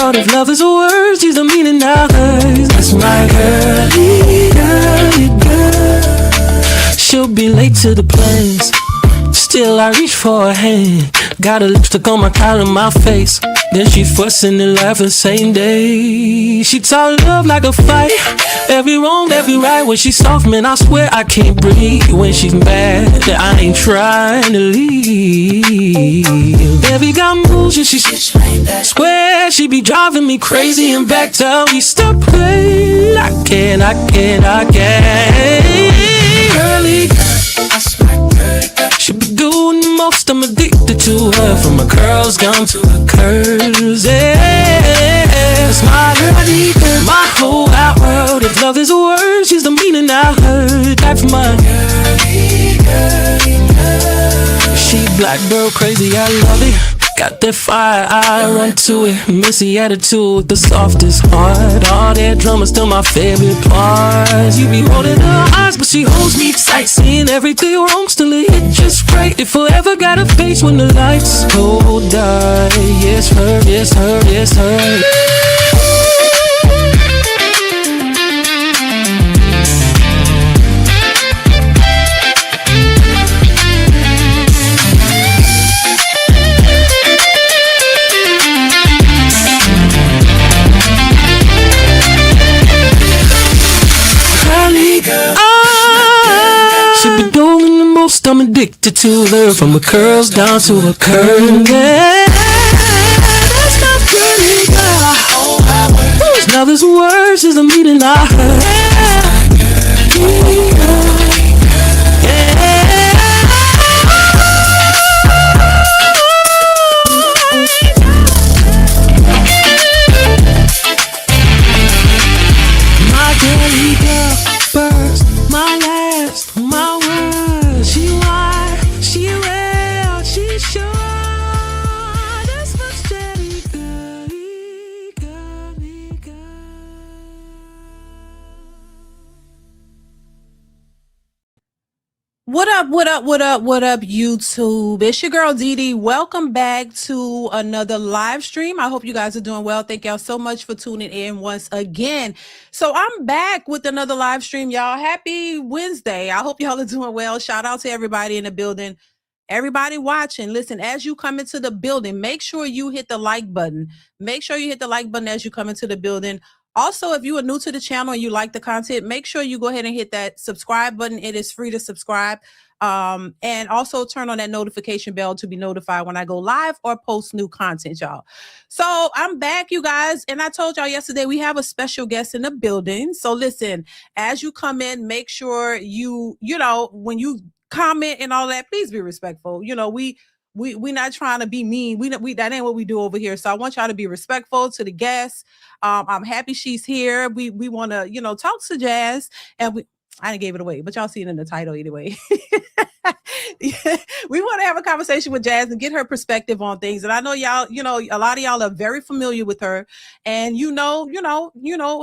world. If love is a word, she's the meaning of hers. That's my girlie, girlie, girl. She'll be late to the plans, still I reach for her hand. Got a lipstick on my collar, my face. Then she fussing and laughing same day. She taught love like a fight, every wrong, every right. When she's soft, man, I swear I can't breathe. When she's mad, I ain't trying to leave. Baby got moves and she swear she be driving me crazy. And back tell me stop playing. I can't. Girlie, she be doing the most, I'm addicted to her. From her curls down to her curves, yeah. It's my girlie, my whole wide world. If love is a word, she's the meaning I heard. That's my girlie, girlie, girl. She black girl crazy, I love it. Got that fire, I run to it. Missy attitude, the softest heart. All that drama still my favorite part. You be holding her eyes, but she holds me tight. Seeing everything wrong, still it hit just right. If I ever got a face when the lights go dark, yes her, yes her, yes her. She be doing the most, I'm addicted to her. From her curls down to her curve, yeah. That's my girlie girl. Whose love is words is the meaning I heard. My girlie girl, first, my last, my word. She wide, she real, she sure. That's my steady girlie, girlie, girl. What up, YouTube? It's your girl Dee Dee. Welcome back to another live stream. I hope you guys are doing well. Thank y'all so much for tuning in once again. So I'm back with another live stream, y'all. Happy Wednesday. I hope y'all are doing well. Shout out to everybody in the building. Everybody watching, listen, as you come into the building, make sure you hit the like button. Make sure you hit the like button as you come into the building. Also, if you are new to the channel and you like the content, make sure you go ahead and hit that subscribe button. It is free to subscribe. And also turn on that notification bell to be notified when I go live or post new content, y'all. So I'm back, you guys. And I told y'all yesterday we have a special guest in the building. So listen, as you come in, make sure you know, when you comment and all that, please be respectful. You know, we not trying to be mean. We that ain't what we do over here. So I want y'all to be respectful to the guests. I'm happy she's here. We want to, you know, talk to Jazz, and I didn't give it away, but y'all see it in the title anyway. We want to have a conversation with Jazz and get her perspective on things. And I know y'all, you know, a lot of y'all are very familiar with her, and you know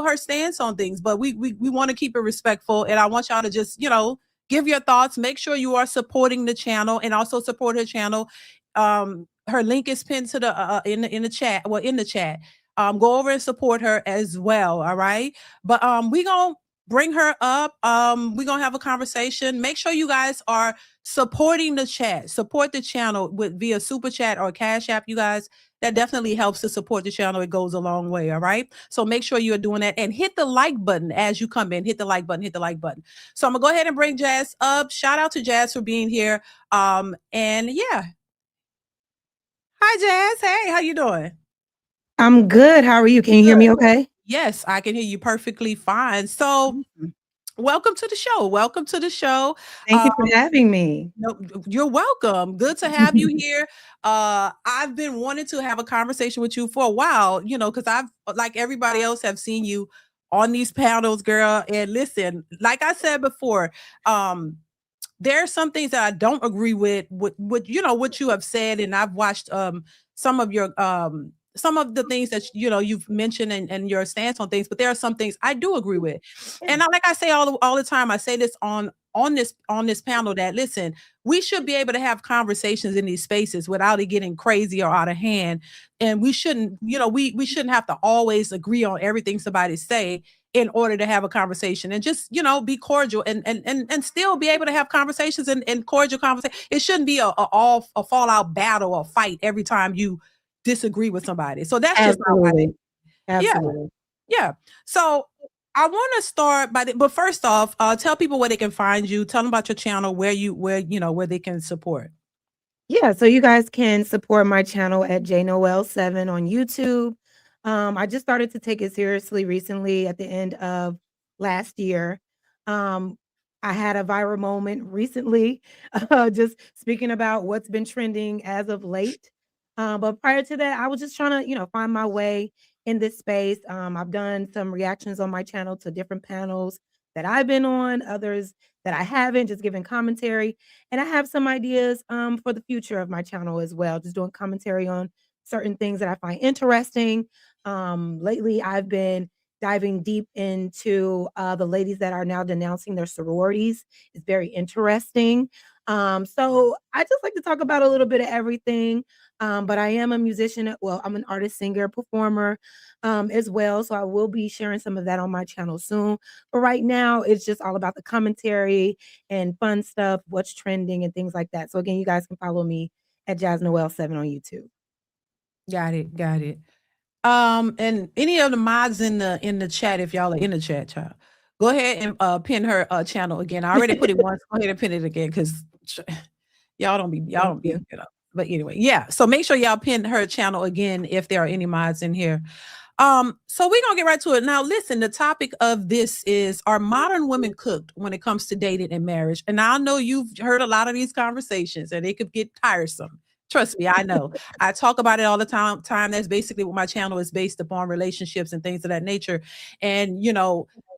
her stance on things. But we want to keep it respectful, and I want y'all to just, you know, give your thoughts. Make sure you are supporting the channel and also support her channel. Her link is pinned to the in the chat. Well, in the chat. Go over and support her as well. All right. But we gonna bring her up. We're gonna have a conversation. Make sure you guys are supporting the chat. Support the channel with via super chat or cash app, you guys. That definitely helps to support the channel. It goes a long way. All right. So make sure you're doing that and hit the like button as you come in. Hit the like button. Hit the like button. So I'm gonna go ahead and bring Jazz up. Shout out to Jazz for being here. And yeah. Hi, Jazz. Hey, how you doing? I'm good. How are you? Can you hear me okay? Yes, I can hear you perfectly fine. So welcome to the show. Welcome to the show. Thank you for having me. No, you're welcome. Good to have you here. I've been wanting to have a conversation with you for a while, you know, because I've, like everybody else, have seen you on these panels, girl. And listen, like I said before, there are some things that I don't agree with you know, what you have said, and I've watched some of your some of the things that, you know, you've mentioned and your stance on things, but there are some things I do agree with. And like I say all the time, I say this on on this panel that listen, we should be able to have conversations in these spaces without it getting crazy or out of hand. And we shouldn't, we shouldn't have to always agree on everything somebody say in order to have a conversation, and just, be cordial and still be able to have conversations and cordial conversation. It shouldn't be a fallout battle or fight every time you disagree with somebody. So that's just how I think. Absolutely. Yeah. Absolutely. Yeah. So I want to start but first off, tell people where they can find you. Tell them about your channel, where they can support. Yeah, so you guys can support my channel at jnoel7 on YouTube. I just started to take it seriously recently at the end of last year. Um, I had a viral moment recently, just speaking about what's been trending as of late. But prior to that, I was just trying to, find my way in this space. I've done some reactions on my channel to different panels that I've been on, others that I haven't, just giving commentary. And I have some ideas for the future of my channel as well, just doing commentary on certain things that I find interesting. Lately, I've been diving deep into the ladies that are now denouncing their sororities. It's very interesting. So I just like to talk about a little bit of everything. But I am a musician. Well, I'm an artist, singer, performer as well. So I will be sharing some of that on my channel soon. But right now, it's just all about the commentary and fun stuff, what's trending and things like that. So again, you guys can follow me at JazzNoel7 on YouTube. Got it. Got it. And any of the mods in the chat, if y'all are in the chat, child, go ahead and pin her channel again. I already put it once. Go ahead and pin it again, because y'all don't be Thank you. But anyway, yeah. So make sure y'all pin her channel again if there are any mods in here. So we're gonna get right to it. Now, listen, the topic of this is, are modern women cooked when it comes to dating and marriage? And I know you've heard a lot of these conversations and they could get tiresome. Trust me, I know. I talk about it all the time. That's basically what my channel is based upon, relationships and things of that nature. And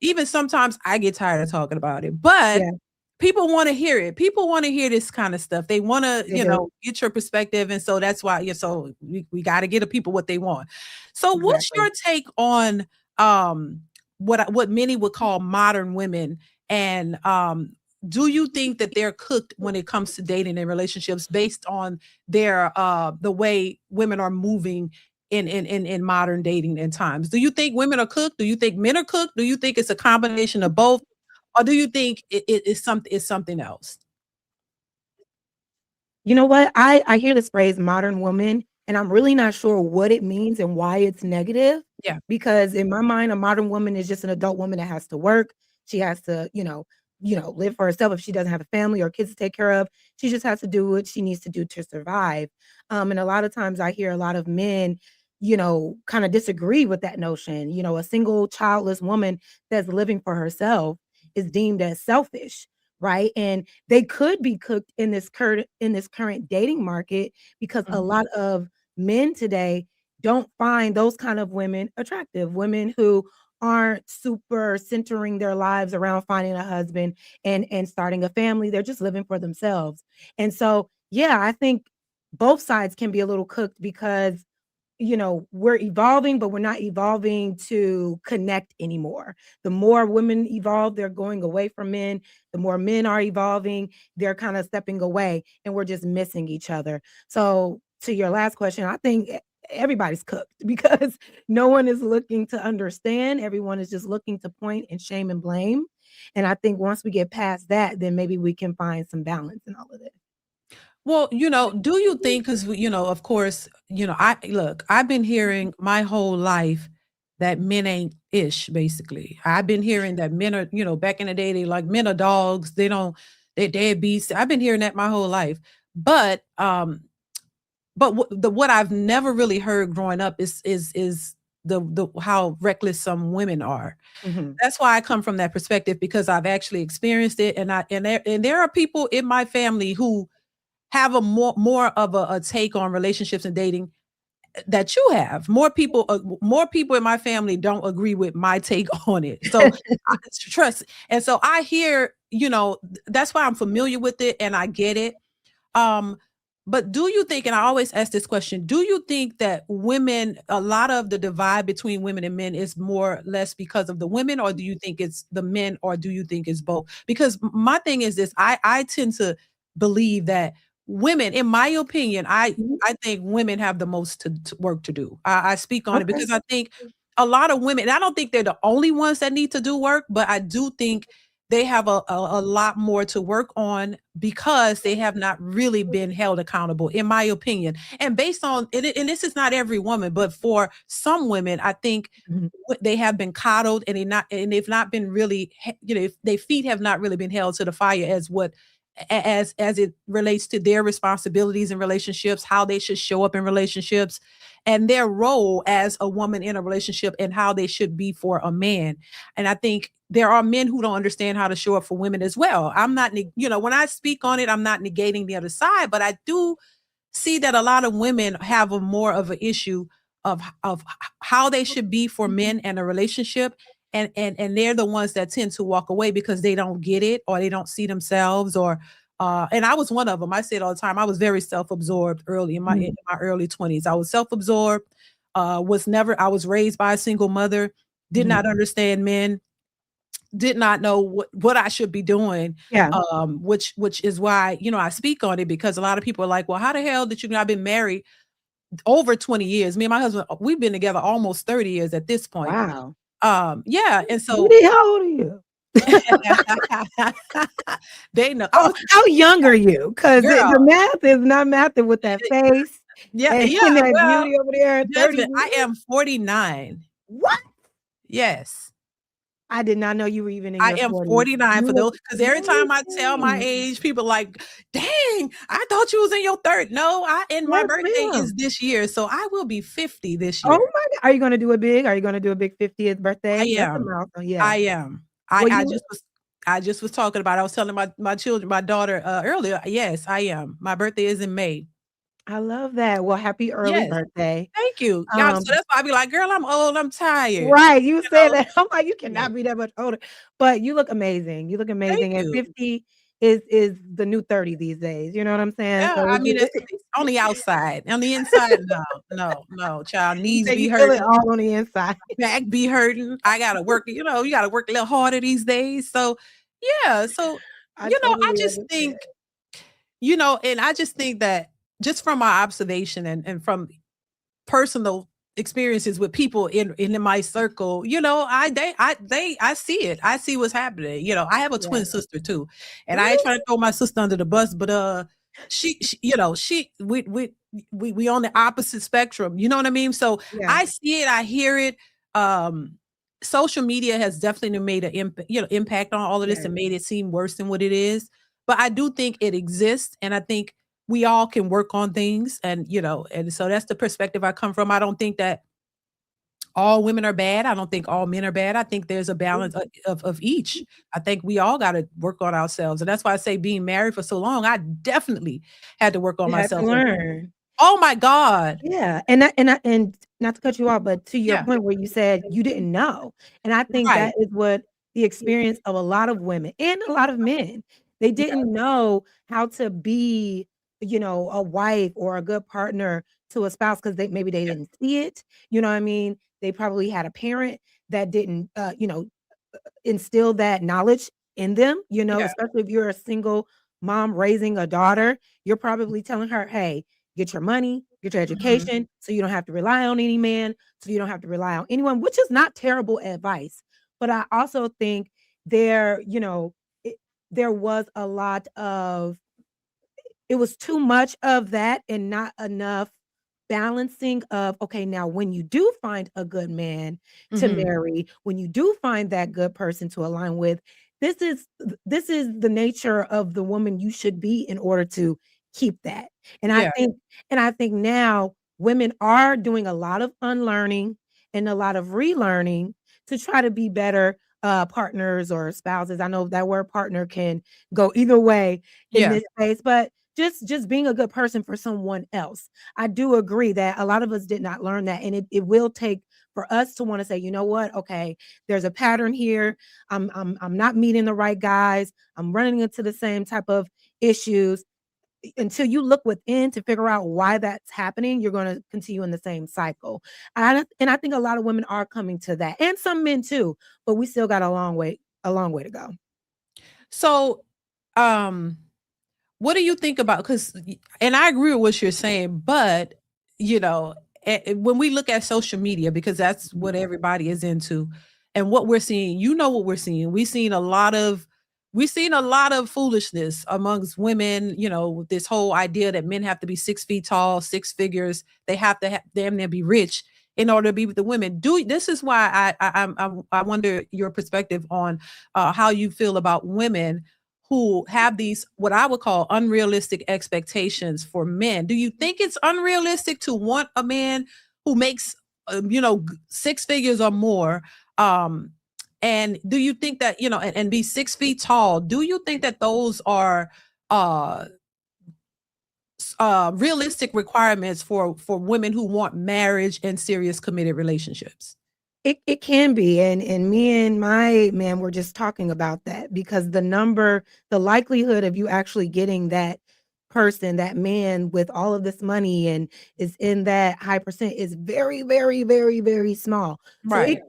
even sometimes I get tired of talking about it, but Yeah, people want to hear it. People want to hear this kind of stuff. They want to, they do. get your perspective. And so that's why, so we got to get the people what they want. So what's Exactly. your take on what many would call modern women? And do you think that they're cooked when it comes to dating and relationships based on their the way women are moving in modern dating and times? Do you think women are cooked? Do you think men are cooked? Do you think it's a combination of both? Or do you think it's something else? You know what? I hear this phrase modern woman, and I'm really not sure what it means and why it's negative. Yeah. Because in my mind, a modern woman is just an adult woman that has to work. She has to, live for herself if she doesn't have a family or kids to take care of. She just has to do what she needs to do to survive. And a lot of times I hear a lot of men, kind of disagree with that notion. A single childless woman that's living for herself is deemed as selfish, right? And they could be cooked in this current dating market, because a lot of men today don't find those kind of women attractive. Women who aren't super centering their lives around finding a husband and starting a family. They're just living for themselves. And so, yeah, I think both sides can be a little cooked, because we're evolving, but we're not evolving to connect anymore. The more women evolve, they're going away from men. The more men are evolving, they're kind of stepping away, and we're just missing each other. So to your last question, I think everybody's cooked because no one is looking to understand. Everyone is just looking to point and shame and blame. And I think once we get past that, then maybe we can find some balance in all of this. Well, do you think, because of course, I've been hearing my whole life that men ain't ish, basically. I've been hearing that men are, back in the day, they like men are dogs, they're deadbeats. I've been hearing that my whole life. But what I've never really heard growing up is the how reckless some women are. Mhm. That's why I come from that perspective, because I've actually experienced it, and there are people in my family who have a more of a take on relationships and dating that you have. More people in my family don't agree with my take on it. So trust. And so I hear, that's why I'm familiar with it and I get it. Um, But do you think, and I always ask this question, do you think that women, a lot of the divide between women and men is more or less because of the women, or do you think it's the men, or do you think it's both? Because my thing is this, I tend to believe that women, in my opinion, Mhm. I think women have the most to work to do. I speak on it Okay. because I think a lot of women, and I don't think they're the only ones that need to do work, but I do think they have a lot more to work on because they have not really been held accountable, in my opinion. And based on it, and this is not every woman, but for some women, I think Mhm. they have been coddled and they've not been really, if their feet have not really been held to the fire as what as it relates to their responsibilities in relationships, how they should show up in relationships, and their role as a woman in a relationship, and how they should be for a man. And I think there are men who don't understand how to show up for women as well. I'm not, when I speak on it, I'm not negating the other side, but I do see that a lot of women have a more of an issue of how they should be for men and a relationship, and they're the ones that tend to walk away because they don't get it, or they don't see themselves, or and I was one of them. I say it all the time. I was very self-absorbed early in Mhm. my early 20s. I was self-absorbed, was never I was raised by a single mother, did Mhm. not understand men, did not know what I should be doing, Yeah. which is why, I speak on it, because a lot of people are like, "Well, how the hell did you?" I've been married over 20 years. Me and my husband, we've been together almost 30 years at this point. Wow. Yeah, and so Sweetie, how old are you? they know. Oh, how young are you? Because Girl, the math is not mathing with that face yeah, and, yeah. and that Well, beauty over there at 30 Jasmine, I years. am 49. What? Yes. I did not know you were even in I your am 40s. 49 You for look those, because every time I tell my amazing. age, people like, dang, I thought you was in your third. No, and my Yes, birthday is ma'am. this year, so I will be 50 this Oh year. my God. Are you gonna do it big? Are you gonna do a big 50th I birthday? That's a am. milestone. Yeah. I am. Well, I just was talking about, I was telling my children, my daughter, earlier. Yes, I am. My birthday is in May. I love that. Well, happy early Yes. birthday. Thank you. Yeah, so Um, that's why I be like, "Girl, I'm old, I'm tired." right. You You said know? that. I'm like, you Yeah. cannot be that much older. But you look amazing. You look Thank amazing. And you. 50 is the new 30 these days. You know what I'm saying? Yeah, So I mean, it's on the outside. On the inside, no, no, no, child. you Knees say be you feel it hurting, all on the inside. back be hurting. I gotta work, you gotta work a little harder these days. So, yeah, so, I I totally just understand. think, and I just think that, just from my observation, and from personal experiences with people in my circle, I see it. I see what's happening. I have a Yeah. twin sister too, and I ain't Ooh, trying to throw my sister under the bus, but she she we on the opposite spectrum. You know what I mean? So yeah. I see it, I hear it. Um, Social media has definitely made an impact on all of this, Yeah. and made it seem worse than what it is. But I do think it exists, and I think we all can work on things, and so that's the perspective I come from. I don't think that all women are bad. I don't think all men are bad. I think there's a balance of each. I think we all got to work on ourselves. And that's why I say, being married for so long, I definitely had to work on You had to myself. And learn. oh my God. Yeah, and not to cut you off, but to your Yeah. point where you said you didn't know, and I think Right. that is what the experience of a lot of women and a lot of men, they Yeah. didn't know how to be, a wife or a good partner to a spouse because they Yeah. didn't see it, you know what I mean? They probably had a parent that didn't, instill that knowledge in them, Yeah. especially if you're a single mom raising a daughter, you're probably telling her, "Hey, get your money, get your Mhm. education, so you don't have to rely on any man, so you don't have to rely on anyone," which is not terrible advice. But I also think there, it, there was a lot of it was too much of that and not enough balancing of, okay, now when you do find a good man to Mhm. marry, when you do find that good person to align with, this is the nature of the woman you should be in order to keep that. And I Yeah. think and I think now women are doing a lot of unlearning and a lot of relearning to try to be better partners or spouses. I know that word partner can go either way in Yeah. this case, but just being a good person for someone else. I do agree that a lot of us did not learn that, and it will take for us to want to say, you know what, okay, there's a pattern here. I'm not meeting the right guys. I'm running into the same type of issues. until you look within to figure out why that's happening, you're going to continue in the same cycle. And I think a lot of women are coming to that, and some men too, but we still got a long way to go. So, um, what do you think about? Because, and I agree with what you're saying, but you know, when we look at social media, because that's what everybody is into, and what we're seeing, you know, what we're seeing. We've seen a lot of foolishness amongst women. You know, this whole idea that men have to be 6 feet tall, six figures, they have to damn near be rich in order to be with the women. This is why I wonder your perspective on how you feel about women who have these what I would call unrealistic expectations for men. Do you think it's unrealistic to want a man who makes six figures or more? Um, and do you think that and be 6 feet tall? Do you think that those are uh realistic requirements for women who want marriage and serious committed relationships? It can be, and me and my man were just talking about that, because the likelihood of you actually getting that person, that man with all of this money and is in that high percent, is very, very, very, very small. So Right.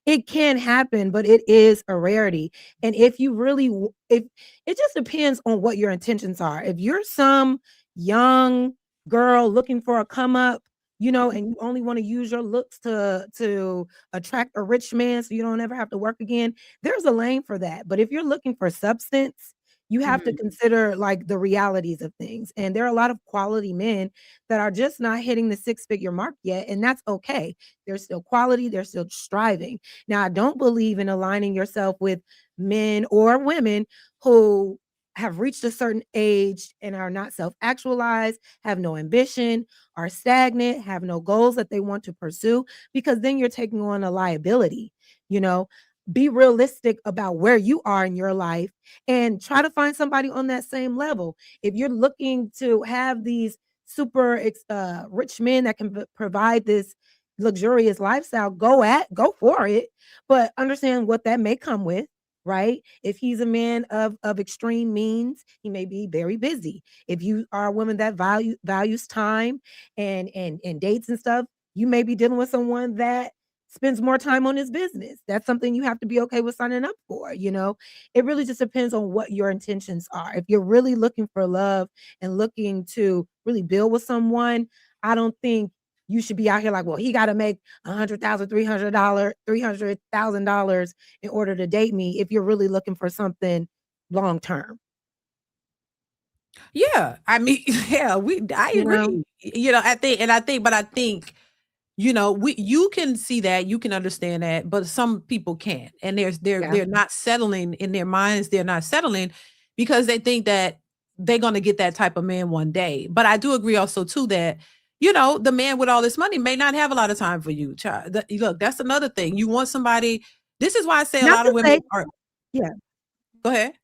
it can happen, but it is a rarity. And if you really if it just depends on what your intentions are. If you're some young girl looking for a come up, and you only want to use your looks to attract a rich man so you don't ever have to work again, there's a lane for that. But if you're looking for substance, you have to Mhm. consider like the realities of things. And there are a lot of quality men that are just not hitting the six-figure mark yet, and that's okay. They're still quality, they're still striving. Now, I don't believe in aligning yourself with men or women who have reached a certain age and are not self-actualized, have no ambition, are stagnant, have no goals that they want to pursue, because then you're taking on a liability. You know, be realistic about where you are in your life and try to find somebody on that same level. If you're looking to have these super rich men that can provide this luxurious lifestyle, go for it, but understand what that may come with. Right? If he's a man of extreme means, he may be very busy. If you are a woman that values time and dates and stuff, you may be dealing with someone that spends more time on his business. That's something you have to be okay with signing up for. It really just depends on what your intentions are. If you're really looking for love and looking to really build with someone, I don't think you should be out here like, well, he got to make $100,000, $300,000 in order to date me, if you're really looking for something long term. Yeah, I mean, yeah, I You know? agree. I think you can see that, you can understand that, but some people can't. And Yeah. they're not settling in their minds, they're not settling because they think that they're gonna get that type of man one day. But I do agree also too that, the man with all this money may not have a lot of time for you. Look, that's another thing. You want somebody. This is why I say a Not lot of to women say, are. yeah. Go ahead.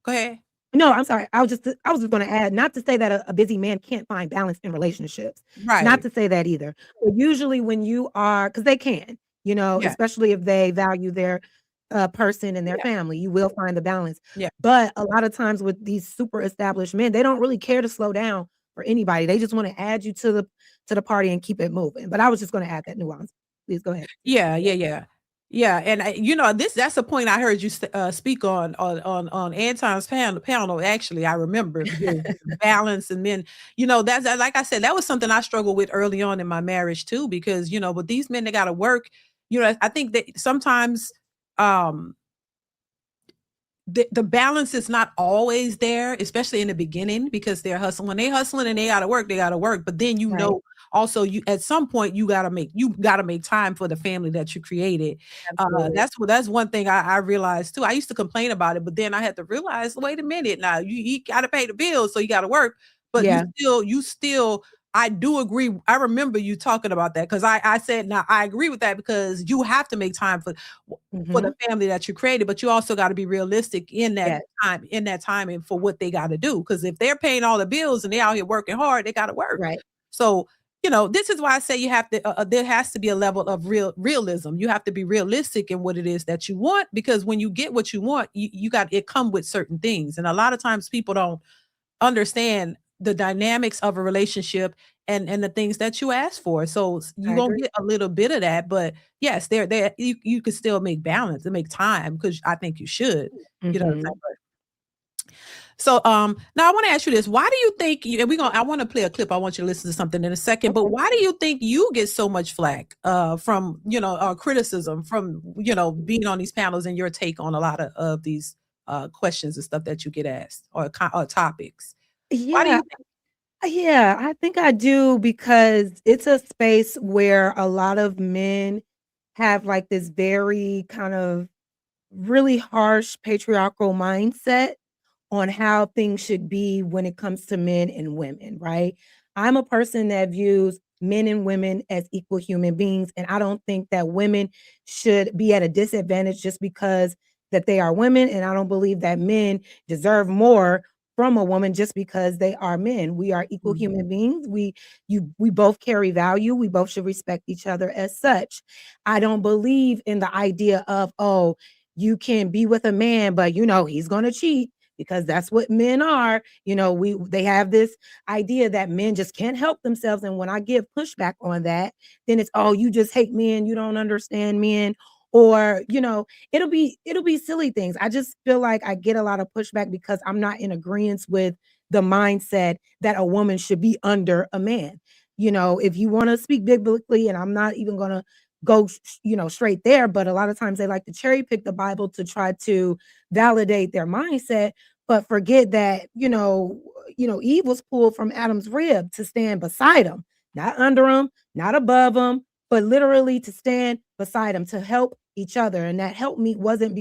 Go ahead. No, I'm sorry. I was just gonna add, not to say that a busy man can't find balance in relationships. Not Right. to say that either. But usually when you are, because they can, Yeah. especially if they value their person and their Yeah. family, you will find the balance. Yeah. But a lot of times with these super established men, they don't really care to slow down for anybody. They just want to add you to the party and keep it moving. But I was just gonna add that nuance. Please go ahead. Yeah, yeah, yeah. Yeah, and that's a point I heard you speak on Anton's panel. Actually, I remember because balance, and then like I said, that was something I struggled with early on in my marriage too. Because with these men, they got to work. I think that sometimes um the balance is not always there, especially in the beginning, because they're hustling. When they hustling and they gotta work, they gotta work. But then Right. also you at some point you gotta make time for the family that you created. Absolutely. That's one thing I realized too. I used to complain about it, but then I had to realize, wait a minute, now you gotta pay the bills, so you gotta work. But Yeah. you still I do agree. I remember you talking about that because I said, now I agree with that because you have to make time for the Hmm. family that you created, but you also got to be realistic Yes. in that time and for what they got to do. Because if they're paying all the bills and they're out here working hard, they got to work. Right. So, this is why I say you have to. There has to be a level of realism. You have to be realistic in what it is that you want, because when you get what you want, you got it come with certain things, and a lot of times people don't understand the dynamics of a relationship and the things that you ask for. So I you're gonna agree. get a little bit of that, but yes, there you can still make balance and make time because I think you should. You know what I'm Mhm. saying? So, now I want to ask you this. Why do you think you, and I want to play a clip. I want you to listen to something in a second, but Okay. why do you think you get so much flack, from, criticism from, being on these panels and your take on a lot of these, questions and stuff that you get asked or topics? Why do Yeah, you think? yeah, I think I do because it's a space where a lot of men have, like, this very kind of really harsh patriarchal mindset on how things should be when it comes to men and women, right? I'm a person that views men and women as equal human beings, and I don't think that women should be at a disadvantage just because that they are women, and I don't believe that men deserve more from a woman just because they are men. We are equal Mm, human beings. We both carry value. We both should respect each other as such. I don't believe in the idea of, oh, you can be with a man, but he's gonna cheat because that's what men are. They have this idea that men just can't help themselves. And when I give pushback on that, then it's, oh, you just hate men, you don't understand men, or it'll be silly things. I just feel like I get a lot of pushback because I'm not in agreement with the mindset that a woman should be under a man. If you want to speak biblically, and I'm not even gonna go straight there, but a lot of times they like to cherry pick the Bible to try to validate their mindset, but forget that Eve was pulled from Adam's rib to stand beside him, not under him, not above him, but literally to stand beside him, to help each other. And that help me wasn't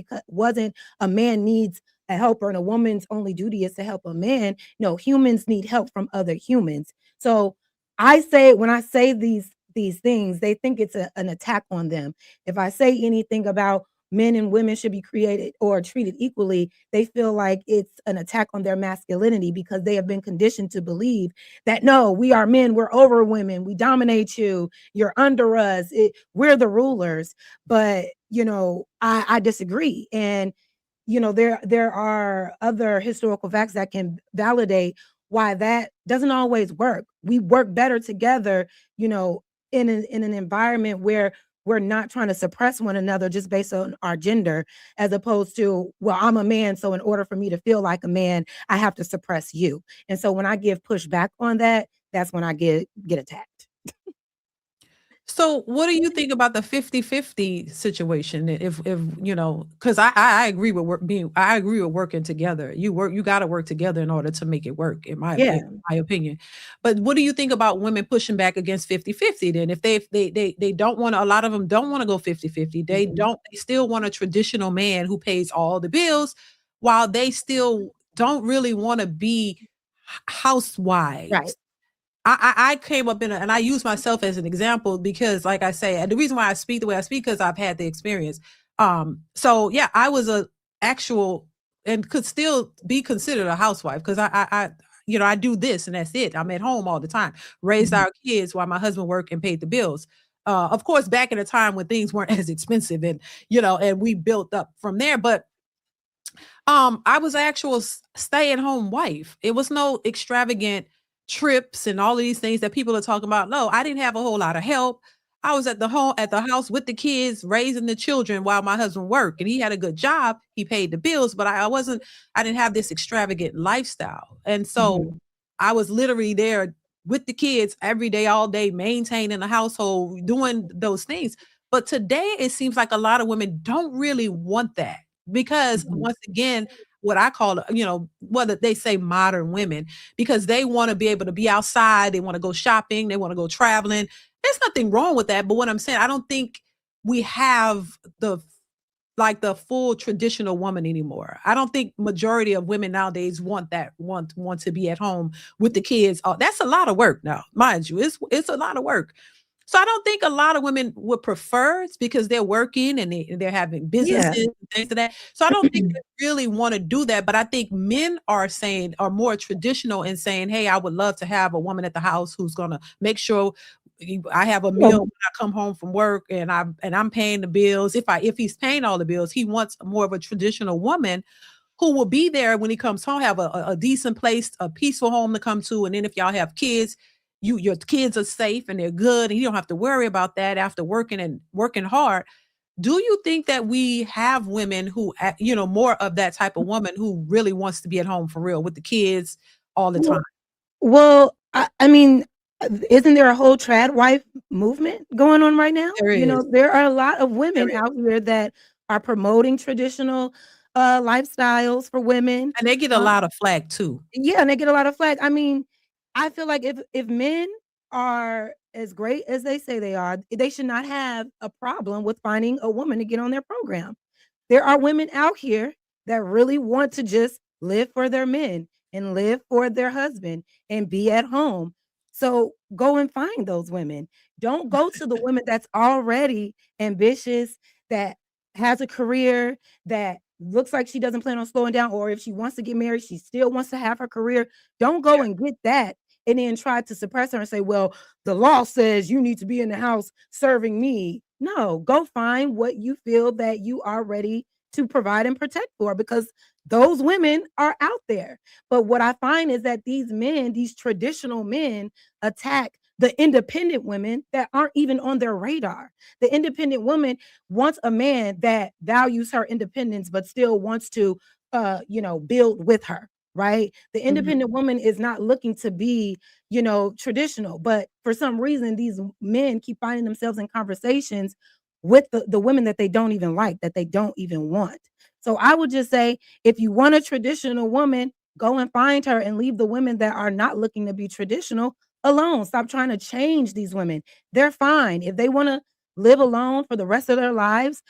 a man needs a helper and a woman's only duty is to help a man. No, humans need help from other humans. So I say, when I say these things, they think it's an attack on them. If I say anything about men and women should be created or treated equally, they feel like it's an attack on their masculinity because they have been conditioned to believe that, no, we are men, we're over women, we dominate you, you're under us, we're the rulers. But I disagree. And there are other historical facts that can validate why that doesn't always work. We work better together, you know, in an environment where we're not trying to suppress one another just based on our gender, as opposed to, well, I'm a man, so in order for me to feel like a man, I have to suppress you. And so when I give pushback on that, that's when I get attacked. So what do you think about the 50-50 situation? If because I agree with I agree with working together. You got to work together in order to make it work, in Yeah. my opinion. But what do you think about women pushing back against 50-50 then? If they don't want to, a lot of them don't want to go 50-50. Mhm. They still want a traditional man who pays all the bills while they still don't really want to be Right. housewives. I came up and I use myself as an example because, like I say, and the reason why I speak the way I speak because I've had the experience. So yeah, I was a actual and could still be considered a housewife because I do this and that's it. I'm at home all the time, raised Mhm. our kids while my husband worked and paid the bills. Of course, back in a time when things weren't as expensive and and we built up from there. But I was actual stay-at-home wife. It was no extravagant trips and all of these things that people are talking about. No, I didn't have a whole lot of help. I was at the house with the kids, raising the children while my husband worked. And he had a good job. He paid the bills, but I didn't have this extravagant lifestyle. And so Mhm. I was literally there with the kids every day, all day, maintaining the household, doing those things. But today it seems like a lot of women don't really want that because Mhm. once again, what I call, whether they say modern women, because they want to be able to be outside, they want to go shopping, they want to go traveling. There's nothing wrong with that. But what I'm saying, I don't think we have the full traditional woman anymore. I don't think majority of women nowadays want to be at home with the kids. Oh, that's a lot of work now, mind you. It's a lot of work. So I don't think a lot of women would prefer it's because they're working and they're having businesses Yeah. and things like that. So I don't think they really want to do that. But I think men are more traditional in saying, hey, I would love to have a woman at the house who's gonna make sure I have a Yeah. meal when I come home from work and I'm paying the bills. If he's paying all the bills, he wants more of a traditional woman who will be there when he comes home, have a decent place, a peaceful home to come to. And then if y'all have kids, your kids are safe and they're good, and you don't have to worry about that after working hard. Do you think that we have women who, more of that type of woman who really wants to be at home for real with the kids all the time? Well, I mean, isn't there a whole trad wife movement going on right now? There is. There are a lot of There women is. out here that are promoting traditional lifestyles for women. And they get a lot of flack too. Yeah, and they get a lot of flack. I mean, I feel like if men are as great as they say they are, they should not have a problem with finding a woman to get on their program. There are women out here that really want to just live for their men and live for their husband and be at home. So go and find those women. Don't go to the women that's already ambitious, that has a career, that looks like she doesn't plan on slowing down, or if she wants to get married, she still wants to have her career. Don't go and get that and then try to suppress her and say, well, the law says you need to be in the house serving me. No, go find what you feel that you are ready to provide and protect for, because those women are out there. But what I find is that these men, these traditional men, attack the independent women that aren't even on their radar. The independent woman wants a man that values her independence but still wants to build with her, right? The Mhm. independent woman is not looking to be, traditional, but for some reason these men keep finding themselves in conversations with the women that they don't even like, that they don't even want. So I would just say, if you want a traditional woman, go and find her and leave the women that are not looking to be traditional alone. Stop trying to change these women. They're fine. If they want to live alone for the rest of their lives,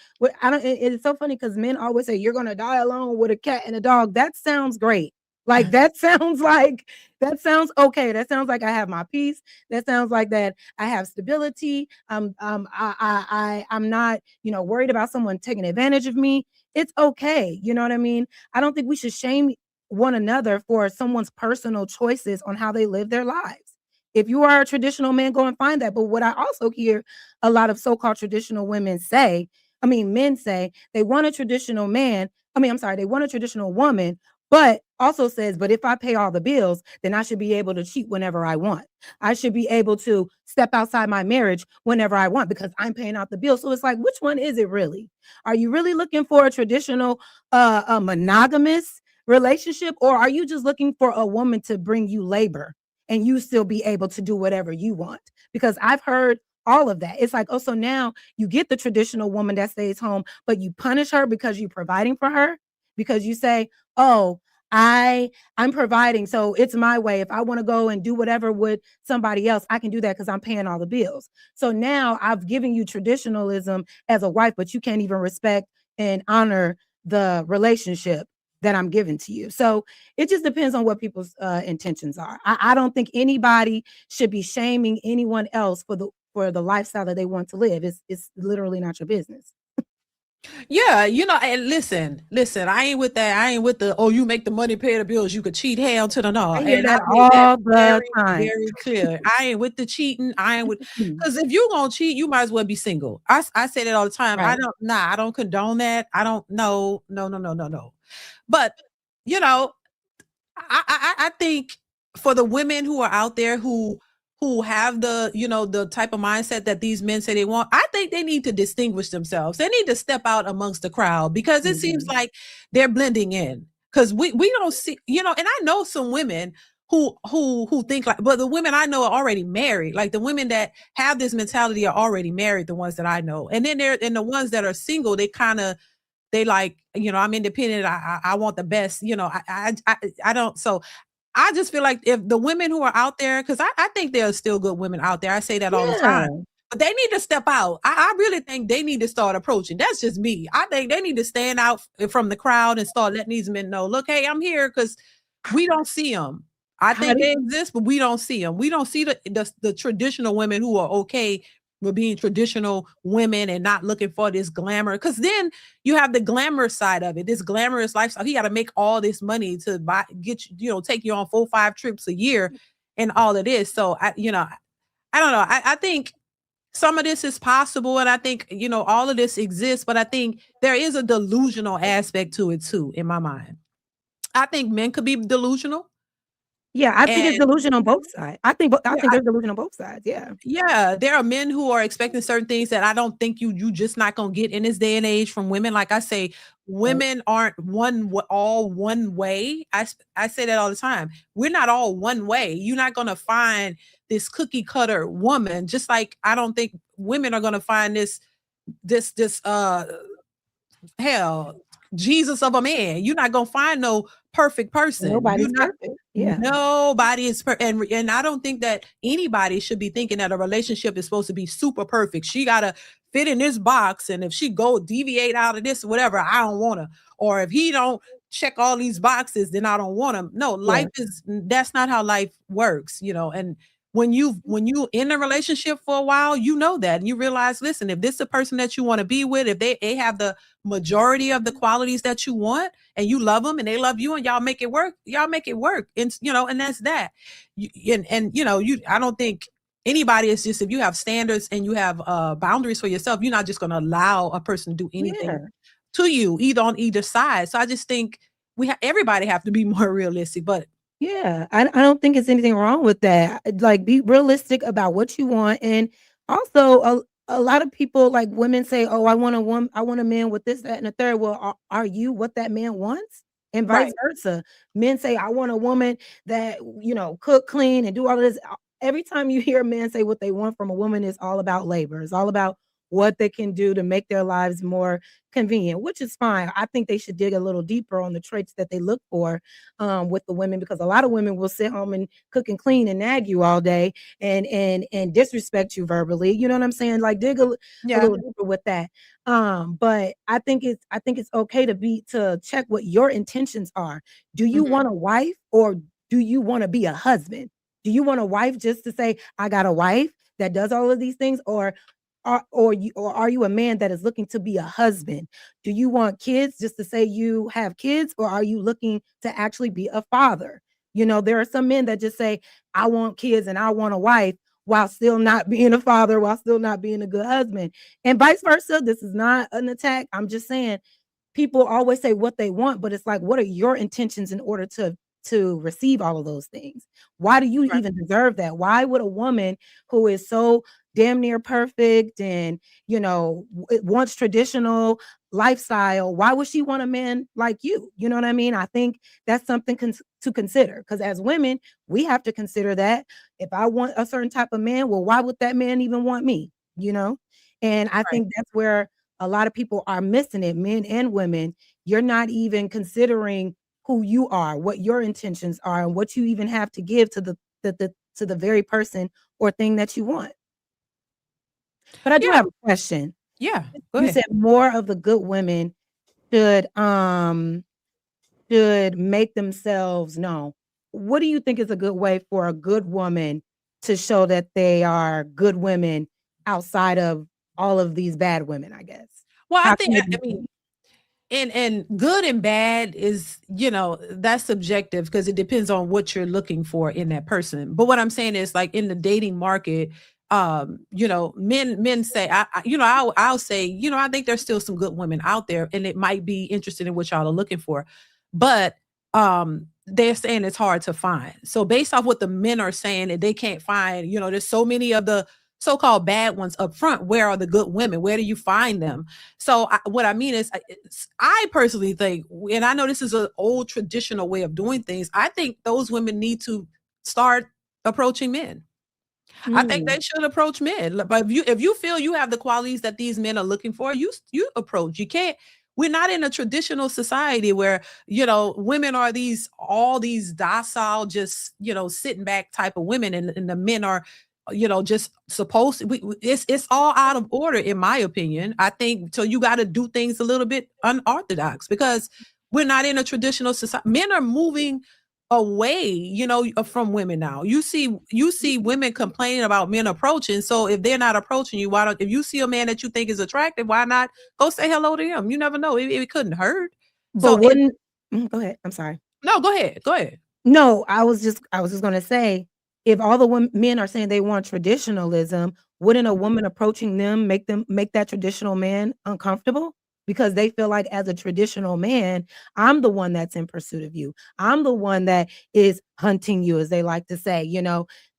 I don't it's so funny because men always say you're gonna die alone with a cat and a dog. That sounds great. Like that sounds okay. That sounds like I have my peace. That sounds like that I have stability. I'm not, worried about someone taking advantage of me. It's okay. You know what I mean? I don't think we should shame one another for someone's personal choices on how they live their lives. If you are a traditional man, go and find that. But what I also hear a lot of so-called traditional men say they want a traditional man. I'm sorry, they want a traditional woman, but also says, but if I pay all the bills, then I should be able to cheat whenever I want. I should be able to step outside my marriage whenever I want because I'm paying out the bill. So it's like, which one is it really? Are you really looking for a traditional a monogamous relationship, or are you just looking for a woman to bring you labor and you still be able to do whatever you want? Because I've heard all of that. It's like, oh, so now you get the traditional woman that stays home, but you punish her because you're providing for her, because you say, oh, I'm providing, so it's my way. If I want to go and do whatever with somebody else, I can do that because I'm paying all the bills. So now I've given you traditionalism as a wife, but you can't even respect and honor the relationship that I'm giving to you. So it just depends on what people's intentions are. I don't think anybody should be shaming anyone else for the lifestyle that they want to live. It's literally not your business. Yeah, and listen, I ain't with that. I ain't with the, oh, you make the money, pay the bills, you could cheat, hell to the no. I hear And I that made that all the very, time. very clear. I ain't with the cheating. I ain't with, Mm, because if you gonna cheat, you might as well be single. I say that all the time. right. I don't condone that. I don't, no, no, no, no, no, no. But, you know, I think for the women who are out there who have the type of mindset that these men say they want, I think they need to distinguish themselves. They need to step out amongst the crowd because it seems Mhm. like they're blending in. Because we don't see, and I know some women who think like, but the women I know are already married. Like the women that have this mentality are already married, the ones that I know. And then the ones that are single, they like, I'm independent. I want the best, I don't. So I just feel like if the women who are out there, because I think there are still good women out there. I say that all the time. Yeah. But they need to step out. I really think they need to start approaching. That's just me. I think they need to stand out from the crowd and start letting these men know, look, hey, I'm here because we don't see them. I How think do they exist, but we don't see them. We don't see the traditional women who are okay with being traditional women and not looking for this glamour. Because then you have the glamour side of it, this glamorous lifestyle. He got to make all this money to get you, take you on 4-5 trips a year and all of this. So I don't know. I think some of this is possible, and I think all of this exists, but I think there is a delusional aspect to it too, in my mind. I think men could be delusional. Yeah, I think it's And delusion on both sides. I yeah, think there's delusion on both sides, yeah. yeah, there are men who are expecting certain things that I don't think you just not gonna get in this day and age from women. Like I say, Right. women aren't all one way. I say that all the time. We're not all one way. You're not gonna find this cookie cutter woman. Just like I don't think women are gonna find this hell, Jesus of a man. You're not gonna find no perfect person. You're Nobody's not. perfect. Yeah. Nobody is and I don't think that anybody should be thinking that a relationship is supposed to be super perfect. She gotta fit in this box, and if she go deviate out of this, whatever, I don't want her. Or if he don't check all these boxes, then I don't want him. No, Yeah. life is that's not how life works, you know. And when you in a relationship for a while, you know that and you realize, listen, if this is the person that you want to be with, if they have the majority of the qualities that you want, and you love them and they love you, and y'all make it work. And you know, and that's that. And you know, I don't think anybody is just, if you have standards and you have boundaries for yourself, you're not just going to allow a person to do anything Yeah. to you, either on either side. So I just think everybody have to be more realistic. But Yeah, I don't think it's anything wrong with that. Like, be realistic about what you want, and also a lot of people, like women, say, "Oh, I want a man with this, that, and the third." Well, are you what that man wants? And vice right, versa. Men say, "I want a woman that cook, clean, and do all of this." Every time you hear a man say what they want from a woman, it's all about labor. It's all about what they can do to make their lives more convenient, which is fine. I think they should dig a little deeper on the traits that they look for with the women, because a lot of women will sit home and cook and clean and nag you all day and disrespect you verbally. You know what I'm saying? Like, dig a yeah, little deeper with that. But I think it's okay to check what your intentions are. Do you mhm, want a wife, or do you want to be a husband? Do you want a wife just to say, I got a wife that does all of these things, or are you a man that is looking to be a husband? Do you want kids just to say you have kids, or are you looking to actually be a father? There are some men that just say, I want kids and I want a wife, while still not being a father, while still not being a good husband, and vice versa. This is not an attack. I'm just saying, people always say what they want, but it's like, what are your intentions in order to receive all of those things? Why do you right, even deserve that? Why would a woman who is so damn near perfect and wants traditional lifestyle, why would she want a man like you? You know what I mean? I think that's something to consider, because as women, we have to consider that. If I want a certain type of man, well, why would that man even want me? And I right. think that's where a lot of people are missing it, men and women. You're not even considering who you are, what your intentions are, and what you even have to give to the very person or thing that you want. But I do Yeah, have a question. yeah. Go You ahead. said more of the good women should should make themselves known. What do you think is a good way for a good woman to show that they are good women outside of all of these bad women, I guess? Well, I How think can they I be mean, and good and bad is, that's subjective because it depends on what you're looking for in that person. But what I'm saying is, like, in the dating market, men say, I'll say, I think there's still some good women out there, and it might be interested in what y'all are looking for. But they're saying it's hard to find. So based off what the men are saying that they can't find, there's so many of the so-called bad ones up front. Where are the good women? Where do you find them? So what I mean is, I personally think, and I know this is an old traditional way of doing things, I think those women need to start approaching men. I think Mm. they should approach men. But if you feel you have the qualities that these men are looking for, you approach. You can't. We're not in a traditional society where women are all these docile, just sitting back type of women, and the men are just supposed to. It's all out of order, in my opinion. I think so. You got to do things a little bit unorthodox because we're not in a traditional society. Men are moving away, from women now. You see women complaining about men approaching. So if they're not approaching you, why don't if you see a man that you think is attractive, why not go say hello to him? You never know. It couldn't hurt. But So and wouldn't Go ahead. I'm sorry. no, go ahead. Go ahead. No, I was just gonna say, if all the men are saying they want traditionalism, wouldn't a woman approaching them make that traditional man uncomfortable? because they feel like as a traditional man, I'm the one that's in pursuit of you. I'm the one that is hunting you, as they like to say,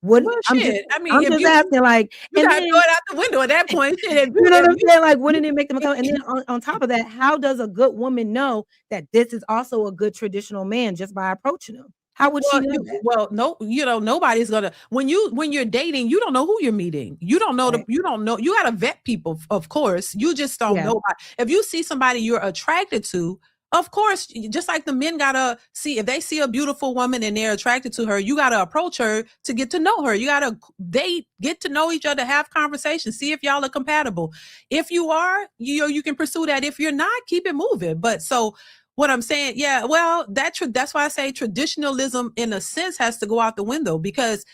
what Well, I'm just shit. I mean, I'm if just you asking, like, you and gotta throw then it out the window at that point. Shit, if you know what I'm you saying? Like, wouldn't it make them come? And then on top of that, how does a good woman know that this is also a good traditional man just by approaching him? How would she well, know that? no, nobody's gonna when you're dating, you don't know who you're meeting. Right. You don't know. You gotta vet people, of course. You just don't Yeah. know. If you see somebody you're attracted to, of course, just like the men gotta see if they see a beautiful woman and they're attracted to her, you gotta approach her to get to know her. You gotta date, get to know each other, have conversations, see if y'all are compatible. If you are, you can pursue that. If you're not, keep it moving. But so what I'm saying, yeah, well, that's why I say traditionalism in a sense has to go out the window because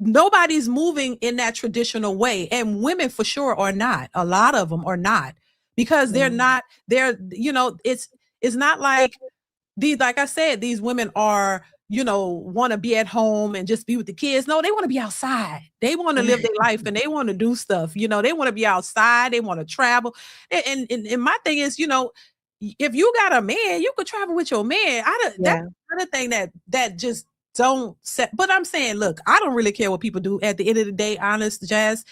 nobody's moving in that traditional way. And women for sure are not. A lot of them are not because they're Yeah. not, it's not like these, like I said, these women are, want to be at home and just be with the kids. No, they want to be outside. They want to live their life and they want to do stuff. They want to be outside. They want to travel. And my thing is, if you got a man, you could travel with your man. That's Yeah. another thing that just don't set. But I'm saying, look, I don't really care what people do at the end of the day, honest, Jazz.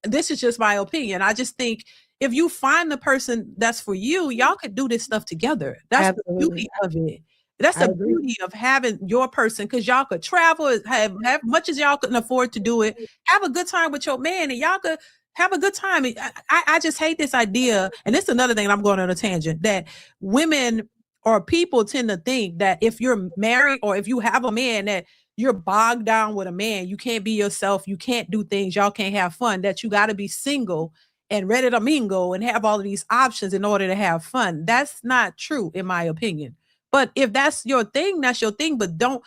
This is just my opinion. I just think if you find the person that's for you, y'all could do this stuff together. That's the Absolutely. beauty of it. That's I the agree. beauty of having your person because y'all could travel, have much as y'all couldn't afford to do it, have a good time with your man, and y'all could have a good time. I just hate this idea, and this is another thing. And I'm going on a tangent that women or people tend to think that if you're married or if you have a man that you're bogged down with a man, you can't be yourself, you can't do things, y'all can't have fun, that you got to be single and ready to mingle and have all of these options in order to have fun. That's not true, in my opinion. But if that's your thing, that's your thing. But don't,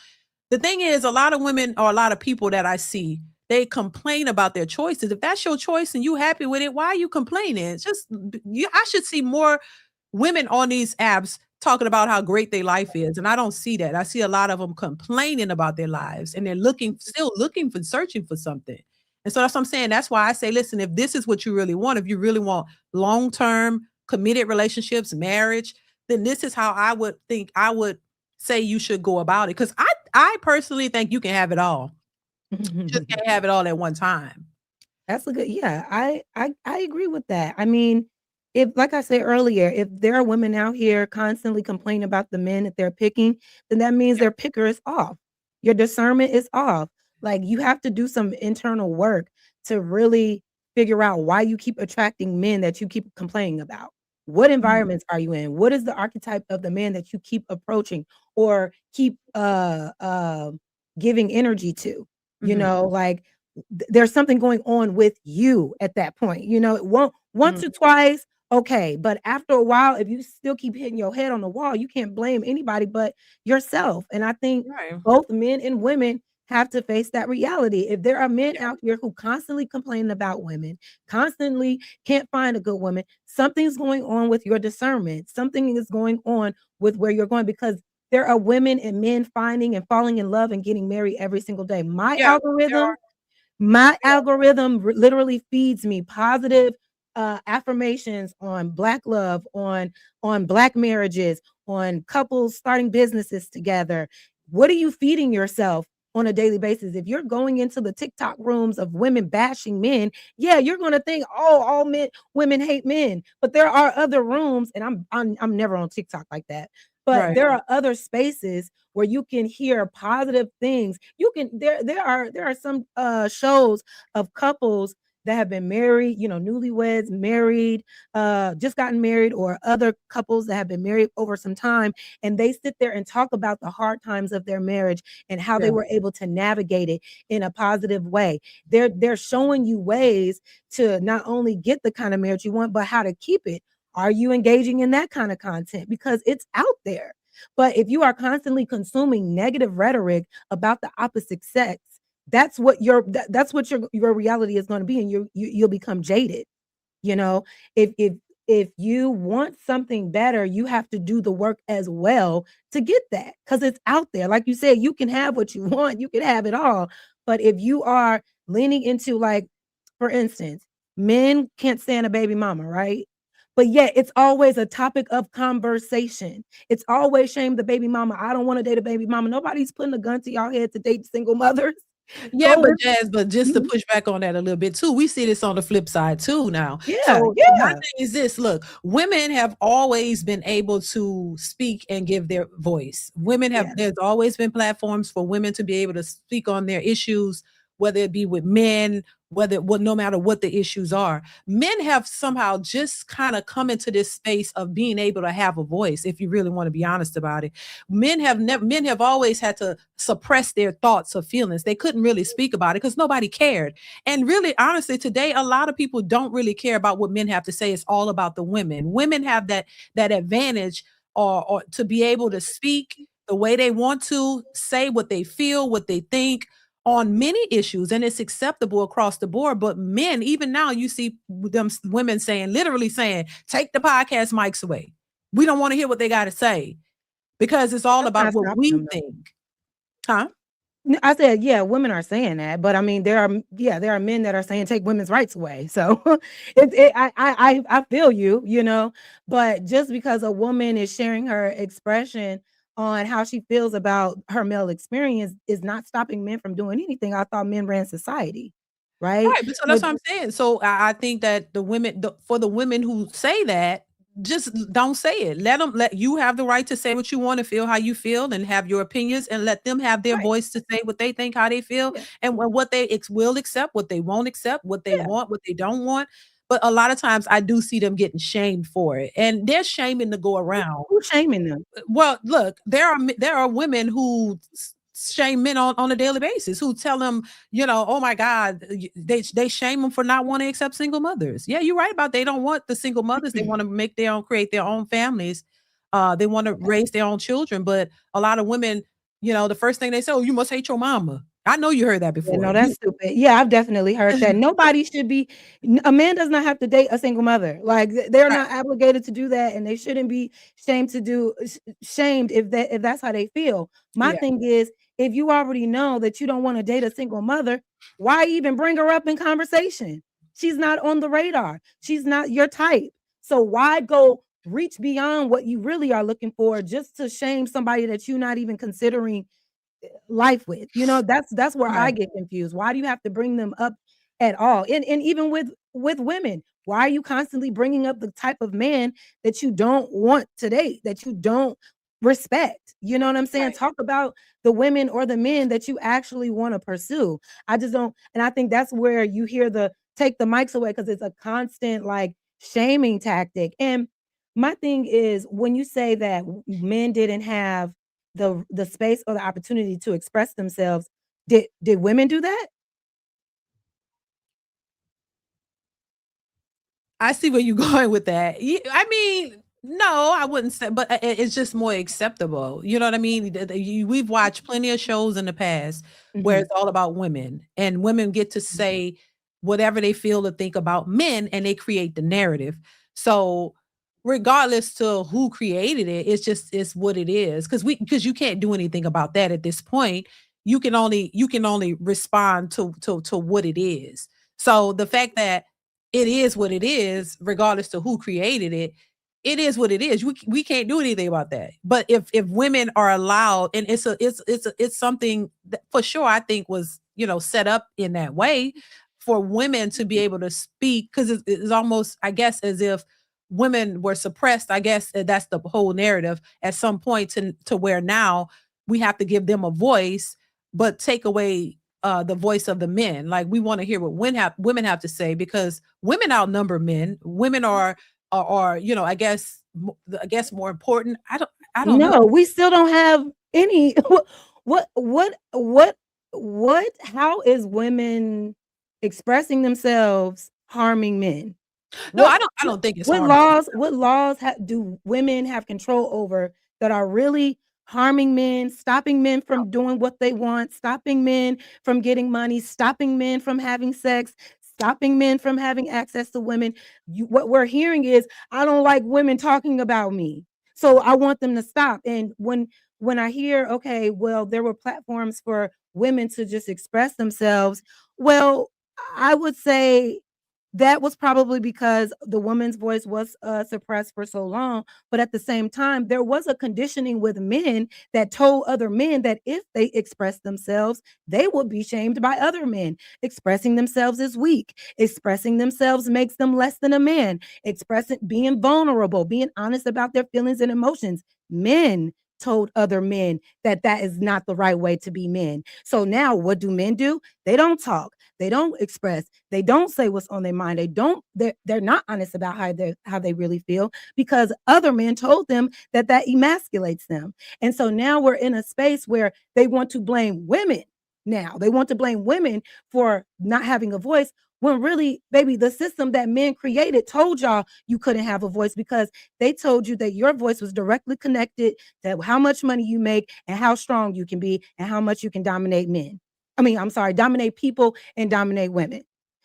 the thing is, a lot of women or a lot of people that I see, they complain about their choices. If that's your choice and you happy with it, why are you complaining? It's just, I should see more women on these apps talking about how great their life is. And I don't see that. I see a lot of them complaining about their lives and they're still looking for, searching for something. And so that's what I'm saying. That's why I say, listen, if this is what you really want, if you really want long-term committed relationships, marriage, then this is how I would say you should go about it. Cause I personally think you can have it all. You just can't have it all at one time. That's a good, yeah, I agree with that. I mean, if like I said earlier, if there are women out here constantly complaining about the men that they're picking, then that means their picker is off. Your discernment is off. Like you have to do some internal work to really figure out why you keep attracting men that you keep complaining about. What Mhm. environments are you in? What is the archetype of the man that you keep approaching or keep giving energy to? Mhm. Like there's something going on with you at that point. Once Mhm. or twice, okay, but after a while, if you still keep hitting your head on the wall, you can't blame anybody but yourself. And I think Right. both men and women have to face that reality. If there are men Yeah. out here who constantly complain about women, constantly can't find a good woman, something's going on with your discernment. Something is going on with where you're going because there are women and men finding and falling in love and getting married every single day. My Yeah. There algorithm are. my algorithm literally feeds me positive affirmations on black love, on black marriages, on couples starting businesses together. What are you feeding yourself on a daily basis? If you're going into the TikTok rooms of women bashing men, yeah, you're going to think, oh, all women hate men. But there are other rooms, and I'm never on TikTok like that. But Right. there are other spaces where you can hear positive things. You can there are some shows of couples that have been married, newlyweds, married, just gotten married, or other couples that have been married over some time, and they sit there and talk about the hard times of their marriage and how they Yeah. were able to navigate it in a positive way. They're showing you ways to not only get the kind of marriage you want, but how to keep it. Are you engaging in that kind of content? Because it's out there. But if you are constantly consuming negative rhetoric about the opposite sex, that's what your reality is going to be, and you'll become jaded. You know, if you want something better, you have to do the work as well to get that because it's out there. Like you said, you can have what you want, you can have it all. But if you are leaning into, like, for instance, men can't stand a baby mama, right? but yet it's always a topic of conversation. It's always shame the baby mama. I don't want to date a baby mama. Nobody's putting a gun to y'all head to date single mothers. Yeah, Go but with Jazz, but just to Mhm. push back on that a little bit too, we see this on the flip side too now. Yeah, So my yeah, thing is this: look, women have always been able to speak and give their voice. Women have yeah. there's always been platforms for women to be able to speak on their issues, whether it be with men, no matter what the issues are. Men have somehow just kind of come into this space of being able to have a voice, if you really want to be honest about it. Men have always had to suppress their thoughts or feelings. They couldn't really speak about it because nobody cared. And really, honestly, today a lot of people don't really care about what men have to say. It's all about the women. Women have that advantage or to be able to speak the way they want to, say what they feel, what they think on many issues, and it's acceptable across the board. But men, even now, you see them women saying, literally saying, take the podcast mics away. We don't want to hear what they got to say because it's all That's about not what stopping we them though. think. Huh? I said, yeah, women are saying that, but I mean, there are men that are saying take women's rights away. So I feel you, but just because a woman is sharing her expression on how she feels about her male experience is not stopping men from doing anything. I thought men ran society, right? Right, but so So that's what I'm saying. So I think that for the women who say that, just don't say it. Let you have the right to say what you want to feel, how you feel, and have your opinions, and let them have their right, voice to say what they think, how they feel, yeah, and what they will accept, what they won't accept, what they yeah. want, what they don't want. But a lot of times, I do see them getting shamed for it, and there's shaming to go around. Who's shaming them? Well, look, there are women who shame men on a daily basis, who tell them, oh my God, they shame them for not wanting to accept single mothers. Yeah, you're right about they don't want the single mothers. They want to create their own families. They want to raise their own children. But a lot of women, the first thing they say, oh, you must hate your mama. I know you heard that Yeah, before. no, that's stupid. Yeah, I've definitely heard that. Nobody should be a man does not have to date a single mother. Like they're Right. not obligated to do that, and they shouldn't be shamed if that's how they feel. My Yeah. thing is, if you already know that you don't want to date a single mother, why even bring her up in conversation? She's not on the radar. She's not your type. So why go reach beyond what you really are looking for just to shame somebody that you're not even considering life with. That's where I Right. get confused. Why do you have to bring them up at all? And even with women, why are you constantly bringing up the type of man that you don't want to date, that you don't respect? You know what I'm saying? Right. Talk about the women or the men that you actually want to pursue. I just don't, and I think that's where you hear the take the mics away because it's a constant like shaming tactic. And my thing is when you say that men didn't have the space or the opportunity to express themselves. Did women do that? I see where you're going with that. I mean, no, I wouldn't say, but it's just more acceptable. You know what I mean? We've watched plenty of shows in the past where Mhm. it's all about women, and women get to say whatever they feel or think about men, and they create the narrative. So, regardless to who created it, it's what it is. Because you can't do anything about that at this point. You can only respond to what it is. So the fact that it is what it is, regardless to who created it. It is what it is. We can't do anything about that. But if women are allowed, and it's something that for sure I think was set up in that way for women to be able to speak, because it's almost, I guess, as if women were suppressed. I guess that's the whole narrative at some point to where now we have to give them a voice, but take away the voice of the men. Like we want to hear what women have to say, because women outnumber men. Women are I guess more important. I don't know. No, we still don't have any what how is women expressing themselves harming men? No, What I don't think it's what harming. laws do women have control over that are really harming men, stopping men from doing what they want, stopping men from getting money, stopping men from having sex, stopping men from having access to women? What we're hearing is, I don't like women talking about me, so I want them to stop. And when I hear, okay, well, there were platforms for women to just express themselves, well, I would say That was probably because the woman's voice was suppressed for so long. But at the same time, there was a conditioning with men that told other men that if they expressed themselves, they would be shamed by other men. Expressing themselves is weak. Expressing themselves makes them less than a man. Expressing, being vulnerable, being honest about their feelings and emotions. Men told other men that that is not the right way to be men. So now what do men do? They don't talk. They don't express. They don't say what's on their mind. They're not honest about how they really feel because other men told them that that emasculates them. And so now we're in a space where they want to blame women. Now they want to blame women for not having a voice when really, baby, the system that men created told y'all you couldn't have a voice because they told you that your voice was directly connected to how much money you make and how strong you can be and how much you can dominate men. I mean, I'm sorry, dominate people and dominate women.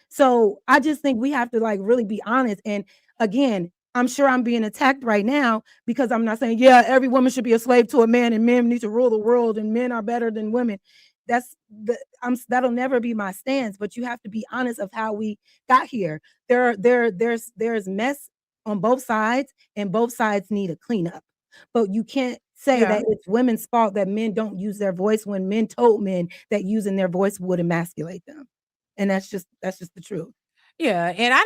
So I just think we have to like really be honest. And again, I'm sure I'm being attacked right now because I'm not saying, yeah, every woman should be a slave to a man and men need to rule the world and men are better than women. That'll never be my stance, but you have to be honest of how we got here. There's mess on both sides, and both sides need a cleanup. But you can't say Yeah. that it's women's fault that men don't use their voice when men told men that using their voice would emasculate them. And that's just the truth. Yeah, and I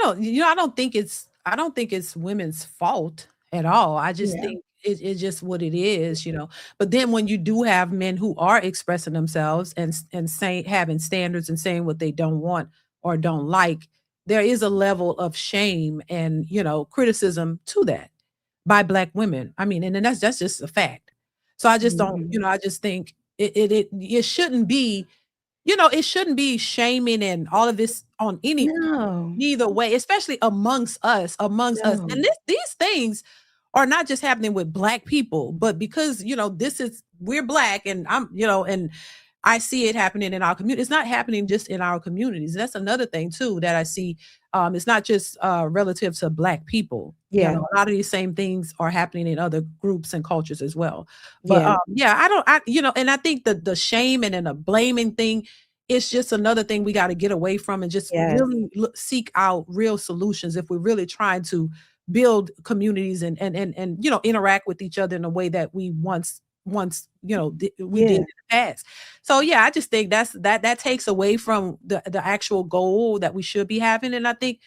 don't think it's women's fault at all. I just Yeah. think it's just what it is, you know. But then when you do have men who are expressing themselves and saying having standards and saying what they don't want or don't like, there is a level of shame and, you know, criticism to that by black women. I mean, and then that's just a fact. So I just don't, you Mhm. know, I just think it shouldn't be, you know, it shouldn't be shaming and all of this on any No, neither way, especially amongst us. no. And these things are not just happening with black people, but because, you know, we're black and I'm, you know, and I see it happening in our community. It's not happening just in our communities. That's another thing too that I see. It's not just relative to black people. You Yeah, know, a lot of these same things are happening in other groups and cultures as well. But yeah, yeah, you know, and I think the shame and then the blaming thing, it's just another thing we got to get away from and just yes, really seek out real solutions if we're really trying to build communities and you know interact with each other in a way that we once you know we did in yeah, the past. So yeah, I just think that takes away from the actual goal that we should be having. And I think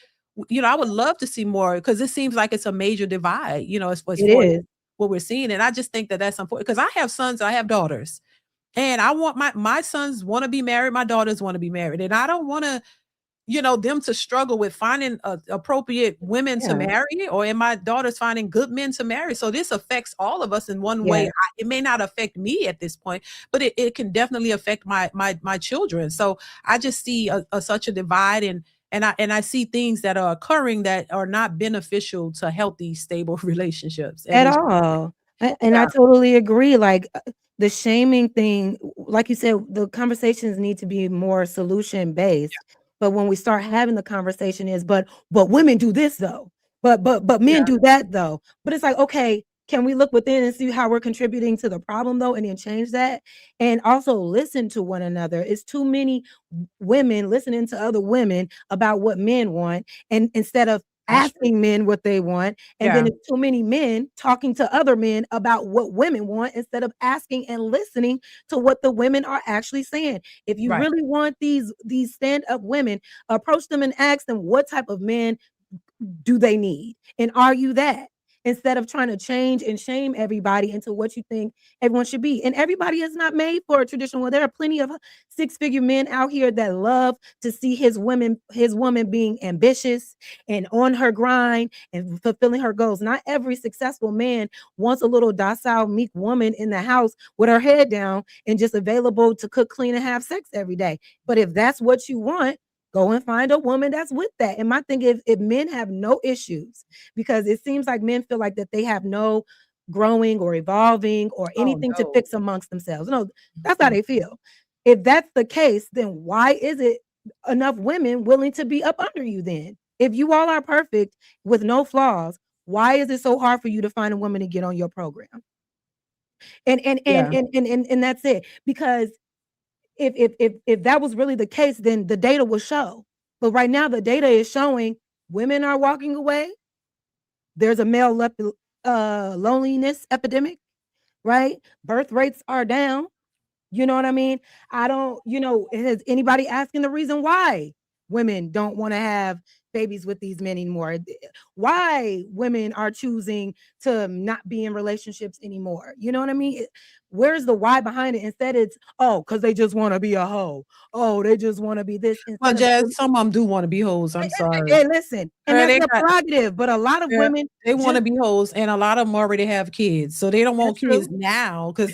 you know I would love to see more because it seems like it's a major divide, you know, as it far as is. what we're seeing. And I just think that that's important because I have sons, I have daughters, and I want my sons want to be married, my daughters want to be married, and I don't want to, you know, them to struggle with finding appropriate women to Yeah, marry, or in my daughters finding good men to marry. So this affects all of us in one way. yes, It may not affect me at this point, but it can definitely affect my children. So I just see such a divide, and I see things that are occurring that are not beneficial to healthy, stable relationships. And at it's all. And I yeah, totally agree. Like the shaming thing, like you said, the conversations need to be more solution based. But when we start having the conversation is, but women do this though. But men yeah, do that though. But it's like, okay, can we look within and see how we're contributing to the problem though, and then change that? And also listen to one another. It's too many women listening to other women about what men want, and instead of that's true. asking men what they want. And then Yeah, it's too many men talking to other men about what women want instead of asking and listening to what the women are actually saying. If you right. really want these stand-up women, approach them and ask them what type of men do they need? And are you that? Instead of trying to change and shame everybody into what you think everyone should be. And everybody is not made for a traditional. Well, there are plenty of six-figure men out here that love to see his woman being ambitious and on her grind and fulfilling her goals. Not every successful man wants a little docile, meek woman in the house with her head down and just available to cook, clean, and have sex every day. But if that's what you want, go and find a woman that's with that. And my thing is, if men have no issues, because it seems like men feel like that they have no growing or evolving or Oh anything to no. fix amongst themselves. No, that's how they feel. If that's the case, then why is it enough women willing to be up under you then? If you all are perfect with no flaws, why is it so hard for you to find a woman to get on your program? Yeah. And that's it. Because if that was really the case, then the data will show. But right now, the data is showing women are walking away. There's a male loneliness epidemic, right? Birth rates are down. You know what I mean? I don't, has anybody asking the reason why women don't want to have babies with these men anymore? Why women are choosing to not be in relationships anymore? You know what I mean? Where's the why behind it? Instead, it's, oh, because they just want to be a hoe. Oh, they just want to be this Well, instead of, Jazz, some of them do want to be hoes. I'm sorry. hey, listen, and Girl, that's their prerogative. But a lot of women they want to just, be hoes, and a lot of them already have kids, so they don't want that's kids true. now because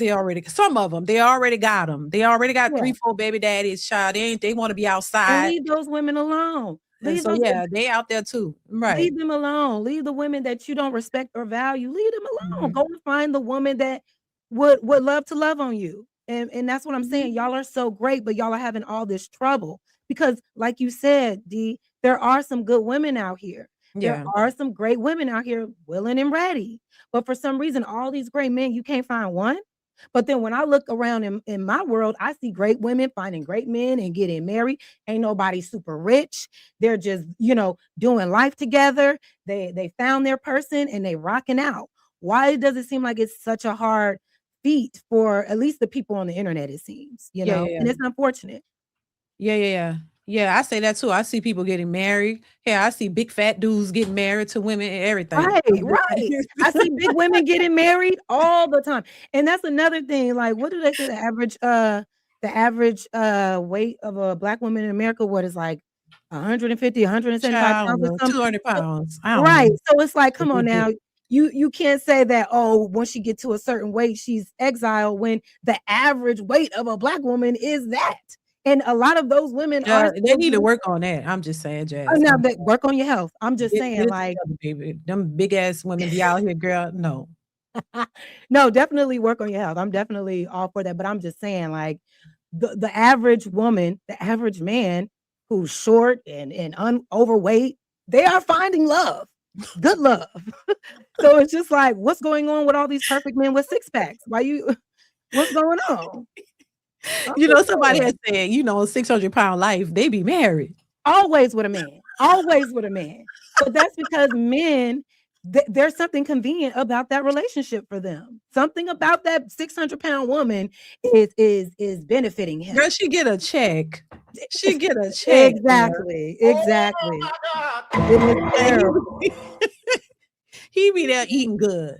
some of them, they already got them. They already got Yeah. 3, 4 baby daddies, child. They want to be And outside, leave those women alone. and Leave so, those yeah, they out there too. Right. Leave them alone. Leave the women that you don't respect or value. Leave them alone. Mhm. Go and find the woman that would love to love on you. And that's what I'm Mhm. saying. Y'all are so great, but y'all are having all this trouble because, like you said, D, there are some good women out here. There Yeah. are some great women out here willing and ready. But for some reason, all these great men, you can't find one. But then when I look around in my world, I see great women finding great men and getting married. Ain't nobody super rich. They're just, doing life together. They found their person and they rocking out. Why does it seem like it's such a hard feat for at least the people on the internet, it seems, Yeah, yeah, yeah. and it's unfortunate. Yeah, yeah, yeah. Yeah, I say that too. I see people getting married. Yeah, I see big fat dudes getting married to women and everything. Right, right. I see big women getting married all the time. And that's another thing. Like, what do they say the average weight of a black woman in America, what is like 150, 175 Child, I don't pounds or know, something? 200 So pounds. I don't know. right. So it's like, It's come on ridiculous. now. You can't say that, oh, once she get to a certain weight, she's exiled when the average weight of a black woman is that. And a lot of those women are Yeah, they still need to getting, work on that. I'm just saying, oh, Jazz. now that work on your health. I'm just Get saying, it like, together, baby. Them big ass women be out here, girl. No. no, definitely work on your health. I'm definitely all for that. But I'm just saying, like, the average woman, the average man who's short and overweight, they are finding love, good love. So it's just like, what's going on with all these perfect men with six packs? What's going on? I'm just Somebody has saying. said, 600-pound life, they be married. Always with a man. Always with a man. But that's because men, there's something convenient about that relationship for them. Something about that 600-pound woman is benefiting him. Girl, she get a check. She get a check, girl. Exactly. Exactly. It is And terrible. he be there eating good.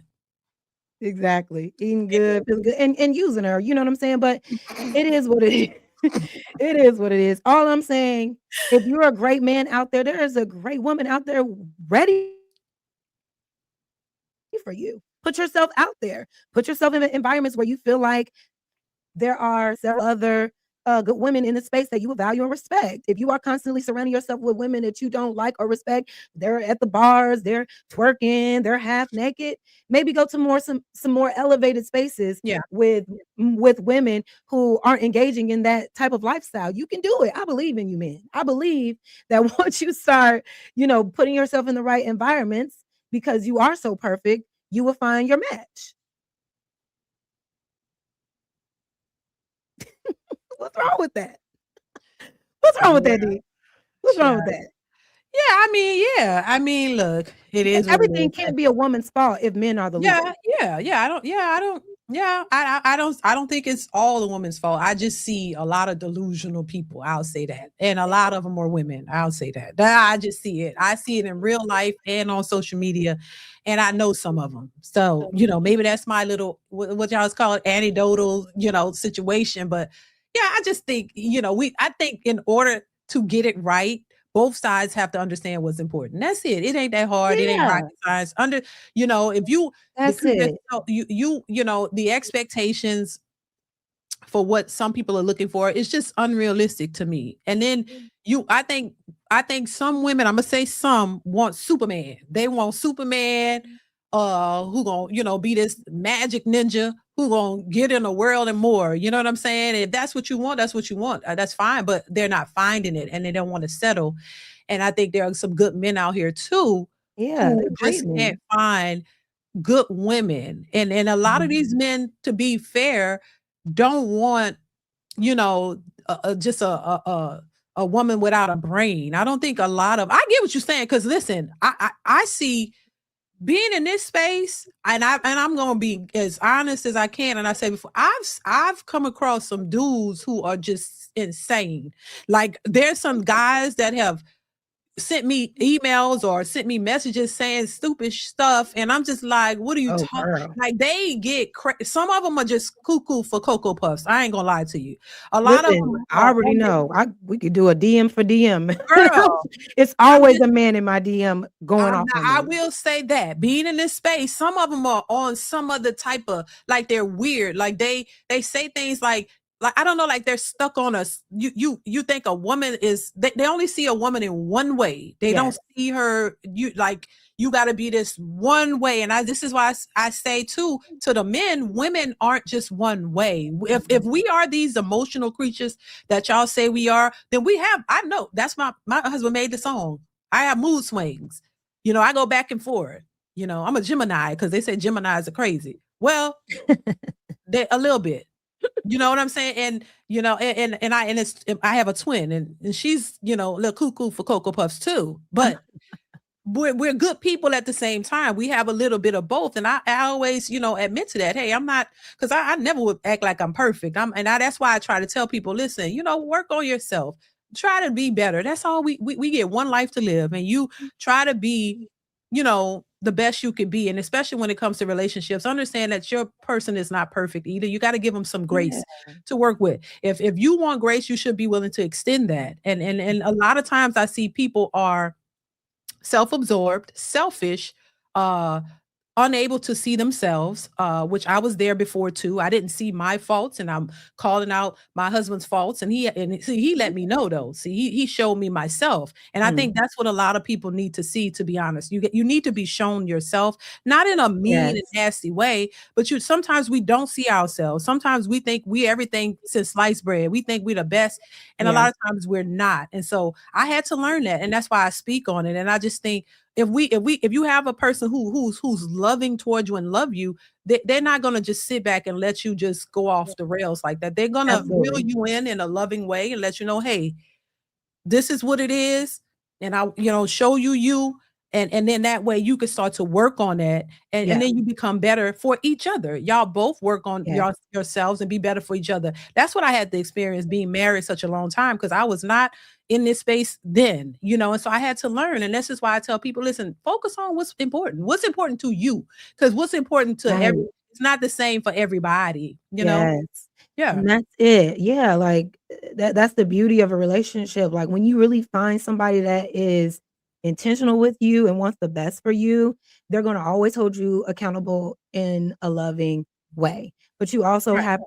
Exactly. Eating good, feeling good, and using her. You know what I'm saying? But it is what it is. It is what it is. All I'm saying, if you're a great man out there, there is a great woman out there ready for you. Put yourself out there. Put yourself in environments where you feel like there are several other good women in the space that you will value and respect. If you are constantly surrounding yourself with women that you don't like or respect, they're at the bars, they're twerking, they're half naked. Maybe go to some more elevated spaces Yeah. with women who aren't engaging in that type of lifestyle. You can do it. I believe in you, men. I believe that once you start, putting yourself in the right environments because you are so perfect, you will find your match. What's wrong with that? What's wrong with Yeah, that, D? What's wrong with child. that? Yeah. I mean, look, it is what it Everything is. can't be a woman's fault if men are the leader. Yeah. I don't think it's all the woman's fault. I just see a lot of delusional people. I'll say that. And a lot of them are women. I'll say that. I just see it. I see it in real life and on social media. And I know some of them. So, maybe that's my little, what y'all call it, anecdotal, situation. But yeah, I just think, I think in order to get it right, both sides have to understand what's important. That's it. It ain't that hard. It ain't Yeah, rocket science. If you that's because there's it. the expectations for what some people are looking for is just unrealistic to me. And then you I think some women, I'm gonna say some, want Superman. They want Superman who gonna, be this magic ninja who gonna get in the world and more. You know what I'm saying? If that's what you want, that's what you want. That's fine, but they're not finding it and they don't want to settle. And I think there are some good men out here too Yeah, who they're great just can't men. find good women. And a lot of these men, to be fair, don't want, you know, just a a woman without a brain. I don't think a lot of I get what you're saying because listen, I see being in this space, and I'm gonna be as honest as I can. And I said before, I've come across some dudes who are just insane. Like there's some guys that have sent me emails or sent me messages saying stupid stuff, and I'm just like, what are you Oh, talking? girl. Like they get some of them are just cuckoo for cocoa puffs. I ain't gonna lie to you. A lot of Listen, them I are already on their know. We could do a DM for DM. girl. It's I'm always just a man in my DM going off on I me. will say that being in this space, some of them are on some other type of like they're weird. Like they say things like I don't know, like they're stuck on us. You think a woman is they only see a woman in one way. They don't Yes. see her you like you got to be this one way. And this is why I say too to the men, women aren't just one way. If we are these emotional creatures that y'all say we are, then we have I know that's my husband made the song. I have mood swings. You know, I go back and forth. You know, I'm a Gemini because they say Geminis are crazy. Well, they a little bit. You know what I'm saying? And you know, I have a twin, and she's a little cuckoo for cocoa puffs too. But we're good people at the same time. We have a little bit of both, and I always admit to that. Hey, I'm not because I never would act like I'm perfect. That's why I try to tell people, listen, work on yourself. Try to be better. That's all we get one life to live, and you try to be the best you could be. And especially when it comes to relationships, understand that your person is not perfect either. You got to give them some Yeah. grace to work with. If you want grace, you should be willing to extend that. And a lot of times I see people are self-absorbed, selfish, uh, unable to see themselves, which I was there before too. I didn't see my faults, and I'm calling out my husband's faults, and he let me know though. See, he showed me myself, and I think Mm. that's what a lot of people need to see. To be honest, you need to be shown yourself, not in a mean and Yes. nasty way, but sometimes we don't see ourselves. Sometimes we think we everything since sliced bread. We think we're the best, and a Yeah. lot of times we're not. And so I had to learn that, and that's why I speak on it. And I just think if you have a person who's loving towards you and love you, they're not going to just sit back and let you just go off the rails like that. They're going to reel Absolutely. you in a loving way and let you know, hey, this is what it is, and I show you, and then that way you can start to work on that, and Yeah. then you become better for each other. Y'all both work on Yes. yourselves and be better for each other. That's what I had to experience being married such a long time, because I was not in this space then, and so I had to learn. And this is why I tell people, listen, focus on what's important to you, because what's important to Right. it's not the same for everybody. Yes. Yeah, And that's it. Yeah, like that's the beauty of a relationship. Like when you really find somebody that is intentional with you and wants the best for you, they're going to always hold you accountable in a loving way. But right,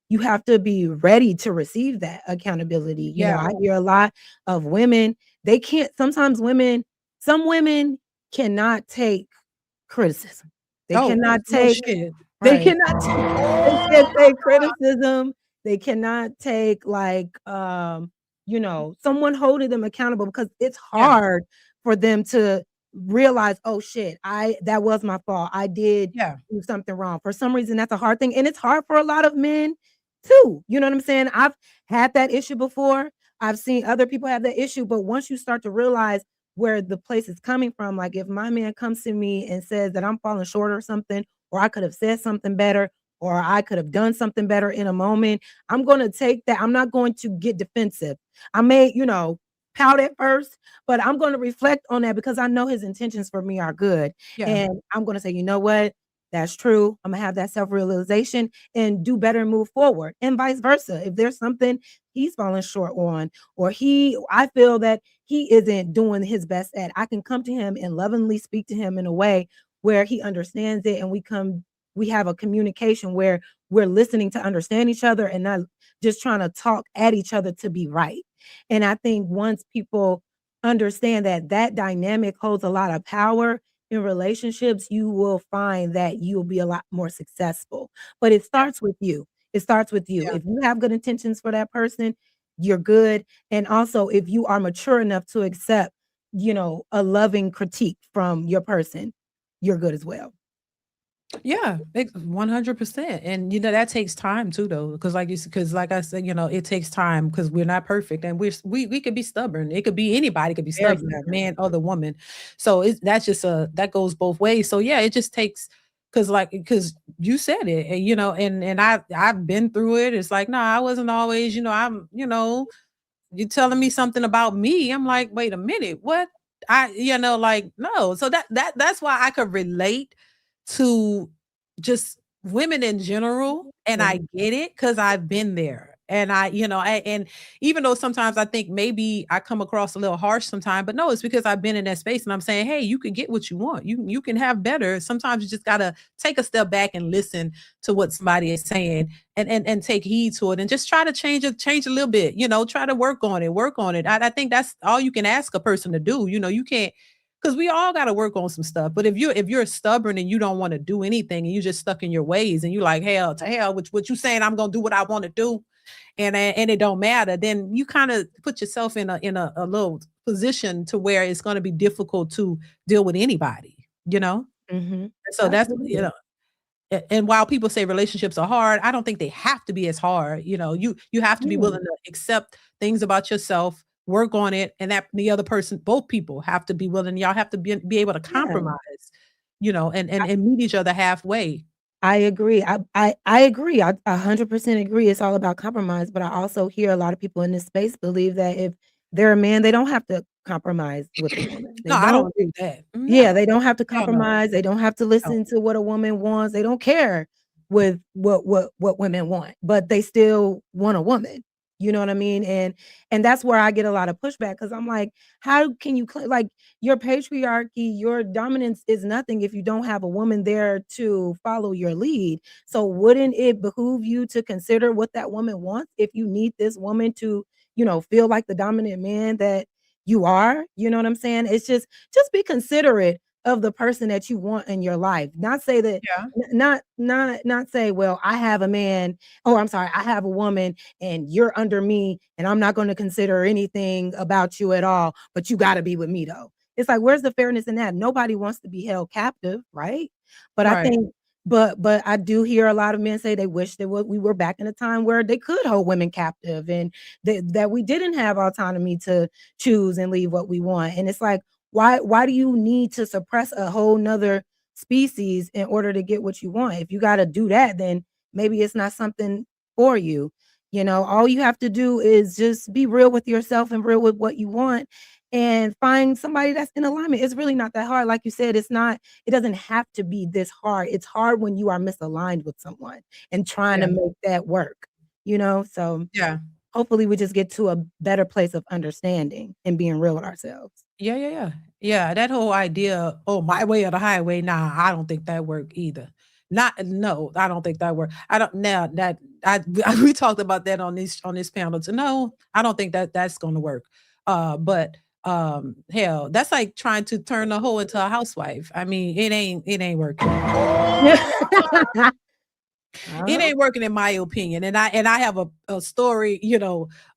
you have to be ready to receive that accountability. yeah. I hear a lot of women, they can't sometimes some women cannot take criticism. They Oh, cannot no take shit. they Right. cannot they can't take criticism. They cannot take like someone holding them accountable because it's Yeah. hard for them to realize, oh shit, that was my fault. I did Yeah. do something wrong. For some reason, that's a hard thing. And it's hard for a lot of men too. You know what I'm saying? I've had that issue before. I've seen other people have that issue. But once you start to realize where the place is coming from, like if my man comes to me and says that I'm falling short or something, or I could have said something better, or I could have done something better in a moment, I'm going to take that. I'm not going to get defensive. I may, pout at first, but I'm going to reflect on that because I know his intentions for me are good. Yeah. And I'm going to say, you know what? That's true. I'm going to have that self realization and do better and move forward, and vice versa. If there's something he's falling short on, or I feel that he isn't doing his best at, I can come to him and lovingly speak to him in a way where he understands it, and we have a communication where we're listening to understand each other and not just trying to talk at each other to be right. And I think once people understand that that dynamic holds a lot of power in relationships, you will find that you'll be a lot more successful. But it Yeah. starts with you. It starts with you. Yeah. If you have good intentions for that person, you're good. And also, if you are mature enough to accept, a loving critique from your person, you're good as well. Yeah, 100%. And that takes time too, though, because because like I said, it takes time because we're not perfect, and we could be stubborn. It could be anybody could be Very stubborn, stubborn. man or the woman. So that's just that goes both ways. So yeah, it just takes because you said it, and, and I've been through it. It's like, no, I wasn't always, I'm, you telling me something about me. I'm like, wait a minute, what? Like, no. So that's why I could relate to just women in general, and Yeah. I get it because I've been there. And and even though sometimes I think maybe I come across a little harsh sometimes, but no, it's because I've been in that space and I'm saying, hey, you can get what you want. You can have better. Sometimes you just gotta take a step back and listen to what somebody is saying, and take heed to it, and just try to change a little bit, try to work on it. I think that's all you can ask a person to do. You can't, because we all got to work on some stuff. But if you're stubborn and you don't want to do anything and you're just stuck in your ways and you like, hell to hell, which what you saying, I'm gonna do what I want to do, and it don't matter, then you kind of put yourself in a little position to where it's going to be difficult to deal with anybody, you know. Mhm. So that's, Absolutely. and while people say relationships are hard, I don't think they have to be as hard. You have to be Yeah. willing to accept things about yourself, work on it, and that the other person, both people have to be willing. Y'all have to be able to Yeah. compromise, and meet each other halfway. I agree. I agree. I 100% agree. It's all about compromise, but I also hear a lot of people in this space believe that if they're a man, they don't have to compromise with a woman. No, They I don't don't. agree with that. Yeah, No, they don't have to hell no, compromise. They don't have to no. listen to what a woman wants. They don't care with what women want, but they still want a woman. You know what I mean? And that's where I get a lot of pushback because I'm like, how can you like your patriarchy, your dominance is nothing if you don't have a woman there to follow your lead. So wouldn't it behoove you to consider what that woman wants if you need this woman to, feel like the dominant man that you are? You know what I'm saying? It's just be considerate of the person that you want in your life. Not say that Yeah, not say, well, I have a man, or I'm sorry, I have a woman and you're under me and I'm not going to consider anything about you at all, but you got to be with me though. It's like, where's the fairness in that? Nobody wants to be held captive, right? But I right. think but I do hear a lot of men say they wish that we were back in a time where they could hold women captive and that we didn't have autonomy to choose and leave what we want. And it's like, why do you need to suppress a whole nother species in order to get what you want? If you got to do that, then maybe it's not something for you. All you have to do is just be real with yourself and real with what you want and find somebody that's in alignment. It's really not that hard. Like you said, it doesn't have to be this hard. It's hard when you are misaligned with someone and trying to Yeah, make that work, so yeah. hopefully we just get to a better place of understanding and being real with ourselves. Yeah, yeah, yeah. Yeah, that whole idea, "Oh, my way or the highway," nah, I don't think that work either. Not no, I don't think that work. I don't now that I we talked about that on this panel too. No, I don't think that that's gonna work. But hell, that's like trying to turn a hoe into a housewife. I mean, it ain't working. It Oh, ain't working in my opinion. And I have a story,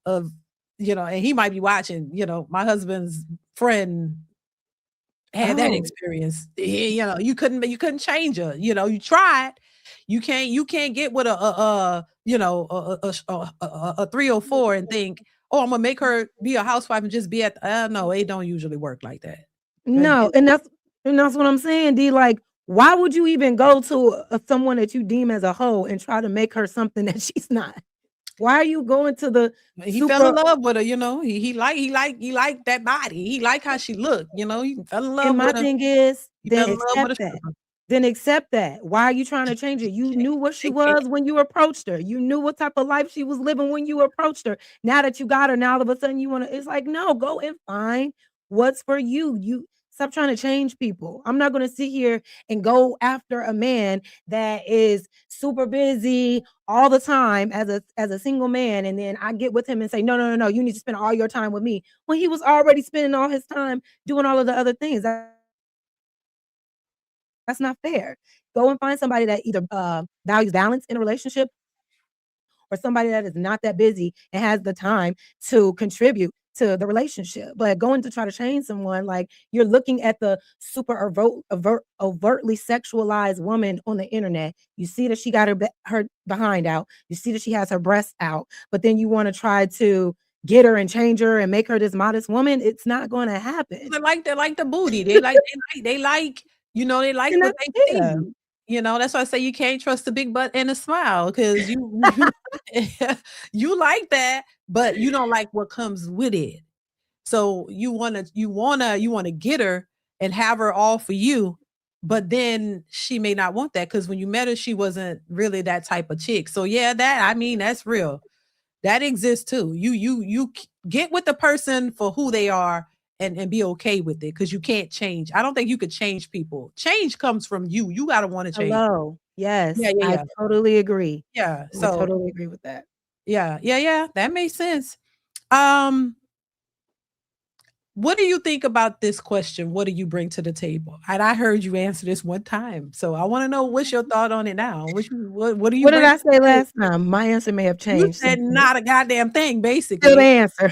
of and he might be watching, my husband's friend had that oh, experience. You couldn't change her. You tried. You can't get with a 304 and think, oh, I'm gonna make her be a housewife and just be at no, it don't usually work like that. no, and that's what I'm saying, D. Like, why would you even go to someone that you deem as a hoe and try to make her something that she's not? Why are you going to the He fell in super? love with her, he liked that body. He liked how she looked, he fell in love And my with her. thing is, He then fell in love with accept a that. stripper. Then accept that. Why are you trying to change it? You knew what she They can't. was when you approached her. You knew what type of life she was living when you approached her. Now that you got her, now all of a sudden you want to, it's like, no, go and find what's for you. You stop trying to change people. I'm not going to sit here and go after a man that is super busy all the time as a single man. And then I get with him and say, no, no, no, no, you need to spend all your time with me when he was already spending all his time doing all of the other things. That's not fair. Go and find somebody that either values balance in a relationship or somebody that is not that busy and has the time to contribute to the relationship. But going to try to change someone, like you're looking at the super overtly sexualized woman on the internet. You see that she got her behind out. You see that she has her breasts out. But then you want to try to get her and change her and make her this modest woman. It's not going to happen. They like the booty. They like, they like And what that's, they yeah, see. That's why I say you can't trust a big butt and a smile because you you like that, but you don't like what comes with it. So you wanna get her and have her all for you, but then she may not want that because when you met her, she wasn't really that type of chick. So yeah, that's real. That exists too. Get with the person for who they are and be okay with it because you can't change. I don't think you could change people. Change comes from you. You gotta want to change. hello. Yeah, Yes, yeah, I yeah. totally agree. Yeah. I So totally agree with that. yeah, yeah, yeah. That makes sense. Um, what do you think about this question? What do you bring to the table? And I heard you answer this one time. So I want to know what's your thought on it now. What do you What did bring I to say the table? last time? My answer may have You changed said since then. not a goddamn thing, Still the basically. answer.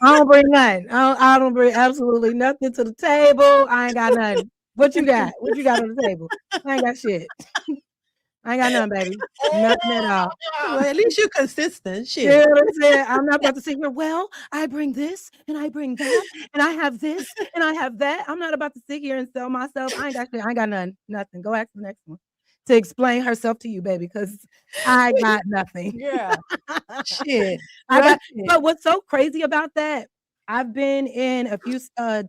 I don't bring nothing. I don't bring absolutely nothing to the table. I ain't got nothing. What you got? What you got on the table? I ain't got shit. I ain't got nothing, baby. Nothing at all. Well, at least you're consistent. You know Shit. what I'm saying? I'm not about to sit here, well, I bring this and I bring that and I have this and I have that. I'm not about to sit here and sell myself. I ain't got shit. I ain't got nothing. Nothing. Go ask the next one to explain herself to you, baby, because I got nothing. Yeah. Shit. I Well, got, shit. but what's so crazy about that? I've been in a few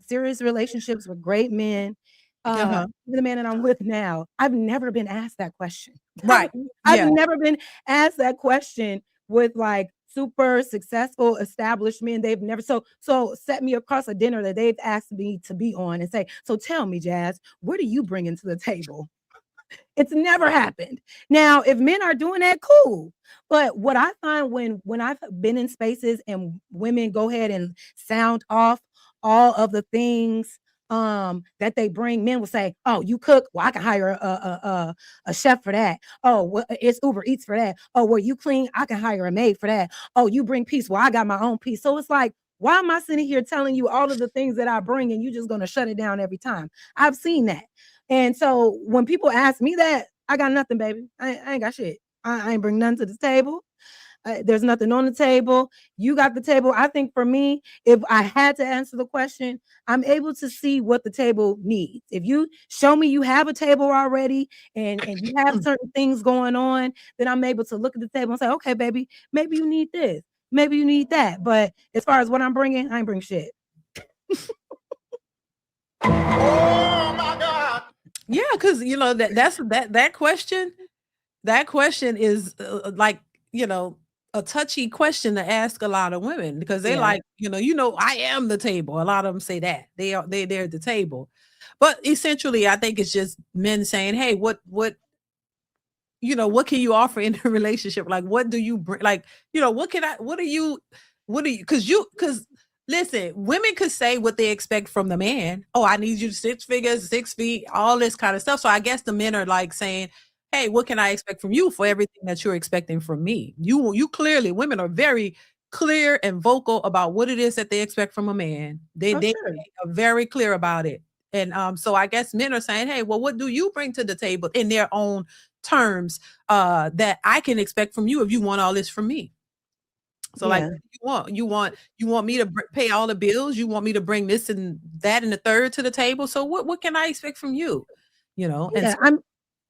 serious relationships with great men. Uh-huh. Even the man that I'm with now, I've never been asked that question. Right. I've Yeah. never been asked that question with like super successful established men. They've never so set me across a dinner that they've asked me to be on and say, so tell me, Jazz, what are you bringing to the table? It's never happened. Now, if men are doing that, cool. But what I find when I've been in spaces and women go ahead and sound off all of the things that they bring, men will say, "Oh, you cook? Well, I can hire a chef for that. Oh, well, it's Uber Eats for that. Oh, well, you clean? I can hire a maid for that. Oh, you bring peace? Well, I got my own peace." So it's like, why am I sitting here telling you all of the things that I bring and you just gonna shut it down every time? I've seen that. And so when people ask me that, I got nothing, baby. I ain't got shit. I ain't bring nothing to the table. There's nothing on the table. You got the table. I think for me, if I had to answer the question, I'm able to see what the table needs. If you show me you have a table already and you have certain things going on, then I'm able to look at the table and say, okay, baby, maybe you need this. Maybe you need that. But as far as what I'm bringing, I ain't bring shit. Yeah, because that question. That question is like, you know, a touchy question to ask a lot of women because they Yeah, like, I am the table. A lot of them say that. They're the table. But essentially, I think it's just men saying, "Hey, what can you offer in a relationship? Like, what do you bring? Like, because listen, women could say what they expect from the man. Oh, I need you 6 figures, 6 feet, all this kind of stuff. So I guess the men are like saying, hey, what can I expect from you for everything that you're expecting from me? You clearly, women are very clear and vocal about what it is that they expect from a man. They oh they sure. are very clear about it. And so I guess men are saying, hey, well, what do you bring to the table in their own terms that I can expect from you if you want all this from me? So like, Yeah. what do you want? You want me to pay all the bills? You want me to bring this and that and the third to the table? So what can I expect from you? And Yeah. so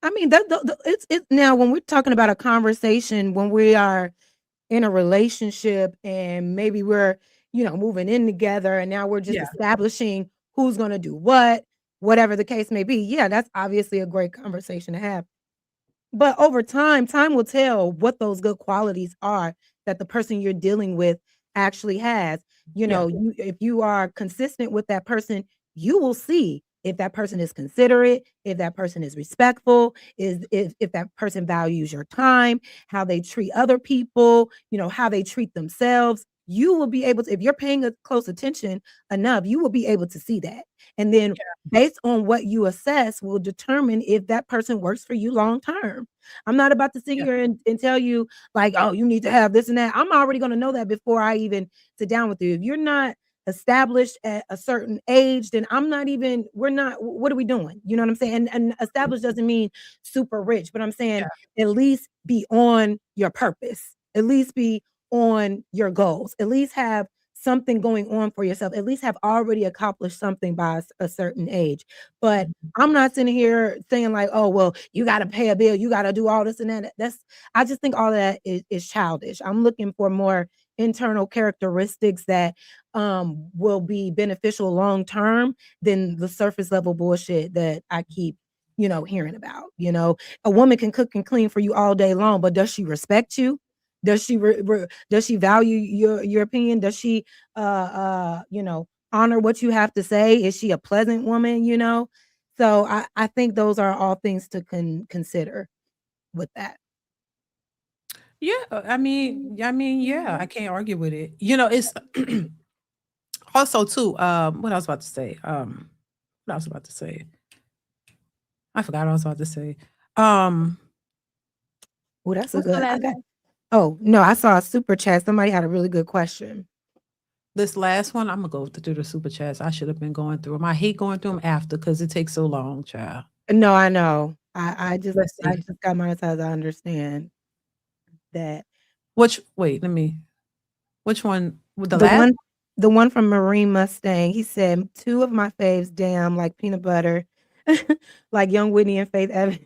I mean it's now when we're talking about a conversation when we are in a relationship and maybe we're, moving in together and now we're just yeah, establishing who's going to do what, whatever the case may be. Yeah, that's obviously a great conversation to have. But over time, time will tell what those good qualities are that the person you're dealing with actually has. yeah, If you are consistent with that person, you will see if that person is considerate, if that person is respectful, is if that person values your time, how they treat other people, how they treat themselves. you will be able to, if you're paying a close attention enough, you will be able to see that. And then based on what you assess will determine if that person works for you long term. I'm not about to sit Yeah. here and tell you like, oh, you need to have this and that. I'm already going to know that before I even sit down with you. If you're not established at a certain age, then I'm not even, we're not, what are we doing? You know what I'm saying? And established doesn't mean super rich, but I'm saying at least be on your purpose, at least be on your goals, at least have something going on for yourself, at least have already accomplished something by a certain age. But I'm not sitting here saying like, oh, well, you got to pay a bill, you got to do all this and that. I just think all of that is childish. I'm looking for more internal characteristics that will be beneficial long term than the surface level bullshit that I keep, hearing about. A woman can cook and clean for you all day long, but does she respect you? Does she value your opinion? Does she honor what you have to say? Is she a pleasant woman? So I think those are all things to consider with that. Yeah, yeah, I can't argue with it. It's also too, what I was about to say. What I was about to say. I forgot what I was about to say. Oh, that's a What's the good. I last got. one? Oh no, I saw a super chat. Somebody had a really good question. This last one, I'm gonna go through the super chats. I should have been going through them. I hate going through them after because it takes so long, child. No, I know. I just Let's I see. just got mine as I understand that Wait, which one? The the last? one the one from Marine Mustang, he said two of my faves, damn, like peanut butter, like Young Whitney and Faith Evans.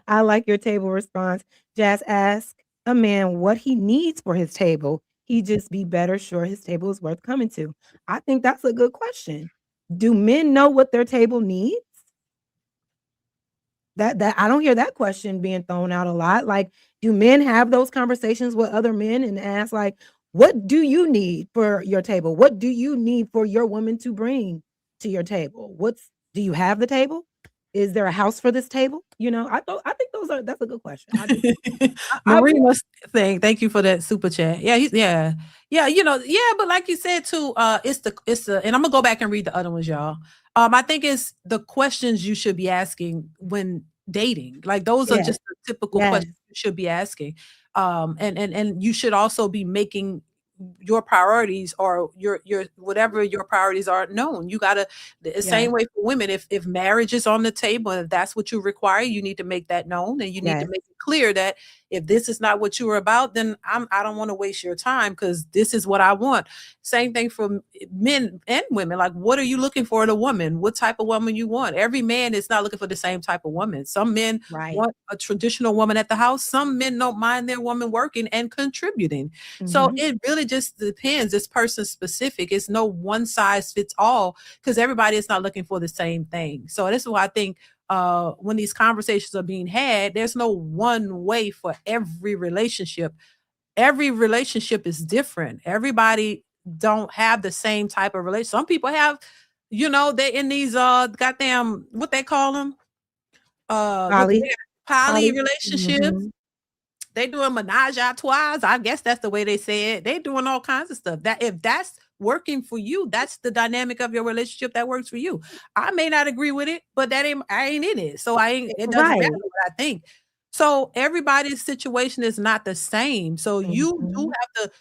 I like your table response. Jazz ask a man what he needs for his table. He just be better sure his table is worth coming to. I think that's a good question. Do men know what their table needs? That I don't hear that question being thrown out a lot. Like, do men have those conversations with other men and ask like, what do you need for your table? What do you need for your woman to bring to your table? Do you have the table? Is there a house for this table? I think that's a good question. I Marie must think. Thank you for that super chat. Yeah, yeah. But like you said too, it's the, and I'm gonna go back and read the other ones, y'all. I think it's the questions you should be asking when dating. Like those are yes, just the typical yes, questions you should be asking. And you should also be making your priorities or your whatever your priorities are known. You gotta the yes, same way for women. If marriage is on the table, if that's what you require, you need to make that known, and you need to yes, make it clear that if this is not what you are about, then I don't want to waste your time because this is what I want. Same thing for men and women. Like, what are you looking for in a woman? What type of woman you want? Every man is not looking for the same type of woman. Some men right. want a traditional woman at the house. Some men don't mind their woman working and contributing. So Mhm. it really just depends. This person specific. It's no one size fits all because everybody is not looking for the same thing. So this is why I think when these conversations are being had, there's no one way for every relationship. Every relationship is different. Everybody don't have the same type of relationship. Some people have, they in these goddamn what they call them, Polly, poly Polly. relationships. Mhm. They doing menage a trois. I guess that's the way they say it. They doing all kinds of stuff. That if that's working for you, that's the dynamic of your relationship that works for you. I may not agree with it, but I ain't in it. So I ain't it doesn't matter Right. what I think. So everybody's situation is not the same. So you do Mhm. have to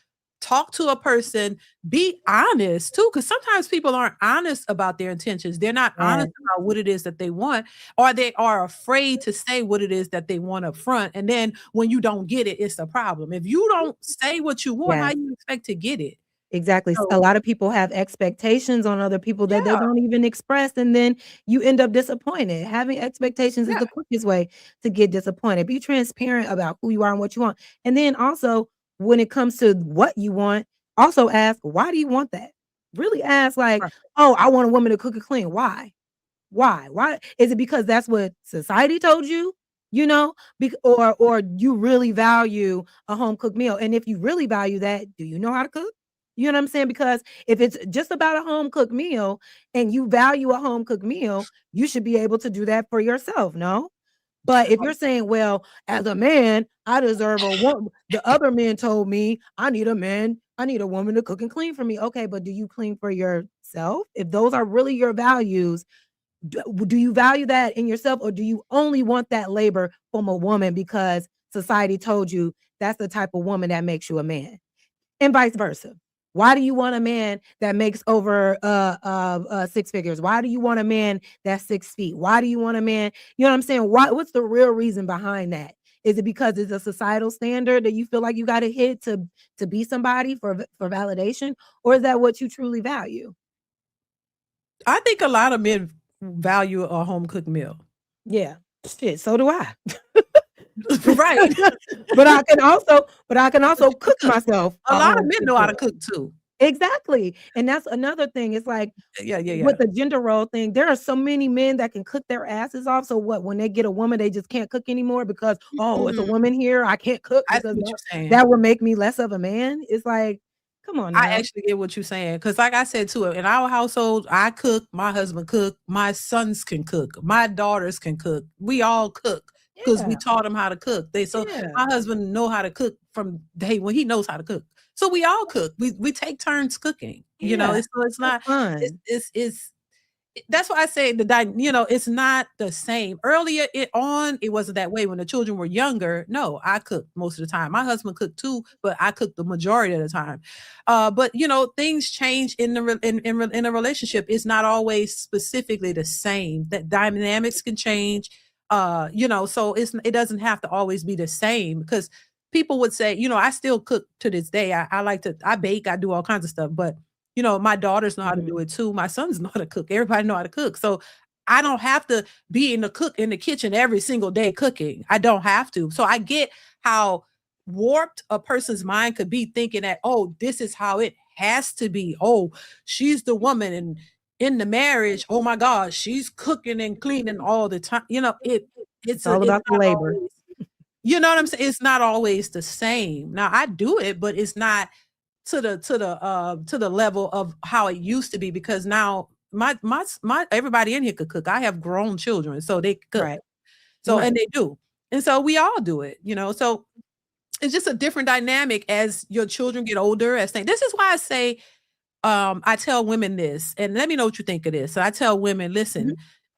talk to a person, be honest too, because sometimes people aren't honest about their intentions. They're not honest Yes, about what it is that they want, or they are afraid to say what it is that they want up front. And then when you don't get it, it's a problem. If you don't say what you want, how yes. you expect to get it? Exactly. So A lot of people have expectations on other people that they yeah, don't even express, and then you end up disappointed. Having expectations is yeah, the quickest way to get disappointed. Be transparent about who you are and what you want. And then also, when it comes to what you want, also ask, why do you want that? Really ask, like, right, oh, I want a woman to cook and clean. Why? Why? Why? Is it because that's what society told you? Or you really value a home cooked meal? And if you really value that, do you know how to cook? You know what I'm saying? Because if it's just about a home cooked meal and you value a home cooked meal, you should be able to do that for yourself, no? But if you're saying, well, as a man, I deserve a woman. The other men told me I need a man. I need a woman to cook and clean for me. Okay, but do you clean for yourself? If those are really your values, do you value that in yourself, or do you only want that labor from a woman because society told you that's the type of woman that makes you a man? And vice versa. Why do you want a man that makes over 6 figures? Why do you want a man that's 6 feet? Why do you want a man? You know what I'm saying? What's the real reason behind that? Is it because it's a societal standard that you feel like you got to hit to be somebody for validation, or is that what you truly value? I think a lot of men value a home cooked meal. Yeah, shit. So do I. Right. but I can also cook myself A lot of home men cooked know how to meal. cook too. Exactly. And that's another thing. It's like Yeah. with the gender role thing, there are so many men that can cook their asses off. So what, when they get a woman, they just can't cook anymore because, oh, it's a Mm, woman here, I can't cook I see because what you're saying. that would make me less of a man. It's like, come on I now. actually get what you're saying because, like I said too, in our household, I cook, my husband cook, my sons can cook, my daughters can cook. We all cook because we Yeah. taught them how to cook. So Yeah. my husband know how to cook from day when he knows how to cook. So we all cook. We take turns cooking. Yeah. It's That's not. fun. It's that's why I say it's not the same. Earlier it wasn't that way when the children were younger. No, I cooked most of the time. My husband cooked too, but I cooked the majority of the time. But things change in a relationship. It's not always specifically the same. That dynamics can change. So it doesn't have to always be the same because people would say, I still cook to this day. I like to I bake, I do all kinds of stuff, but my daughters know how to do Mhm. it too. My sons know how to cook. Everybody know how to cook. So I don't have to be in the kitchen every single day cooking. I don't have to. So I get how warped a person's mind could be thinking that, oh, this is how it has to be. Oh, she's the woman and in the marriage, oh my God, she's cooking and cleaning all the time. It's all It's about the not labor. always, you know what I'm saying? It's not always the same. Now I do it, but it's not to the level of how it used to be because now my everybody in here could cook. I have grown children, so they cook. Right. So and Right. they do. And so we all do it. So it's just a different dynamic as your children get older as things. This is why I say I tell women this, and let me know what you think of this. So I tell women, Mhm. listen,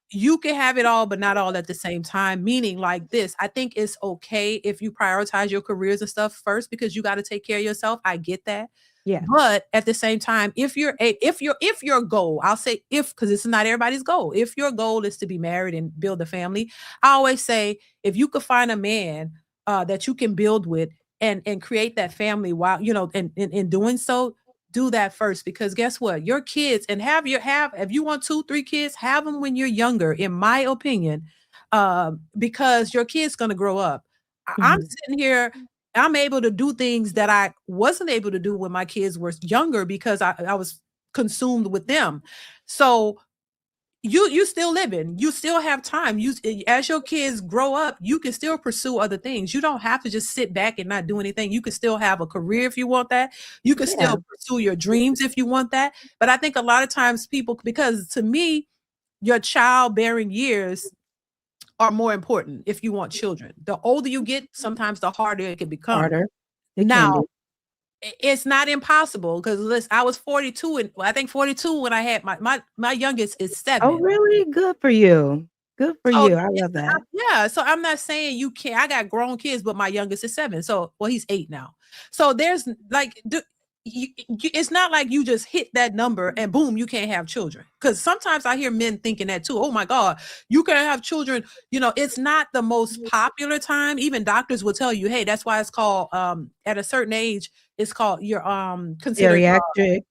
you can have it all, but not all at the same time. Meaning like this, I think it's okay if you prioritize your careers and stuff first because you got to take care of yourself. I get that. Yeah. But at the same time, if your goal, I'll say if because this is not everybody's goal. If your goal is to be married and build a family, I always say if you could find a man that you can build with and create that family while and in doing so, do that first because guess what? Your kids and have if you want 2, 3 kids, have them when you're younger, in my opinion, because your kid's gonna grow up. I'm Mhm. sitting here I'm able to do things that I wasn't able to do when my kids were younger because I was consumed with them. So you still living, you still have time. As your kids grow up, you can still pursue other things. You don't have to just sit back and not do anything. You can still have a career if you want that. You can Yeah. still pursue your dreams if you want that. But I think a lot of times people, because to me, your childbearing years are more important if you want children. The older you get, sometimes the harder it can become. Harder. It can Now, be. it's not impossible because listen, I was 42 and I think 42 when I had my youngest is Oh, 7. really? Good for you. Good for So you. I it's love that. yeah, so I'm not saying you can't. I got grown kids, but my youngest is 7. So well, he's 8 now. So there's like it's not like you just hit that number and boom, you can't have children. Because sometimes I hear men thinking that too. Oh my God, you can't have children. It's not the most popular time. Even doctors will tell you, hey, that's why it's called at a certain age, it's called you're considered Geriatric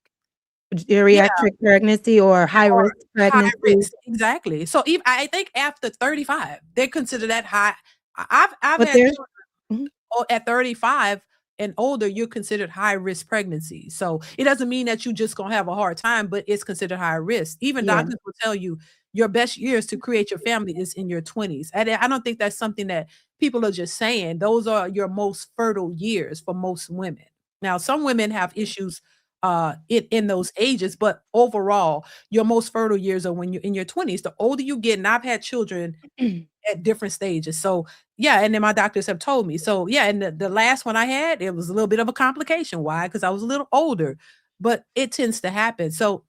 yeah, geriatric pregnancy or high or risk high pregnancy. risk. Exactly. So even I think after 35, they consider that high. I've But had there's children mhm, at 35 and older, you're considered high risk pregnancy. So it doesn't mean that you just gonna have a hard time, but it's considered high risk. Even yeah, doctors will tell you your best years to create your family is in your 20s. And I don't think that's something that people are just saying. Those are your most fertile years for most women. Now, some women have issues in those ages. But overall, your most fertile years are when you're in your 20s. The older you get, and I've had children at different stages. So yeah, and then my doctors have told me. So yeah, and the last one I had, it was a little bit of a complication. Why? Because I was a little older, but it tends to happen. So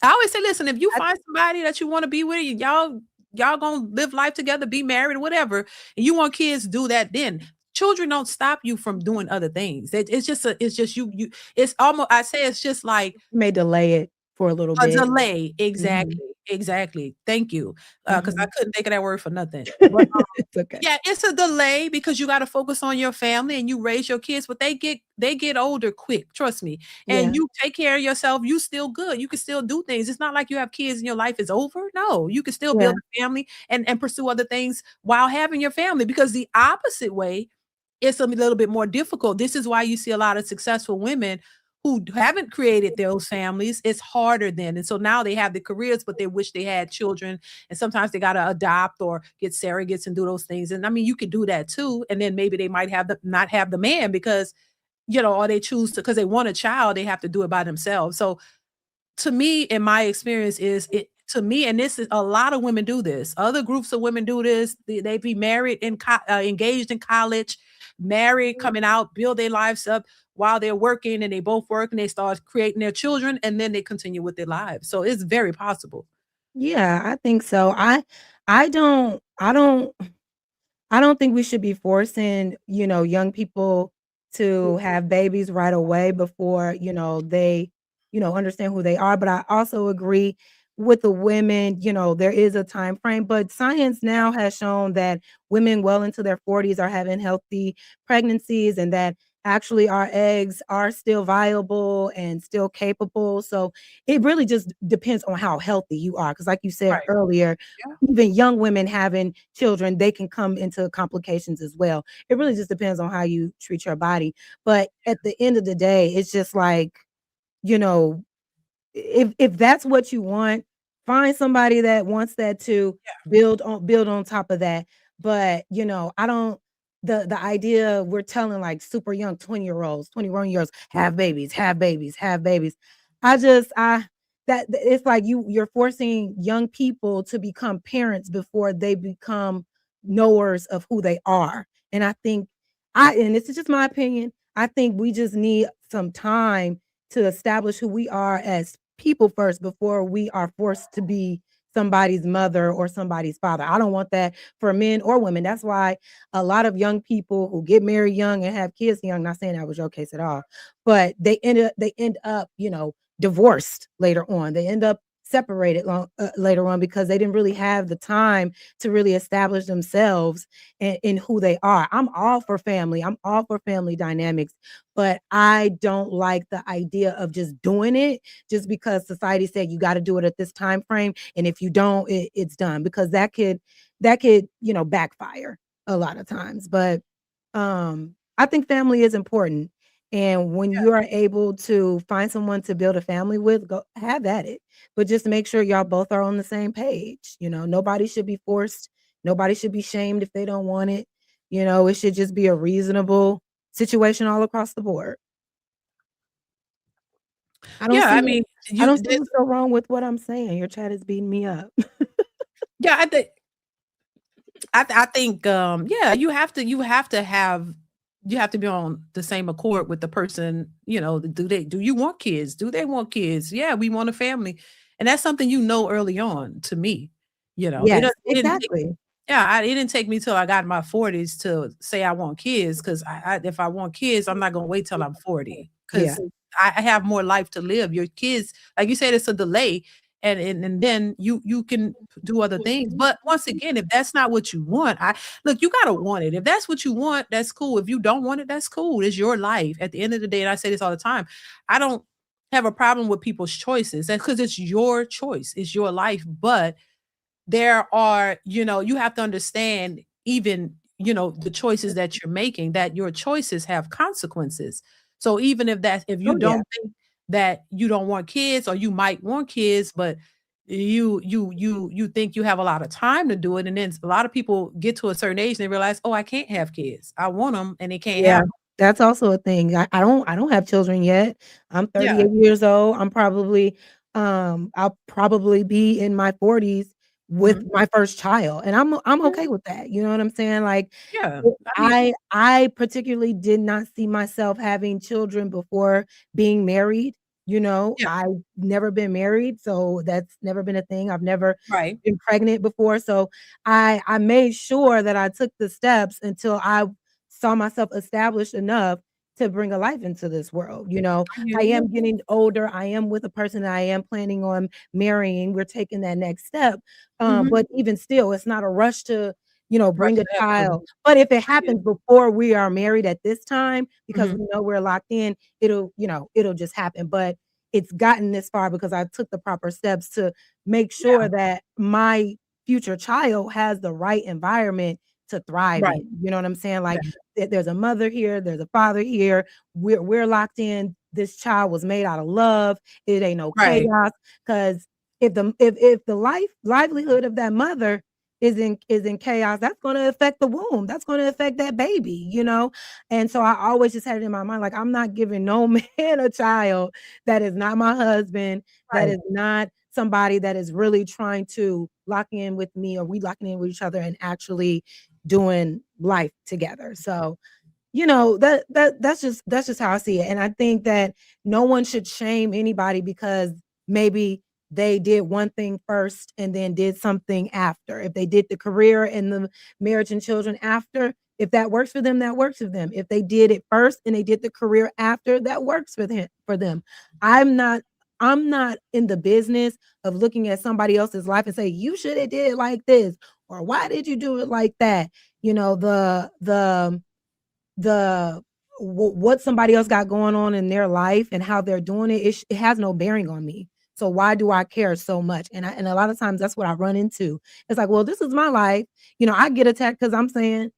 I always say, listen, if you I find somebody that you want to be with, y'all gonna live life together, be married, whatever, and you want kids, do that then. Children don't stop you from doing other things. It's just you it's almost, I say it's just like may delay it for a little a bit. delay. Mhm, Exactly. Exactly. Thank you. Because I mhm. couldn't think of that word for nothing. But It's okay. yeah, it's a delay because you gotta focus on your family and you raise your kids, but they get older quick, trust me. And Yeah, you take care of yourself, you still good. You can still do things. It's not like you have kids and your life is over. No, you can still yeah. build a family and pursue other things while having your family, because the opposite way, it's a little bit more difficult. This is why you see a lot of successful women who haven't created those families. It's harder then. And so now they have the careers, but they wish they had children. And sometimes they got to adopt or get surrogates and do those things. And I mean, you could do that too. And then maybe they might have not have the man because, or they choose to, because they want a child, they have to do it by themselves. So to me, in my experience, is it to me, and this is a lot of women do this. Other groups of women do this. They be married engaged in college, married, coming out, build their lives up while they're working, and they both work and they start creating their children, and then they continue with their lives. So it's very possible. Yeah, I think so. I don't think we should be forcing, young people to have babies right away before, they, understand who they are. But I also agree with the women, there is a time frame, but science now has shown that women well into their 40s are having healthy pregnancies and that actually our eggs are still viable and still capable. So it really just depends on how healthy you are. Because like you said Right. earlier, Yeah. even young women having children, they can come into complications as well. It really just depends on how you treat your body. But at the end of the day, it's just like, you know, if that's what you want, find somebody that wants that too. Build on top of that. But I don't the idea we're telling like super young 20-year-olds, 21-year-olds, have babies, have babies, have babies. I that it's like you're forcing young people to become parents before they become knowers of who they are. And I think and this is just my opinion, I think we just need some time to establish who we are as people first before we are forced to be somebody's mother or somebody's father. I don't want that for men or women. That's why a lot of young people who get married young and have kids young, not saying that was your case at all, but they end up, divorced later on. They end up separated later on because they didn't really have the time to really establish themselves in who they are. I'm all for family. I'm all for family dynamics, but I don't like the idea of just doing it just because society said you got to do it at this time frame, and if you don't, it's done, because that could backfire a lot of times. But I think family is important, and when you are able to find someone to build a family with, go have at it. But just make sure y'all both are on the same page. Nobody should be forced. Nobody should be shamed if they don't want it. It should just be a reasonable situation all across the board. I don't Yeah. see I what mean, I you don't see this, what's so wrong with what I'm saying. Your chat is beating me up. yeah, I think, yeah, you have to be on the same accord with the person. Do you want kids? Do they want kids? Yeah, we want a family. And that's something early on, to me. Yes, It didn't take exactly. yeah, it didn't take me till I got in my 40s to say I want kids, 'cause if I want kids, I'm not gonna wait till I'm 40, Yeah. 'cause I have more life to live. Your kids, like you said, it's a delay, and then you can do other things. But once again, if that's not what you want, I look, you gotta want it. If that's what you want, that's cool. If you don't want it, that's cool. It's your life. At the end of the day, and I say this all the time, I don't have a problem with people's choices. That's 'cause it's your choice. It's your life. But there are, you have to understand, even, the choices that you're making, that your choices have consequences. So even if you Oh, yeah. don't think that you don't want kids, or you might want kids, but you think you have a lot of time to do it, and then a lot of people get to a certain age and they realize, oh, I can't have kids. I want them and they can't have Yeah. 'em. That's also a thing. I don't have children yet. I'm Yeah. 38 years old. I'll probably be in my 40s with Mhm. my first child, and I'm Mhm. okay with that. You know what I'm saying? Like, Yeah. it I mean, I particularly did not see myself having children before being married. You know, yeah. I've never been married, so that's never been a thing. I've never Right. been pregnant before, so I made sure that I took the steps until I saw myself established enough to bring a life into this world. You know, I get I it. am getting older. I am with a person that I am planning on marrying. We're taking that next step. Mhm. But even still, it's not a rush to, Rush bring a to have child. children. But if it I get it. happens before we are married at this time, because Mhm. we know we're locked in, it'll just happen. But it's gotten this far because I took the proper steps to make Yeah. sure that my future child has the right environment to thrive Right. in. You know what I'm saying? Yeah. Like, there's a mother here, there's a father here. We're locked in. This child was made out of love. It ain't no Right. chaos. Because if the livelihood of that mother is in chaos, that's going to affect the womb. That's going to affect that baby. And so I always just had it in my mind, like, I'm not giving no man a child that is not my husband, that Right. is not somebody that is really trying to lock in with me, or we locking in with each other and actually doing life together. So, that's just how I see it. And I think that no one should shame anybody because maybe they did one thing first and then did something after. If they did the career and the marriage and children after, if that works for them, that works for them. If they did it first and they did the career after, that works for them. I'm not I'm not in the business of looking at somebody else's life and say, you should have did it like this, or why did you do it like that? You know, the what somebody else got going on in their life and how they're doing it, it has no bearing on me. So why do I care so much? And a lot of times that's what I run into. It's like, well, this is my life. I get attacked because I'm saying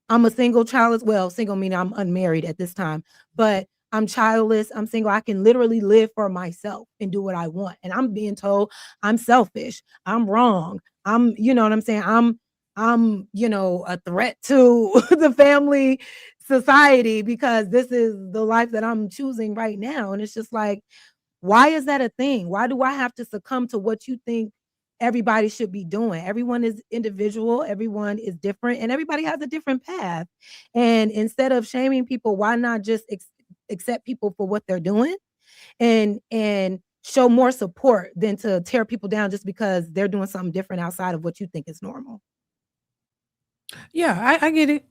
I'm a single childless. Well, single meaning I'm unmarried at this time, but I'm childless. I'm single. I can literally live for myself and do what I want. And I'm being told I'm selfish. I'm wrong. You know what I'm saying? I'm a threat to the family society because this is the life that I'm choosing right now. And it's just like, why is that a thing? Why do I have to succumb to what you think everybody should be doing? Everyone is individual, everyone is different, and everybody has a different path. And instead of shaming people, why not just accept people for what they're doing and show more support than to tear people down just because they're doing something different outside of what you think is normal? Yeah, I get it.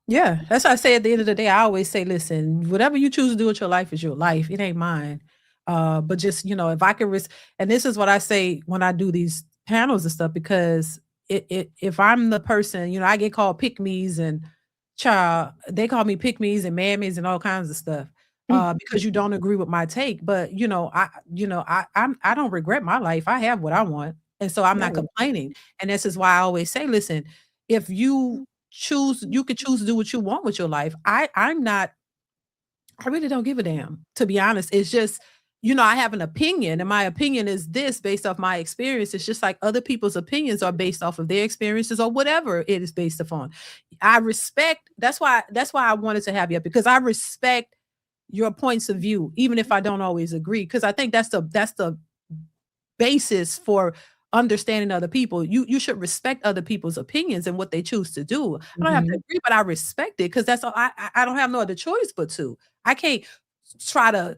Yeah, that's why I say at the end of the day, I always say, listen, whatever you choose to do with your life is your life. It ain't mine. But just, if I can and this is what I say when I do these panels and stuff, because if I'm the person, I get called pick me's and child, they call me pick me's and mammies and all kinds of stuff. Because you don't agree with my take. But I don't regret my life. I have what I want. And so I'm not Right. complaining. And this is why I always say, listen, if you could choose to do what you want with your life. I really don't give a damn, to be honest. It's just, I have an opinion, and my opinion is this based off my experience. It's just like other people's opinions are based off of their experiences or whatever it is based upon. I respect, that's why I wanted to have you up, because I respect your points of view, even if I don't always agree. Because I think that's the basis for understanding other people. You should respect other people's opinions and what they choose to do. I don't have to Mhm. agree, but I respect it because that's all. I don't have no other choice but to. I can't try to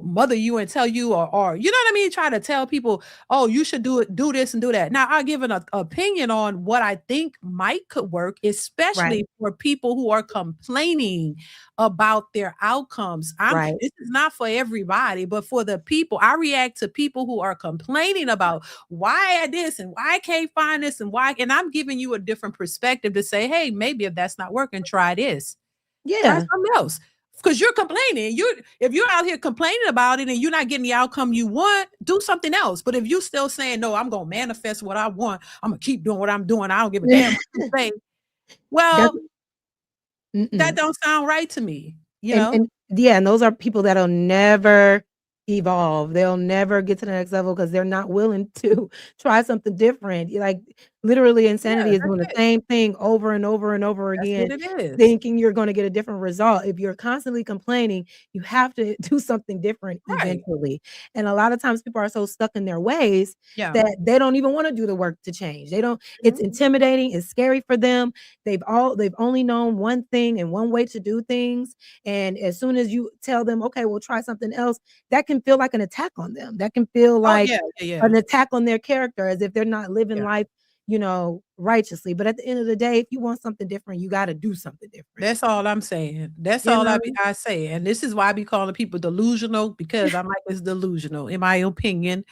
mother you and tell you, or you know what I mean. Try to tell people, oh, you should do this and do that. Now I give an opinion on what I think might could work, Right. especially for people who are complaining about their outcomes. Right. This is not for everybody, but for the people. I react to people who are complaining about why I this and why I can't find this and why. And I'm giving you a different perspective to say, hey, maybe if that's not working, try this. Try Yeah. something else. Because you're complaining. If you're out here complaining about it and you're not getting the outcome you want, do something else. But if you still saying, no, I'm gonna manifest what I want, I'm gonna keep doing what I'm doing. I don't give a damn what you say. That's Well, that mm-mm. don't sound right to me, you And know? and yeah, and those are people that'll never evolve. They'll never get to the next level because they're not willing to try something different. Like Literally, Yeah, insanity is that's doing the it. same thing over and over and over That's again, what it is. thinking you're gonna get a different result. If you're constantly complaining, you have to do something different Right. eventually. And a lot of times people are so stuck in their ways Yeah. that they don't even wanna do the work to change. They don't it's Mhm. intimidating, it's scary for them. They've only known one thing and one way to do things, and as soon as you tell them, "Okay, we'll try something else," that can feel like an attack on them. That can feel Oh, like yeah, yeah, yeah, an attack on their character as if they're not living yeah. life, righteously. But at the end of the day, if you want something different, you gotta do something different. That's all I'm saying. That's You all know? I say, and this is why I be calling people delusional because I'm like, "It's delusional," in my opinion,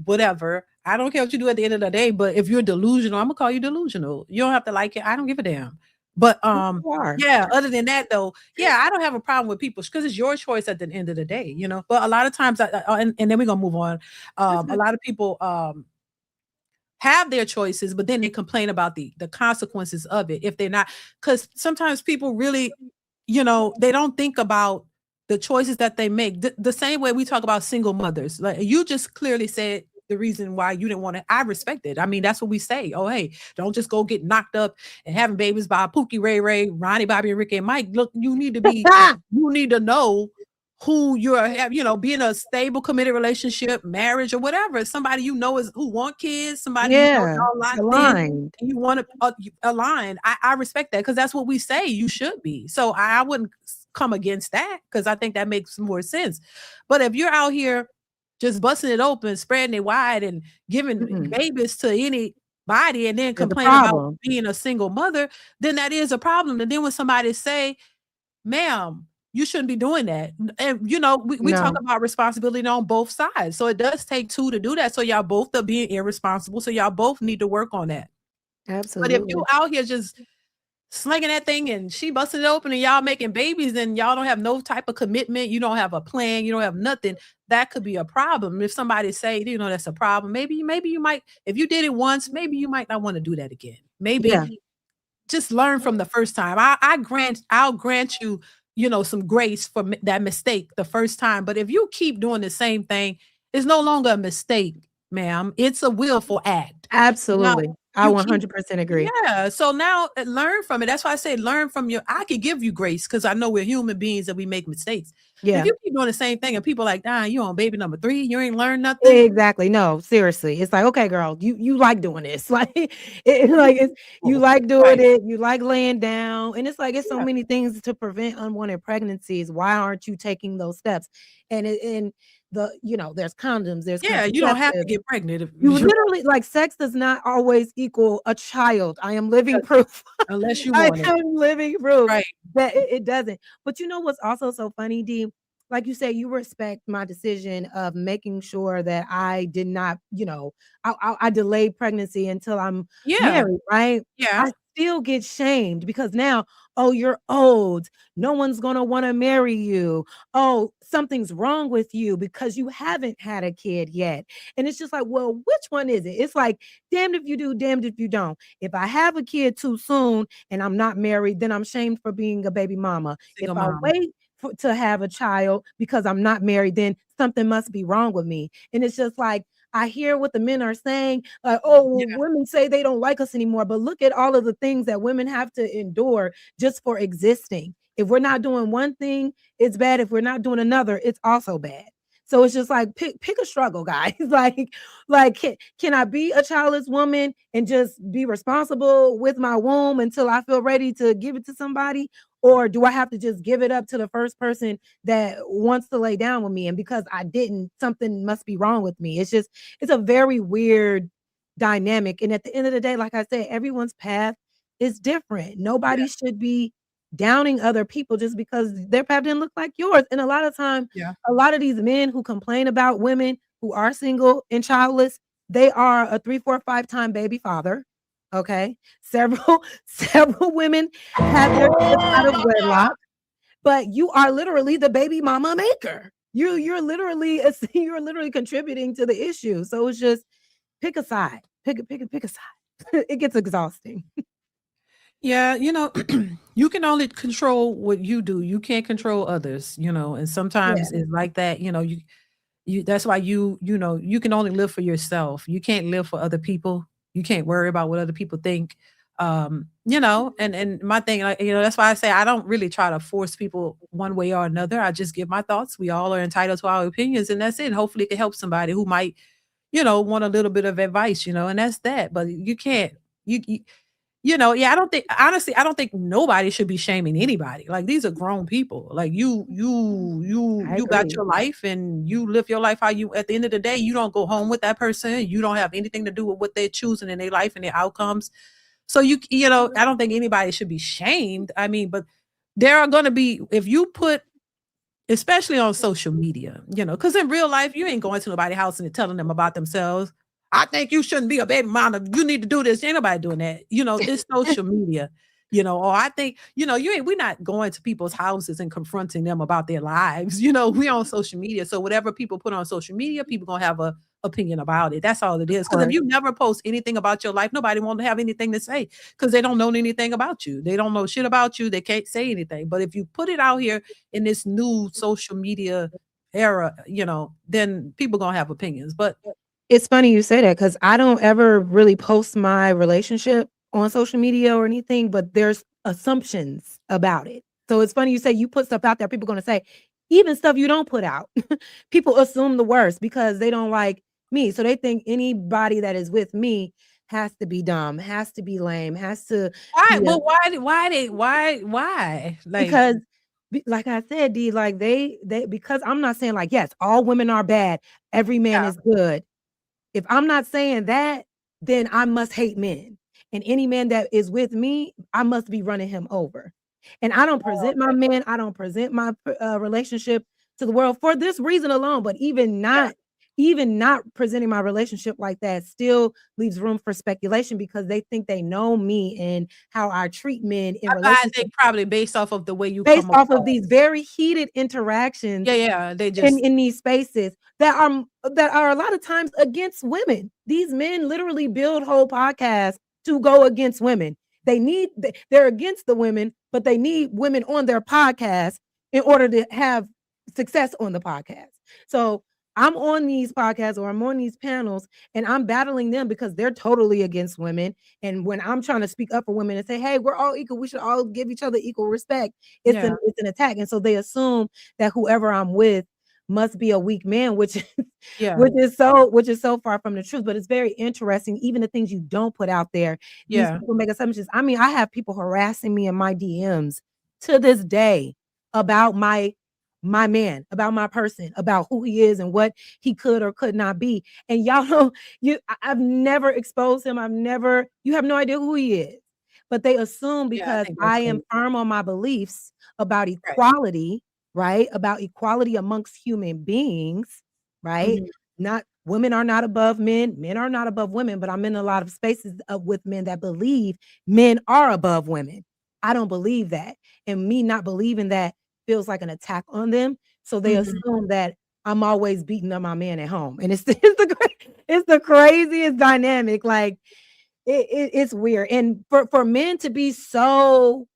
whatever. I don't care what you do at the end of the day, but if you're delusional, Imma call you delusional. You don't have to like it, I don't give a damn. But, You are. yeah, other than that though, yeah, I don't have a problem with people because it's your choice at the end of the day, you know? But a lot of times and then we're gonna move on. That's A good. lot of people, have their choices, but then they complain about the consequences of it if they're not because sometimes people really, they don't think about the choices that they make. The same way we talk about single mothers. Like you just clearly said the reason why you didn't want to. I respect it. I mean, that's what we say. Oh, hey, don't just go get knocked up and having babies by Pookie, Ray Ray, Ronnie, Bobby, and Ricky and Mike. Look, you need to know who you're be in a stable, committed relationship, marriage, or whatever. Somebody is who want kids, somebody Yeah, y'all locked in, aligned. and you want to align. I respect that because that's what we say you should be. So I wouldn't come against that because I think that makes more sense. But if you're out here just busting it open, spreading it wide, and giving Mm-mm. babies to anybody, and then There's a complain about problem. being a single mother, then that is a problem. And then when somebody say, ma'am, you shouldn't be doing that. And we talk No, about responsibility on both sides. So it does take two to do that. So y'all both are being irresponsible. So y'all both need to work on that. But if you absolutely. out here just slinging that thing and she busted it open and y'all making babies and y'all don't have no type of commitment, you don't have a plan, you don't have nothing, that could be a problem. If somebody say, that's a problem, maybe you might, if you did it once, maybe you might not want to do that again. Yeah, Maybe just learn from the first time. I'll grant you, some grace for that mistake the first time. But if you keep doing the same thing, it's no longer a mistake, ma'am. It's a willful act. Now absolutely. I you keep 100% agree. yeah. So now learn from it. That's why I say learn from I could give you grace because I know we're human beings and we make mistakes. If Yeah. you keep doing the same thing and people like, you on baby number 3, you ain't learned nothing. Exactly. No, seriously. It's like, okay, girl, you like doing this. Like you like doing Right. it, you like laying down. And it's like it's so Yeah. many things to prevent unwanted pregnancies. Why aren't you taking those steps? And there's condoms, there's Yeah. You don't have to contraceptives. get pregnant if You you literally like sex does not always equal a child. I am living proof. unless you I want it. am living proof Right. that it doesn't. But you know what's also so funny, D? Like you said, you respect my decision of making sure that I did not, I delayed pregnancy until I'm Yeah. married, right? Yeah. I still get shamed because now, oh, you're old. No one's gonna want to marry you. Oh, something's wrong with you because you haven't had a kid yet. And it's just like, well, which one is it? It's like, damned if you do, damned if you don't. If I have a kid too soon and I'm not married, then I'm shamed for being a baby mama. If Single I mom. wait to have a child because I'm not married, then something must be wrong with me. And it's just like, I hear what the men are saying, like, oh, well, Yeah. women say they don't like us anymore. But look at all of the things that women have to endure just for existing. If we're not doing one thing, it's bad. If we're not doing another, it's also bad. So it's just like pick a struggle, guys. like can I be a childless woman and just be responsible with my womb until I feel ready to give it to somebody? Or do I have to just give it up to the first person that wants to lay down with me? And because I didn't, something must be wrong with me. It's a very weird dynamic. And at the end of the day, like I said, everyone's path is different. Yeah. Nobody should be downing other people just because their path didn't look like yours. And a lot of time, Yeah. a lot of these men who complain about women who are single and childless, they are a 3, 4, 5 time baby father. Okay. Several, several women had their kids out of wedlock, but you are literally the baby mama maker. You're literally you're literally contributing to the issue. So it's just pick a side. Pick a side. It gets exhausting. Yeah, you can only control what you do. You can't control others, and Yeah. sometimes it's like that, you that's why you can only live for yourself. You can't live for other people. You can't worry about what other people think. And my thing, like, that's why I say I don't really try to force people one way or another. I just give my thoughts. We all are entitled to our opinions, and that's it. Hopefully, it can help somebody who might, want a little bit of advice, and that's that. But you can't, yeah, I don't think honestly, I don't think nobody should be shaming anybody. Like these are grown people. Like I you got agree. your life and you live your life how you at the end of the day, you don't go home with that person. You don't have anything to do with what they're choosing in their life and their outcomes. So I don't think anybody should be shamed. I mean, but there are gonna be if you put especially on social media, because in real life, you ain't going to nobody's house and telling them about themselves. I think you shouldn't be a baby mama. You need to do this. Ain't nobody doing that. It's social media, or I think, we're not going to people's houses and confronting them about their lives. We on social media. So whatever people put on social media, people gonna have a opinion about it. That's all it is. Because if Or you never post anything about your life, nobody won't have anything to say because they don't know anything about you. They don't know shit about you. They can't say anything. But if you put it out here in this new social media era, then people gonna have opinions. But it's funny you say that because I don't ever really post my relationship on social media or anything, but there's assumptions about it. So it's funny you say you put stuff out there, people gonna say, even stuff you don't put out. People assume the worst because they don't like me. So they think anybody that is with me has to be dumb, has to be lame, has to why? be a Well, why? Like, because like I said, D, like they because I'm not saying like, yes, all women are bad, every man yeah, is good. If I'm not saying that, then I must hate men. And any man that is with me, I must be running him over. And I don't oh, present my man, I don't present my relationship to the world for this reason alone. But yeah. even not presenting my relationship like that still leaves room for speculation because they think they know me and how I treat men in I relationships think probably based off of the way you based come off of these across. very heated interactions Yeah. They just in these spaces that are a lot of times against women. These men literally build whole podcasts to go against women. They're against the women, but they need women on their podcast in order to have success on the podcast. So I'm on these podcasts or I'm on these panels and I'm battling them because they're totally against women. And when I'm trying to speak up for women and say, hey, we're all equal, we should all give each other equal respect, yeah, it's an attack. And so they assume that whoever I'm with must be a weak man, yeah, which is so far from the truth. But it's very interesting. Even the things you don't put out there, these yeah, people make assumptions. I mean, I have people harassing me in my DMs to this day about my man, about my person, about who he is and what he could or could not be. And y'all know I've never exposed him. You have no idea who he is. But they assume yeah. I because think that's I am crazy. firm on my beliefs about Right. equality, right? About equality amongst human beings, right? Mhm. Not women are not above men, men are not above women, but I'm in a lot of spaces with men that believe men are above women. I don't believe that. And me not believing that feels like an attack on them. So they Mhm. assume that I'm always beating up my man at home. And it's the craziest dynamic. Like it's weird. And for men to be so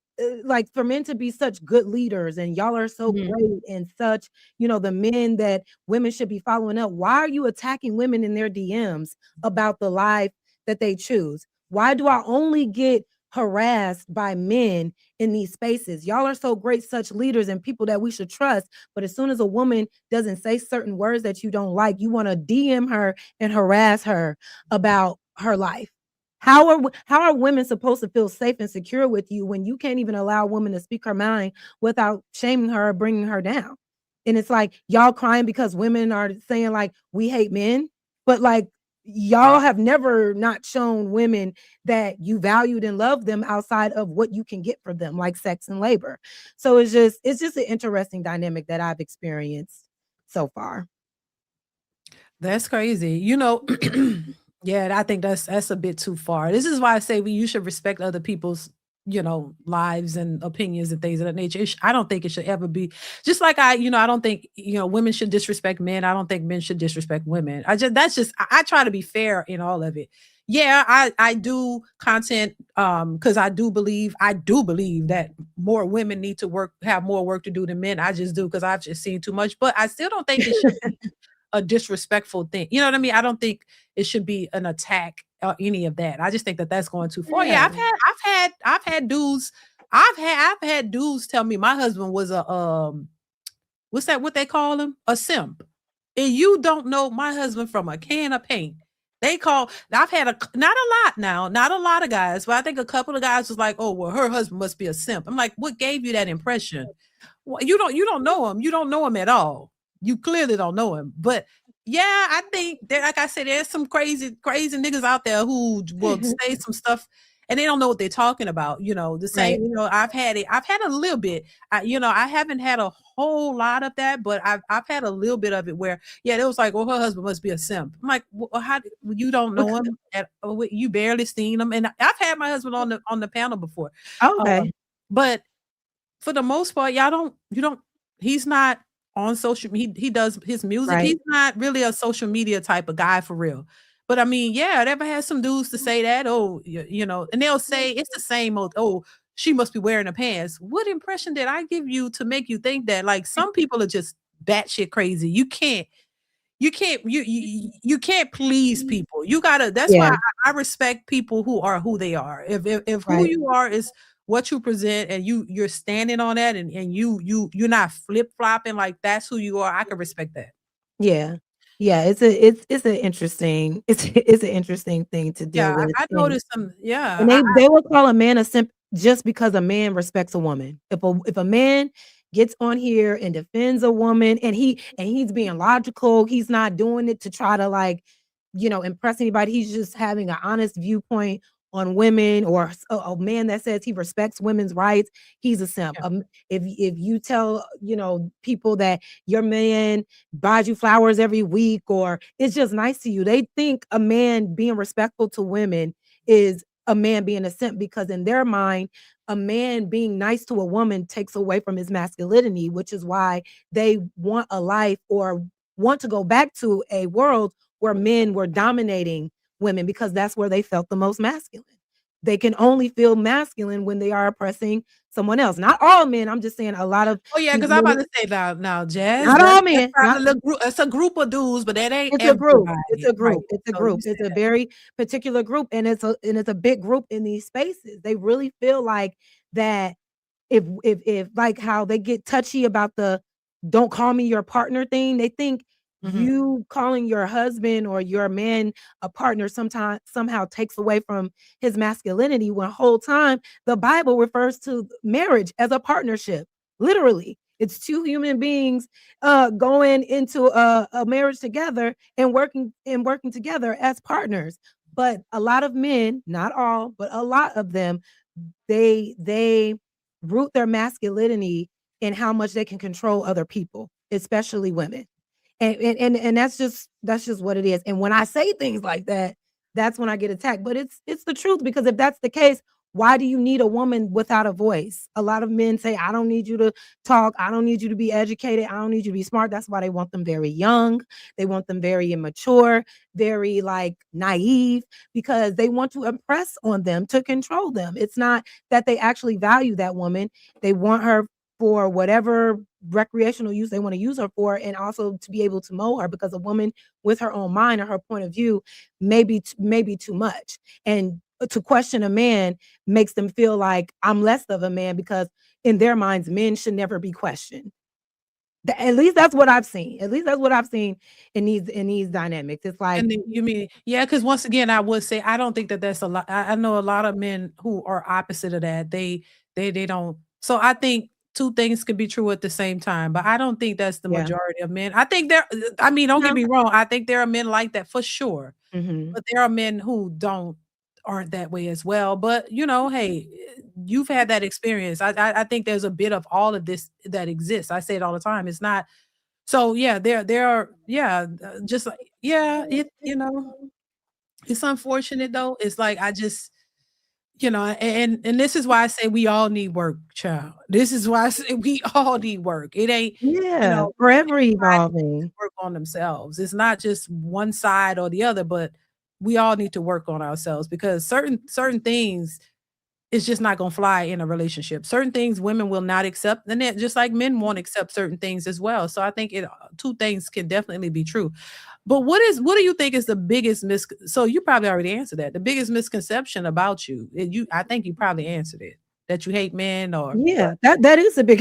like for men to be such good leaders and y'all are so Mhm. great and such, the men that women should be following up. Why are you attacking women in their DMs about the life that they choose? Why do I only get harassed by men in these spaces? Y'all are so great, such leaders and people that we should trust. But as soon as a woman doesn't say certain words that you don't like, you want to DM her and harass her about her life. How are women supposed to feel safe and secure with you when you can't even allow a woman to speak her mind without shaming her or bringing her down? And it's like y'all crying because women are saying like we hate men, but like y'all have never not shown women that you valued and loved them outside of what you can get for them, like sex and labor. So it's just an interesting dynamic that I've experienced so far. That's crazy. Yeah, I think that's a bit too far. This is why I say you should respect other people's, lives and opinions and things of that nature. I don't think it should ever be just like I don't think, women should disrespect men. I don't think men should disrespect women. I try to be fair in all of it. Yeah, I do content because I do believe that more women need to have more work to do than men. I just do because I've just seen too much. But I still don't think it should be a disrespectful thing. You know what I mean? I don't think it should be an attack any of that. I just think that that's going too far. Yeah, Yeah. I've had dudes. I've had dudes tell me my husband was a what's that? What they call him? A simp. And you don't know my husband from a can of paint. They call. I've had not a lot now, not a lot of guys, but I think a couple of guys was like, "Oh, well, her husband must be a simp." I'm like, "What gave you that impression? Well, you don't know him. You don't know him at all. You clearly don't know him." But yeah, I think that, like I said, there's some crazy niggas out there who will say some stuff and they don't know what they're talking about. The Right. same. I've had it. I've had a little bit. I haven't had a whole lot of that, but I've had a little bit of it where, yeah, it was like, well, her husband must be a simp. I'm like, well, how you don't know him you barely seen him, and I've had my husband on the panel before, Okay. but for the most part, y'all don't you don't he's not on social he does his music. Right. He's not really a social media type of guy for real. But I mean, yeah, I never had some dudes to say that, oh, and they'll say it's the same old, oh, she must be wearing the pants. What impression did I give you to make you think that? Like some people are just batshit crazy. You can't please people. You gotta. That's why Yeah. I respect people who are who they are. If who Right. you are is what you present, and you're standing on that, and you're not flip flopping like that's who you are, I can respect that. Yeah. Yeah, it's an interesting it's an interesting thing to deal Yeah, with, I and noticed some. Yeah, and they will call a man a simp just because a man respects a woman. If a man gets on here and defends a woman and he's being logical, he's not doing it to try to like, impress anybody. He's just having an honest viewpoint on women or a man that says he respects women's rights, he's a simp. yeah, If you tell, people that your man buys you flowers every week or it's just nice to you, they think a man being respectful to women is a man being a simp because in their mind, a man being nice to a woman takes away from his masculinity, which is why they want a life or want to go back to a world where men were dominating women because that's where they felt the most masculine. They can only feel masculine when they are oppressing someone else. Not all men. I'm just saying a lot of oh yeah, these because I'm about men, to say now, Jazz. not That's all that's men, not probably a group. It's a group of dudes, but that ain't it's a group. It's everybody, a right? group. It's a So you group. said It's a that. very particular group, and it's a big group in these spaces. They really feel like that if like how they get touchy about the "don't call me your partner" thing, they think Mhm. you calling your husband or your man a partner somehow takes away from his masculinity when whole time the Bible refers to marriage as a partnership. Literally, it's two human beings going into a marriage together and working together as partners. But a lot of men, not all, but a lot of them, they root their masculinity in how much they can control other people, especially women. And that's just what it is. And when I say things like that, that's when I get attacked. But it's the truth because if that's the case, why do you need a woman without a voice? A lot of men say, I don't need you to talk. I don't need you to be educated. I don't need you to be smart. That's why they want them very young. They want them very immature, very like naive, because they want to impress on them to control them. It's not that they actually value that woman. They want her for whatever recreational use they want to use her for, and also to be able to mold her because a woman with her own mind or her point of view may be too much. And to question a man makes them feel like I'm less of a man because in their minds, men should never be questioned. At least that's what I've seen. At least that's what I've seen in these dynamics. It's like, And then you mean, yeah, because once again, I would say I don't think that that's a lot. I know a lot of men who are opposite of that. They don't. So I think two things could be true at the same time, but I don't think that's the yeah, majority of men. I think there. I mean, don't get no, me wrong. I think there are men like that for sure, hmm but there are men who aren't that way as well. But hey, you've had that experience. I think there's a bit of all of this that exists. I say it all the time. It's not so yeah, there are yeah, just like yeah, it's unfortunate though. It's like I just and this is why I say we all need work, child. This is why I say we all need work. It ain't, yeah, forever everybody needs to evolving. work on themselves. It's not just one side or the other, but we all need to work on ourselves because certain things it's just not gonna fly in a relationship. Certain things women will not accept, and then just like men won't accept certain things as well. So I think two things can definitely be true. But what do you think is the biggest so you probably already answered that. The biggest misconception about you. I think you probably answered it. That you hate men or what? Yeah, that is a big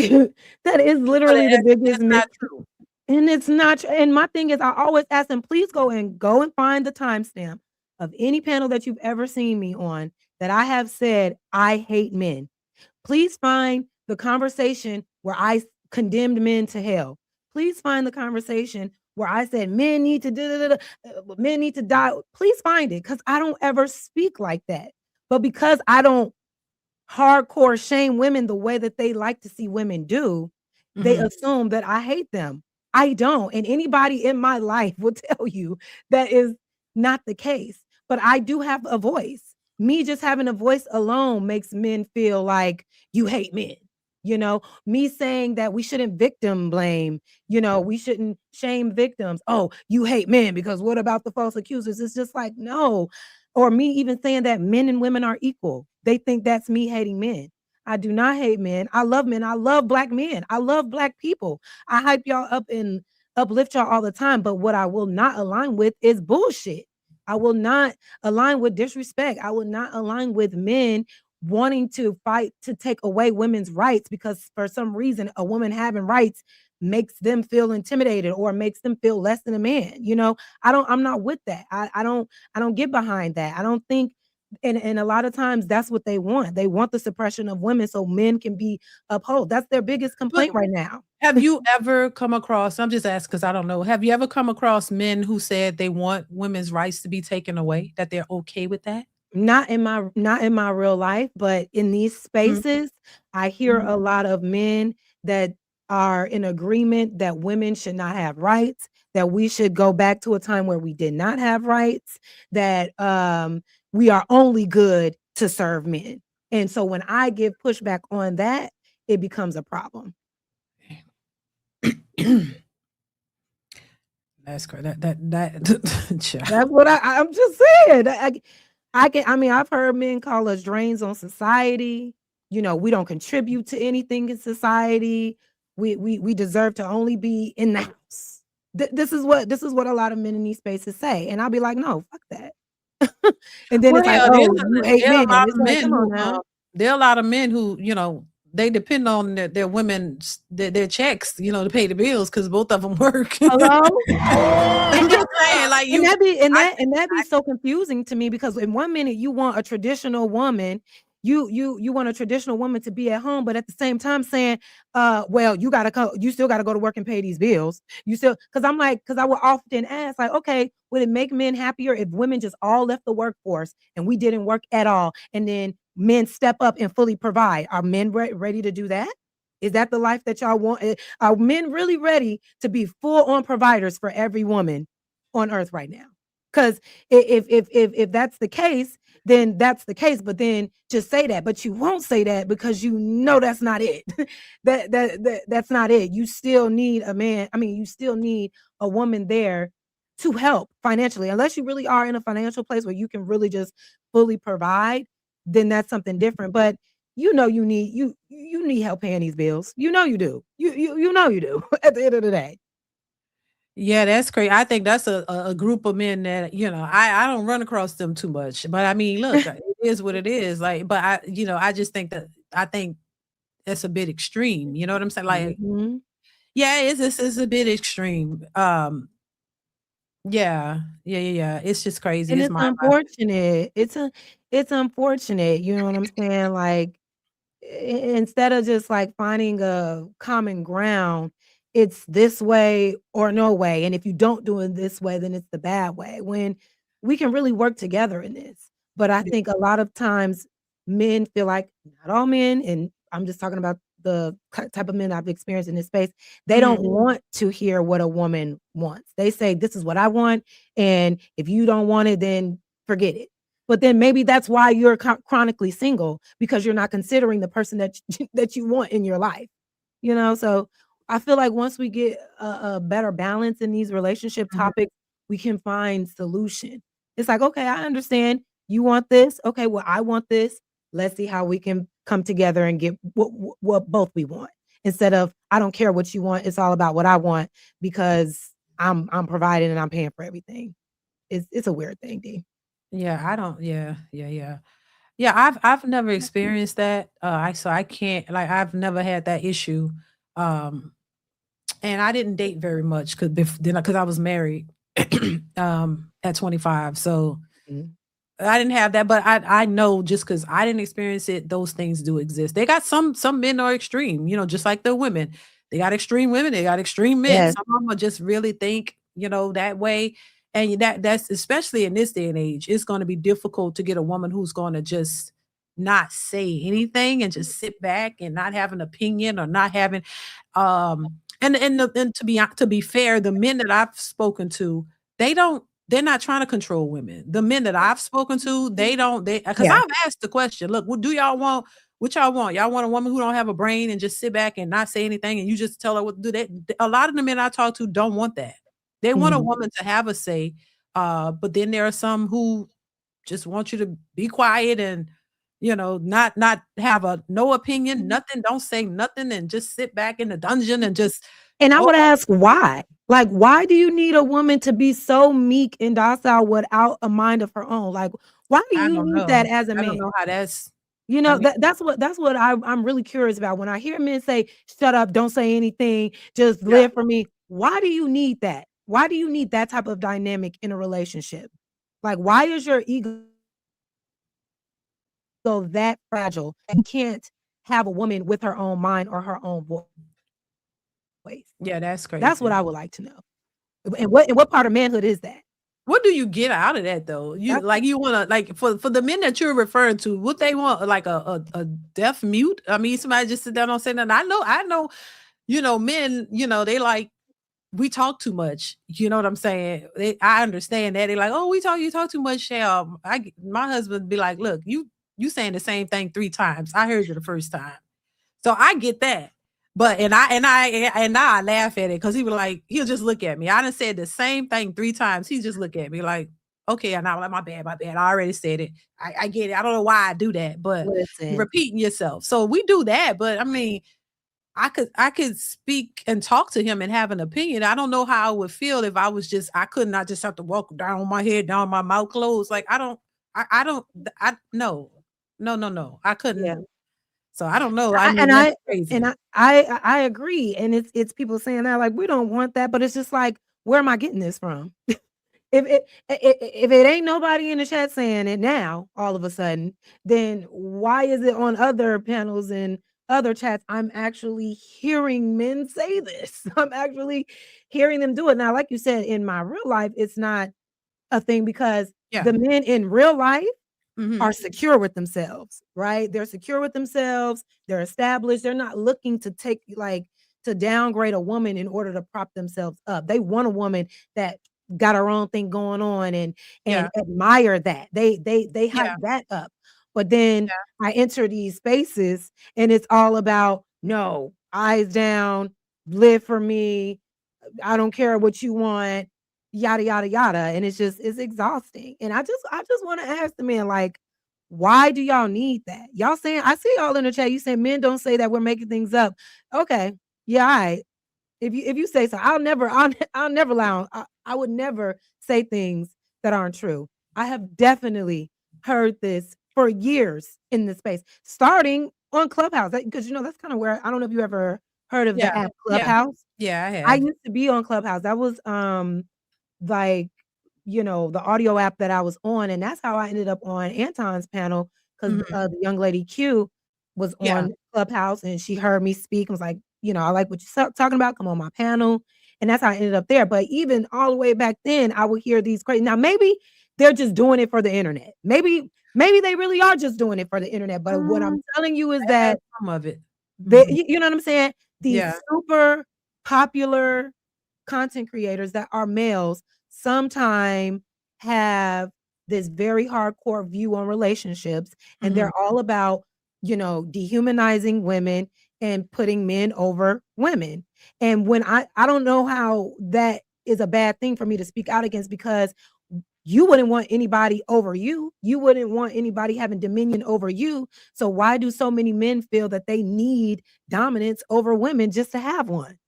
that is So literally the biggest that's not true. and it's not and my thing is I always ask them, "Please go and find the timestamp of any panel that you've ever seen me on that I have said, 'I hate men.'" Please find the conversation where I condemned men to hell. Please find the conversation where I said men need to men need to die. Please find it because I don't ever speak like that. But because I don't hardcore shame women the way that they like to see women do, they Mhm. assume that I hate them. I don't, and anybody in my life will tell you that is not the case, but I do have a voice. Me just having a voice alone makes men feel like you hate men. You know, me saying that we shouldn't victim blame, we shouldn't shame victims. Oh, you hate men because what about the false accusers? It's just like, no, or me even saying that men and women are equal. They think that's me hating men. I do not hate men. I love men. I love black men. I love black people. I hype y'all up and uplift y'all all the time. But what I will not align with is bullshit. I will not align with disrespect. I will not align with men wanting to fight to take away women's rights because for some reason a woman having rights makes them feel intimidated or makes them feel less than a man. I'm not with that. I don't get behind that. I don't think and a lot of times that's what they want. They want the suppression of women so men can be upheld. That's their biggest But complaint right now. have you ever come across, I'm just asking because I don't know. Have you ever come across men who said they want women's rights to be taken away, that they're okay with that? Not in my real life, but in these Mhm, spaces, I hear mhm. a lot of men that are in agreement that women should not have rights, that we should go back to a time where we did not have rights, that we are only good to serve men. And so when I give pushback on that, it becomes a problem. That's correct. That child. That's what I'm just saying. I've heard men call us drains on society. We don't contribute to anything in society. We deserve to only be in the house. This is what a lot of men in these spaces say. And I'll be like, no, fuck that. And then Well, it's like, hell, oh, you hate there are men. a lot It's of like, men come on who, now. there are a lot of men who, they depend on their women's their checks, to pay the bills because both of them work. Hello? I'm just saying, like And that be and I, that be so confusing to me because in one minute you want a traditional woman, you want a traditional woman to be at home, but at the same time saying, well, you still gotta go to work and pay these bills. You still because I would often ask, like, okay, would it make men happier if women just all left the workforce and we didn't work at all, and then men step up and fully provide? Are men ready to do that? Is that the life that y'all want? Are men really ready to be full on providers for every woman on earth right now? Because if that's the case, then that's the case. But then just say that. But you won't say that because you know that's not it. That's not it. You still need a man. I mean, you still need a woman there to help financially, unless you really are in a financial place where you can really just fully provide. Then that's something different. But you need help paying these bills. You know you do. You know you do at the end of the day. yeah, that's crazy. I think that's a group of men that, I don't run across them too much. But I mean, look, it is what it is. Like, but I just I think that's a bit extreme. You know what I'm saying? Like, Mhm. yeah, it's a bit extreme. Yeah, yeah. It's just crazy. And It's it's mind boggling. unfortunate. It's unfortunate, you know what I'm saying? Like, instead of just like finding a common ground, it's this way or no way. And if you don't do it this way, then it's the bad way. When we can really work together in this. But I think a lot of times men feel like, not all men, and I'm just talking about the type of men I've experienced in this space, they don't Mhm. want to hear what a woman wants. They say, this is what I want. And if you don't want it, then forget it. But then maybe that's why you're chronically single because you're not considering the person that that you want in your life. So I feel like once we get a better balance in these relationship Mhm. topics, we can find solution. It's like, okay, I understand you want this. Okay, well, I want this. Let's see how we can come together and get what both we want. Instead of I don't care what you want, it's all about what I want because I'm providing and I'm paying for everything. It's a weird thing, D. Yeah, I don't yeah. Yeah, I've never experienced that. I can't like I've never had that issue. Um and I didn't date very much cuz I was married at 25. So Mhm. I didn't have that, but I know just because I didn't experience it, those things do exist. They got some men are extreme, just like the women. They got extreme women, they got extreme men. Yes. Some of them are just really think, that way. And that's especially in this day and age, it's going to be difficult to get a woman who's going to just not say anything and just sit back and not have an opinion or not having and to be fair, the men that I've spoken to, they're not trying to control women. The men that I've spoken to, they don't they because Yeah. I've asked the question, "Look, what do y'all want? What y'all want? Y'all want a woman who don't have a brain and just sit back and not say anything and you just tell her what to do?" A lot of the men I talk to don't want that. They want a Mhm. woman to have a say, but then there are some who just want you to be quiet and, not have no opinion, nothing, don't say nothing, and just sit back in the dungeon and just, And I "Oh, would ask why? Like, why do you need a woman to be so meek and docile without a mind of her own? Like, why do I you don't need that know. as a I don't man? know how that's." You I know, mean, that's what I'm really curious about. When I hear men say, "Shut up, don't say anything, just yeah. live for me." Why do you need that? Why do you need that type of dynamic in a relationship? Like, why is your ego that fragile that you can't have a woman with her own mind or her own voice? Yeah, that's That's what crazy. I would like to know. And what part of manhood is that? What do you get out of that though? That's You wanna like for the men that you're referring to, what they want like a deaf mute? I mean, somebody just sit down and say nothing. I know, men, they like we talk too much. You know what I'm saying? I understand that. They're like, "Oh, you talk too much, Shell." My husband be like, "Look, you saying the same thing 3 times. I heard you the first time." So I get that. But and now I laugh at it because he'll just look at me. I done said the same thing 3 times. He just look at me like, okay, and I'm like, my bad. I already said it. I get it. I don't know why I do that, but you're listen. repeating yourself. So we do that. But I mean, I could speak and talk to him and have an opinion. I don't know how I would feel if I could not just have to walk down my head, down my mouth closed. Like I don't I no. No, no, no. I Yeah. couldn't. So I don't know. I I mean, and that's I and crazy. I agree, and it's people saying that, like, "We don't want that," but it's just like, "Where am I getting this from?" If it ain't nobody in the chat saying it now, all of a sudden, then why is it on other panels and other chats? I'm actually hearing men say this. I'm actually hearing them do it. Now, like you said, in my real life, it's not a thing because Yeah. the men in real life Mhm. are secure with themselves, right? They're secure with themselves, they're established, they're not looking to to downgrade a woman in order to prop themselves up. They want a woman that got her own thing going on and Yeah. admire that. They Yeah. hype that up. But then Yeah. I enter these spaces and it's all about no, eyes down, live for me, I don't care what you want, yada yada yada. And it's exhausting. And I just want to ask the men, like, why do y'all need that? Y'all saying I see y'all in the chat. You saying men don't say that we're making things up. Okay. Yeah, all right. If you say so, I'll never allow I would never say things that aren't true. I have definitely heard this for years in this space, starting on Clubhouse. Because that's kind of where I don't know if you ever heard of the Yeah. app Yeah. Clubhouse. Yeah, I I have. used to be on Clubhouse. That was, like, the audio app that I was on, and that's how I ended up on Anton's panel 'cause, Mhm. the young lady Q was Yeah. on Clubhouse, and she heard me speak and was like, "I like what you're talking about, come on my panel," and that's how I ended up there, but even all the way back then, I would hear these crazy now maybe they're just doing it for the internet. Maybe they really are just doing it for the internet, but what I'm telling you is That has that some of it. they Mhm. you know what I'm saying? Yeah. These super popular content creators that are males sometime have this very hardcore view on relationships, and Mhm. they're all about, dehumanizing women and putting men over women. And when I don't know how that is a bad thing for me to speak out against because You wouldn't want anybody over you. You wouldn't want anybody having dominion over you. So why do so many men feel that they need dominance over women just to have one?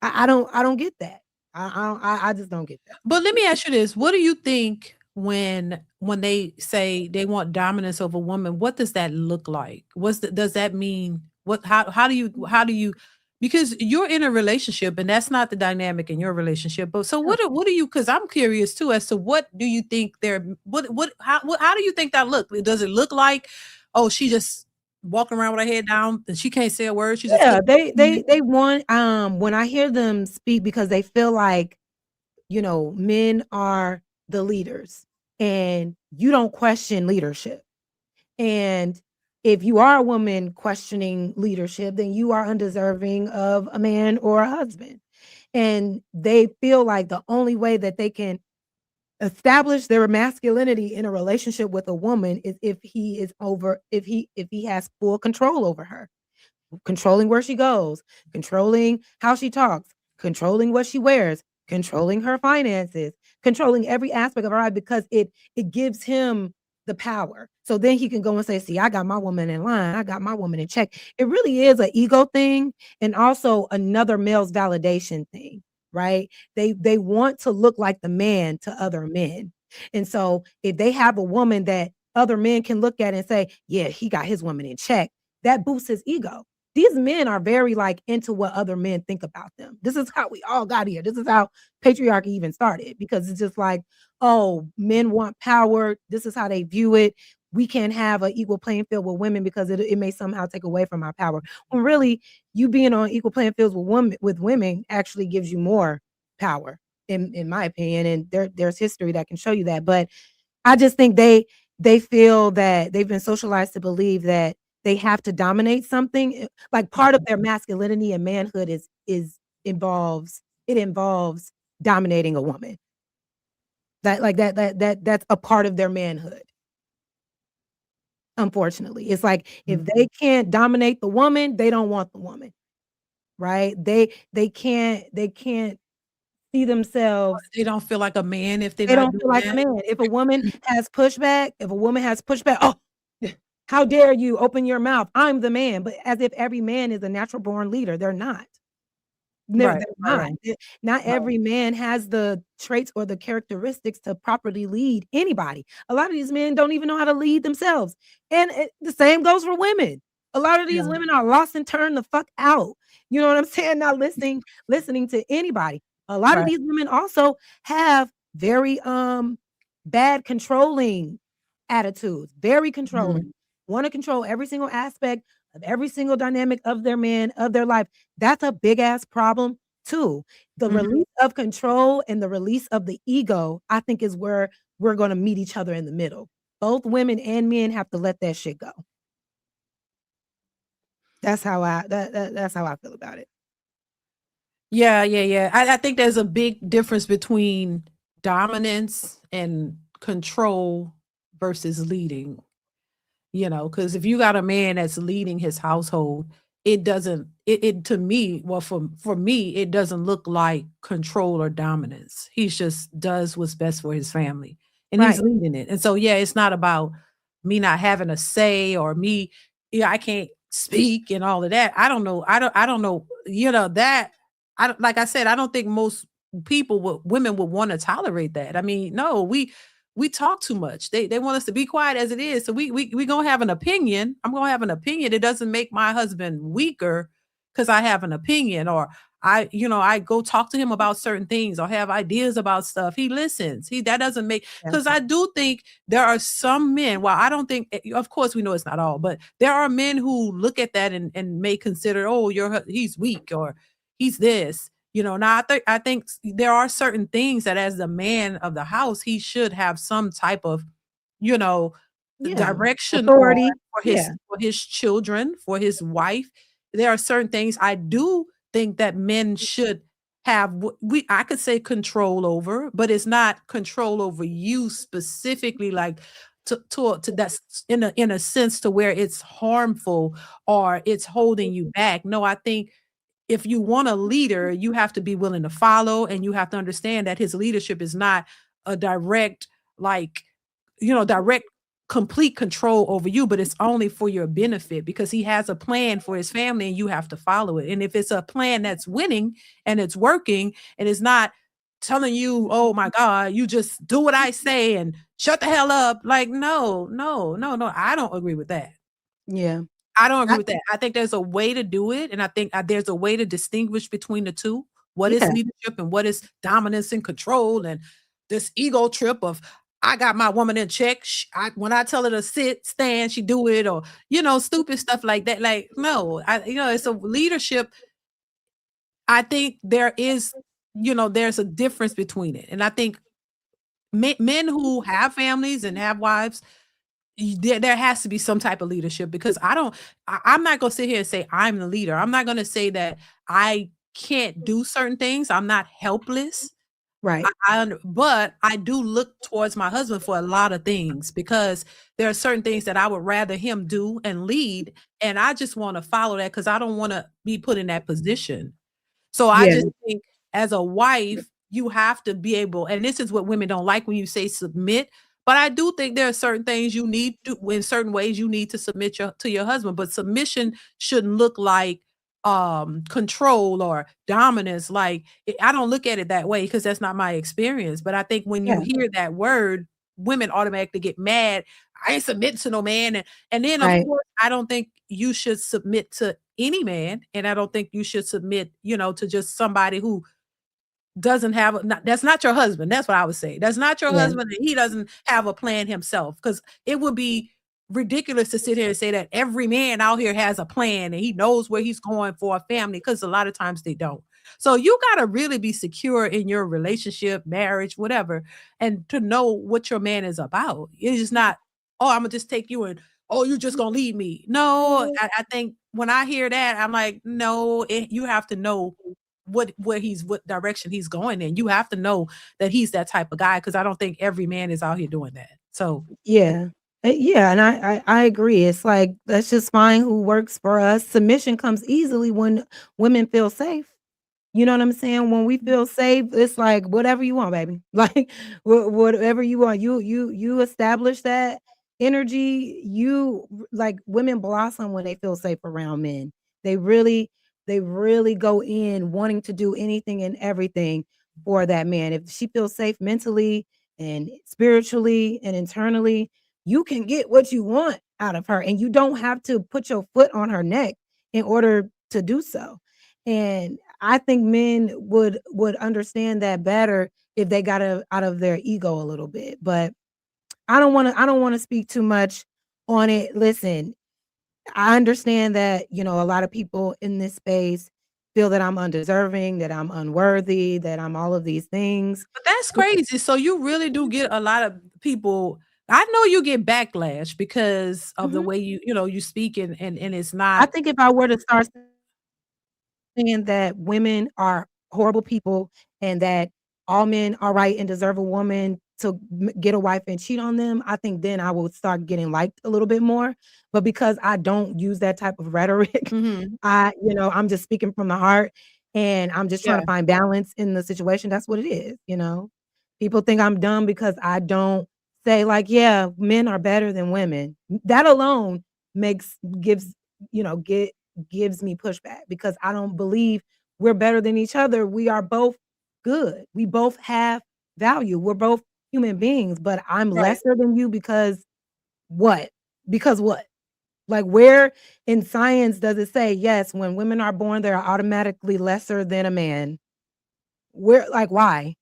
I don't get that. I just don't get that. But let me ask you this. What do you think when they say they want dominance over woman, what does that look like? Does that mean what how do you because you're in a relationship and that's not the dynamic in your relationship. But so what do you because I'm curious too as to what do you think they're how do you think that look? Does it look like, oh, she just walking around with her head down and she can't say a word? She's just Yeah, looking they at you? they they want when I hear them speak because they feel like, men are the leaders and you don't question leadership. And if you are a woman questioning leadership, then you are undeserving of a man or a husband. And they feel like the only way that they can establish their masculinity in a relationship with a woman is if he has full control over her, controlling where she goes, controlling how she talks, controlling what she wears, controlling her finances, controlling every aspect of her life because it gives him the power. So then he can go and say, "See, I got my woman in line. I got my woman in check." It really is an ego thing and also another male's validation thing, right? They want to look like the man to other men. And so if they have a woman that other men can look at and say, "Yeah, he got his woman in check," that boosts his ego. These men are very like into what other men think about them. This is how we all got here. This is how patriarchy even started because it's just like, oh, men want power. This is how they view it. We can't have an equal playing field with women because it may somehow take away from our power. When really, you being on equal playing fields with women actually gives you more power, in my opinion. And there's history that can show you that. But I just think they feel that they've been socialized to believe that they have to dominate something. Like part of their masculinity and manhood is involves dominating a woman. That's a part of their manhood. Unfortunately, it's like if they can't dominate the woman, they don't want the woman, right? They can't see themselves. They don't feel like a man if they're They not don't feel doing like a that. man. If a woman has pushback, "Oh, how dare you open your mouth? I'm the man." But as if every man is a natural born leader. They're not. They're Right, they're right, not. right, Not right. every man has the traits or the characteristics to properly lead anybody. A lot of these men don't even know how to lead themselves. And the same goes for women. A lot of these Yeah, women are lost and turned the fuck out. You know what I'm saying? Not listening to anybody. A lot of right. these women also have very bad controlling attitudes, very Mhm, controlling. Want to control every single aspect of every single dynamic of their man, of their life. That's a big ass problem too. The mhm. release of control and the release of the ego, I think, is where we're going to meet each other in the middle. Both women and men have to let that shit go. That's how I feel about it. Yeah, yeah, yeah. I think there's a big difference between dominance and control versus leading. Because if you got a man that's leading his household, it doesn't it to me, well, for me, it doesn't look like control or dominance. He just does what's best for his family, and he's Right. leading it. And so, yeah, it's not about me not having a say or me, yeah, I can't speak and all of that. I don't know, that I don't like I said, I don't think most women would want to tolerate that. I mean, no, we talk too much. They want us to be quiet as it is. So we gonna have an opinion. I'm gonna have an opinion. It doesn't make my husband weaker because I have an opinion or I go talk to him about certain things or have ideas about stuff. He listens. That doesn't make Yeah. because I do think there are some men. Well, I don't think of course we know it's not all, but there are men who look at that and may consider, oh, he's weak or he's this. Now I think there are certain things that as the man of the house, he should have some type of, you know, Yeah. direction on Authority. for his Yeah. for his children, for his wife. There are certain things I do think that men should have I could say control over, but it's not control over you specifically like to that's in a sense to where it's harmful or it's holding you back. No, I think if you want a leader, you have to be willing to follow and you have to understand that his leadership is not a direct like, direct complete control over you, but it's only for your benefit because he has a plan for his family and you have to follow it. And if it's a plan that's winning and it's working and it's not telling you, oh my God, you just do what I say and shut the hell up. Like, no, no, no, no. I don't agree with that. Yeah. I don't agree I with that. I think there's a way to do it, and I think, there's a way to distinguish between the 2. What is yeah. leadership and what is dominance and control and this ego trip of, "I got my woman in check. When I tell her to sit, stand, she do it," or, stupid stuff like that. Like, no, it's a leadership. I think there's a difference between it, and I think men who have families and have wives, there has to be some type of leadership because I'm not gonna sit here and say I'm the leader. I'm not gonna say that I can't do certain things. I'm not helpless. Right. But I do look towards my husband for a lot of things because there are certain things that I would rather him do and lead, and I just want to follow that because I don't want to be put in that position. So I Yeah. just think as a wife, you have to be able, and this is what women don't like when you say submit, but I do think there are certain things you need to, in certain ways you need to submit to your husband, but submission shouldn't look like control or dominance. Like, I don't look at it that way because that's not my experience. But I think when you Yeah. hear that word, women automatically get mad. I ain't submitting to no man. And then of Right. course, I don't think you should submit to any man, and I don't think you should submit, to just somebody who doesn't have that's not your husband. That's what I would say. That's not your Yeah. husband, and he doesn't have a plan himself. Because it would be ridiculous to sit here and say that every man out here has a plan and he knows where he's going for a family, because a lot of times they don't. So you gotta really be secure in your relationship, marriage, whatever, and to know what your man is about. It's just not, "Oh, Imma just take you and, oh, you just gonna leave me." No, I think when I hear that, I'm like, "No, you have to know what direction he's going in. You have to know that he's that type of guy, because I don't think every man is out here doing that." So, Yeah. Yeah, and I agree. It's like, let's just find who works for us. Submission comes easily when women feel safe. You know what I'm saying? When we feel safe, it's like whatever you want, baby. Like whatever you want. You establish that energy. Like women blossom when they feel safe around men. They really they really go in wanting to do anything and everything for that man. If she feels safe mentally and spiritually and internally, you can get what you want out of her, and you don't have to put your foot on her neck in order to do so. And I think men would understand that better if they got out of their ego a little bit. But I don't want to speak too much on it. Listen, I understand that, a lot of people in this space feel that I'm undeserving, that I'm unworthy, that I'm all of these things. but that's crazy. So you really do get a lot of people. I know you get backlash because of the Mhm. way you speak, and it's I not. think if I were to start saying that women are horrible people and that all men are right and deserve a woman to get a wife and cheat on them, I think then I will start getting liked a little bit more. But because I don't use that type of rhetoric, Mhm. I'm just speaking from the heart and I'm just trying Yeah. to find balance in the situation. That's what it is. People think I'm dumb because I don't say like, yeah, men are better than women. That alone makes gives, get gives me pushback because I don't believe we're better than each other. We are both good. We both have value. We're both human beings, but I'm Right. lesser than you because what? Because what? Like, where in science does it say, yes, when women are born, they're automatically lesser than a man? Where, like, why?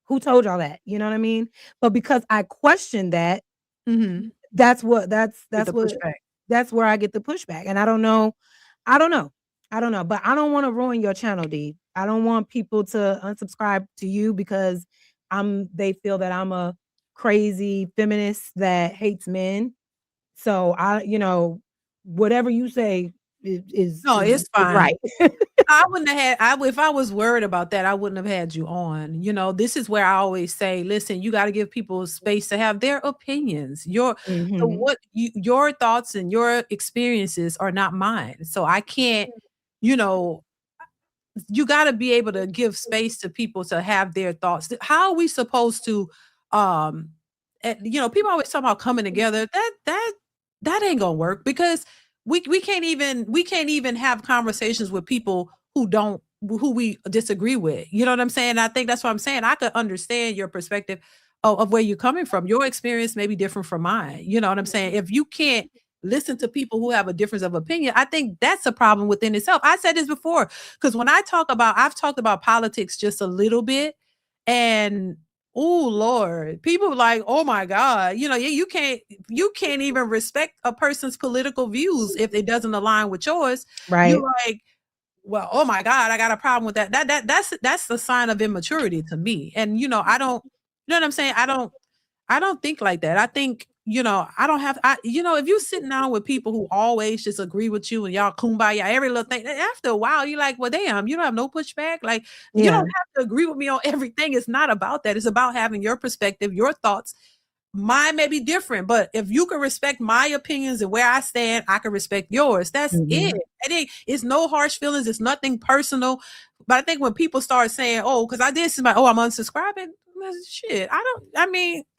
Who told y'all that? You know what I mean? But because I question that, Mhm. that's what that's Get that's the what pushback. that's where I get the pushback, and I don't know. I don't know. I don't know, but I don't wanna ruin your channel, D. I don't want people to unsubscribe to you because they feel that I'm a crazy feminist that hates men. So whatever you say is No, is it's is fine. right. I wouldn't have if I was worried about that, I wouldn't have had you on. This is where I always say, listen, you got to give people space to have their opinions. Mhm. Your thoughts and your experiences are not mine. So I can't, you know, you got to be able to give space to people to have their thoughts. How are we supposed to um people always talk about coming together. That ain't gonna work because we can't even have conversations with people who we disagree with. You know what I'm saying? I think that's what I'm saying. I could understand your perspective of where you're coming from. Your experience may be different from mine. You know what I'm saying? If you can't listen to people who have a difference of opinion, I think that's a problem within itself. I said this before because when I've talked about politics just a little bit, and oh Lord, people like, oh my God, you can't even respect a person's political views if it doesn't align with yours. Right. You're like, well, oh my God, I got a problem with that. That's a sign of immaturity to me. And I don't, you know what I'm saying? I don't think like that. I think, I don't have, if you sitting down with people who always just agree with you and y'all kumbaya, every little thing, after a while, you're like, well, damn, you don't have no pushback. Like, you don't have to agree with me on everything. It's not about that. It's about having your perspective, your thoughts. Mine may be different, but if you can respect my opinions and where I stand, I can respect yours. That's it. It's no harsh feelings. It's nothing personal. But I think when people start saying, oh, because I did somebody, oh, I'm unsubscribing. Shit, and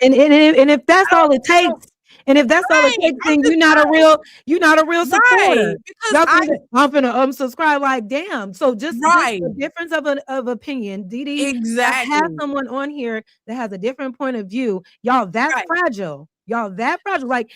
if that's all it takes, then you're not a real supporter. Because I'm gonna unsubscribe. Like, damn. So just the difference of opinion, Dee, exactly. have someone on here that has a different point of view. Y'all that fragile. Y'all that fragile. Like,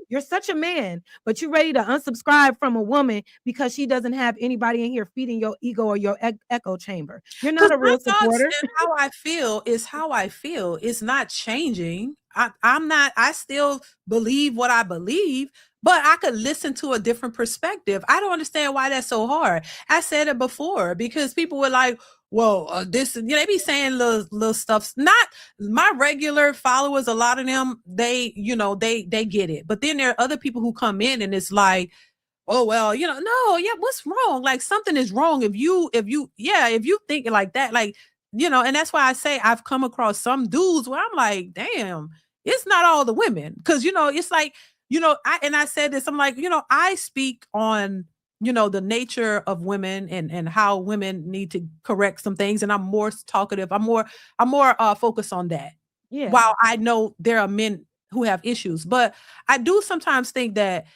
you're such a man, but you're ready to unsubscribe from a woman because she doesn't have anybody in here feeding your ego or your echo chamber. You're not a real supporter. How I feel is how I feel. It's not changing. I still believe what I believe, but I could listen to a different perspective. I don't understand why that's so hard. I said it before because people were like, well, this, they be saying little stuff. Not my regular followers. A lot of them, they get it. But then there are other people who come in and it's like, oh, well, no, yeah, what's wrong? Like something is wrong if you think like that, like, and that's why I say I've come across some dudes where I'm like, damn, it's not all the women. Cause it's like, I said this, I'm like, I speak on, the nature of women and how women need to correct some things. And I'm more talkative. I'm more focused on that. Yeah. While I know there are men who have issues, but I do sometimes think that,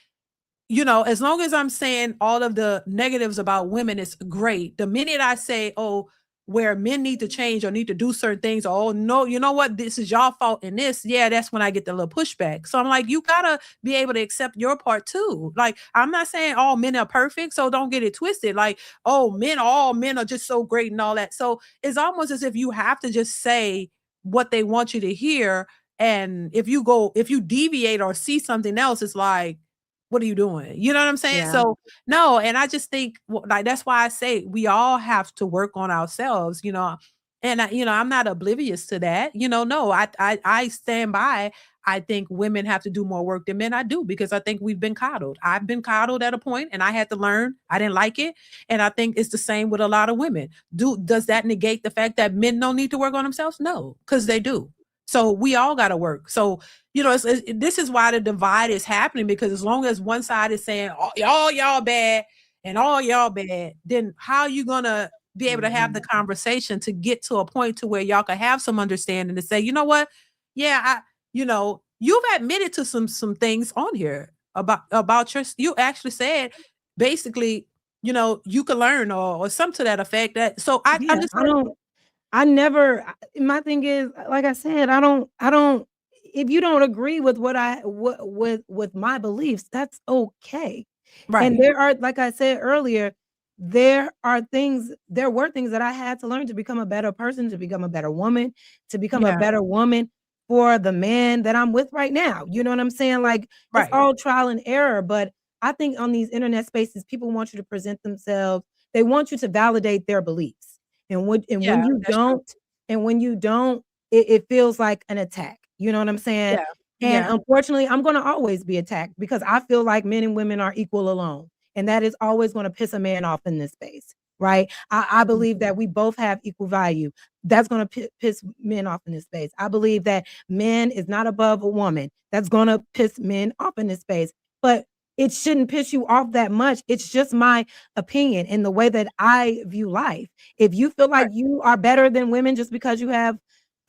as long as I'm saying all of the negatives about women, it's great. The minute I say, oh, where men need to change or need to do certain things, or, oh, no, you know what, this is y'all fault in this. Yeah, that's when I get the little pushback. So I'm like, you gotta be able to accept your part too. Like, I'm not saying all men are perfect, so don't get it twisted. Like, oh, all men are just so great and all that. So it's almost as if you have to just say what they want you to hear. And if you deviate or see something else, it's like, what are you doing? You know what I'm saying? Yeah. So no, and I just think like that's why I say we all have to work on ourselves, and I'm not oblivious to that. No, I stand by. I think women have to do more work than men. I do because I think we've been coddled. I've been coddled at a point and I had to learn. I didn't like it. And I think it's the same with a lot of women. Does that negate the fact that men don't need to work on themselves? No, because they do. So we all got to work. So, this is why the divide is happening, because as long as one side is saying, oh, y'all bad and all y'all bad, then how are you going to be able to have the conversation to get to a point to where y'all can have some understanding to say, you know what? Yeah, you've admitted to some things on here about you actually said basically, you can learn or something to that effect. That so I just my thing is, like I said, I don't, if you don't agree with with my beliefs, that's okay. right. And there are, like I said earlier, there were things that I had to learn to become a better person, to become a better woman, to become a better woman for the man that I'm with right now. You know what I'm saying? Like, it's all trial and error. But I think on these internet spaces, people want you to present themselves. They want you to validate their beliefs. And when you don't, it feels like an attack. You know what I'm saying? Yeah. And unfortunately, I'm going to always be attacked because I feel like men and women are equal alone. And that is always going to piss a man off in this space, right? I believe that we both have equal value. That's going to piss men off in this space. I believe that man is not above a woman. That's going to piss men off in this space. But it shouldn't piss you off that much. It's just my opinion and the way that I view life. If you feel like you are better than women just because you have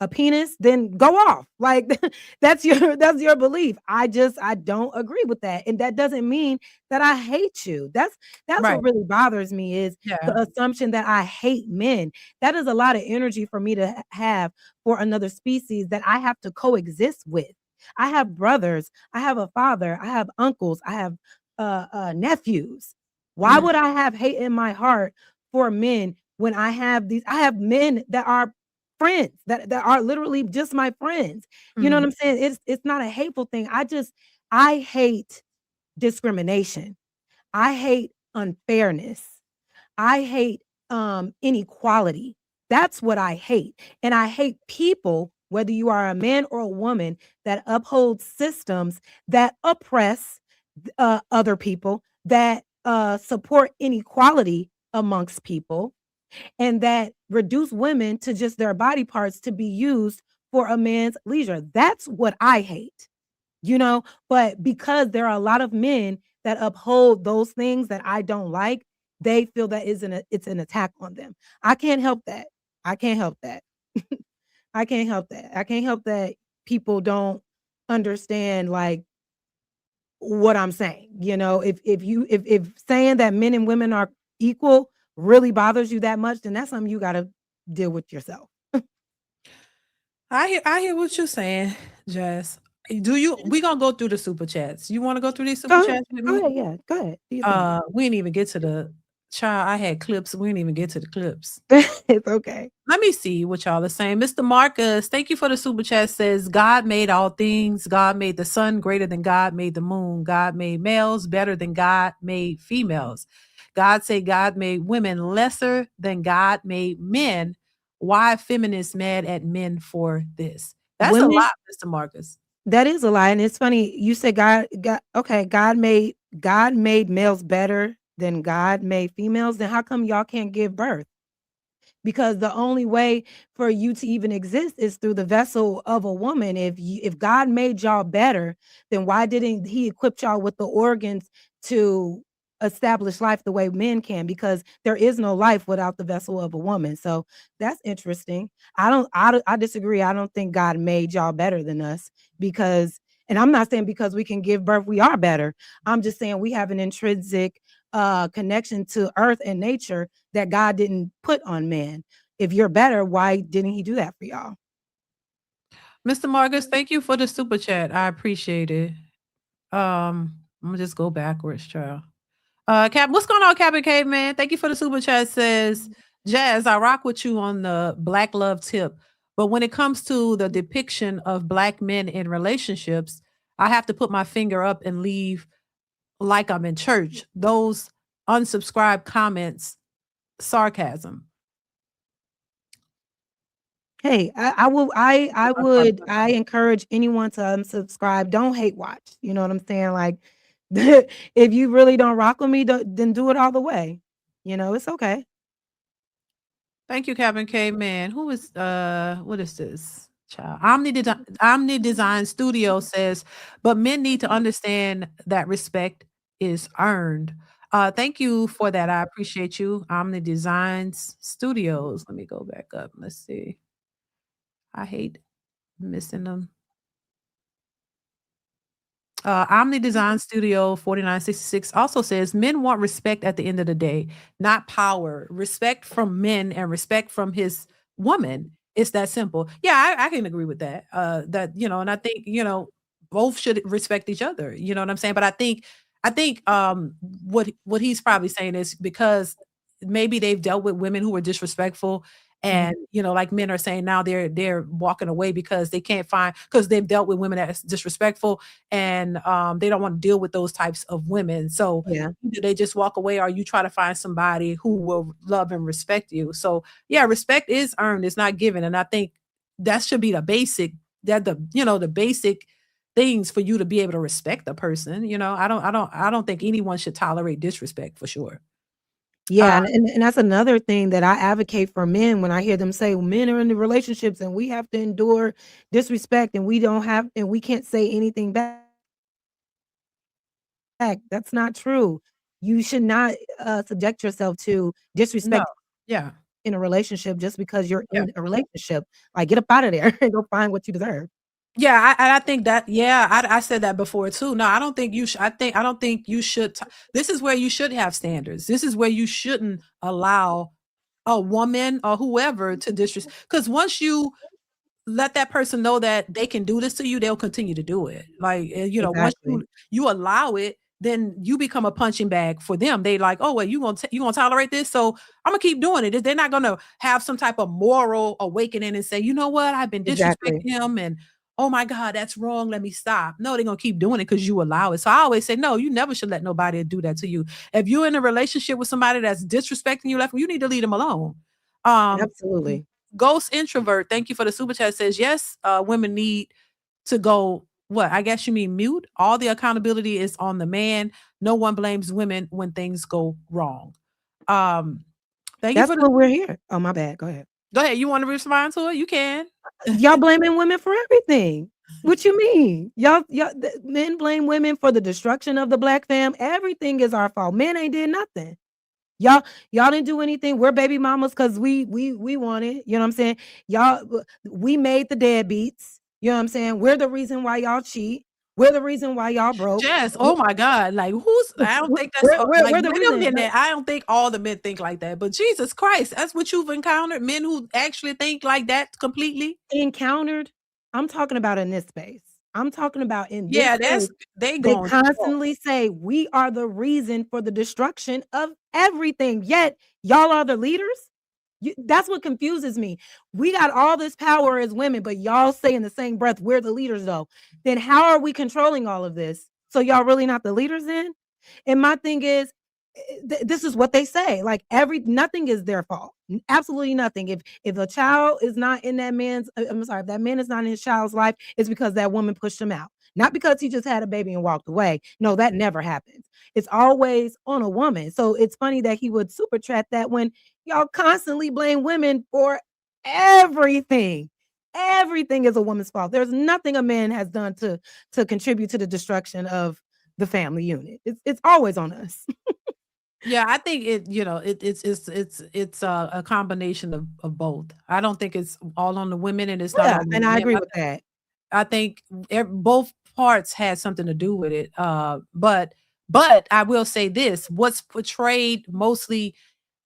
a penis, then go off. Like that's your belief. I don't agree with that. And that doesn't mean that I hate you. That's Right. what really bothers me is Yeah. the assumption that I hate men. That is a lot of energy for me to have for another species that I have to coexist with. I have brothers, I have a father, I have uncles, I have nephews. Why Mm, would I have hate in my heart for men when I have men that are friends that are literally just my friends. You know what mm, I'm saying? It's not a hateful thing. I hate discrimination. I hate unfairness. I hate inequality. That's what I hate. And I hate people, whether you are a man or a woman, that uphold systems that oppress other people, that support inequality amongst people, and that reduce women to just their body parts to be used for a man's leisure. That's what I hate, you know? But because there are a lot of men that uphold those things that I don't like, they feel that it's an attack on them. I can't help that. I can't help that. I can't help that. I can't help that people don't understand like what I'm saying. You know, if saying that men and women are equal really bothers you that much, then that's something you gotta deal with yourself. I hear what you're saying, Jess. Do you we gonna go through the super chats. You wanna go through these super Go ahead. chats with Go me? ahead. Yeah. Go ahead. Do your thing. We didn't even get to the child. I had clips. We didn't even get to the clips. It's okay. Let me see what y'all are saying. Mr. Marcus, thank you for the super chat. Says God made all things. God made the sun greater than God made the moon. God made males better than God made females. God said God made women lesser than God made men. Why feminists mad at men for this? That's a Women, lot, Mr. Marcus. that is a lie. And it's funny, you said God okay, God made males better than God made females. Then how come y'all can't give birth? Because the only way for you to even exist is through the vessel of a woman. If God made y'all better, then why didn't he equip y'all with the organs to establish life the way men can? Because there is no life without the vessel of a woman. So that's interesting. I disagree. I don't think God made y'all better than us because, and I'm not saying because we can give birth we are better. I'm just saying we have an intrinsic connection to earth and nature that God didn't put on man. If you're better, why didn't he do that for y'all? Mr. Marcus, thank you for the super chat. I appreciate it. I'm gonna just go backwards, child. Cap, what's going on, Captain Caveman? Thank you for the super chat. Says Jazz, I rock with you on the black love tip, but when it comes to the depiction of black men in relationships, I have to put my finger up and leave like I'm in church. Those unsubscribe comments, sarcasm. Hey, I encourage anyone to unsubscribe. Don't hate watch. You know what I'm saying? Like if you really don't rock with me, then do it all the way. You know, it's okay. Thank you, Captain Caveman. Who is what is this? Child. Omni Design Studio says, but men need to understand that respect is earned. Thank you for that. I appreciate you. Omni Designs Studios. Let me go back up. Let's see. I hate missing them. Omni Design Studio 4966 also says men want respect at the end of the day, not power. Respect from men and respect from his woman. It's that simple. Yeah, I can agree with that. And I think, both should respect each other. You know what I'm saying? But I think what he's probably saying is because maybe they've dealt with women who were disrespectful Mhm. and like men are saying now they're walking away because they can't find because they've dealt with women that's disrespectful and they don't want to deal with those types of women. So Yeah. either they just walk away or you try to find somebody who will love and respect you. So yeah, respect is earned, it's not given. And I think that should be the basic things for you to be able to respect a person. I don't think anyone should tolerate disrespect for sure. Uh, Yeah, and that's another thing that I advocate for men when I hear them say, "Well, men are in the relationships and we have to endure disrespect and we can't say anything back." That's not true. You should not subject yourself to no. disrespect Yeah. in a relationship just because you're Yeah. in a relationship. Like, get up out of there and go find what you deserve. Yeah, I think that, yeah, I said that before too. No, I don't think you should. I don't think you should. This is where you should have standards. This is where you shouldn't allow a woman or whoever to disrespect. Because once you let that person know that they can do this to you, they'll continue to do it. Like, once Exactly. you allow it, then you become a punching bag for them. They like, oh, well, you gonna tolerate this, so I'm gonna keep doing it. They're not gonna have some type of moral awakening and say, you know what, I've been disrespecting Exactly. him, and oh my God, that's wrong. Let me stop. No, they're gonna keep doing it because you allow it. So I always say, no, you never should let nobody do that to you. If you're in a relationship with somebody that's disrespecting you, you need to leave them alone. Um, Absolutely. Ghost Introvert, thank you for the super chat, says, yes, women need to go, what? I guess you mean mute. All the accountability is on the man. No one blames women when things go wrong. Um, Thank you That's for the what we're here. Oh, my bad. Go ahead. go ahead. You want to respond to it? You can. Y'all blaming women for everything. What you mean? Men blame women for the destruction of the black fam. Everything is our fault. Men ain't did nothing. Y'all y'all didn't do anything. We're baby mamas because we want it. You know what I'm saying? We made the deadbeats. You know what I'm saying? We're the reason why y'all cheat. We're the reason why y'all broke. Jess, We- oh my God. Like, who's, I don't think that's, like, we're the wait a reason. minute. I don't think all the men think like that, but Jesus Christ, that's what you've encountered, men who actually think like that completely. Encountered. I'm talking about in this space. I'm talking about in this Yeah, space. they They going off. constantly say we are the reason for the destruction of everything. Yet y'all are the leaders. That's what confuses me. We got all this power as women, but y'all say in the same breath we're the leaders though. Then how are we controlling all of this? So y'all really not the leaders then? And my thing is, this is what they say. Like nothing is their fault. Absolutely nothing. If a child is not in that man's, I'm sorry, if that man is not in his child's life, it's because that woman pushed him out. Not because he just had a baby and walked away. No, that never happens. It's always on a woman. So it's funny that he would super chat that when y'all constantly blame women for everything. Everything is a woman's fault. There's nothing a man has done to contribute to the destruction of the family unit. It's always on us. Yeah, I think it's a combination of both. I don't think it's all on the women and it's not Yeah, on the and I men. agree with that. I think both parts had something to do with it. But I will say this: what's portrayed mostly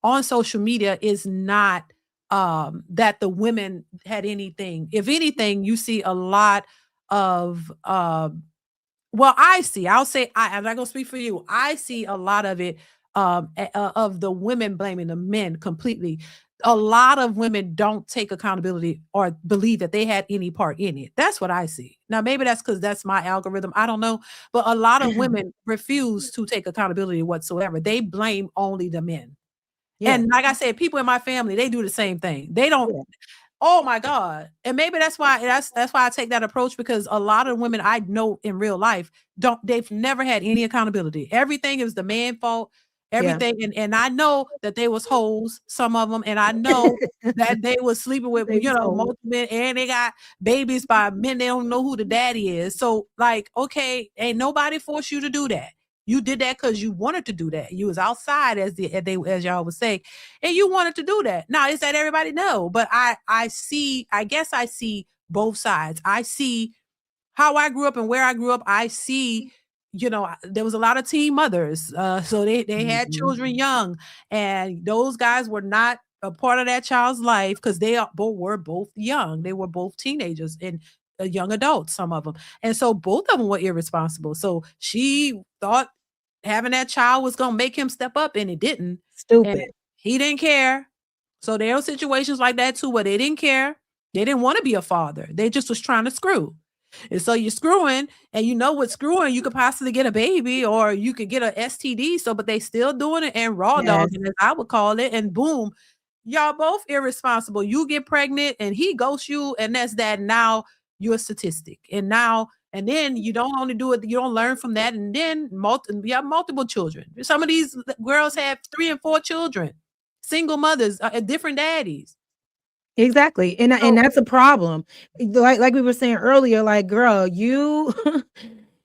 on social media is not that the women had anything. If anything, you see a lot of well, I'll say, I'm not gonna speak for you. I see a lot of it, of the women blaming the men completely. A lot of women don't take accountability or believe that they had any part in it. That's what I see. Now, maybe that's because that's my algorithm. I don't know. But a lot of women refuse to take accountability whatsoever. They blame only the men. Yeah, And like I said, people in my family, they do the same thing. They don't. yeah, Oh my God. And maybe that's why I take that approach, because a lot of women I know in real life they've never had any accountability. Everything is the man fault. yeah. Everything, and I know that they was hoes, some of them, and I know that they was sleeping with, They was old. multiple men, and they got babies by men they don't know who the daddy is. So like, okay, ain't nobody forced you to do that. You did that because you wanted to do that. You was outside, as y'all would say, and you wanted to do that. Now, is that everybody? No, but I guess I see both sides. I see how I grew up and where I grew up. I see, there was a lot of teen mothers. So they had Mhm. children young, and those guys were not a part of that child's life because were both young. They were both teenagers and young adults, some of them. And so both of them were irresponsible. So she thought having that child was going to make him step up, and it didn't. And Stupid. he didn't care. So there were situations like that too where they didn't care. They didn't want to be a father. They just was trying to screw. And so you're screwing, and with screwing, you could possibly get a baby or you could get a STD. So, but they still doing it and raw Yes, dogging, as I would call it. And boom, y'all both irresponsible. You get pregnant and he ghosts you, and that's that. Now you're a statistic. And then you don't only do it, you don't learn from that. And then you have multiple children. Some of these girls have 3 and 4 children, single mothers, different daddies. exactly. And So that's a problem. Like we were saying earlier, like, girl, you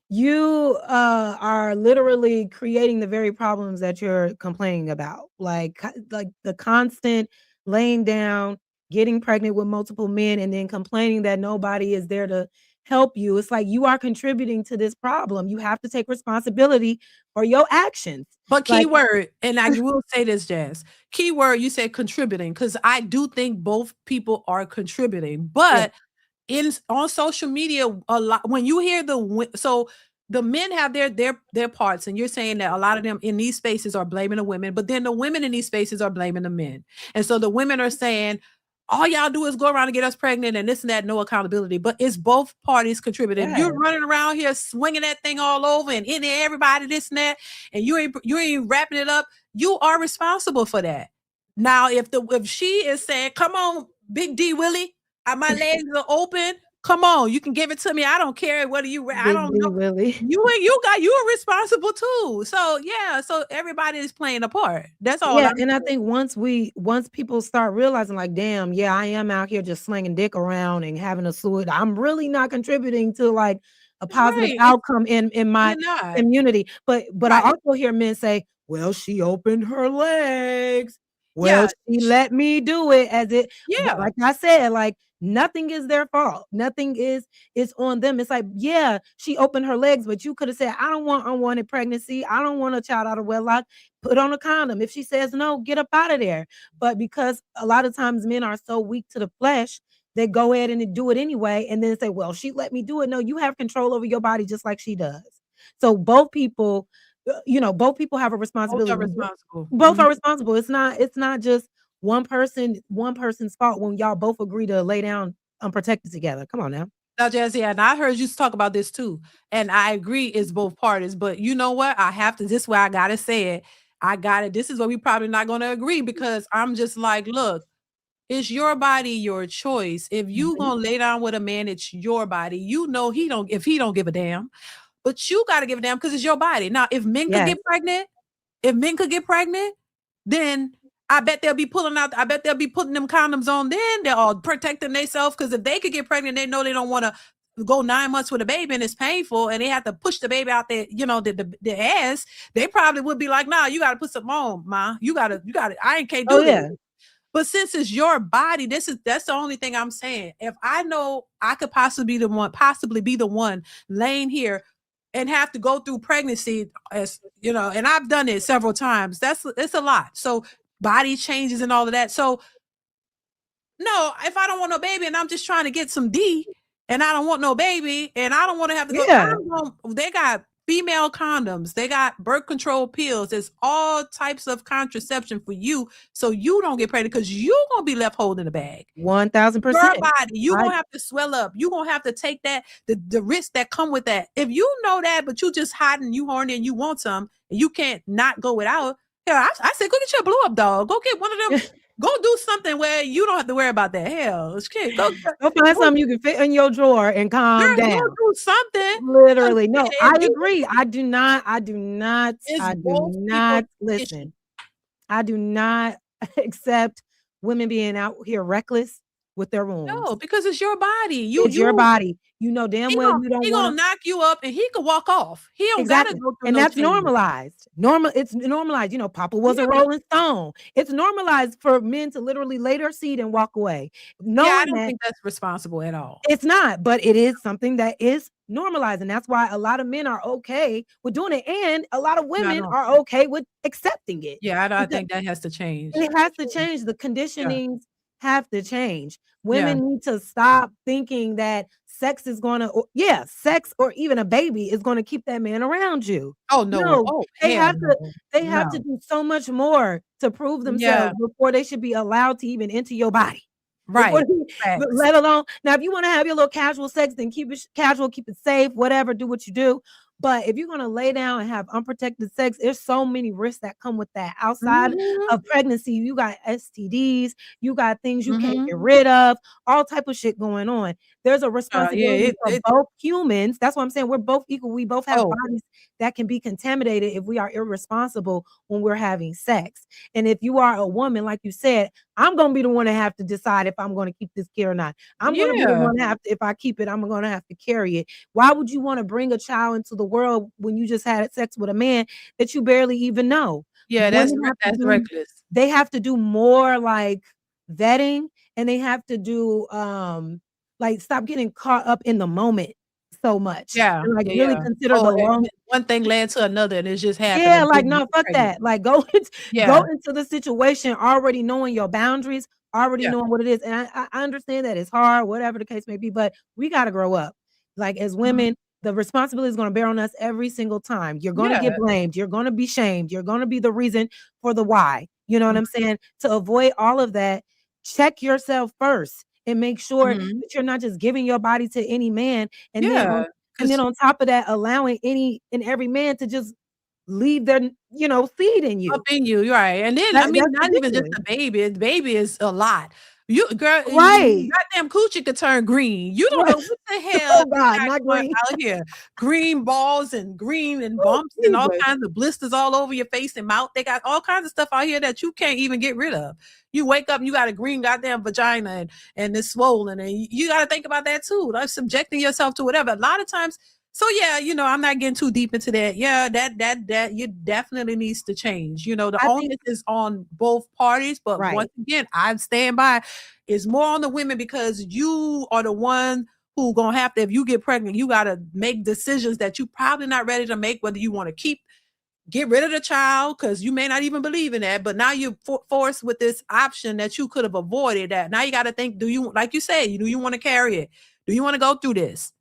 you are literally creating the very problems that you're complaining about. Like the constant laying down, getting pregnant with multiple men, and then complaining that nobody is there to help you. It's like you are contributing to this problem. You have to take responsibility for your actions. But Like, keyword, and I will say this, Jazz. Keyword, you said contributing, because I do think both people are contributing. yeah, But on social media, a lot when you hear so the men have their parts, and you're saying that a lot of them in these spaces are blaming the women, but then the women in these spaces are blaming the men. And so the women are saying, all y'all do is go around and get us pregnant and this and that, no accountability. But it's both parties contributing. If yeah, you're running around here swinging that thing all over and in everybody this and that, and you ain't wrapping it up, you are responsible for that. Now, if she is saying, "Come on, Big D Willie, my legs are open. Come on, you can give it to me. I don't care whether I Big don't D know. Willie. You are responsible too. So yeah, so everybody is playing a part. That's all Yeah, I'm and I saying. think once people start realizing, like, damn, yeah, I am out here just slinging dick around and having a suit. I'm really not contributing to like a positive Right. outcome in my You're not. community. But I Right. also hear men say, well, she opened her legs. Well, Yeah. she let me do it as it, but Yeah. like I said, like nothing is their fault. Nothing is on them. It's like, yeah, she opened her legs, but you could have said, I don't want unwanted pregnancy. I don't want a child out of wedlock. Put on a condom. If she says no, get up out of there. But because a lot of times men are so weak to the flesh, they go ahead and do it anyway and then say, well, she let me do it. No, you have control over your body just like she does. So both people, both people have a Both are responsibility. responsible. Both are responsible. It's not just one person's fault when y'all both agree to lay down unprotected together. Come on now. Now, Jazzy, and I heard you talk about this too. And I agree it's both parties. But you know what? I have to, this is why I gotta say it. I got it. This is where we probably not gonna agree, because I'm just like, look, it's your body, your choice. If you Mhm. gonna lay down with a man, it's your body. You know he don't give a damn. But you gotta give a damn because it's your body. Now, Yes. if men could get pregnant, then I bet they'll be putting them condoms on, then they're all protecting themselves. Because if they could get pregnant, they know they don't want to go 9 months with a baby and it's painful and they have to push the baby out there, the ass, they probably would be like, nah, you gotta put something on, ma. You gotta, I ain't can't Oh do this. yeah. But since it's your body, that's the only thing I'm saying. If I know I could possibly be the one laying here and have to go through pregnancy, as you know, and I've done it several times. It's a lot. So body changes and all of that. So no, if I don't want no baby and I'm just trying to get some D and I don't want no baby and I don't want to have to go, Yeah. they got female condoms, they got birth control pills, there's all types of contraception for you so you don't get pregnant because you gonna be left holding the bag. Your 1000%. body, you I gonna have to swell up. You gonna have to take that the risks that come with that. If you know that, but you just hiding, you horny, and you want some, and you can't not go without. Yeah, I said, go get your blow up dog. Go get one of them. Go do something where you don't have to worry about that. Hell, shit, Go find something you can fit in your drawer and calm girl, go down. do something. 'Cause Literally. No, if I you, agree. it's both people's issue. Listen. I do not accept women being out here reckless with their wombs. No, because it's your body. It's your body. You know damn well you don't He wanna. gonna knock you up and he could walk off. He don't gotta Exactly, go through and no that's changes. normalized. It's normalized, Papa was Yeah, a Rolling Stone. It's normalized for men to literally lay their seat and walk away, yeah, I knowing don't that think that's responsible at all. it's not, but it is something that is normalized, and that's why a lot of men are okay with doing it, and a lot of No, I women don't. are okay with accepting it. Yeah, I Because think that has to change. it has to change. The Yeah. conditionings have to change. Yeah. Women need to stop thinking that sex is gonna sex or even a baby is gonna keep that man around you. Oh, no. No, Oh, they hell have to no. they have to No. do so much more to prove Yeah. themselves before they should be allowed to even enter your body. Before Right. Facts. let alone now, if you wanna have your little casual sex, then keep it casual, keep it safe, whatever, do what you do. But if you're gonna lay down and have unprotected sex, there's so many risks that come with that. Outside Mhm. of pregnancy, you got STDs, you got things you can't Mhm. get rid of, all type of shit going on. There's a Yeah, responsibility for both humans. That's what I'm saying. We're both equal. We both have oh, bodies that can be contaminated if we are irresponsible when we're having sex. And if you are a woman, like you said, I'm gonna be the one to have to decide if I'm gonna keep this kid or not. I'm gonna be the yeah. one to have to, if I keep it, I'm gonna have to carry it. Why would you want to bring a child into the world when you just had sex with a man that you barely even know? Yeah, Women have to that's do reckless. they have to do more like vetting, and they have to do like stop getting caught up in the moment so much Yeah, and like yeah, really yeah. consider Oh, the and long. one thing led to another, and it just happened, Yeah, and like, boom, you no, fuck pregnant. that. Like, go go Yeah. into the situation already knowing your boundaries, already Yeah. knowing what it is, and I understand that it's hard, whatever the case may be, but we gotta grow up. Like, as Mhm. women, the responsibility is gonna bear on us every single time. You're gonna Yeah. get blamed, you're gonna be shamed, you're gonna be the reason for the why, you know what Mhm. I'm saying? To avoid all of that, check yourself first and make sure Mhm. that you're not just giving your body to any man, and then Yeah, on and then 'cause on top of that, allowing any and every man to just leave their, seed in up you. in you, you're right, and then, I mean, That's not even just ridiculous. the baby is a lot. You girl, Right. goddamn coochie could turn green. You don't know Right. what the hell Oh they God, got not going green. out here. Green balls and green and Oh, bumps and all Jesus. kinds of blisters all over your face and mouth. They got all kinds of stuff out here that you can't even get rid of. You wake up and you got a green goddamn vagina and it's swollen, and you gotta think about that too. Like subjecting yourself to whatever. A lot of times, so yeah, I'm not getting too deep into that. Yeah, that you definitely needs to change. The I think onus is on both parties, but right. once again, I stand by it's more on the women because you are the one who gonna have to, if you get pregnant, you gotta make decisions that you probably not ready to make, whether you want to get rid of the child because you may not even believe in that, but now you're forced with this option that you could have avoided that. Now you got to think, do you, like you said, do you want to carry it? Do you want to go through this?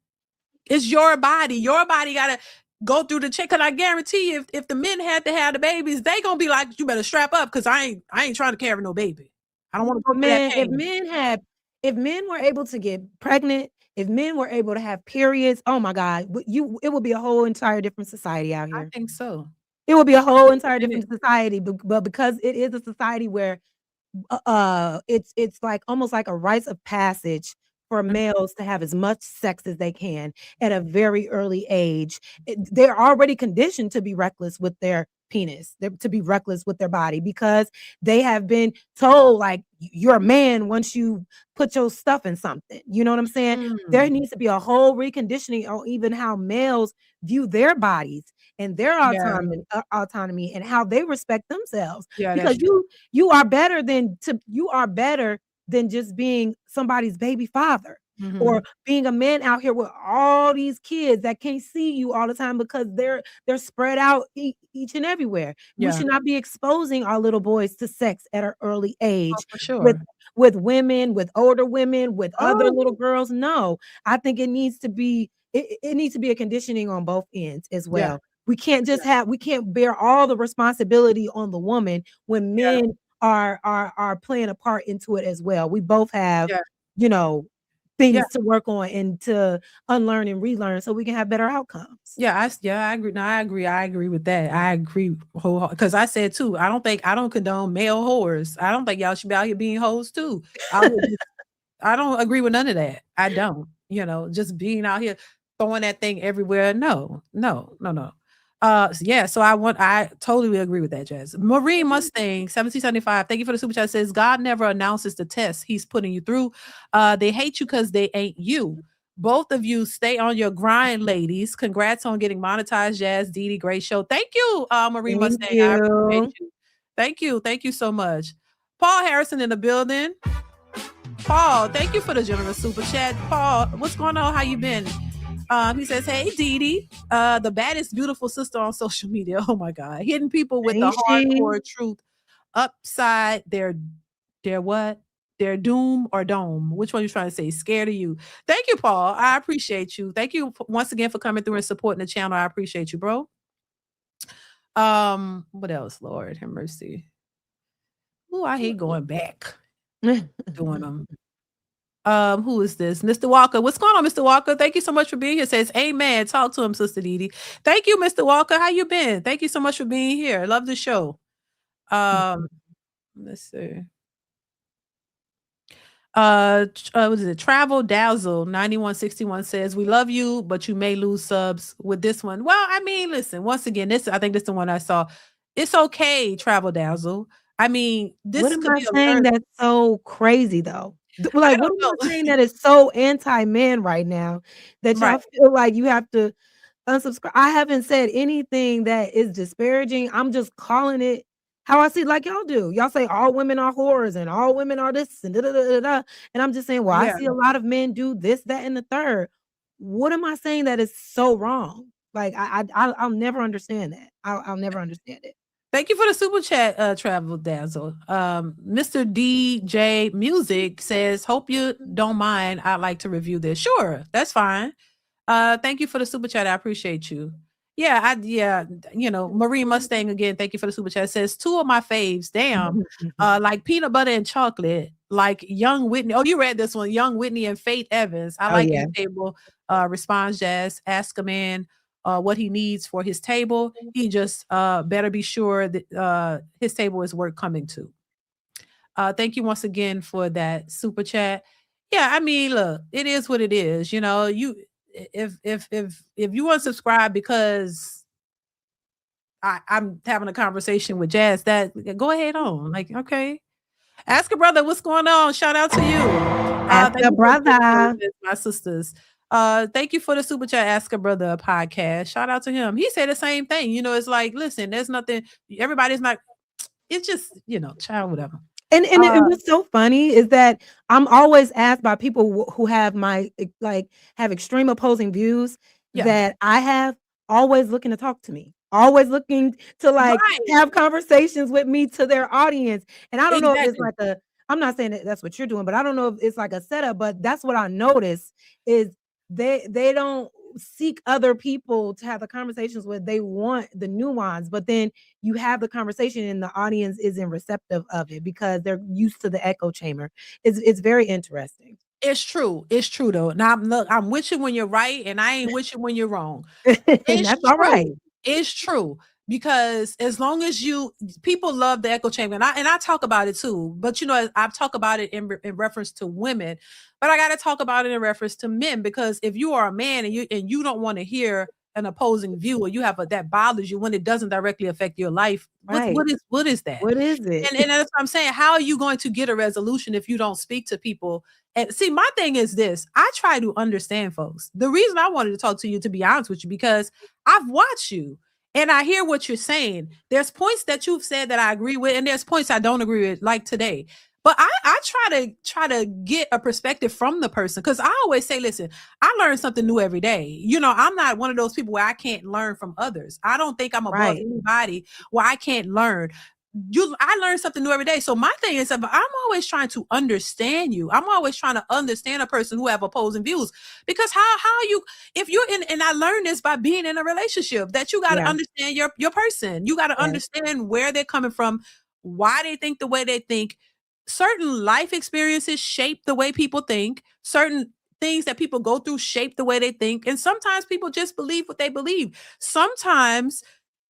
It's your body. Your body got to go through the check. Cause I guarantee you, if the men had to have the babies, they gonna be like, you better strap up because I ain't trying to carry no baby. I don't want to go through that Man, pain. if men were able to get pregnant, if men were able to have periods, oh my God, it would be a whole entire different society out I here. think so. It would be a whole entire And it, different society, but because it is a society where it's like almost like a rites of passage for males to have as much sex as they can at a very early age. They're already conditioned to be reckless with their penis, to be reckless with their body because they have been told like you're a man once you put your stuff in something. You know what I'm saying? There mm, needs to be a whole reconditioning on even how males view their bodies and their yeah, autonomy and how they respect themselves yeah, that's because true. you are better than just being somebody's baby father or Mhm. being a man out here with all these kids that can't see you all the time because they're spread out each and everywhere. We Yeah. should not be exposing our little boys to sex at an early Oh, age for with sure. women, with older women, with other Oh, little girls. No, I think it needs to be a conditioning on both ends as yeah, well. We can't bear all the responsibility on the woman when yeah, men are playing a part into it as well. We both have, yeah, you know, yeah, things to work on and to unlearn and relearn so we can have better outcomes. yeah, I agree. No, I agree with that. I agree because I said too, I don't condone male whores. I don't think y'all should be out here being hoes too. Out here just I don't agree with none of that. I don't. Just being out here throwing that thing everywhere. No, no, no, no. Yeah, so I totally agree with that, Jazz. Marine Mustang 1775. Thank you for the super chat. Says God never announces the test he's putting you through. They hate you because they ain't you. Both of you stay on your grind, ladies. Congrats on getting monetized, Jazz. Dee Dee, great show. Thank you, Marine Thank Mustang. I appreciate you. you. Thank you. Thank you so much. Paul Harrison in the building. Paul, thank you for the generous super chat. Paul, what's going on? How you been? He says, "Hey, Dee Dee, the baddest, beautiful sister on social media. Oh my God, hitting people with the Ain't she? hardcore truth upside their what? Their doom or dome. Which one you trying to say? Scared of you? Thank you, Paul. I appreciate you. Thank you once again for coming through and supporting the channel. I appreciate you, bro. What else? Lord have mercy. Oh, I hate going back doing them. Who is this? Mr. Walker. What's going on, Mr. Walker? Thank you so much for being here. Says, Amen. Talk to him, Sister Dee. Thank you, Mr. Walker. How you been? Thank you so much for being here. Love the show. Um, let's see. What is it? Travel Dazzle 9161 says, we love you, but you may lose subs with this one. Well, I mean, listen, once again, I think this is the one I saw. It's okay, Travel Dazzle. I mean, What this am could I be a saying learn. that's so crazy though? I Like, what don't am I know. saying that is so anti-man right now that Right. y'all feel like you have to unsubscribe? I haven't said anything that is disparaging. I'm just calling it how I see it, like y'all do. Y'all say all women are whores and all women are this and da da da da. Da. And I'm just saying, well, I Yeah. see a lot of men do this, that, and the third. What am I saying that is so wrong? Like I'll never understand that. I'll never understand it. Thank you for the super chat, Travel Dazzle. Mr. DJ Music says, hope you don't mind. I'd like to review this. Sure, that's fine. Thank you for the super chat. I appreciate you. Yeah, Marie Mustang again. Thank you for the super chat. It says two of my faves. Damn, like peanut butter and chocolate, like Young Whitney. Oh, you read this one, Young Whitney and Faith Evans. I Oh like yeah. your table. Responds Jazz. Ask a man what he needs for his table. He just better be sure that his table is worth coming to. Thank you once again for that super chat. Yeah, I mean, look, it is what it is. You know, you if you want to subscribe because I'm having a conversation with Jazz, that go ahead on. Like, okay. Ask a brother what's going on. Shout out to you. Ask Thank a you for being here brother. with us, my sisters. Thank you for the super chat. Ask a brother podcast. Shout out to him. He said the same thing. You know, it's like, listen, there's nothing. Everybody's not. It's just, child, whatever. And what's so funny is that I'm always asked by people who have have extreme opposing views Yeah. that I have, always looking to talk to me, always looking to Right. have conversations with me to their audience. And I don't know if it's Exactly. I'm not saying that that's what you're doing, but I don't know if it's like a setup, but that's what I notice is they don't seek other people to have the conversations with. They want the nuance, but then you have the conversation and the audience isn't receptive of it because they're used to the echo chamber. It's very interesting. It's true. It's true though. Now look, I'm with you when you're right, and I ain't with you when you're wrong. And It's that's all right. true. It's true. Because as long as people love the echo chamber, and I talk about it too. But I've talked about it in reference to women, but I got to talk about it in reference to men, because if you are a man and you don't want to hear an opposing view, or you have that bothers you when it doesn't directly affect your life, Right. what is that? What is it? And that's what I'm saying. How are you going to get a resolution if you don't speak to people? And see, my thing is this: I try to understand folks. The reason I wanted to talk to you, to be honest with you, because I've watched you. And I hear what you're saying. There's points that you've said that I agree with, and there's points I don't agree with, like today. But I try to get a perspective from the person, because I always say, listen, I learn something new every day. I'm not one of those people where I can't learn from others. I don't think I'm above anybody where I can't learn. I learn something new every day. So my thing is, I'm always trying to understand you. I'm always trying to understand a person who have opposing views, because how you, if you're in, and I learned this by being in a relationship, that you got to understand your person. You got to understand where they're coming from, why they think the way they think. Certain life experiences shape the way people think. Certain things that people go through shape the way they think. And sometimes people just believe what they believe. Sometimes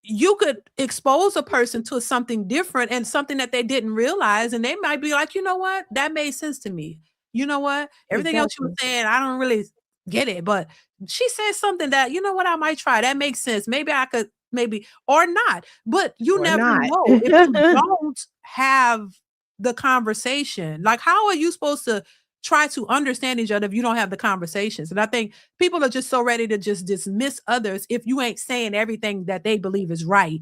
you could expose a person to something different and something that they didn't realize, and they might be like, you know what, that made sense to me. You know what, everything else you were saying, I don't really get it, but she said something that, you know what, I might try, that makes sense, maybe I could, maybe, or not. But you never know if you don't have the conversation. Like, how are you supposed to try to understand each other if you don't have the conversations? And I think people are just so ready to just dismiss others if you ain't saying everything that they believe is right.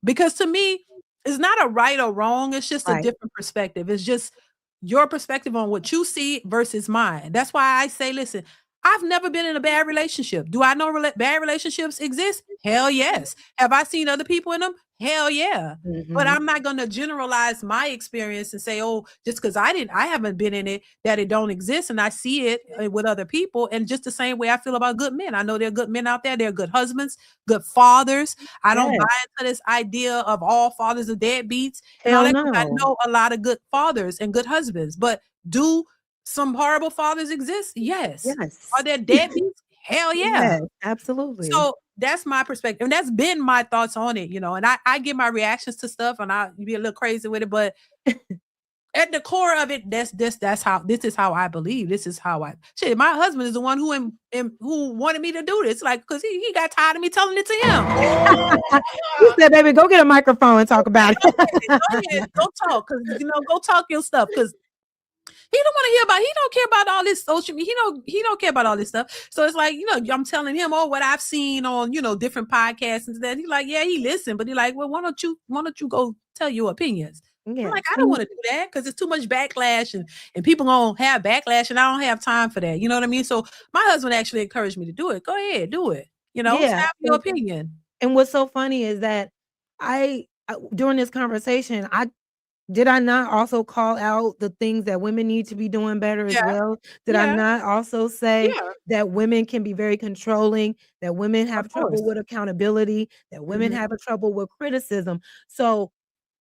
Because to me, it's not a right or wrong. It's just a different perspective. It's just your perspective on what you see versus mine. That's why I say, listen, I've never been in a bad relationship. Do I know bad relationships exist? Hell yes. Have I seen other people in them? Hell yeah. But I'm not going to generalize my experience and say, oh, just because I haven't been in it, that it don't exist. And I see it with other people. And just the same way I feel about good men. I know there are good men out there. They're good husbands, good fathers. I don't buy into this idea of all fathers are deadbeats. And all that. I know a lot of good fathers and good husbands, but do some horrible fathers exist? Yes. Are there deadbeats? Hell yeah. Absolutely. So that's my perspective. And that's been my thoughts on it, and I give my reactions to stuff, and I be a little crazy with it, but at the core of it, this is how I believe. This is how my husband is the one who wanted me to do this, like, because he got tired of me telling it to him. He said, baby, go get a microphone and talk about it. Go ahead, go talk, because go talk your stuff, because He don't want to hear about. He don't care about all this social media. He don't care about all this stuff. So it's like, I'm telling him, oh, what I've seen on different podcasts and that. He's like, yeah, he listened, but he's like, well, why don't you go tell your opinions? I'm Yeah. like, I don't want to do that because it's too much backlash and people gonna have backlash and I don't have time for that. You know what I mean? So my husband actually encouraged me to do it. Go ahead, do it. Yeah. Have your opinion. And what's so funny is that during this conversation, did I not also call out the things that women need to be doing better as Yeah, well? Did I yeah, not also say yeah. that women can be very controlling, that women Of have trouble course. with accountability, that women Mhm. have a trouble with criticism? So,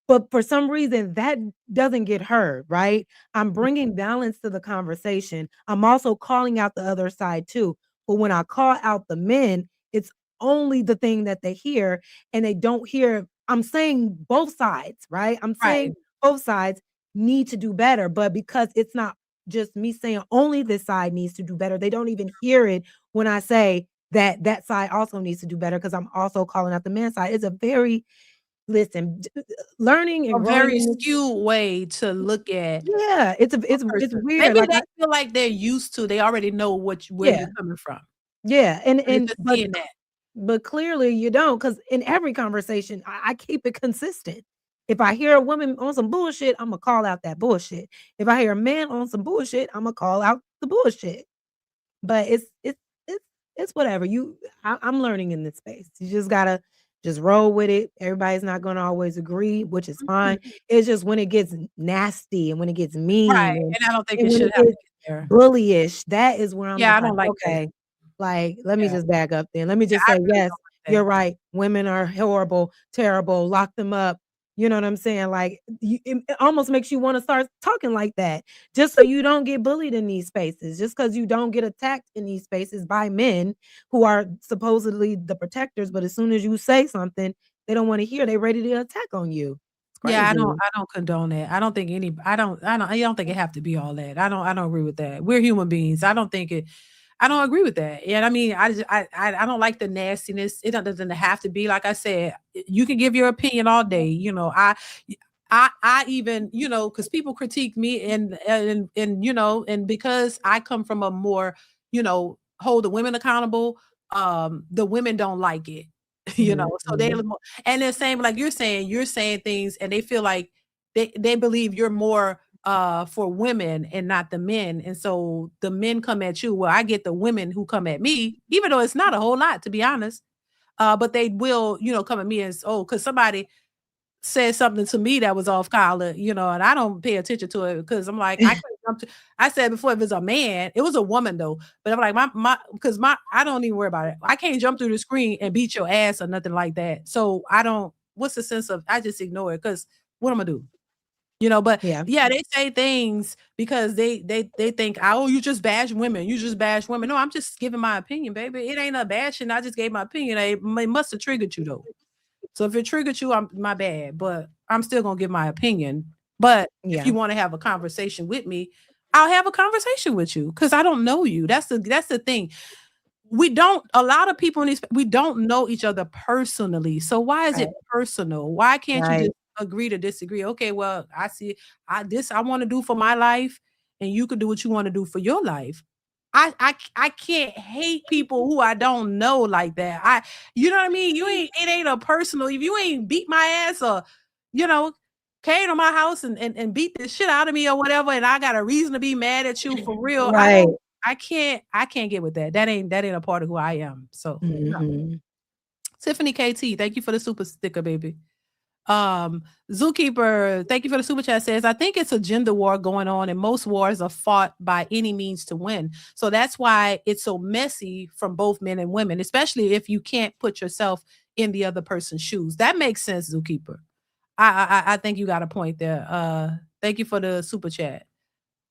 but for some reason that doesn't get heard, right? I'm bringing balance to the conversation. I'm also calling out the other side too. But when I call out the men, it's only the thing that they hear and they don't hear. I'm saying both sides, right? I'm Right. saying both sides need to do better, but because it's not just me saying only this side needs to do better, they don't even hear it when I say that that side also needs to do better because I'm also calling out the man side. It's a very listen, learning and A growing very in this. skewed way to look at Yeah, it's a a it's person. weird, Maybe like, they I feel like they're used to, they already know where yeah, you're coming from. yeah, They're just seeing that. but clearly you don't, because in every conversation, I keep it consistent. If I hear a woman on some bullshit, Imma call out that bullshit. If I hear a man on some bullshit, Imma call out the bullshit. But it's it's whatever. I'm learning in this space. You just gotta just roll with it. Everybody's not gonna always agree, which is fine. Mhm. It's just when it gets nasty and when it gets mean Right, and I don't think and it when should it have to gets get there. bullyish, that is where I'm Yeah, just I like, don't like that. okay, like, let me Yeah, just back up then. Let me yeah, just I say, really yes, don't like you're that. right. Women are horrible, terrible, lock them up. You know what I'm saying? Like, it almost makes you want to start talking like that just so you don't get bullied in these spaces, just because you don't get attacked in these spaces by men who are supposedly the protectors. But as soon as you say something, they don't want to hear, they ready to attack on you. It's Yeah, I don't crazy. I don't condone that. I don't think I don't think it have to be all that. I don't agree with that. We're human beings. I don't agree with that. And I mean, I don't like the nastiness. It doesn't have to be like I said. You can give your opinion all day. I even because people critique me and and because I come from a more hold the women accountable. The women don't like it. So Mhm. and they're saying like you're saying things and they feel like they believe you're more for women and not the men. And so the men come at you. Well, I get the women who come at me, even though it's not a whole lot, to be honest. But they will, come at me as, oh, because somebody said something to me that was off collar, and I don't pay attention to it because I'm like, I can't jump to, I said before, if it's a man, it was a woman though, but I'm like, because I don't even worry about it. I can't jump through the screen and beat your ass or nothing like that. So I don't, what's the sense of, I just ignore it because what am I do? But Yeah. yeah, they say things because they think, oh, you just bash women. You just bash women. No, I'm just giving my opinion, baby. It ain't a bashing. I just gave my opinion. It must have triggered you though. So if it triggered you, I'm my bad, but I'm still gonna give my opinion. But if Yeah. you want to have a conversation with me, I'll have a conversation with you because I don't know you. That's the thing. We don't a lot of people in these we don't know each other personally. So why is Right. it personal? Why can't you Right. just agree to disagree? Okay, well, I see I want to do for my life, and you can do what you want to do for your life. I can't hate people who I don't know like that. You know what I mean? It ain't a personal. If you ain't beat my ass or you know came to my house and beat the shit out of me or whatever, and I got a reason to be mad at you for real. Right. I can't get with that. That ain't a part of who I am. So no. Mhm. Tiffany KT, thank you for the super sticker, baby. Um, Zookeeper, thank you for the super chat says, I think it's a gender war going on, and most wars are fought by any means to win. So that's why it's so messy from both men and women, especially if you can't put yourself in the other person's shoes. That makes sense, Zookeeper. I think you got a point there. Thank you for the super chat.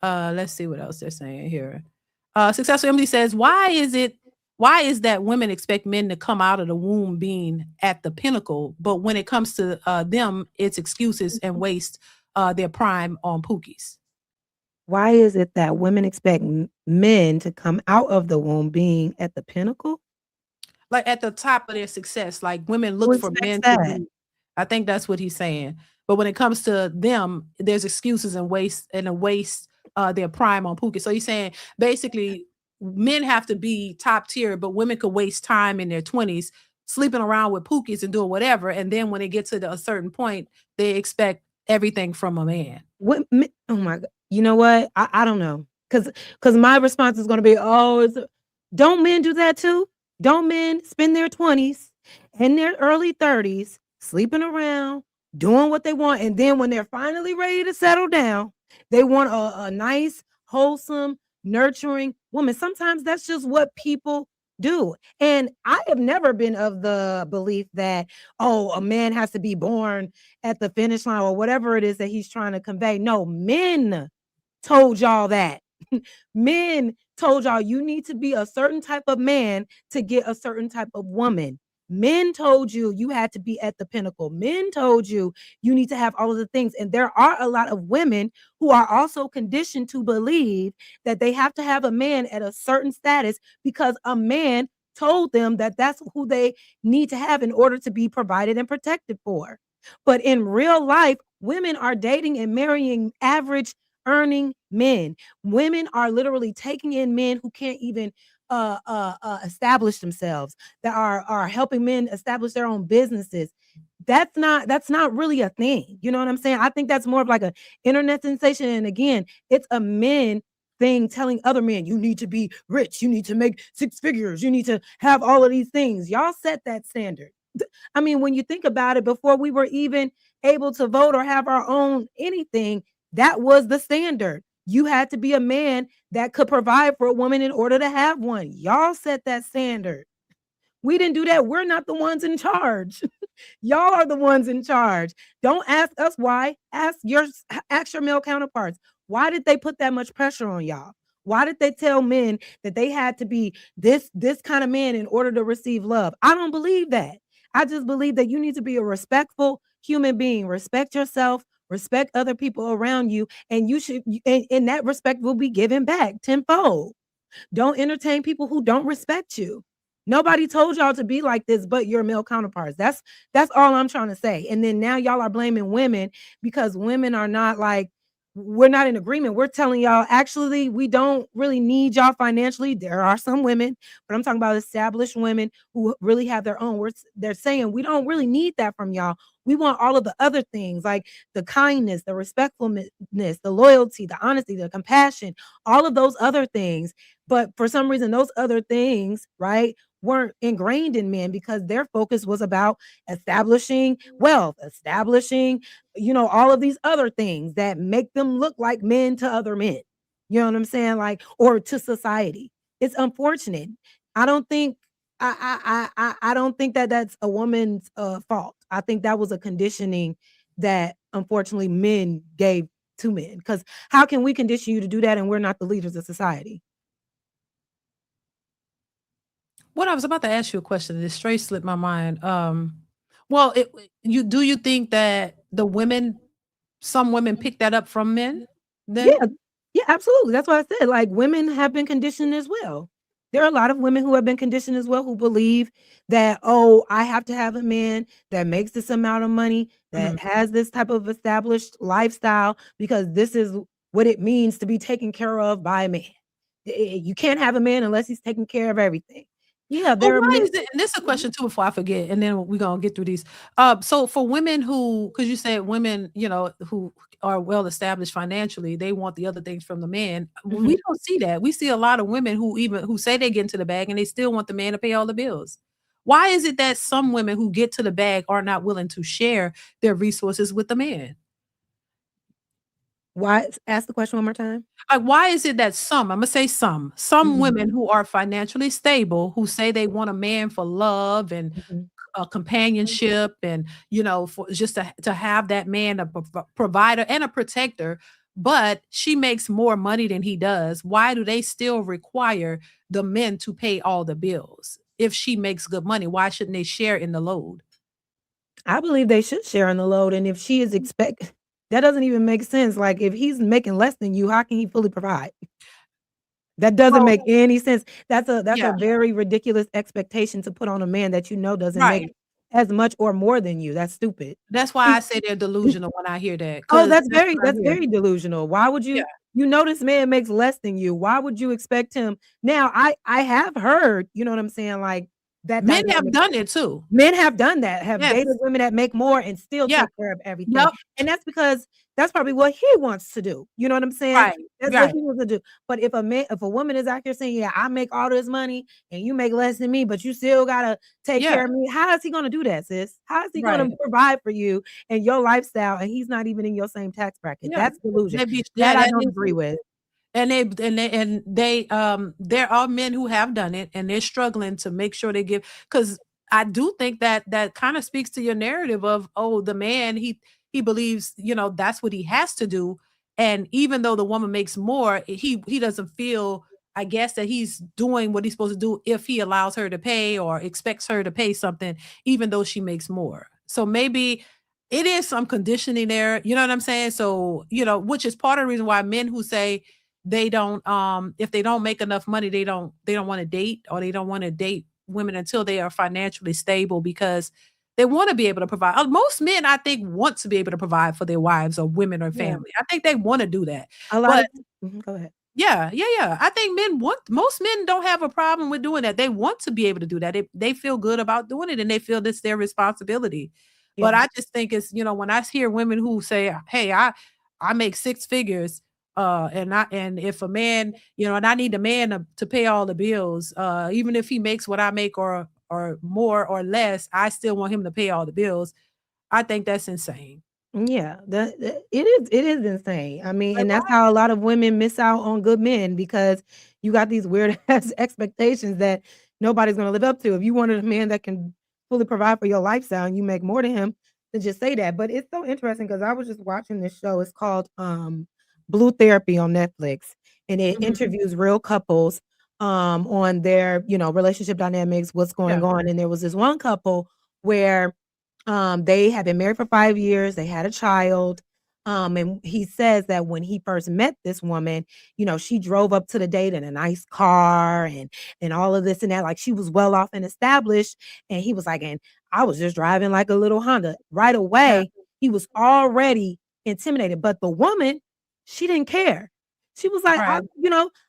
Let's see what else they're saying here. Successful Emily says, why is that women expect men to come out of the womb being at the pinnacle, but when it comes to them, it's excuses and waste their prime on pookies. Why is it that women expect men to come out of the womb being at the pinnacle? Like at the top of their success, like women Who look for expects men to that? be. I think that's what he's saying. But when it comes to them, there's excuses and waste and a waste their prime on Pookie. So you're saying basically men have to be top tier, but women could waste time in their 20s sleeping around with Pookies and doing whatever. And then when they get to a certain point, they expect everything from a man. Oh my God. You know what? I don't know. Cause my response is gonna be, oh, don't men do that too? Don't men spend their 20s and their early 30s sleeping around, doing what they want, and then when they're finally ready to settle down, they want a nice, wholesome, nurturing woman. Sometimes that's just what people do. And I have never been of the belief that, oh, a man has to be born at the finish line or whatever it is that he's trying to convey. No, men told y'all that. Men told y'all you need to be a certain type of man to get a certain type of woman. Men told you you had to be at the pinnacle. Men told you you need to have all of the things. And there are a lot of women who are also conditioned to believe that they have to have a man at a certain status because a man told them that that's who they need to have in order to be provided and protected for. But in real life, women are dating and marrying average earning men. Women are literally taking in men who can't even establish themselves, that are helping men establish their own businesses. That's not really a thing. You know what I'm saying? I think that's more of like a internet sensation. And again, it's a men thing telling other men, you need to be rich, you need to make six figures, you need to have all of these things. Y'all set that standard. I mean, when you think about it, before we were even able to vote or have our own anything, that was the standard. You had to be a man that could provide for a woman in order to have one. Y'all set that standard. We didn't do that. We're not the ones in charge. Y'all are the ones in charge. Don't ask us why. Ask your male counterparts. Why did they put that much pressure on y'all? Why did they tell men that they had to be this kind of man in order to receive love? I don't believe that. I just believe that you need to be a respectful human being. Respect yourself, respect other people around you, and you should and that respect will be given back tenfold. Don't entertain people who don't respect you. Nobody told y'all to be like this but your male counterparts. That's all I'm trying to say. And then now y'all are blaming women because women are not like, we're not in agreement. We're telling y'all, actually, we don't really need y'all financially. There are some women, but I'm talking about established women who really have their own. They're saying we don't really need that from y'all. We want all of the other things like the kindness, the respectfulness, the loyalty, the honesty, the compassion, all of those other things. But for some reason, those other things, right, weren't ingrained in men because their focus was about establishing wealth, establishing, all of these other things that make them look like men to other men. You know what I'm saying? Like, or to society. It's unfortunate. I don't think I don't think that that's a woman's fault. I think that was a conditioning that unfortunately men gave to men. Because how can we condition you to do that and we're not the leaders of society? What I was about to ask you a question, and it straight slipped my mind. Well, you think that some women pick that up from men? Yeah, Then yeah, absolutely. That's why I said, like, women have been conditioned as well. There are a lot of women who have been conditioned as well who believe that, oh, I have to have a man that makes this amount of money, Mhm. that has this type of established lifestyle, because this is what it means to be taken care of by a man. You can't have a man unless he's taking care of everything. Yeah, Well, there are why men. is it? And this is a question too before I forget, and then we're gonna get through these. So for women who, because you said women, who are well established financially, they want the other things from the man. We Mhm. don't see that. We see a lot of women who say they get into the bag and they still want the man to pay all the bills. Why is it that some women who get to the bag are not willing to share their resources with the man? Why? Ask the question one more time. Like, why is it that Imma say some Mhm, women who are financially stable, who say they want a man for love and mhm. companionship and, for just to have that man, a provider and a protector, but she makes more money than he does. Why do they still require the men to pay all the bills? If she makes good money, why shouldn't they share in the load? I believe they should share in the load, and if she is expect that doesn't even make sense. Like, if he's making less than you, how can he fully provide? That doesn't Well, make any sense. That's a yeah, very ridiculous expectation to put on a man that doesn't make right. as much or more than you. That's stupid. That's why And I say they're delusional when I hear that, oh, 'cause that's what I that's hear. very delusional. Why would Yeah. you? You know this man makes less than you. Why would you expect him? Now, I have heard, you know what I'm saying, like that Men have dynamic. done it too. Men have done that, have Yes. dated women that make more and still Yeah. take care of everything. Yep. And that's because that's probably what he wants to do. You know what I'm saying? Right. That's what Right. he wants to do. But if a woman is out here saying, "Yeah, I make all this money and you make less than me, but you still gotta take Yeah. care of me," how is he gonna do that, sis? How is he gonna Right. provide for you and your lifestyle and he's not even in your same tax bracket? Yeah. That's delusion. They be That yeah, I that don't is agree with. there are men who have done it and they're struggling to make sure they give, because I do think that that kind of speaks to your narrative of, oh, the man, he believes, that's what he has to do. And even though the woman makes more, he doesn't feel, I guess, that he's doing what he's supposed to do if he allows her to pay or expects her to pay something, even though she makes more. So maybe it is some conditioning there, you know what I'm saying? So, which is part of the reason why men who say they don't, if they don't make enough money, they don't want to date, or they don't want to date women until they are financially stable, because they want to be able to provide. Most men, I think, want to be able to provide for their wives or women or Yeah. family. I think they want to do that. A lot But of go ahead. yeah, yeah, yeah. I think most men don't have a problem with doing that. They want to be able to do that. They feel good about doing it and they feel it's their responsibility. But Yeah. I just think it's, when I hear women who say, "Hey, I make six figures, and if a man, and I need a man to pay all the bills, even if he makes what I make or more or less, I still want him to pay all the bills." I think that's insane. Yeah, it is insane. I mean, Like, and why? that's how a lot of women miss out on good men because you got these weird ass expectations that nobody's gonna live up to. If you wanted a man that can fully provide for your lifestyle and you make more than him, then just say that. But it's so interesting because I was just watching this show. It's called Blue Therapy on Netflix, and it Mhm. interviews real couples on their, relationship dynamics, what's Yeah, going on. And there was this one couple where they had been married for 5 years, they had a child, and he says that when he first met this woman, she drove up to the date in a nice car and all of this and that, like, she was well off and established, and he was like, "And I was just driving like a little Honda." Right yeah, away, he was already intimidated, but the woman, she didn't care. She was like, right.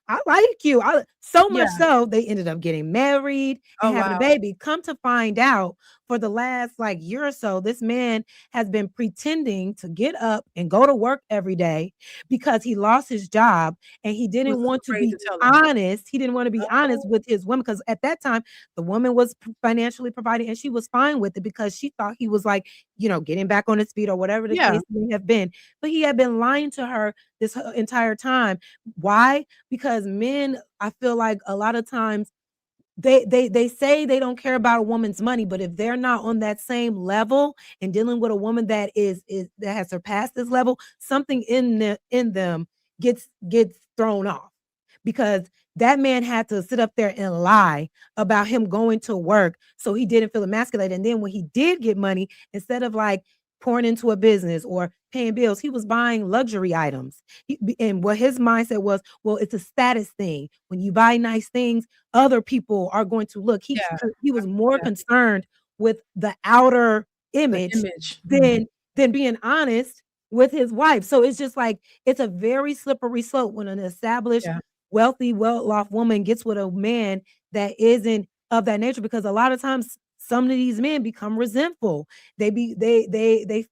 "I like you." So much Yeah. so, they ended up getting married and Oh, having a wow. baby. Come to find out, for the last like year or so, this man has been pretending to get up and go to work every day because he lost his job and he He was didn't too want to afraid be to tell her. honest. He didn't want to be honest Oh, with his woman because at that time the woman was financially providing and she was fine with it because she thought he was like, getting back on his feet or whatever the yeah. case may have been. But he had been lying to her this entire time. Why? Because men, I feel like a lot of times they say they don't care about a woman's money, but if they're not on that same level and dealing with a woman that is that has surpassed this level, something in them gets thrown off because that man had to sit up there and lie about him going to work so he didn't feel emasculated. And then when he did get money, instead of like pouring into a business or paying bills, he was buying luxury items. And what his mindset was, well, it's a status thing. When you buy nice things, other people are going to look. Yeah, He was more yeah, concerned with the outer the image image. Mhm. than being honest with his wife. So it's just like it's a very slippery slope when an established, Yeah, wealthy, well-off woman gets with a man that isn't of that nature because a lot of times some of these men become resentful. They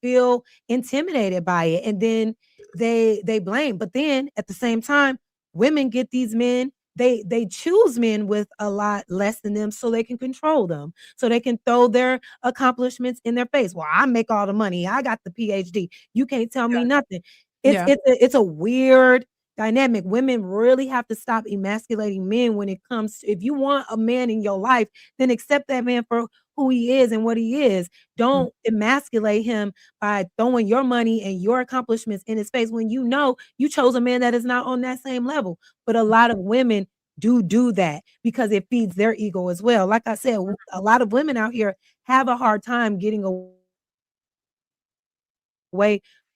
feel intimidated by it and then they blame. But then at the same time, women get these men, they choose men with a lot less than them so they can control them. So they can throw their accomplishments in their face. Well, I make all the money. I got the PhD. You can't tell me nothing. It's yeah, it's a, it's a weird dynamic. Women really have to stop emasculating men when it comes to, if you want a man in your life, then accept that man for who he is and what he is. mhm, Don't emasculate him by throwing your money and your accomplishments in his face when you know you chose a man that is not on that same level. But a lot of women do that because it feeds their ego as well. Like I said, a lot of women out here have a hard time getting away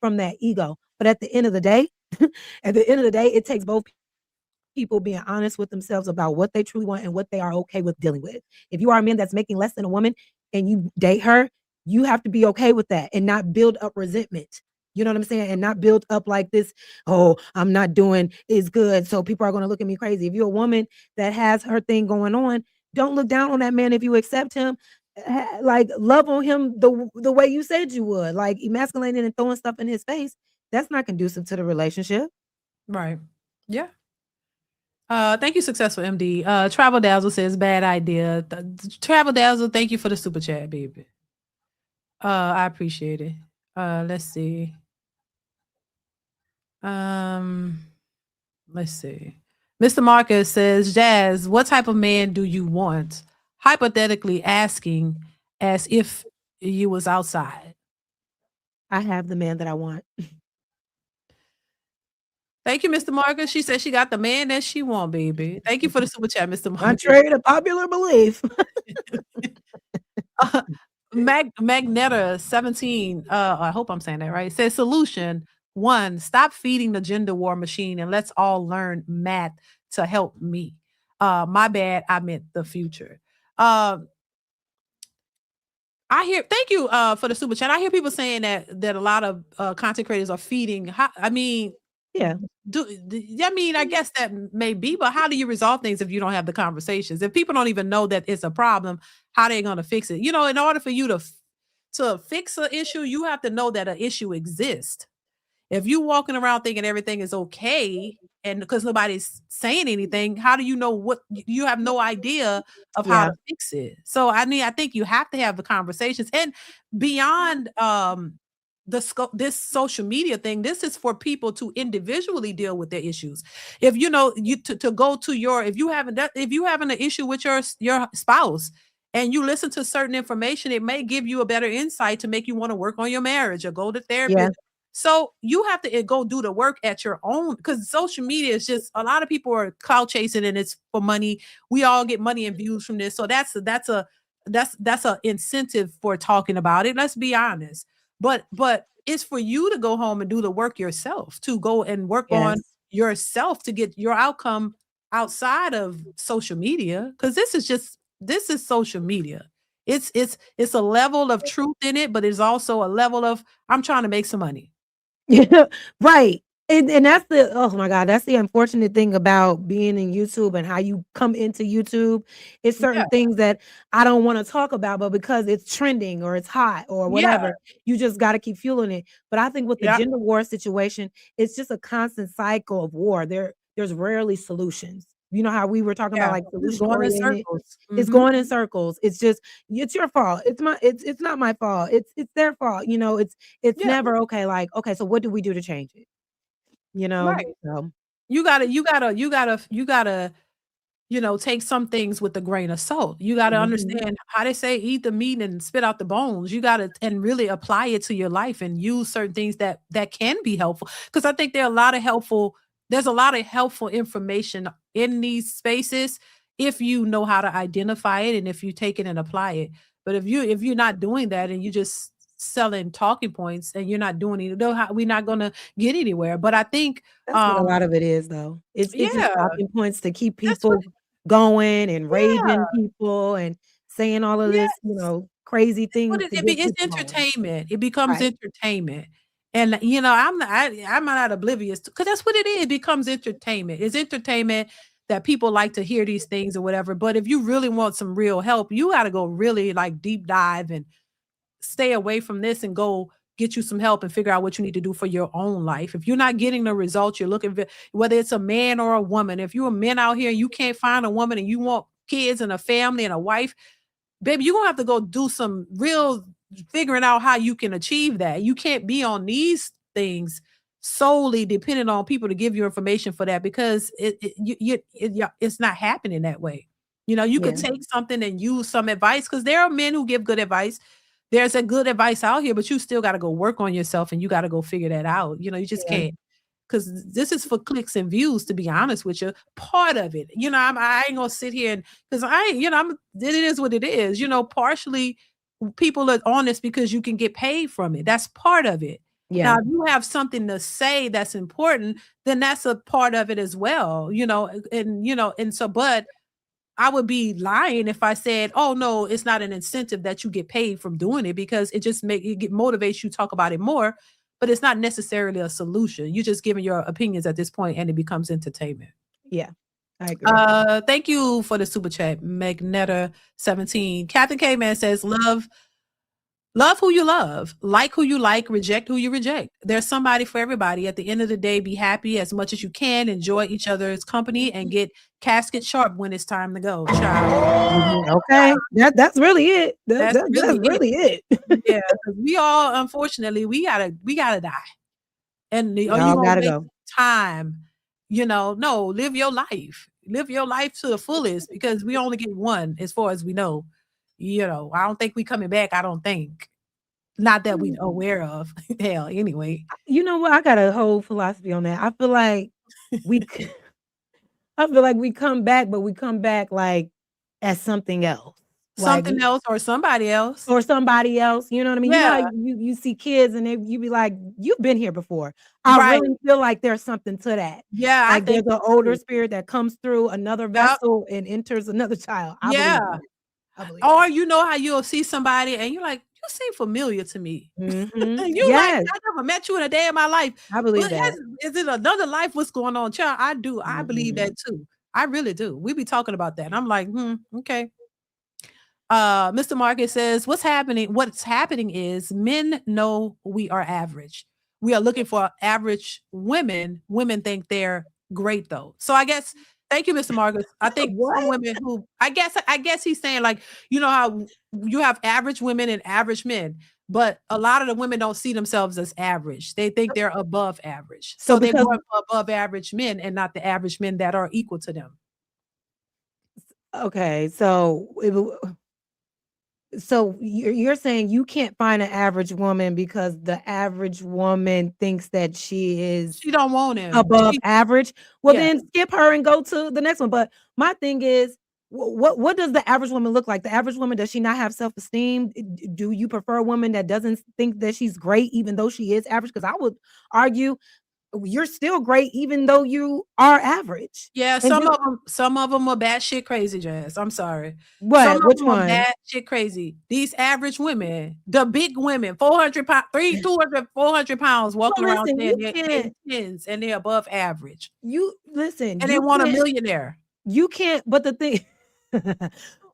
from that ego. But at the end of the day, at the end of the day, it takes both people being honest with themselves about what they truly want and what they are okay with dealing with. If you are a man that's making less than a woman and you date her, you have to be okay with that and not build up resentment. You know what I'm saying? And not build up like this, oh, I'm not doing is good. So people are going to look at me crazy. If you're a woman that has her thing going on, don't look down on that man if you accept him. Like love on him the way you said you would. Like emasculating and throwing stuff in his face. That's not conducive to the relationship. Right. Yeah. Thank you, Successful MD. Travel Dazzle says bad idea. Travel Dazzle, thank you for the super chat, baby. I appreciate it. Let's see. Um, let's see. Mr. Marcus says, Jazz, what type of man do you want? Hypothetically asking as if you was outside. I have the man that I want. Thank you, Mr. Marcus. She said she got the man that she want, baby. Thank you for the super chat, Mr. Marcus. Contrary to popular belief. Magneta 17, I hope I'm saying that right, says solution one, stop feeding the gender war machine and let's all learn math to help me. My bad, I meant the future. I hear, thank you for the super chat. I hear people saying that a lot of content creators are feeding. I mean, Yeah. I mean, I guess that may be, but how do you resolve things if you don't have the conversations? If people don't even know that it's a problem, how are they going to fix it? You know, in order for you to fix an issue, you have to know that an issue exists. If you walking around thinking everything is okay and because nobody's saying anything, how do you know what you have no idea of how Yeah. to fix it? So I mean, I think you have to have the conversations and beyond the scope this social media thing, this is for people to individually deal with their issues. If you know you to go to your if you having an issue with your spouse and you listen to certain information, it may give you a better insight to make you want to work on your marriage or go to therapy. Yeah. So you have to go do the work at your own because social media is just a lot of people are clout chasing and it's for money. We all get money and views from this. So that's a incentive for talking about it. Let's be honest. But it's for you to go home and do the work yourself, to go and work on Yes. yourself to get your outcome outside of social media. Cause this is social media. It's a level of truth in it, but it's also a level of I'm trying to make some money. Yeah, right. And that's the oh my God, that's the unfortunate thing about being in YouTube and how you come into YouTube. It's Yeah, certain things that I don't want to talk about, but because it's trending or it's hot or yeah, whatever, you just got to keep fueling it. But I think with the yeah, gender war situation, it's just a constant cycle of war. There's rarely solutions. You know how we were talking about yeah. like Just solution going in oriented. circles. It's Mhm. going in circles. It's just it's your fault. It's not my fault. It's their fault. You know, it's Yeah, never okay, like, okay, so what do we do to change it? You know? right. So You gotta take some things with a grain of salt. You gotta mhm. understand how they say eat the meat and spit out the bones. You gotta and really apply it to your life and use certain things that can be helpful. Because I think there's a lot of helpful information in these spaces if you know how to identify it and if you take it and apply it. But if you're not doing that and you just selling talking points and you're not doing it, we're not gonna get anywhere. But I think That's what a lot of it is, though. It's just yeah, talking points to keep that's what people going and yeah. raging people and saying all of this, Yes. crazy What things it to it be get it's people going. entertainment. It becomes Right. entertainment. And, I'm not oblivious to because that's what it is. It becomes entertainment. It's entertainment that people like to hear these things or whatever, but if you really want some real help, you gotta go really, like, deep dive and stay away from this and go get you some help and figure out what you need to do for your own life. If you're not getting the results you're looking for, whether it's a man or a woman, if you're a man out here and you can't find a woman and you want kids and a family and a wife, baby, you're gonna have to go do some real figuring out how you can achieve that. You can't be on these things solely dependent on people to give you information for that because it's not happening that way. You could Yeah. take something and use some advice because there are men who give good advice. There's a good advice out here, but you still got to go work on yourself and you got to go figure that out. You just Yeah. can't because this is for clicks and views, to be honest with you. Part of it, I ain't gonna sit here and because I, it is what it is. Partially people are honest because you can get paid from it. That's part of it. Now, Yeah. if you have something to say that's important, then that's a part of it as well. And so, but I would be lying if I said, "Oh no, it's not an incentive that you get paid from doing it," because it just motivates you to talk about it more. but it's not necessarily a solution. You're just giving your opinions at this point, and it becomes entertainment. Yeah, I agree. Thank you for the super chat, Magneta17. Captain K-Man says, love who you love, like who you like, reject who you reject. There's somebody for everybody. At the end of the day, be happy as much as you can, enjoy each other's company, and get casket sharp when it's time to go, child. Okay, that's really it. That's really it. Yeah, 'cause we all, unfortunately, we gotta die. And are you Y'all gonna gotta waste go. time? No, live your life. Live your life to the fullest, because we only get one, as far as we know. I don't think we coming back. I don't think. Not that we aware of. Hell, anyway. You know what? I got a whole philosophy on that. I feel like we come back, but we come back like as something else. Like Something else or somebody else. or somebody else, you know what I mean? You know Yeah. how you see kids and you be like, "You've been here before." Right. I really feel like there's something to that. Yeah, I Like there's think an so older too. spirit that comes through another Yep. vessel and enters another child. I believe Yeah. that. I believe Or that. you know how you'll see somebody and you're like, "You seem familiar to me." Mhm. And you like, Yes, "I never met you in a day of my life." I But believe that. is it another life? What's going on, child? I do. I believe Mhm. that too. I really do. We be talking about that. And I'm like, okay. Mr. Market says, what's happening is men know we are average. We are looking for average women. Women think they're great though. So I guess, thank you, Mr. Marcus. I think What? some women who, I guess he's saying, like, you know how you have average women and average men, but a lot of the women don't see themselves as average. They think they're above average. So So they're because going for above average men and not the average men that are equal to them. okay, so you're saying you can't find an average woman because the average woman thinks that she is She don't want him. above average? Well, Yeah. then skip her and go to the next one. But my thing is, what does the average woman look like? The average woman, does she not have self-esteem? Do you prefer a woman that doesn't think that she's great even though she is average? Because I would argue you're still great even though you are average. Yeah, And just some of them are batshit crazy, Jazz. I'm sorry. Some what? of Which them are one? batshit crazy. These average women, the big women, 400 pounds, 200, 400 pounds, walking Well, around listen, saying you they're can't. 10s and they're above average. You listen. And they You want a can't. millionaire. You can't. But the thing.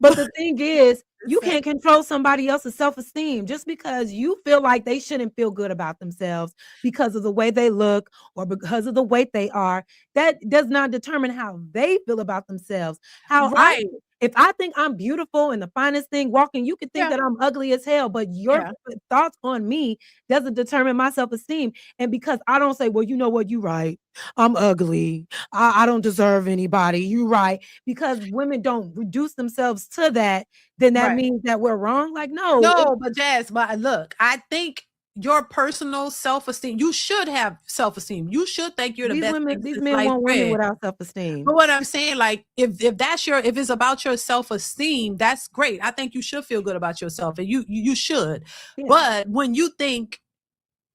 But the thing is, you Say- can't control somebody else's self-esteem just because you feel like they shouldn't feel good about themselves because of the way they look or because of the weight they are. That does not determine how they feel about themselves. Right. If I think I'm beautiful and the finest thing walking, you could think Yeah. that I'm ugly as hell, but your Yeah. thoughts on me doesn't determine my self-esteem. And because I don't say, well, you know what, you right. I'm ugly. I don't deserve anybody. You right. Because women don't reduce themselves to that, then that Right. means that we're wrong. Like, no, No, but Jazz, but look, I think your personal self-esteem, you should have self-esteem. You should think you're the best thing these since men sliced want women bread. without self-esteem. But what I'm saying, like, if it's about your self-esteem, that's great. I think you should feel good about yourself, and you should. Yeah. But when you think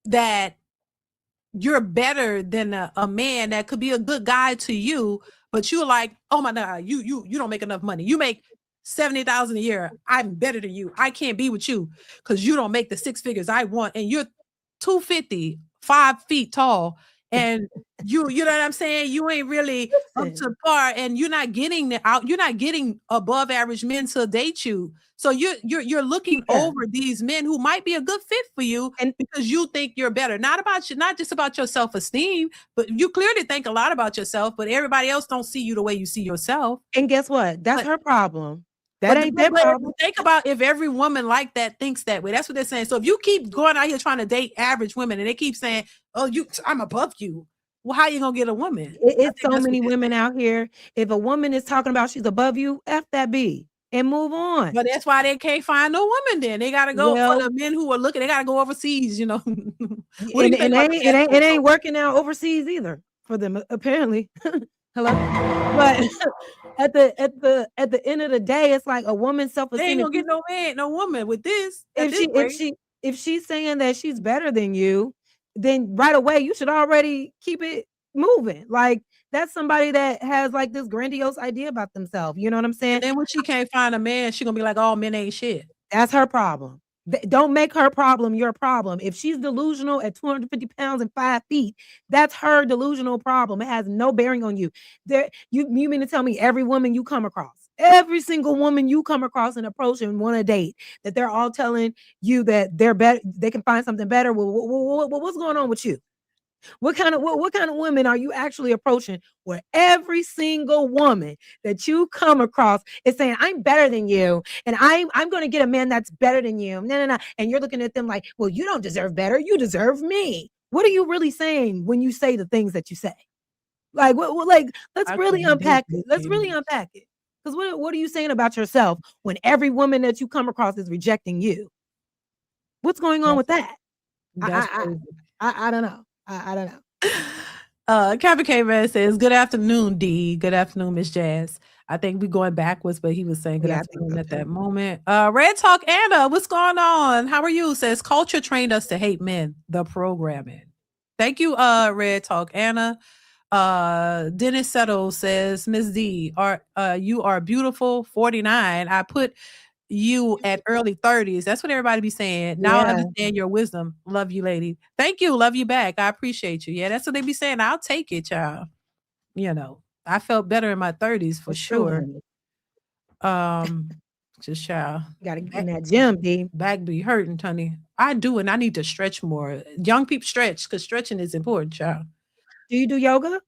that you're better than a man that could be a good guy to you, but you're like, oh my God, you don't make enough money. You make 70,000 a year. I'm better than you. I can't be with you because you don't make the six figures I want, and you're 250, 5 feet tall, and you know what I'm saying? You ain't really up Listen, to par, and you're not getting above average men to date you. So you're looking yeah. over these men who might be a good fit for you And because you think you're better. Not just about your self-esteem, but you clearly think a lot about yourself, but everybody else don't see you the way you see yourself. and guess what? That's But her problem. That but, ain't their problem. think about if every woman like that thinks that way. That's what they're saying. So if you keep going out here trying to date average women and they keep saying, "Oh, I'm above you," well, how you gonna get a woman? I It's think so that's what many they're women saying. out here. If a woman is talking about she's above you, F that B and move on. But that's why they can't find no woman. Then they gotta go for Well, the men who are looking. They gotta go overseas. What do and you think about the it ain't working out overseas either for them apparently. Hello, but at the end of the day, it's like a woman's They ain't self-esteem. gonna get no man, no woman with this at If this she if rate. she if she's saying that she's better than you, then right away you should already keep it moving. Like that's somebody that has like this grandiose idea about themselves. You know what I'm And saying? then when she can't find a man, she gonna be like, "All men ain't shit." That's her problem. Don't make her problem your problem. If she's delusional at 250 pounds and 5 feet, that's her delusional problem. It has no bearing on you. You mean to tell me every woman you come across, every single woman you come across and approach and want to date, that they're all telling you that they're better, they can find something better? Well, what's going on with you? What kind of women are you actually approaching where every single woman that you come across is saying, I'm better than you, and I'm going to get a man that's better than you? No. And you're looking at them like, well, you don't deserve better. You deserve me. What are you really saying when you say the things that you say? Like, let's I really couldn't unpack believe it. Let's really it. unpack it. Because what are you saying about yourself when every woman that you come across is rejecting you? What's going on with that? That's crazy. I don't know. I don't know. Captain K-Man says, good afternoon, D. Good afternoon, Miss Jazz. I think we're going backwards, but he was saying good Yeah, I think afternoon so at that too. moment. Red Talk Anna, what's going on? How are you? Says culture trained us to hate men, the programming. Thank you, Red Talk Anna. Dennis Settle says, Miss D, you are beautiful, 49. I put you at early 30s. That's what everybody be saying. Now I Yeah, understand your wisdom. Love you, lady. Thank you. Love you back. I appreciate you. Yeah, that's what they be saying. I'll take it, child. I felt better in my 30s for it's true, sure. honey. Um, just child. You gotta get in Back, that gym, D. back be hurting, honey. I do, and I need to stretch more. Young people stretch because stretching is important, child. Do you do yoga?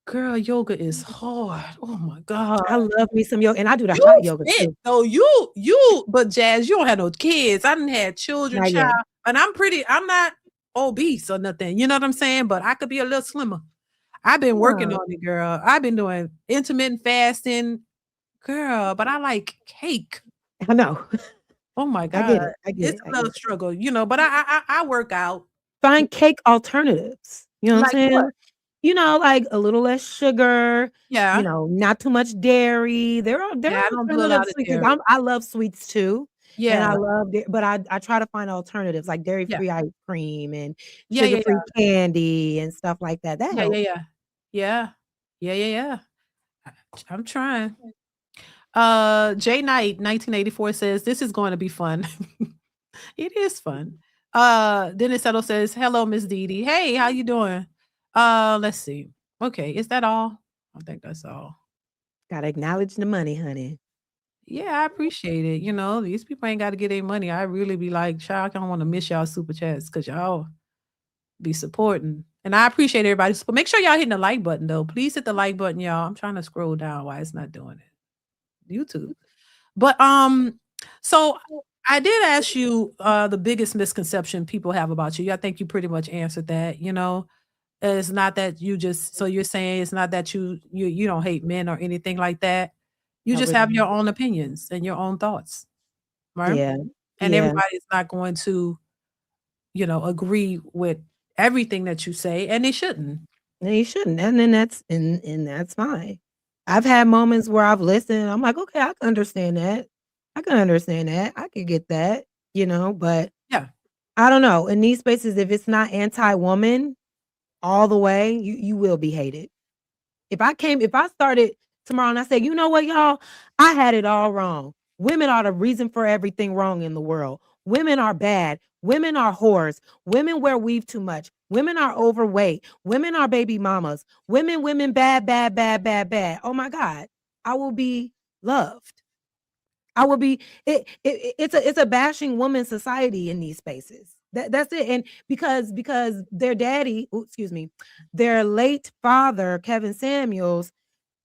Girl, yoga is hard. Oh my God. I love me some yoga, and I do the hot You yoga fit too. though. But Jazz, you don't have no kids. I done had children, Not yet. child, and I'm not obese or nothing. You know what I'm saying? But I could be a little slimmer. I've been working No, on it, girl. I've been doing intermittent fasting, girl, but I like cake. I know. Oh my I God. get it. I get It's it. I a little get it. struggle, but I work out. Find cake alternatives. You know what I'm Like what? saying? Like a little less sugar. Yeah. Not too much dairy. There Yeah, are I don't do a lot alternatives of because dairy. I love sweets too, and Yeah. I love it, but I try to find alternatives like dairy Yeah. free ice cream and Yeah, sugar yeah, free yeah. candy and stuff like that. That Yeah, yeah, helps. yeah. Yeah. Yeah, yeah, yeah. I'm trying. J Knight 1984 says this is going to be fun. It is fun. Dennis Settle says, "Hello, Miss Dee Dee. Hey, how you doing?" Let's see. Okay, is that all? I think that's all. Gotta acknowledge the money, honey. Yeah, I appreciate it. These people ain't got to get their money. I really be like, child, I don't want to miss y'all super chats because y'all be supporting. And I appreciate everybody. But make sure y'all hitting the like button though. Please hit the like button, y'all. I'm trying to scroll down why it's not doing it. YouTube. But so I did ask you the biggest misconception people have about you. I think you pretty much answered that. It's not that you just so you're saying it's not that you don't hate men or anything like that. You I just would, have your own opinions and your own thoughts, right? yeah, And yeah. everybody's not going to, agree with everything that you say, and they shouldn't. No, you shouldn't, and then that's fine. I've had moments where I've listened, I'm like, "Okay, I can understand that. I can understand that. I could get that," but Yeah. I don't know. In these spaces, if it's not anti-woman all the way, you will be hated. If I started tomorrow and I said, "You know what, y'all? I had it all wrong. Women are the reason for everything wrong in the world. Women are bad. Women are whores. Women wear weave too much. Women are overweight. Women are baby mamas. Women, bad, bad, bad, bad, bad." Oh my God. I will be loved. I will be it's a bashing woman society in these spaces. That's it. And because their daddy, excuse me, their late father, Kevin Samuels,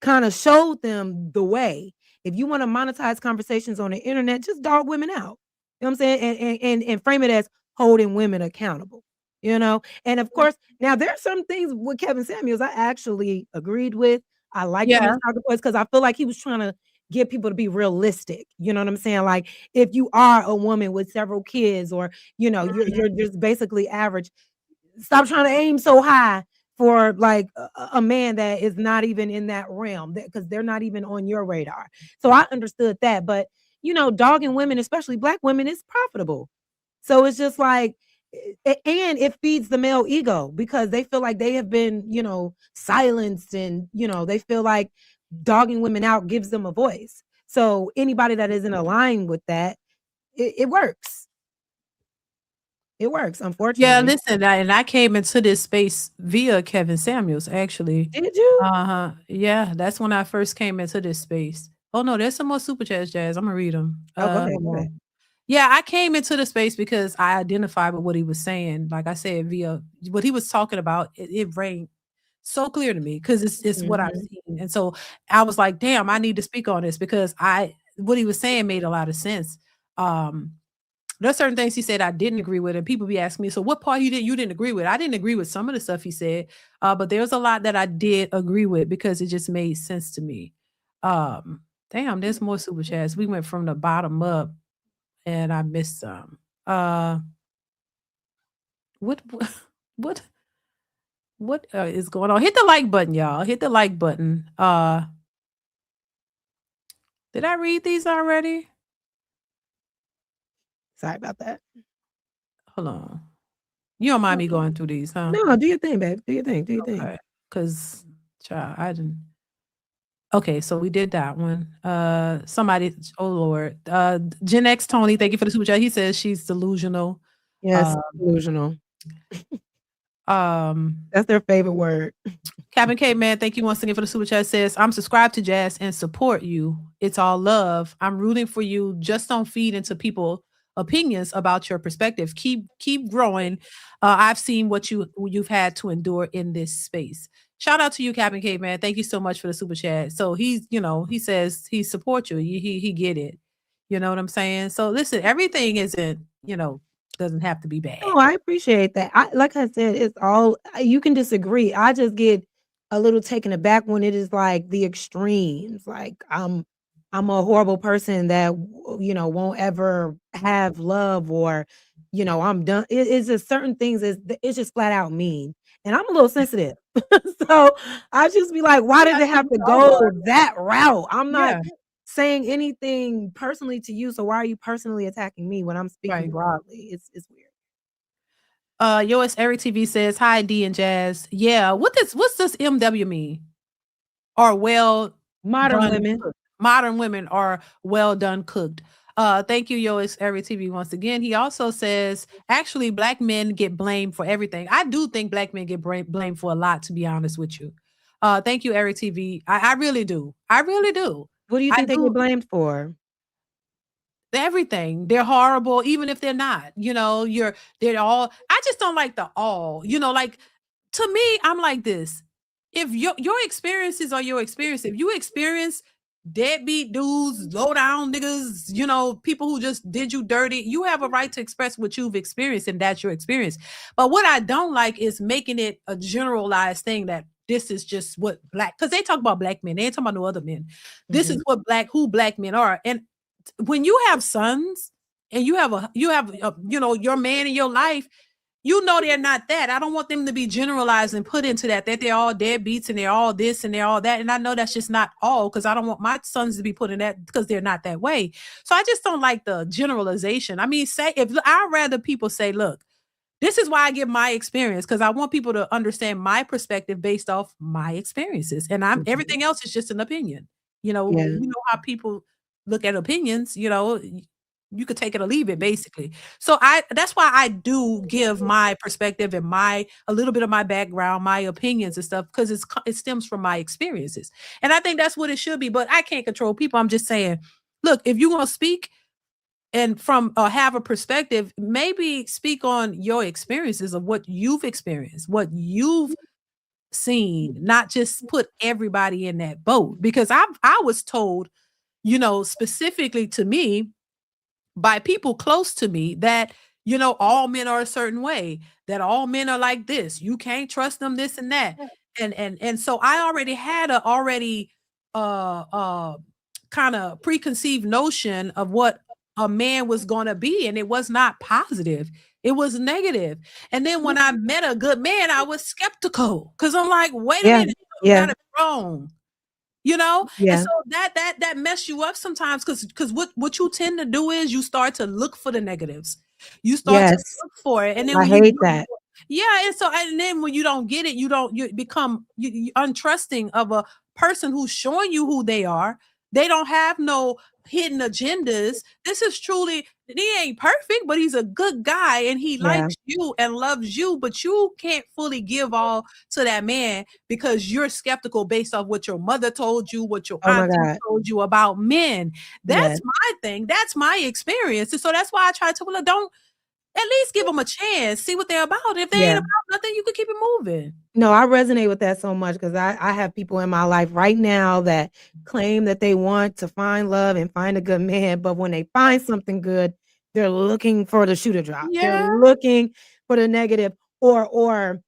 kind of showed them the way. If you want to monetize conversations on the internet, just dog women out. You know what I'm saying? And frame it as holding women accountable. And of course, now there are some things with Kevin Samuels I actually agreed with. I liked him Yeah. as talking points because I feel like he was trying to get people to be realistic. You know what I'm saying? Like if you are a woman with several kids, or you're just basically average, stop trying to aim so high for like a man that is not even in that realm, because they're not even on your radar. So I understood that, but dogging women, especially black women, is profitable. So it's just like, and it feeds the male ego because they feel like they have been, silenced, and they feel like dogging women out gives them a voice. So anybody that isn't aligned with that, it works. It works, Yeah, unfortunately. listen, I came into this space via Kevin Samuels, actually. Did you? Uh-huh. Yeah, that's when I first came into this space. Oh, no, there's some more super chats, Jazz. Imma read 'em. Oh, go ahead, Hold go ahead. on. Yeah, I came into the space because I identified with what he was saying. Like I said, via what he was talking about, it rang so clear to me because it's what I've Mhm. seen. And so I was like, damn, I need to speak on this because what he was saying made a lot of sense. Um, there's certain things he said I didn't agree with, and people be asking me, "So what part you didn't agree with?" I didn't agree with some of the stuff he said, but there's a lot that I did agree with because it just made sense to me. Damn, there's more super chats. We went from the bottom up, and I missed some. What what what is going on? Hit the like button, y'all. Hit the like button. Did I read these already? Sorry about that. Hold on. You don't mind me going through these, huh? No, do your thing, babe. Do your thing, do your thing. Okay, because child, I didn't. Okay, so we did that one. Somebody, oh Lord, Gen X Tony, thank you for the super chat. He says she's delusional. Yes, Uh, delusional. um, That's their favorite word. Captain K man, thank you once again for the super chat. Says I'm subscribed to Jazz and support you. It's all love. I'm rooting for you. Just don't feed into people opinions about your perspective. Keep growing. I've seen what you've had to endure in this space. Shout out to you, Captain K man. Thank you so much for the super chat. So he says he supports you. He get it. You know what I'm saying? So listen, everything isn't, doesn't have to be bad. No, I appreciate that. Like I said, it's all you can disagree. I just get a little taken aback when it is like the extremes. Like I'm a horrible person that won't ever have love or I'm done. It's just certain things it's just flat out mean. And I'm a little sensitive. So I just be like, why Yeah, does I it think have we to all are. go that route? I'm not Yeah, saying anything personally to you. So why are you personally attacking me when I'm speaking right. broadly? It's weird. Yours Eric TV says, "Hi D and Jazz. Yeah, what's this MW mean? Or well Modern done women. cooked. Modern women are well done cooked." Thank you, Yois Eric TV once again. He also says, actually, black men get blamed for everything. I do think black men get blamed for a lot, to be honest with you. Thank you, Eric TV. I really do. I really do. What do you I think they get do. blamed for? Everything. They're horrible, even if they're not. They're all. I just don't like the all. Like to me, I'm like this. If your experiences are your experience, if you experience deadbeat dudes, low down niggas, people who just did you dirty, you have a right to express what you've experienced, and that's your experience. But what I don't like is making it a generalized thing that this is just what black, because they talk about black men, they ain't talking about no other men. This is Mhm. what who black men are. And when you have sons and you have your man in your life, they're not that. I don't want them to be generalized and put into that they're all deadbeats and they're all this and they're all that. And I know that's just not all, because I don't want my sons to be put in that because they're not that way. So I just don't like the generalization. I mean, I'd rather people say, look, this is why I give my experience, because I want people to understand my perspective based off my experiences. And Mhm. everything else is just an opinion. Yeah. You know how people look at opinions, you could take it or leave it basically. So that's why I do give my perspective and a little bit of my background, my opinions and stuff, because it stems from my experiences. And I think that's what it should be, but I can't control people. I'm just saying, look, if you're going to speak and from have a perspective, maybe speak on your experiences of what you've experienced, what you've seen, not just put everybody in that boat. Because I was told, specifically to me, by people close to me, that all men are a certain way, that all men are like this, you can't trust them, this and that. And so I already had a already kind of preconceived notion of what a man was going to be, and it was not positive, it was negative. And then when I met a good man, I was skeptical, because I'm like, wait a Yeah. minute, Yeah. got it wrong. And Yeah. so that mess you up sometimes, because what you tend to do is you start to look for the negatives. You start to Yes. look for it, and then I when you hate look that. for yeah, and then when you don't get it, you become untrusting of a person who's showing you who they are. They don't have no hidden agendas. This is truly he ain't perfect, but he's a good guy and he Yeah. likes you and loves you, but you can't fully give all to that man because you're skeptical based off what your mother told you, what your Oh my auntie God. told you about men. Yes. That's my thing. That's my experience. And so that's why I try to don't at least give them a chance, see what they're about. If they ain't Yeah. about nothing, you can keep it moving. No, I resonate with that so much because I have people in my life right now that claim that they want to find love and find a good man, but when they find something good, they're looking for the shoe to drop. They're Yeah. looking for the negative or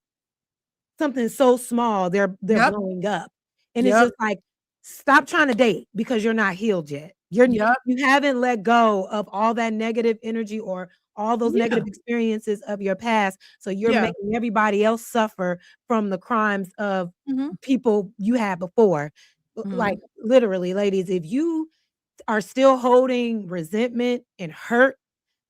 something so small, they're Yep. blowing up. And it's Yep. just like, stop trying to date because you're not healed yet. Yep. You haven't let go of all that negative energy or all those Yeah. negative experiences of your past. So you're Yeah. making everybody else suffer from the crimes of Mm-hmm. people you had before. Mm-hmm. Like literally, ladies, if you are still holding resentment and hurt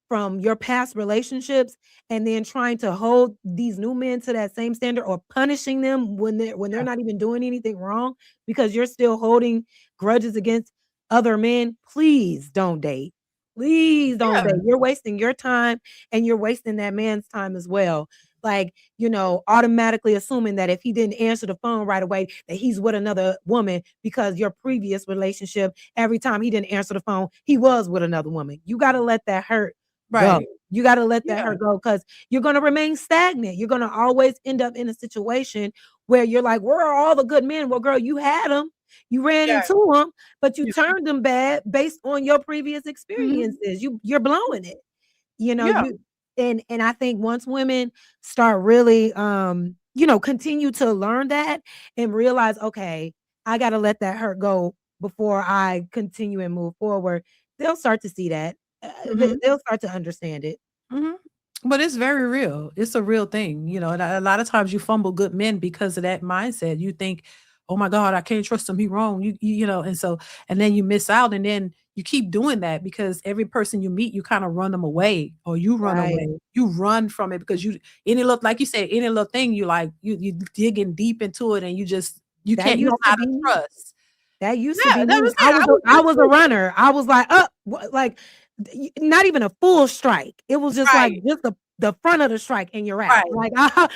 from your past relationships and then trying to hold these new men to that same standard or punishing them when they're Yeah. not even doing anything wrong because you're still holding grudges against other men, please don't date. Please don't Yeah. date. You're wasting your time and you're wasting that man's time as well. Like, automatically assuming that if he didn't answer the phone right away, that he's with another woman because your previous relationship, every time he didn't answer the phone, he was with another woman. You got to let that hurt go. Right. You gotta let that Yeah. hurt go because you're gonna remain stagnant. You're gonna always end up in a situation where you're like, "Where are all the good men?" Well, girl, you had them, you ran Yeah. into them, but you Yeah. turned them bad based on your previous Mhm. experiences. You're blowing it. You know, Yeah. you and I think once women start really continue to learn that and realize, okay, I gotta let that hurt go before I continue and move forward, they'll start to see that. Mhm. They'll start to understand it. Mhm. But it's very real. It's a real thing, and a lot of times you fumble good men because of that mindset. You think, "Oh my God, I can't trust him. He wrong." And so and then you miss out and then you keep doing that because every person you meet, you kind of run them away or you run Right. away. You run from it because like you said, any little thing you like, you digging deep into it and you That can't, you used don't know to how be to me. trust. That used to Yeah, be that me. was it. I was I there was a too. runner. I was like, like not even a full strike. It was just like Right. just the front of the strike and you're out. Right. Like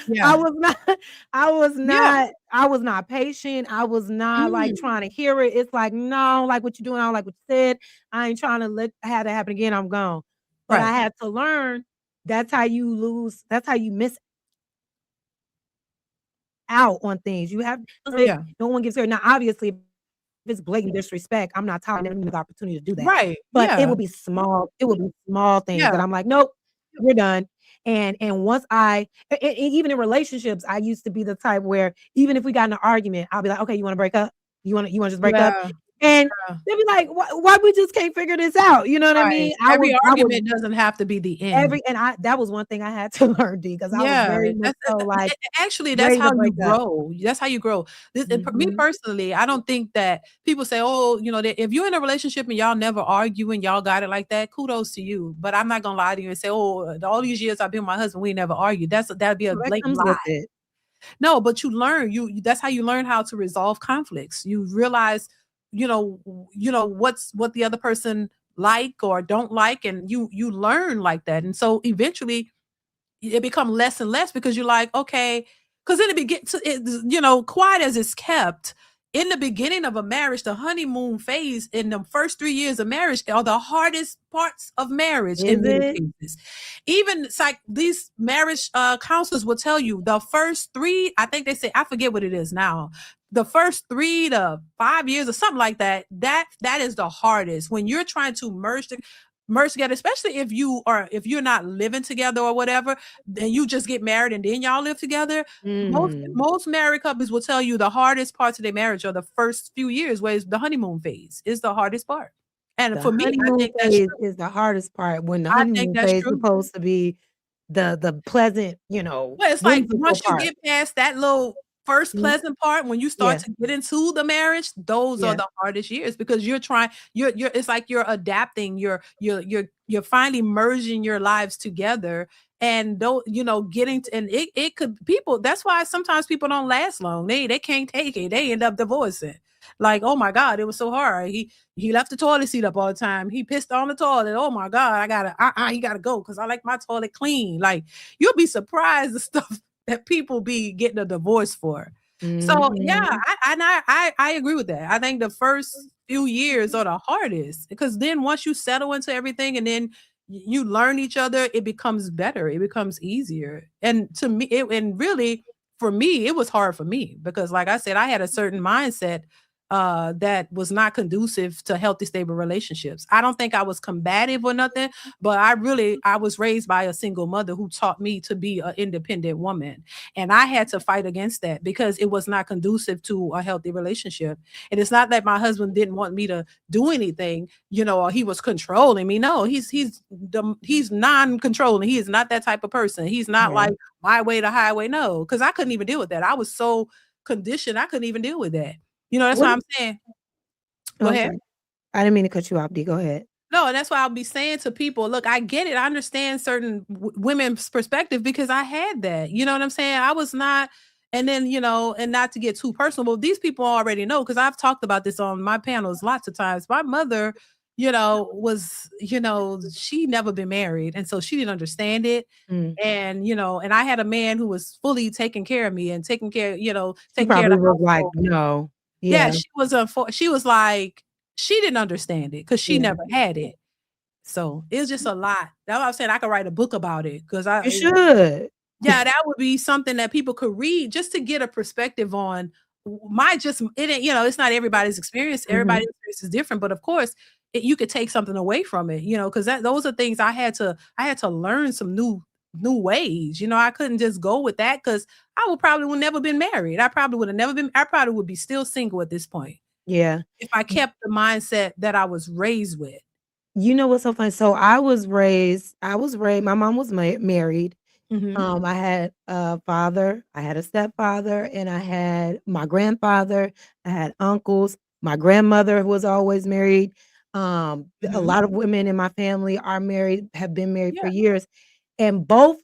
Yeah. I was not Yeah. I was not patient. I was not like Mm. trying to hear it. It's like, no, like what you're doing, I don't like what you said. I ain't trying to have that happen again. I'm gone. But I Right. had to learn that's how you lose, that's how you miss out on things. You have Yeah. no one gives her. Now, obviously, if it's blatant disrespect, I'm not tolerating them the opportunity to do that. Right. But Yeah. it would be small things Yeah. that I'm like, nope, you're done. And once even in relationships, I used to be the type where even if we got in an argument, I'll be like, okay, you want to break up? You want to just break up? Yeah. And Yeah. they'll be like, why we just can't figure this out? You know what I Right. mean? I Every would argument doesn't have to be the end. every and I that was one thing I had to learn, D, because I was Yeah, very much that's so like actually, that's ready to how you break up. grow. That's how you grow. This and me Mhm. personally, I don't think that people say, "Oh, that if you're in a relationship and y'all never argue and y'all got it like that, kudos to you." But I'm not gonna lie to you and say, "Oh, all these years I've been with my husband, we never argued." That'd be a So that blatant comes lie. with it. No, but you learn. That's how you learn how to resolve conflicts. You realize, what the other person like or don't like, and you learn like that. And so eventually it become less and less because you're like, okay, because in the beginning, quiet as it's kept, in the beginning of a marriage, the honeymoon phase in the first 3 years of marriage are the hardest parts of marriage in Is many it? cases. Even these marriage counselors will tell you the first three, I think they say, I forget what it is now. The first 3 to 5 years or something like that, that is the hardest when you're trying to merge together, especially if you're not living together or whatever, then you just get married and then y'all live together. Most Mm. most married couples will tell you the hardest parts of their marriage are the first few years, where it's the honeymoon phase is the hardest part. And The for me, I honeymoon think that's phase true. is the hardest part when the I think honeymoon that's phase true. supposed to be the pleasant, Well, it's like whimsical once you part. get past that little first Mhm. pleasant part, when you start Yeah, to get into the marriage, those are yeah. the hardest years because you're it's like you're adapting, you're finally merging your lives together and don't, getting to, and it could people, that's why sometimes people don't last long. They can't take it. They end up divorcing. Like, oh my God, it was so hard. He left the toilet seat up all the time. He pissed on the toilet. Oh my God, I gotta he gotta go because I like my toilet clean. Like, you'll be surprised the stuff that people be getting a divorce for. So yeah, Mhm. I agree with that. I think the first few years are the hardest because then once you settle into everything and then you learn each other, it becomes better. It becomes easier. And to me, and really for me, it was hard for me because, like I said, I had a certain mindset that was not conducive to healthy, stable relationships. I don't think I was combative or nothing, but I was raised by a single mother who taught me to be an independent woman. And I had to fight against that because it was not conducive to a healthy relationship. And it's not that my husband didn't want me to do anything, or he was controlling me. No, he's non-controlling. He is not that type of person. He's not Yeah. like my way to highway. No, because I couldn't even deal with that. I was so conditioned, I couldn't even deal with that. That's What why is I'm saying. Oh, Go I'm ahead. sorry. I didn't mean to cut you off, D, go ahead. No, and that's why I'll be saying to people, look, I get it. I understand certain women's perspective because I had that. You know what I'm saying? I was not, and then, and not to get too personal, but these people already know because I've talked about this on my panels lots of times. My mother, was, she never been married. And so she didn't understand it. Mm. And I had a man who was fully taking care of me and She taking care of the probably was like, household. "No." Yeah, Yeah, she was like, she didn't understand it because she yeah. never had it. So, it's just a lot. That's why I'm saying I could write a book about it because You should. yeah, that would be something that people could read just to get a perspective on my just it ain't, it's not everybody's experience. Mhm. Everybody's experience is different, but of course, you could take something away from it, because those are things I had to learn some new ways. I couldn't just go with that because would never been married. I probably would be still single at this point Yeah. if I kept the mindset that I was raised with. You know what's so funny? So I was raised my mom was married. Mhm. I had a father, I had a stepfather, and I had my grandfather, I had uncles. My grandmother was always married. A Mhm. lot of women in my family are married, have been married for Yeah, years. And both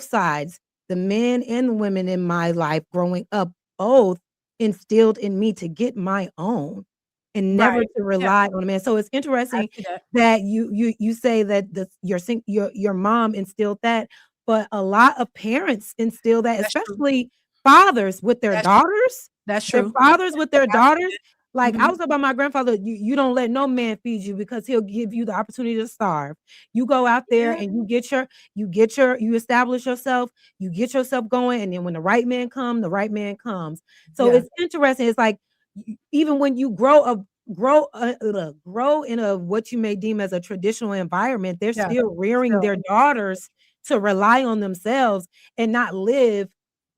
sides, the men and the women in my life growing up, both instilled in me to get my own and never right. to Yeah, rely on a man. So it's I interesting see that. that you say that your mom instilled that, but a lot of parents instill that, That's true. especially fathers with their That's true. daughters. That's Their true. fathers with their I see daughters. Like, that. I Mhm. was talking about my grandfather, you don't let no man feed you because he'll give you the opportunity to starve. You go out there Yeah, and you establish yourself, you get yourself going, and then when the right man come, the right man comes. So yeah, it's interesting. It's like even when you grow in a what you may deem as a traditional environment, they're yeah, still rearing still. their daughters to rely on themselves and not live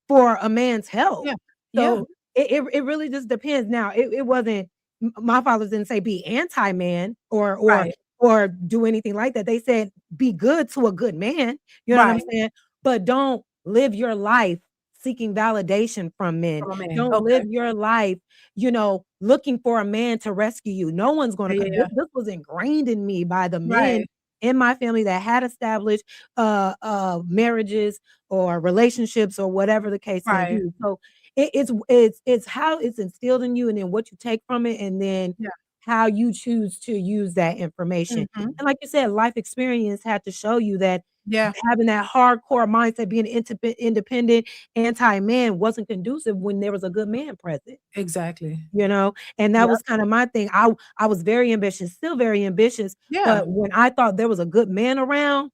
for a man's help. Yeah, yeah, So it really just depends. Now it wasn't my fathers didn't say be anti-man right, or do anything like that. They said be good to a good man. You know what I'm right, saying? But don't live your life seeking validation from men. from a man. Don't live Okay. your life, looking for a man to rescue you. No one's gonna Yeah, come. yeah, This was ingrained in me by the men right. in my family that had established marriages or relationships or whatever the case may Right. be. So it's how it's instilled in you and then what you take from it and then Yeah. how you choose to use that information. Mhm. And like you said, life experience had to show you that Yeah, having that hardcore mindset, being independent, anti-man wasn't conducive when there was a good man present. exactly. And that Yep. was kinda my thing. I was very ambitious, still very ambitious, Yeah. but when I thought there was a good man around,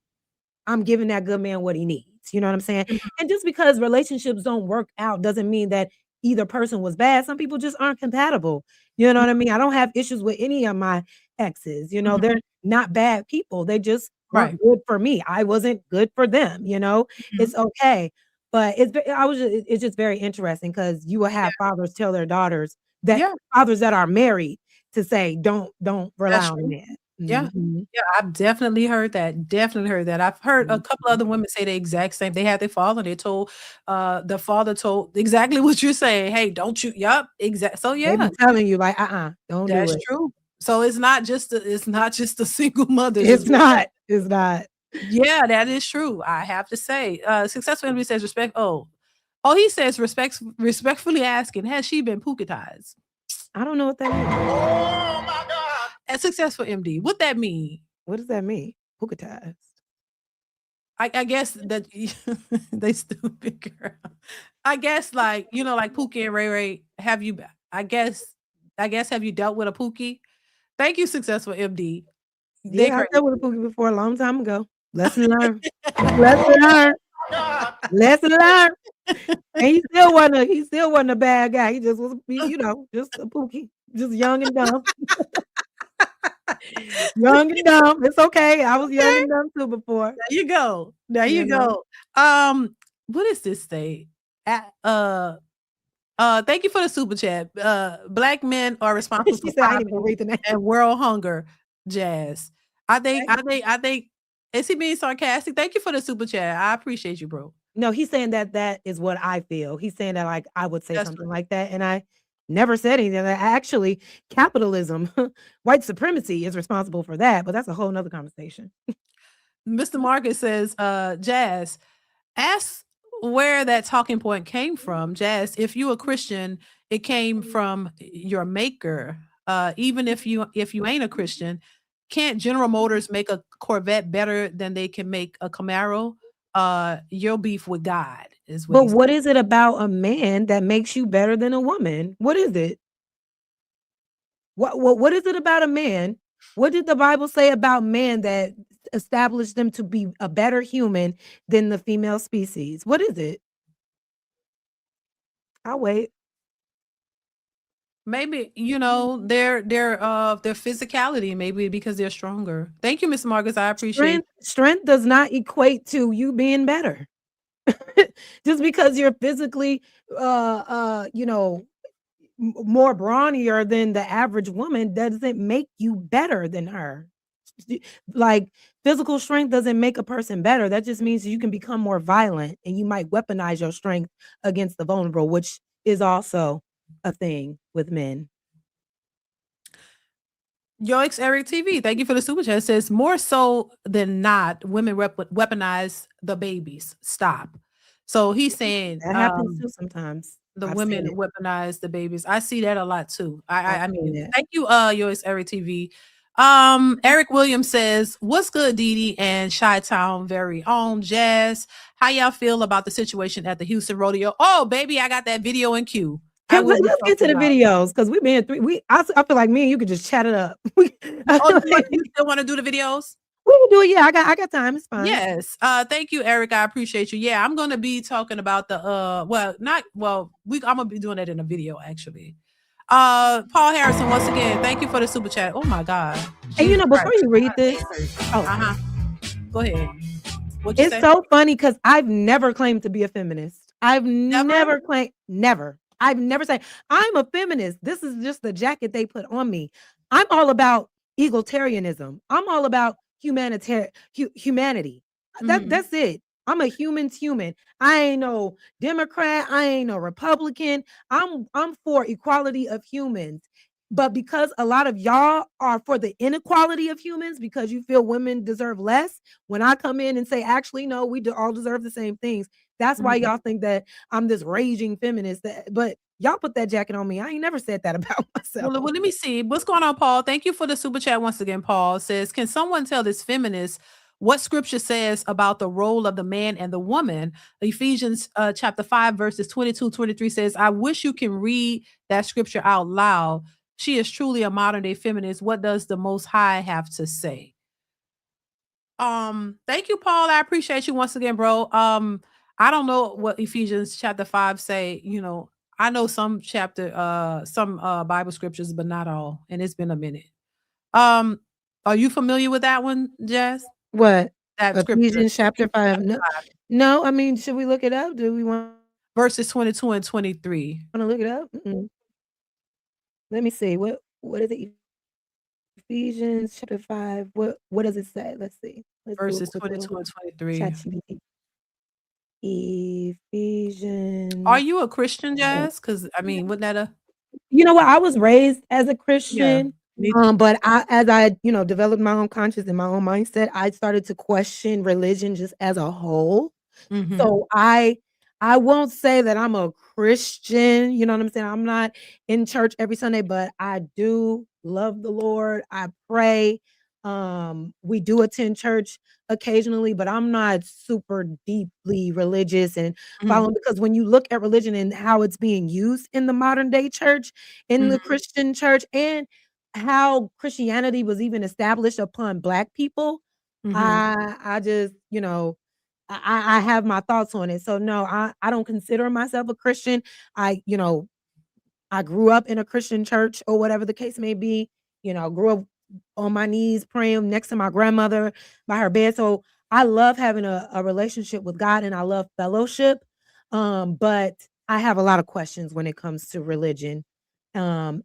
I'm giving that good man what he needs, you know what I'm saying? Mhm. And just because relationships don't work out doesn't mean that either person was bad. Some people just aren't compatible, you know what I mean? I don't have issues with any of my exes, Mhm. they're not bad people. They just Right. weren't good for me. I wasn't good for them, Mhm. It's okay. But it's just very interesting because you will Yeah. have fathers tell their daughters that Yeah. fathers that are married to say, "Don't rely That's on a true. man." Yeah. Mhm. Yeah, I've definitely heard that, definitely heard that. I've heard a couple Mhm. other women say the exact same. They had their father, the father told exactly what you're saying. "Hey, don't you" Yup, exact so They yeah, be telling you like, don't do that's it." true. So it's not just the single mothers is It's doing that. not, it's not. Yeah, that is true, I have to say. Successful enemy says respect he says respectfully asking, "Has she been pookatized?" I don't know what that means. Oh my God. A successful MD. What that mean? What does that mean? Hookatized. I guess that they stupid girl. I guess like like Pookie and Ray Ray. I guess have you dealt with a Pookie? Thank you, successful MD. They Yeah, I crazy. dealt with a Pookie before a long time ago. Lesson learned. Lesson learned. God. Lesson learned. And he still wasn't a bad guy. He just was, just a Pookie, just young and dumb. Young and dumb. It's okay. I was young Okay. and dumb too before. There you go. There you You know? go. What is this say? Thank you for the super chat. Black men are responsible She for said, I ain't even poverty read the name. and world hunger. Jazz. I think. Is he being sarcastic? Thank you for the super chat. I appreciate you, bro. No, he's saying that is what I feel. He's saying that like I would say That's something like that, and I never said anything. Actually, capitalism, white supremacy is responsible for that, but that's a whole nother conversation. Mr. Marcus says, Jazz, ask where that talking point came from. Jazz, if you a Christian, it came from your maker. Even if you ain't a Christian, can't General Motors make a Corvette better than they can make a Camaro? Your beef with God is what But he said. what is it about a man that makes you better than a woman? What is it? What is it about a man? What did the Bible say about man that established them to be a better human than the female species? What is it? I'll wait. Maybe their physicality, maybe because they're stronger. Thank you, Miss Marcus. I appreciate. Strength does not equate to you being better. Just because you're physically more brawnier than the average woman doesn't make you better than her. Like physical strength doesn't make a person better. That just means you can become more violent and you might weaponize your strength against the vulnerable, which is also a thing with men. Yoix Eric TV, thank you for the super chat. It says more so than not, women weaponize the babies. Stop. So he's saying That happens too sometimes. the I've women seen it. weaponize the babies. I see that a lot too. I've I seen mean, it. thank you, Yoix Eric TV. Eric Williams says, "What's good, Dee Dee and Chi-Town very own Jazz? How y'all feel about the situation at the Houston Rodeo? Oh, baby, I got that video in queue. Let's get to the videos because we've been through. I feel like me and you could just chat it up. Oh, you still want to do the videos? We can do it. Yeah, I got time. It's fine. Yes. Thank you, Eric. I appreciate you. Yeah, I'm gonna be talking about the I'm gonna be doing it in a video actually. Paul Harrison, once again, thank you for the super chat. Oh my God. And before you read this, go ahead. What you it's say? so funny because I've never claimed to be a feminist. I've never claimed, never. I've never said I'm a feminist. This is just the jacket they put on me. I'm all about egalitarianism. I'm all about humanity. That's it. I'm a human's human. I ain't no Democrat. I ain't no Republican. I'm for equality of humans. But because a lot of y'all are for the inequality of humans because you feel women deserve less, when I come in and say, actually, no, we all deserve the same things. That's why y'all think that I'm this raging feminist. But y'all put that jacket on me. I ain't never said that about myself. Well, let me see. What's going on, Paul? Thank you for the super chat once again, Paul. Says, can someone tell this feminist what scripture says about the role of the man and the woman? Ephesians chapter 5, verses 22-23 says, I wish you can read that scripture out loud. She is truly a modern day feminist. What does the Most High have to say? Thank you, Paul. I appreciate you once again, bro. I don't know what Ephesians chapter 5 say. I know some Bible scriptures, but not all. And it's been a minute. Are you familiar with that one, Jazz? What? That Ephesians chapter 5. No, I mean, should we look it up? Do we want verses 22 and 23? Want to look it up? Let me see. What is it? Ephesians chapter 5. What does it say? Let's see. Verses 22 and 23. Ephesians. Are you a Christian, Jazz? Because I mean, wouldn't that You know what? I was raised as a Christian. Yeah. But as I developed my own conscience and my own mindset, I started to question religion just as a whole. So I I won't say that I'm a Christian, you know what I'm saying? I'm not in church every Sunday, but I do love the Lord. I pray. We do attend church occasionally, but I'm not super deeply religious and Mhm, following because when you look at religion and how it's being used in the modern day church, in the mhm, Christian church, and how Christianity was even established upon Black people, mhm. I just, I have my thoughts on it. So no, I don't consider myself a Christian. I grew up in a Christian church or whatever the case may be. Grew up on my knees praying next to my grandmother by her bed. So I love having a relationship with God and I love fellowship. But I have a lot of questions when it comes to religion. And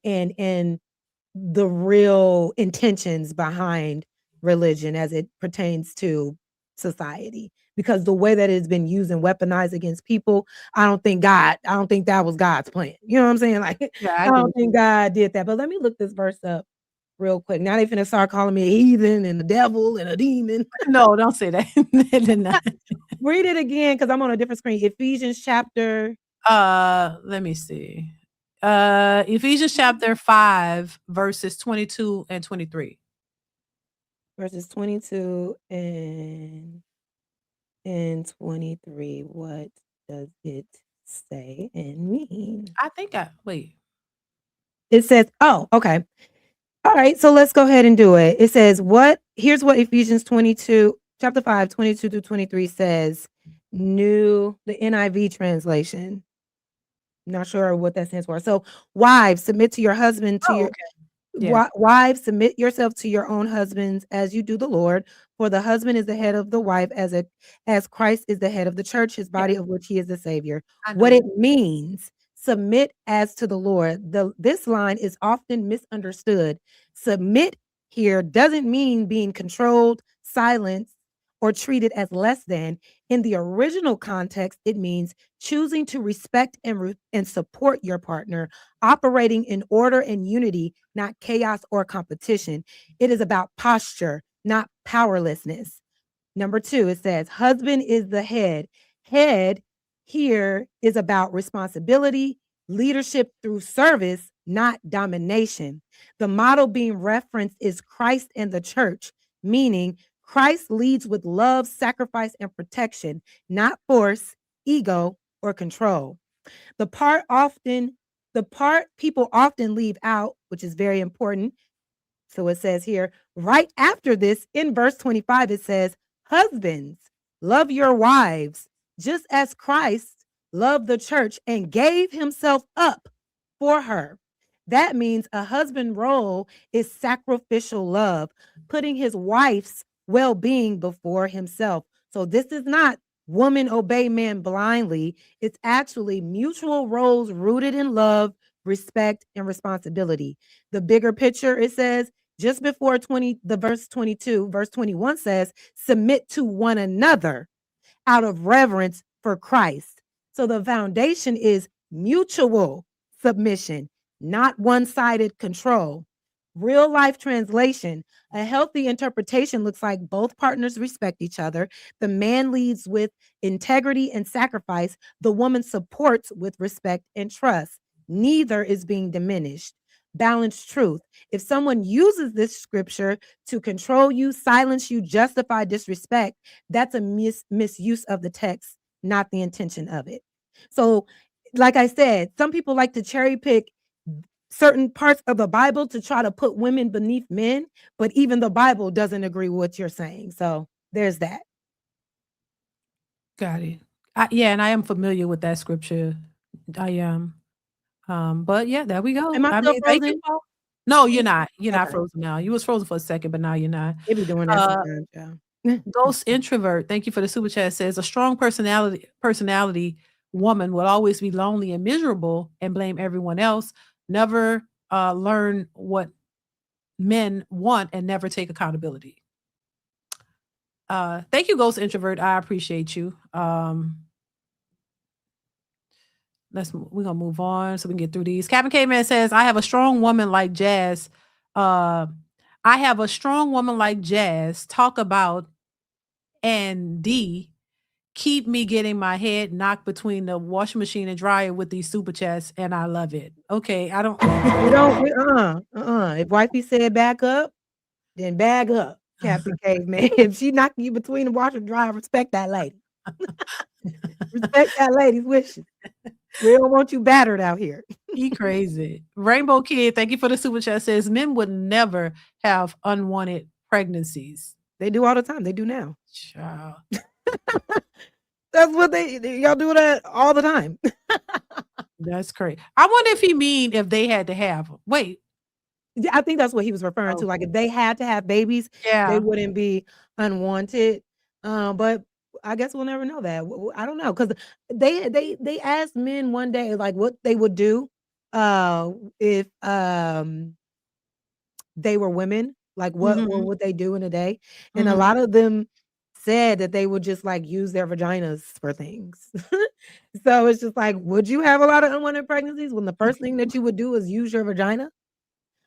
the real intentions behind religion as it pertains to society because the way that it's been used and weaponized against people, I don't think that was God's plan. You know what I'm saying? Like, Yeah, I I agree don't with you. think God did that. But let me look this verse up real quick. Now they finna start calling me a heathen and a devil and a demon. No, don't say that. They did not. Read it again because I'm on a different screen. Ephesians chapter Let me see. Ephesians chapter 5, verses 22 and 23. verses 22 and 23. What does it say and mean? I think I wait. It says, oh, okay. All right, so let's go ahead and do it. It says, here's what Ephesians 22, chapter 5, 22 to 23 says. The NIV translation. Not sure what that stands for. So, wives, submit to your husband, Oh, okay. Yeah. Wives, submit yourself to your own husbands as you do the Lord. For the husband is the head of the wife, as Christ is the head of the church, his Yeah, body of which he is the Savior. I What know it that. means, submit as to the Lord. This line is often misunderstood. Submit here doesn't mean being controlled, silenced, or treated as less than. In the original context, it means choosing to respect and support your partner, operating in order and unity, not chaos or competition. It is about posture, not powerlessness. Number 2, it says, husband is the head. Head here is about responsibility, leadership through service, not domination. The model being referenced is Christ and the church, meaning Christ leads with love, sacrifice, and protection, not force, ego, or control. The part people often leave out, which is very important, so it says here, right after this, in verse 25, it says, husbands, love your wives, just as Christ loved the church and gave himself up for her. That means a husband role is sacrificial love, putting his wife's well being before himself. So this is not woman obey man blindly. It's actually mutual roles rooted in love, respect, and responsibility. The bigger picture, it says, just before the verse 22, verse 21 says, submit to one another out of reverence for Christ. So the foundation is mutual submission, not one sided control. Real life translation, a healthy interpretation looks like both partners respect each other. The man leads with integrity and sacrifice, the woman supports with respect and trust. Neither is being diminished. Balanced truth. If someone uses this scripture to control you, silence you, justify disrespect, that's a misuse of the text, not the intention of it. So, like I said, some people like to cherry pick certain parts of the Bible to try to put women beneath men, but even the Bible doesn't agree with what you're saying. So, there's that. Got it. Yeah, and I am familiar with that scripture. I am. But yeah, there we go. Am I I still mean, thank you, frozen? Paul. No, you're not. You're not Okay. frozen now. You was frozen for a second, but now you're not. They be doing that Uh, sometimes, y'all. Ghost Introvert, thank you for the super chat, says a strong personality woman will always be lonely and miserable and blame everyone else. Never learn what men want and never take accountability. Thank you, Ghost Introvert. I appreciate you. We're gonna move on so we can get through these. Captain K-Man says, I have a strong woman like Jazz. I have a strong woman like Jazz talk about and D keep me getting my head knocked between the washing machine and dryer with these super chats, and I love it. Okay, I don't. We don't. If wifey said back up, then bag up, Captain Caveman. If she knocking you between the washer and dryer, respect that lady. Respect that lady's wishes. We don't want you battered out here. He crazy. Rainbow Kid, thank you for the super chat. Says men would never have unwanted pregnancies. They do all the time. They do now. Child. That's what y'all do that all the time. That's crazy. I wonder if he mean if they had to have them. Wait. I think that's what he was referring to. Like if they had to have babies, they wouldn't be unwanted. But I guess we'll never know that. I don't know, because they asked men one day like what they would do if they were women, like what would they do in a day, and a lot of them said that they would just like use their vaginas for things. So it's just like, would you have a lot of unwanted pregnancies when the first thing that you would do is use your vagina?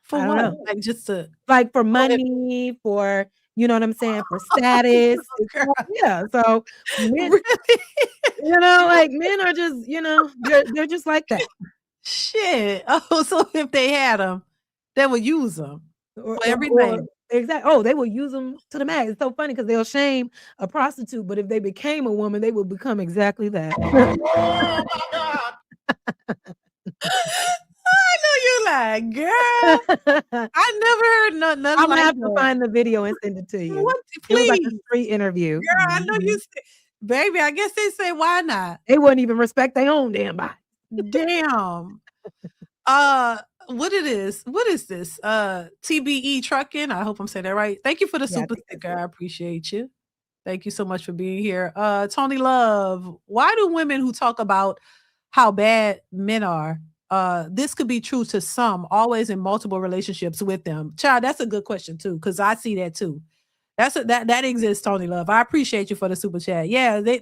For I don't what? know. Like just to Like for money, for you know what I'm saying, for status. Yeah. So men, really? you know, like men are just, you know, they're just like that. Shit. Oh, so if they had them, they would use them for everything. Exactly. Oh, they will use them to the max. It's so funny because they'll shame a prostitute, but if they became a woman, they would become exactly that. Oh my God. I know you're like, girl. I never heard nothing I'm like gonna have that. to find the video and send it to you. What? It was like a Please. street interview. Girl, I know you said, baby, I guess they say, why not? They wouldn't even respect their own damn body. Damn. What is this? TBE Trucking. I hope I'm saying that right. Thank you for the super sticker. I appreciate you. Thank you so much for being here. Tony Love, why do women who talk about how bad men are, this could be true to some, always in multiple relationships with them? Child, that's a good question too, because I see that too. That exists, Tony Love. I appreciate you for the super chat. Yeah, they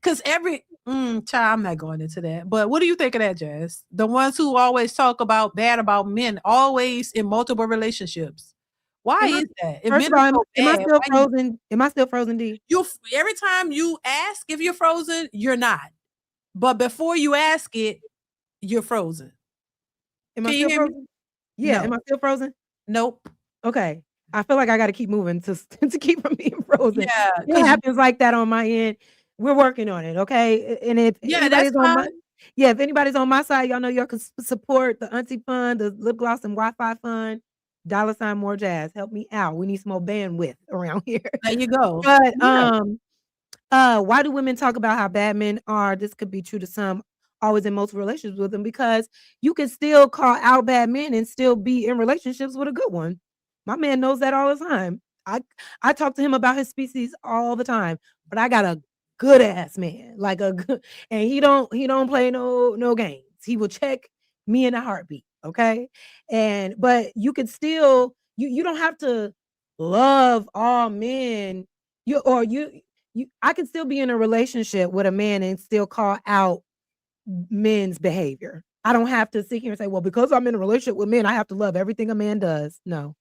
because child, I'm not going into that. But what do you think of that, Jazz? The ones who always talk about bad about men, always in multiple relationships. Why is that? If First of all, am I still frozen? Am I still frozen, D? Every time you ask if you're frozen, you're not. But before you ask it, you're frozen. Am I still frozen? Yeah. No. Am I still frozen? Nope. Okay. I feel like I got to keep moving to keep from being frozen. Yeah. It happens like that on my end. We're working on it. Okay. And if anybody's on if anybody's on my side, y'all know y'all can support the Auntie Fund, the Lip Gloss and Wi-Fi Fund. $ more jazz. Help me out. We need some more bandwidth around here. There you go. But why do women talk about how bad men are? This could be true to some, always in multiple relationships with them, because you can still call out bad men and still be in relationships with a good one. My man knows that all the time. I talk to him about his species all the time, but I got a good ass man, like a good, and he don't play no games. He will check me in a heartbeat. Okay. But you could still, you don't have to love all men. I can still be in a relationship with a man and still call out men's behavior. I don't have to sit here and say, well, because I'm in a relationship with men, I have to love everything a man does. No.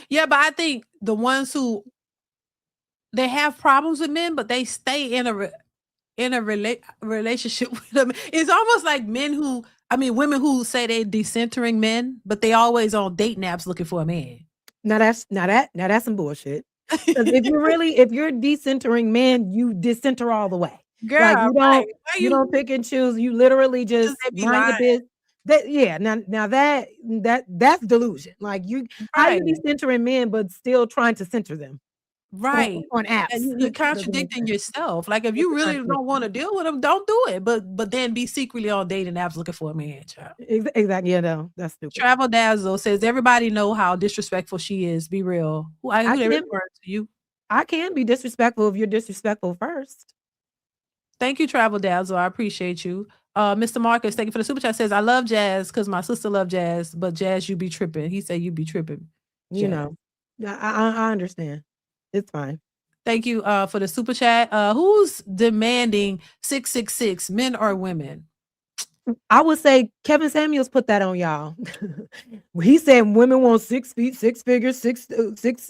Yeah, but I think the ones who they have problems with men, but they stay in a relationship with them. It's almost like women who say they're decentering men, but they always on dating apps looking for a man. Now that's some bullshit. If you're decentering men, you decenter all the way. Girl, like you don't pick and choose. You literally just mind your business. Now that's delusion. Like how you decentering men but still trying to center them. Right. On apps. And you're contradicting yourself. Like if you really don't want to deal with them, don't do it. But then be secretly on dating apps looking for a man, child. Exactly. Yeah, no, that's stupid. Travel Dazzle says everybody know how disrespectful she is. Be real. Who they refer to you? I can be disrespectful if you're disrespectful first. Thank you, Travel Dazzle. I appreciate you. Mr. Marcus, thank you for the super chat. Says I love jazz because my sister love jazz, but jazz, you be tripping. He said you be tripping. You know, I understand. It's fine. Thank you for the super chat. Who's demanding 666, men or women? I would say Kevin Samuels put that on y'all. He said women want 6 feet, 6 figures,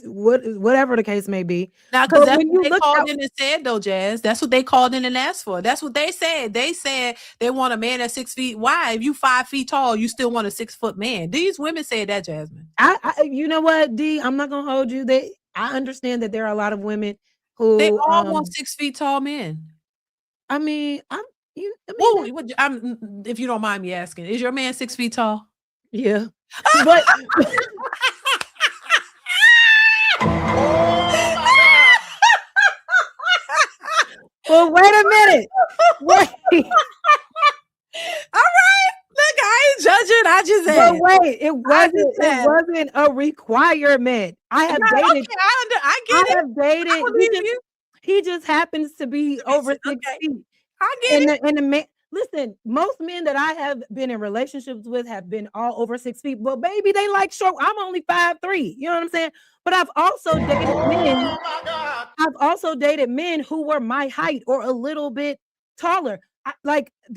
whatever the case may be. Now, because But that's when what you they look called at in and said, though, Jazz. That's what they called in and asked for. That's what they said. They said they want a man that's 6 feet wide. If you 5 feet tall, you still want a 6-foot man. These women said that, Jasmine. you know what, D, I'm not gonna hold you. I understand that there are a lot of women They who all want 6 feet tall men. I mean, I'm you I mean Whoa, that, if you don't mind me asking, is your man 6 feet tall? yeah. But well, wait a minute. Wait. All right. Look, I ain't judging. I just But said. wait, I just it said. wasn't a requirement. I have Right, dated okay, I I get it. have I dated believe you. he just happens to be over 6 Okay, feet. I get it. And the man, listen, most men that I have been in relationships with have been all over 6 feet. Well, baby, they like short. I'm only 5'3". You know what I'm saying? But my God. I've also dated men who were my height or a little bit taller. I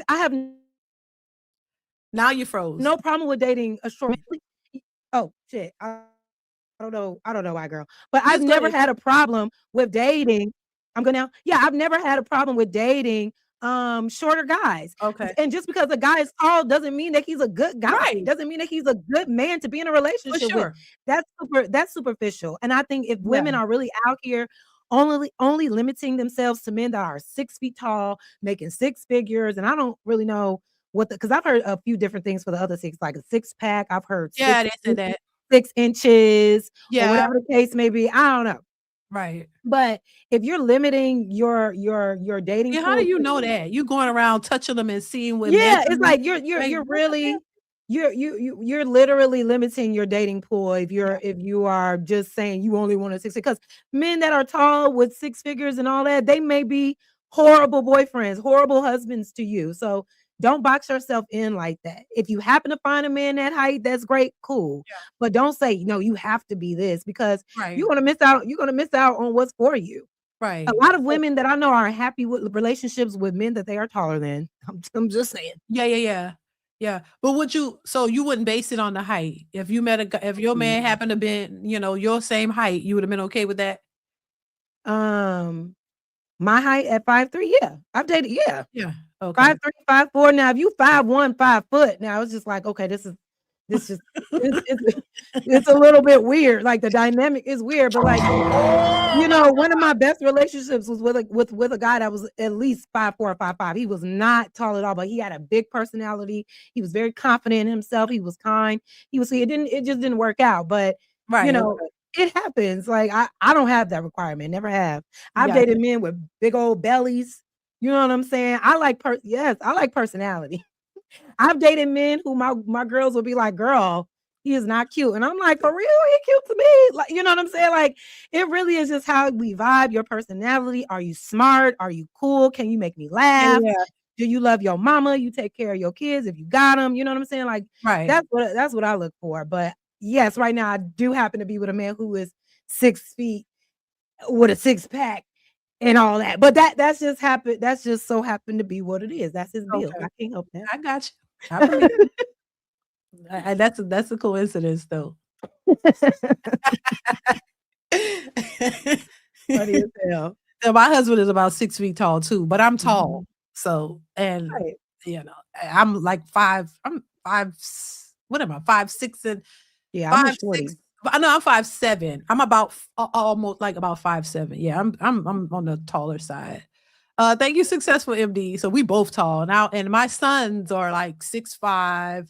have Now you froze. no problem with dating a short man. Oh shit. I don't know why, girl. But I've Just go never ahead. had a problem with dating. I'm going now. Yeah, I've never had a problem with dating shorter guys. Okay. And just because a guy is tall doesn't mean that he's a good guy. Right. Doesn't mean that he's a good man to be in a For relationship with. sure. That's superficial. And I think if Yeah. women are really out here only limiting themselves to men that are 6 feet tall, making six figures, and I don't really know because I've heard a few different things for the other six, like a six pack. I've heard Yeah, they said that. 6 inches or Yeah, whatever the case may be. I don't know. right. But if you're limiting your dating Yeah, how do pool you to know that? You going around touching them and seeing what yeah, it's measurements like like, you're what the hell? really you're literally limiting your dating pool Yeah, if you are just saying you only want a six because men that are tall with six figures and all that, they may be horrible boyfriends, horrible husbands to you. So don't box yourself in like that. If you happen to find a man that height, that's great, cool. yeah, But don't say, no, you have to be this because right, you're gonna miss out on what's for you. A right. lot of women that I know are happy with relationships with men that they are taller than. I'm just saying. Yeah, yeah, yeah. Yeah, but you wouldn't base it on the height? If you met if your man Mm. happened to be, your same height, you would have been okay with that? Um, my height at 5'3", yeah. I've dated, yeah. Yeah, okay. 5'3", 5'4". Now, if you 5'1", 5 foot, now it's just like, okay, this just it's it's a little bit weird. Like the dynamic is weird, but like Oh my one of my best relationships was with a guy that was at least 5'4" or 5'5". He was not tall at all, but he had a big personality. He was very confident in himself. He was kind. He was it just didn't work out. But you Right, know, okay. it happens. Like I don't have that requirement. Never have. I've Gotcha. dated men with big old bellies. You know what I'm saying? Yes, I like personality. I've dated men who my girls will be like, "Girl, he is not cute," and I'm like, "For real, he cute to me." Like, you know what I'm saying? Like, it really is just how we vibe. Your personality. Are you smart? Are you cool? Can you make me Yeah, laugh? yeah, Do you love your mama? You take care of your kids if you got them. You know what I'm saying? Like, right. that's what I look for. But yes, right now I do happen to be with a man who is 6 feet with a six pack and all that. But that's just happened. That's just so happened to be what it is. That's his bill. Okay. I can't help that. I got you. I believe you. That's a coincidence, though. Funny as hell. So my husband is about 6 feet tall too, but I'm tall. Mhm. So, and, Right. I'm like 5, what am I? 5'6" and Yeah, I'm a 5'6". shorty. I know I'm 5'7". I'm about almost like about 5'7". Yeah, I'm on the taller side. Thank you, successful MD. So we both tall now, and my sons are like 6'5",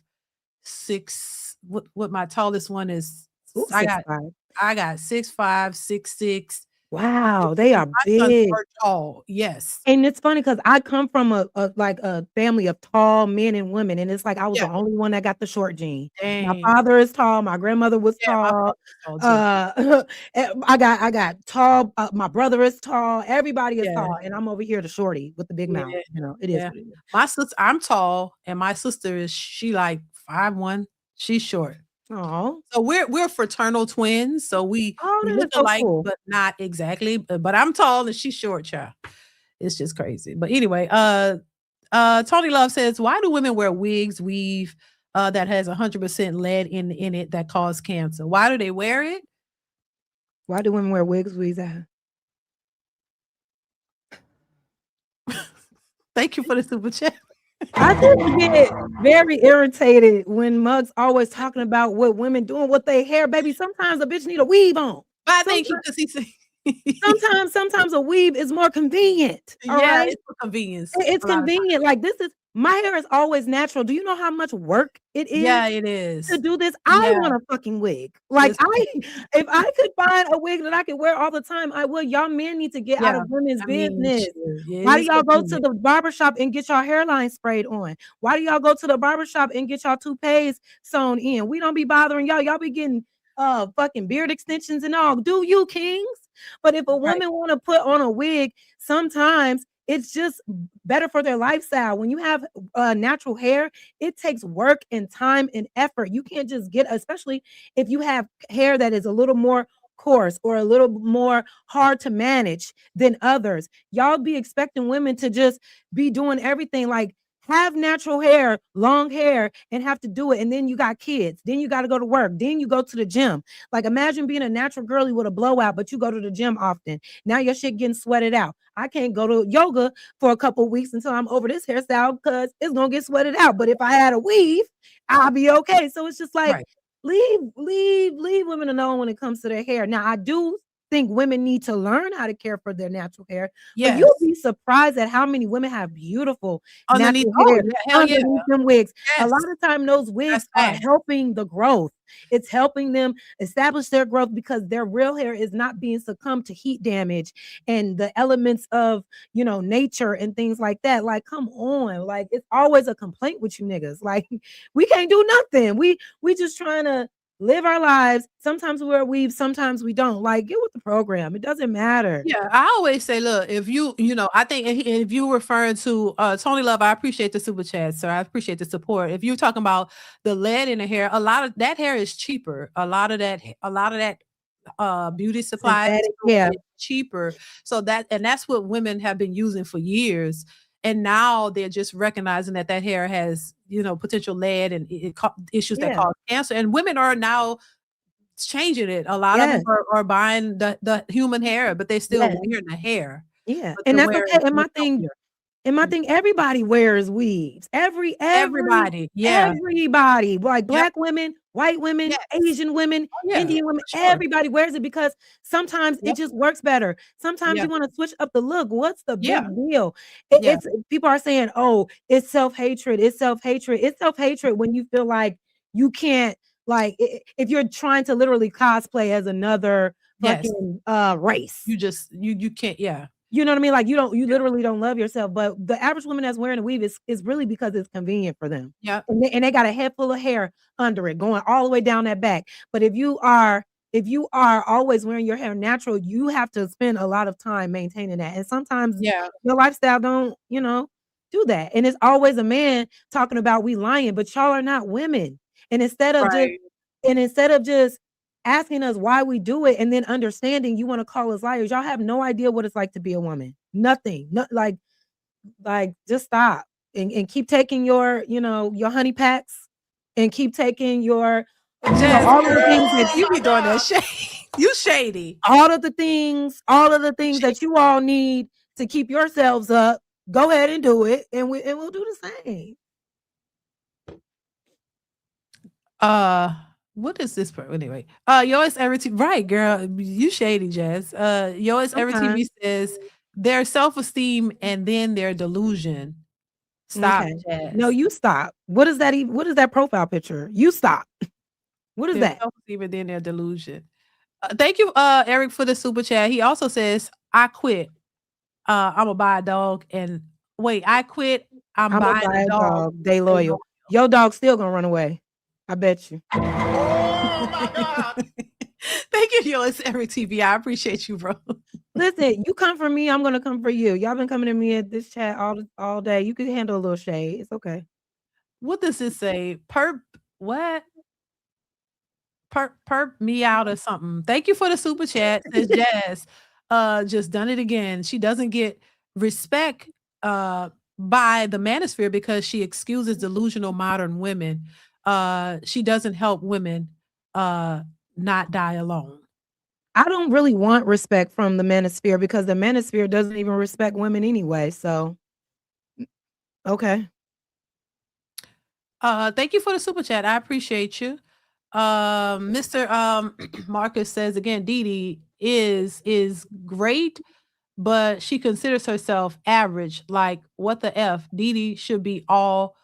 6. What my tallest one is? Ooh, I six got five. I got 6'5", 6'6". Wow, they are My sons big. are tall. Yes. And it's funny because I come from a family of tall men and women, and it's like I was Yeah. the only one that got the short gene. My Dang. father is tall, my grandmother was Yeah, my tall, father's tall too. I got tall, my brother is tall, everybody is Yeah, tall, and I'm over here the shorty with the big mouth, yeah, it is yeah. what it is. My sister, I'm tall, and my sister she like 5'1". She's short. Aw. So we're fraternal twins, so Oh, we that look is so alike, cool. but not exactly. But I'm tall and she's short, child. It's just crazy. But anyway, Tony Love says, why do women wear wigs, weave, that has 100% lead in it that cause cancer? Why do they wear it? Why do women wear wigs, weave? Thank you for the super chat. I just get very irritated when Mug's always talking about what women doing with their hair. Baby, sometimes a bitch need a weave on. I think Sometimes because he's sometimes a weave is more convenient, all yeah, right? it's for convenience It's a lot of times. convenient, like, this is my hair is always natural. Do you know how much work it is Yeah, it to is. do this? I Yeah, want a fucking wig. Like, it's I if I could find a wig that I could wear all the time, I would. Y'all men need to get out yeah. of women's I mean, business. shoot, it Why do is y'all go to convenient. the barbershop and get y'all hairline sprayed on? Why do y'all go to the barbershop and get y'all toupees sewn in? We don't be bothering y'all. Y'all be getting fucking beard extensions and all. Do you, kings? But if a Right. woman want to put on a wig, sometimes it's just better for their lifestyle. When you have natural hair, it takes work and time and effort. You can't just get, especially if you have hair that is a little more coarse or a little more hard to manage than others. Y'all be expecting women to just be doing everything, like have natural hair, long hair, and have to do it. And then you got kids. Then you got to go to work. Then you go to the gym. Like, imagine being a natural girly with a blowout, but you go to the gym often. Now your shit getting sweated out. I can't go to yoga for a couple weeks until I'm over this hairstyle because it's gonna get sweated out. But if I had a weave, I'll be okay. So it's just like, Right. leave women alone when it comes to their hair. Now I do think women need to learn how to care for their natural hair, but you'll Yes. be surprised at how many women have beautiful Underneath. natural Oh hair yeah, hell yeah. underneath them wigs. A lot Yes. of time those That's wigs are facts. helping the growth. It's helping them establish their growth because their real hair is not being succumbed to heat damage and the elements of, nature and things like that. Like, come on. Like, it's always a complaint with you niggas. Like, we can't do nothing. We just trying to live our lives. Sometimes we wear weaves, sometimes we don't. Like, get with the program. It doesn't matter. Yeah, I always say, look, if I think if you referring to Tony Love, I appreciate the super chat, sir. I appreciate the support. If you're talking about the lead in the hair, a lot of that hair is cheaper. A lot of that beauty supplies Synthetic, yeah, is cheaper. So that's what women have been using for years. And now they're just recognizing that that hair has, potential lead and issues that yeah, cause cancer. And women are now changing it. A lot of them yes, are buying the human hair, but they still yes, wearing the hair, yeah. but And they're that's wearing okay. And what's my thing healthier. And my Mm. thing, everybody wears weaves. Everybody. Yeah. Everybody, like Yep. black women, white women, Yes. Asian women, Oh, yeah. Indian women, For sure. everybody wears it because sometimes it Yep. just works better. Sometimes Yeah. you want to switch up the look. What's the big Yeah. deal? Yeah. It's people are saying, "Oh, it's self-hatred. It's self-hatred. It's self-hatred when you feel like you can't, like, if you're trying to literally cosplay as another Yes. fucking race. You can't, yeah. You know what I mean? Like, you Yeah. literally don't love yourself, but the average woman that's wearing a weave is really because it's convenient for them. Yep. And they got a head full of hair under it going all the way down that back. But if you are always wearing your hair natural, you have to spend a lot of time maintaining that. And sometimes Yeah. your lifestyle don't, do that. And it's always a man talking about we lying, but y'all are not women. And instead of just Right. and instead of just asking us why we do it and then understanding you want to call us liars. Y'all have no idea what it's like to be a woman. Nothing. Not like just stop and keep taking your honey packs and keep taking your Jazz, all of the things that you be doing that shade. You shady. all of the things Shady. that you all need to keep yourselves up. Go ahead and do it and we'll do the same. Uh, what is this part? Anyway, Yours Every TV, right, girl, you shady, Jazz. Yours Every Sometimes. TV says their self-esteem and then their delusion. Stop, Okay. No, Jazz. you stop. What is that profile picture? You stop. What is Their that? self-esteem and then their delusion. Thank you, Eric, for the super chat. He also says, "I quit. I'ma buy a dog and wait. I quit. I'm Imma buying buy a a dog. dog, they Stay loyal. loyal." Your dog's still gonna run away. I bet you. Oh my God. Thank you, Yours Every TV. I appreciate you, bro. Listen, you come for me, I'm gonna come for you. Y'all been coming to me at this chat all day. You can handle a little shade. It's okay. What does it say? What? Perp me out or something. Thank you for the super chat, says Jazz. Just done it again. She doesn't get respect. by the manosphere because she excuses delusional modern women. She doesn't help women not die alone. I don't really want respect from the manosphere because the manosphere doesn't even respect women anyway. So, okay. Thank you for the super chat. I appreciate you. Mr. Marcus says again, Dee Dee is great, but she considers herself average. Like, what the F? Dee Dee should be all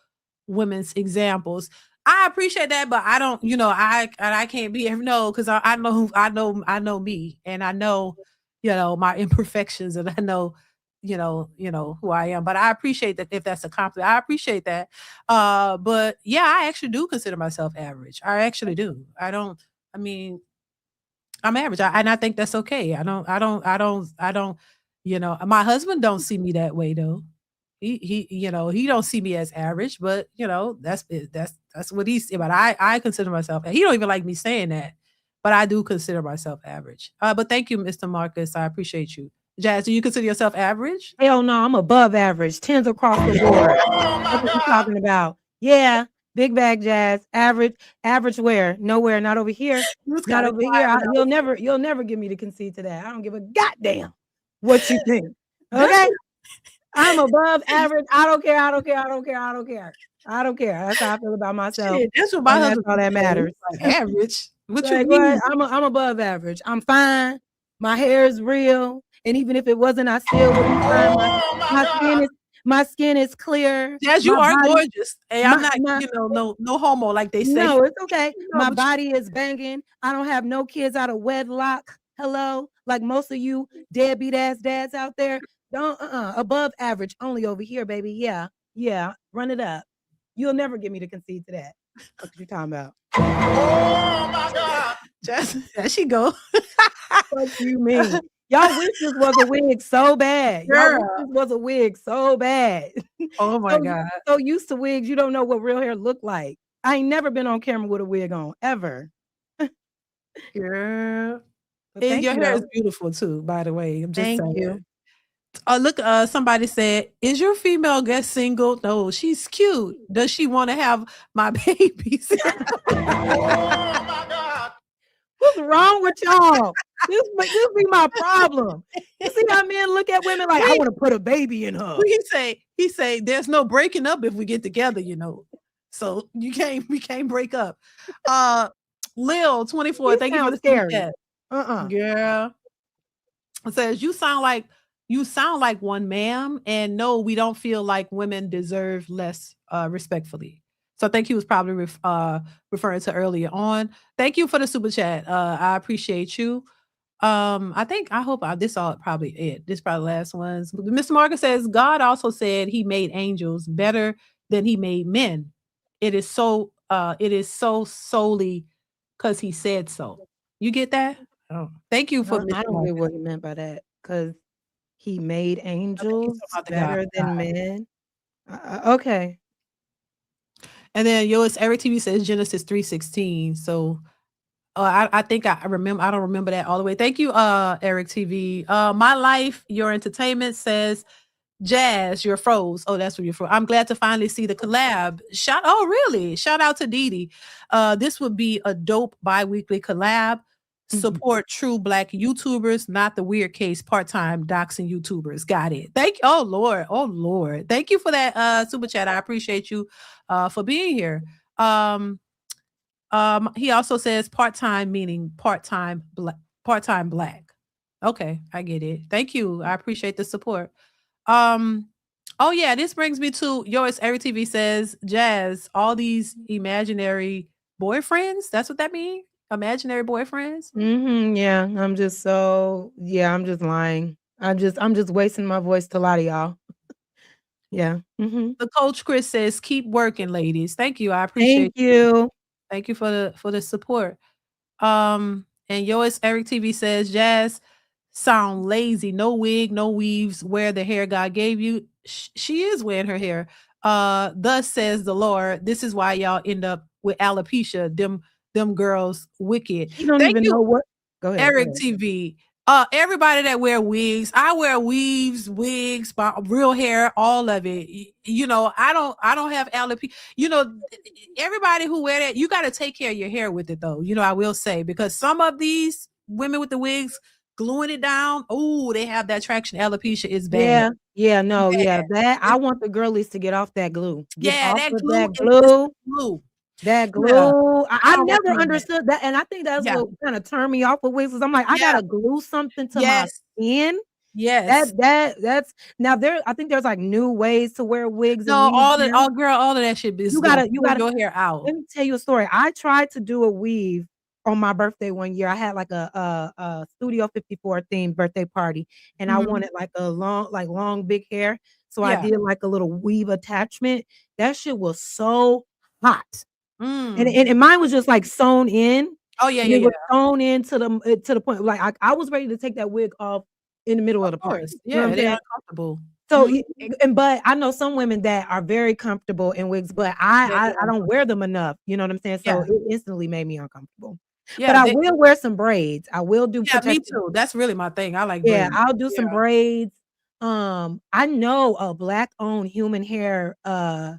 women's examples. I appreciate that, but I don't, I can't be no, because I know I know me, and I know, my imperfections, and I know, who I am. But I appreciate that if that's a compliment. I appreciate that. But yeah, I actually do consider myself average. I actually do. I mean, I'm average. And I think that's okay. I don't, my husband don't see me that way though. He don't see me as average, but that's what he's, but I consider myself, he don't even like me saying that, but I do consider myself average. But thank you, Mr. Marcus. I appreciate you. Jazz, do you consider yourself average? Hell no, I'm above average, 10s across the board. That's what you talking about. Yeah, big bag Jazz, average where? Nowhere, not over here. You was Not kind of over here. quiet when I was, You'll never get me to concede to that. I don't give a goddamn what you think. that's Okay? I'm above average. I don't care. I don't care. I don't care. I don't care. I don't care. That's how I feel about myself. shit. That's what my And that's husband all that said. He matters. was like, average. What you Like mean? what? I'm above average. I'm fine. My hair is real. And even if it wasn't, I still would be fine. My skin is clear. Jazz, you My are body, gorgeous. Hey, I'm my not, my no homo like they say. no, it's okay. No, My but body is banging. I don't have no kids out of wedlock. Hello, like most of you deadbeat ass dads out there. Don't above average only over here, baby. Yeah, yeah. Run it up. You'll never get me to concede to that. What you talking about? oh my God. Jazz, there she go. What you mean? Y'all wish this was a wig so bad. Y'all wish Girl. this was a wig so bad. Oh my God. So used to wigs, you don't know what real hair look like. I ain't never been on camera with a wig on ever. Girl. But And thank your you hair is though. beautiful too, by the way. I'm just Thank saying. you. Look, somebody said, is your female guest single? No, she's cute. Does she want to have my babies? Oh my God. What's wrong with y'all? This be my problem. You see how men look at women like I want to put a baby in her. He say there's no breaking up if we get together, So we can't break up. Lil 24, You thank you for sound the super scary. chat. Girl. It says you sound like one, ma'am, and no, we don't feel like women deserve less respectfully. So I think he was probably referring to earlier on. Thank you for the super chat. I appreciate you. I hope this all probably it. This probably the last ones. Mr. Marcus says God also said he made angels better than he made men. It is so solely because he said so. You get that? Oh, thank you for Mr. I don't Marcus. get what he meant by that because he made I think he's angels talking about the better God. than men. Okay. And then yours, Eric TV says Genesis 3:16. So I think I remember. I don't remember that all the way. Thank you, Eric TV. My life, your entertainment says Jazz, you're froze. Oh, that's where you're from. I'm glad to finally see the collab. Oh, really? Shout out to Dee Dee. This would be a dope bi-weekly collab. Support true Black YouTubers, not the weird case part-time doxing YouTubers. Got it. Thank you. Oh Lord. Oh Lord. Thank you for that super chat. I appreciate you for being here. He also says part-time meaning part-time black. Okay, I get it. Thank you. I appreciate the support. Oh yeah, this brings me to yours. Every TV says Jazz. All these imaginary boyfriends. That's what that means. Imaginary boyfriends. Yeah, I'm just lying. I'm just wasting my voice to lie to y'all. Yeah. The coach Chris says, "Keep working, ladies." Thank you. I Thank appreciate you. Thank you for the support. And yours, Eric TV says, Jazz sound lazy. No wig, no weaves. Wear the hair God gave you. She is wearing her hair. Thus says the Lord. This is why y'all end up with alopecia. Them girls wicked. You don't Thank even you, know what. Go ahead. Eric TV. Everybody that wear wigs, I wear weaves, wigs, my real hair, all of it. You know, I don't have alopecia. You know, everybody who wear that, you got to take care of your hair with it, though. You know, I will say, because some of these women with the wigs gluing it down, oh, they have that traction. Alopecia is bad. Yeah, that I It's, want the girlies to get off that glue. Get yeah, off that of glue that is glue. glue. That Yeah, glue. I I don't never recommend that. understood that, and I think that's Yeah, what kind of turned me off with wigs. Is I'm like, I yeah, gotta glue something to my yes, skin. yes. That's now there. I think there's like new ways to wear wigs and No, weaves now. all of that shit is You gonna gotta, you pull gotta. your hair out. Let me tell you a story. I tried to do a weave on my birthday one year. I had like a Studio 54 themed birthday party, and I Mhm. wanted like a long big hair. So I Yeah. did like a little weave attachment. That shit was so hot. And, Mm. and and mine was just like sewn in, Oh, yeah, and yeah, it was yeah. sewn in to the point like I was ready to take that wig off in the middle Of of the party. course. You know what Yeah, I'm they saying? uncomfortable. So, Mhm. and but I know some women that are very comfortable in wigs, but Yeah, I they I don't wear them enough. You know what I'm saying? So yeah. it instantly made me uncomfortable. But Yeah, I they will wear some braids. I will do yeah, me protective. too. That's really my thing. I like Yeah, braids. I'll do Yeah. some braids. I know a black-owned human hair uh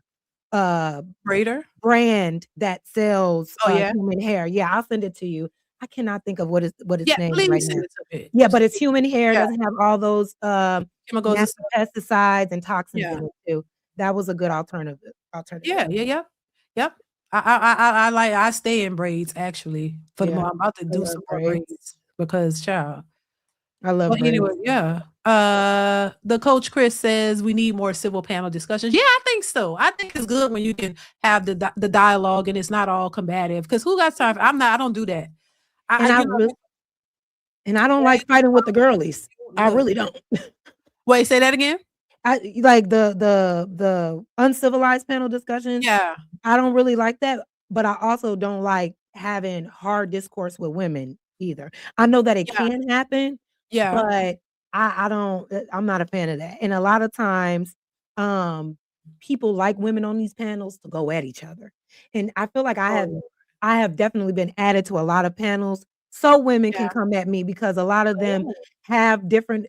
Braider? brand that sells, Oh, yeah? human hair. Yeah, I'll send it to you. I cannot think of what its Yeah, name is right please now. send it to me. Yeah, but it's human hair, Yeah, doesn't have all those, chemicals and nasty stuff. pesticides and toxins Yeah. in it too. That was a good alternative. Yeah, yeah, yep. Yep. I like I stay in braids actually for the Yeah, more I'm about to I do love some more braids. braids because child. I love Well, anyway, braids. yeah. The coach Chris says we need more civil panel discussions. Yeah, I think so. I think it's good when you can have the dialogue and it's not all combative. Because who got time? I don't do that. I And I you know really and I don't like fighting with the girlies. I the really don't. wait, say that again. I like the uncivilized panel discussions. Yeah, I don't really like that, but I also don't like having hard discourse with women either. I know that it yeah, can happen, yeah. but I don't I'm not a fan of that. And a lot of times, um, people like women on these panels to go at each other. And I feel like Oh, I have definitely been added to a lot of panels so women can yeah. come at me because a lot of them Oh, have different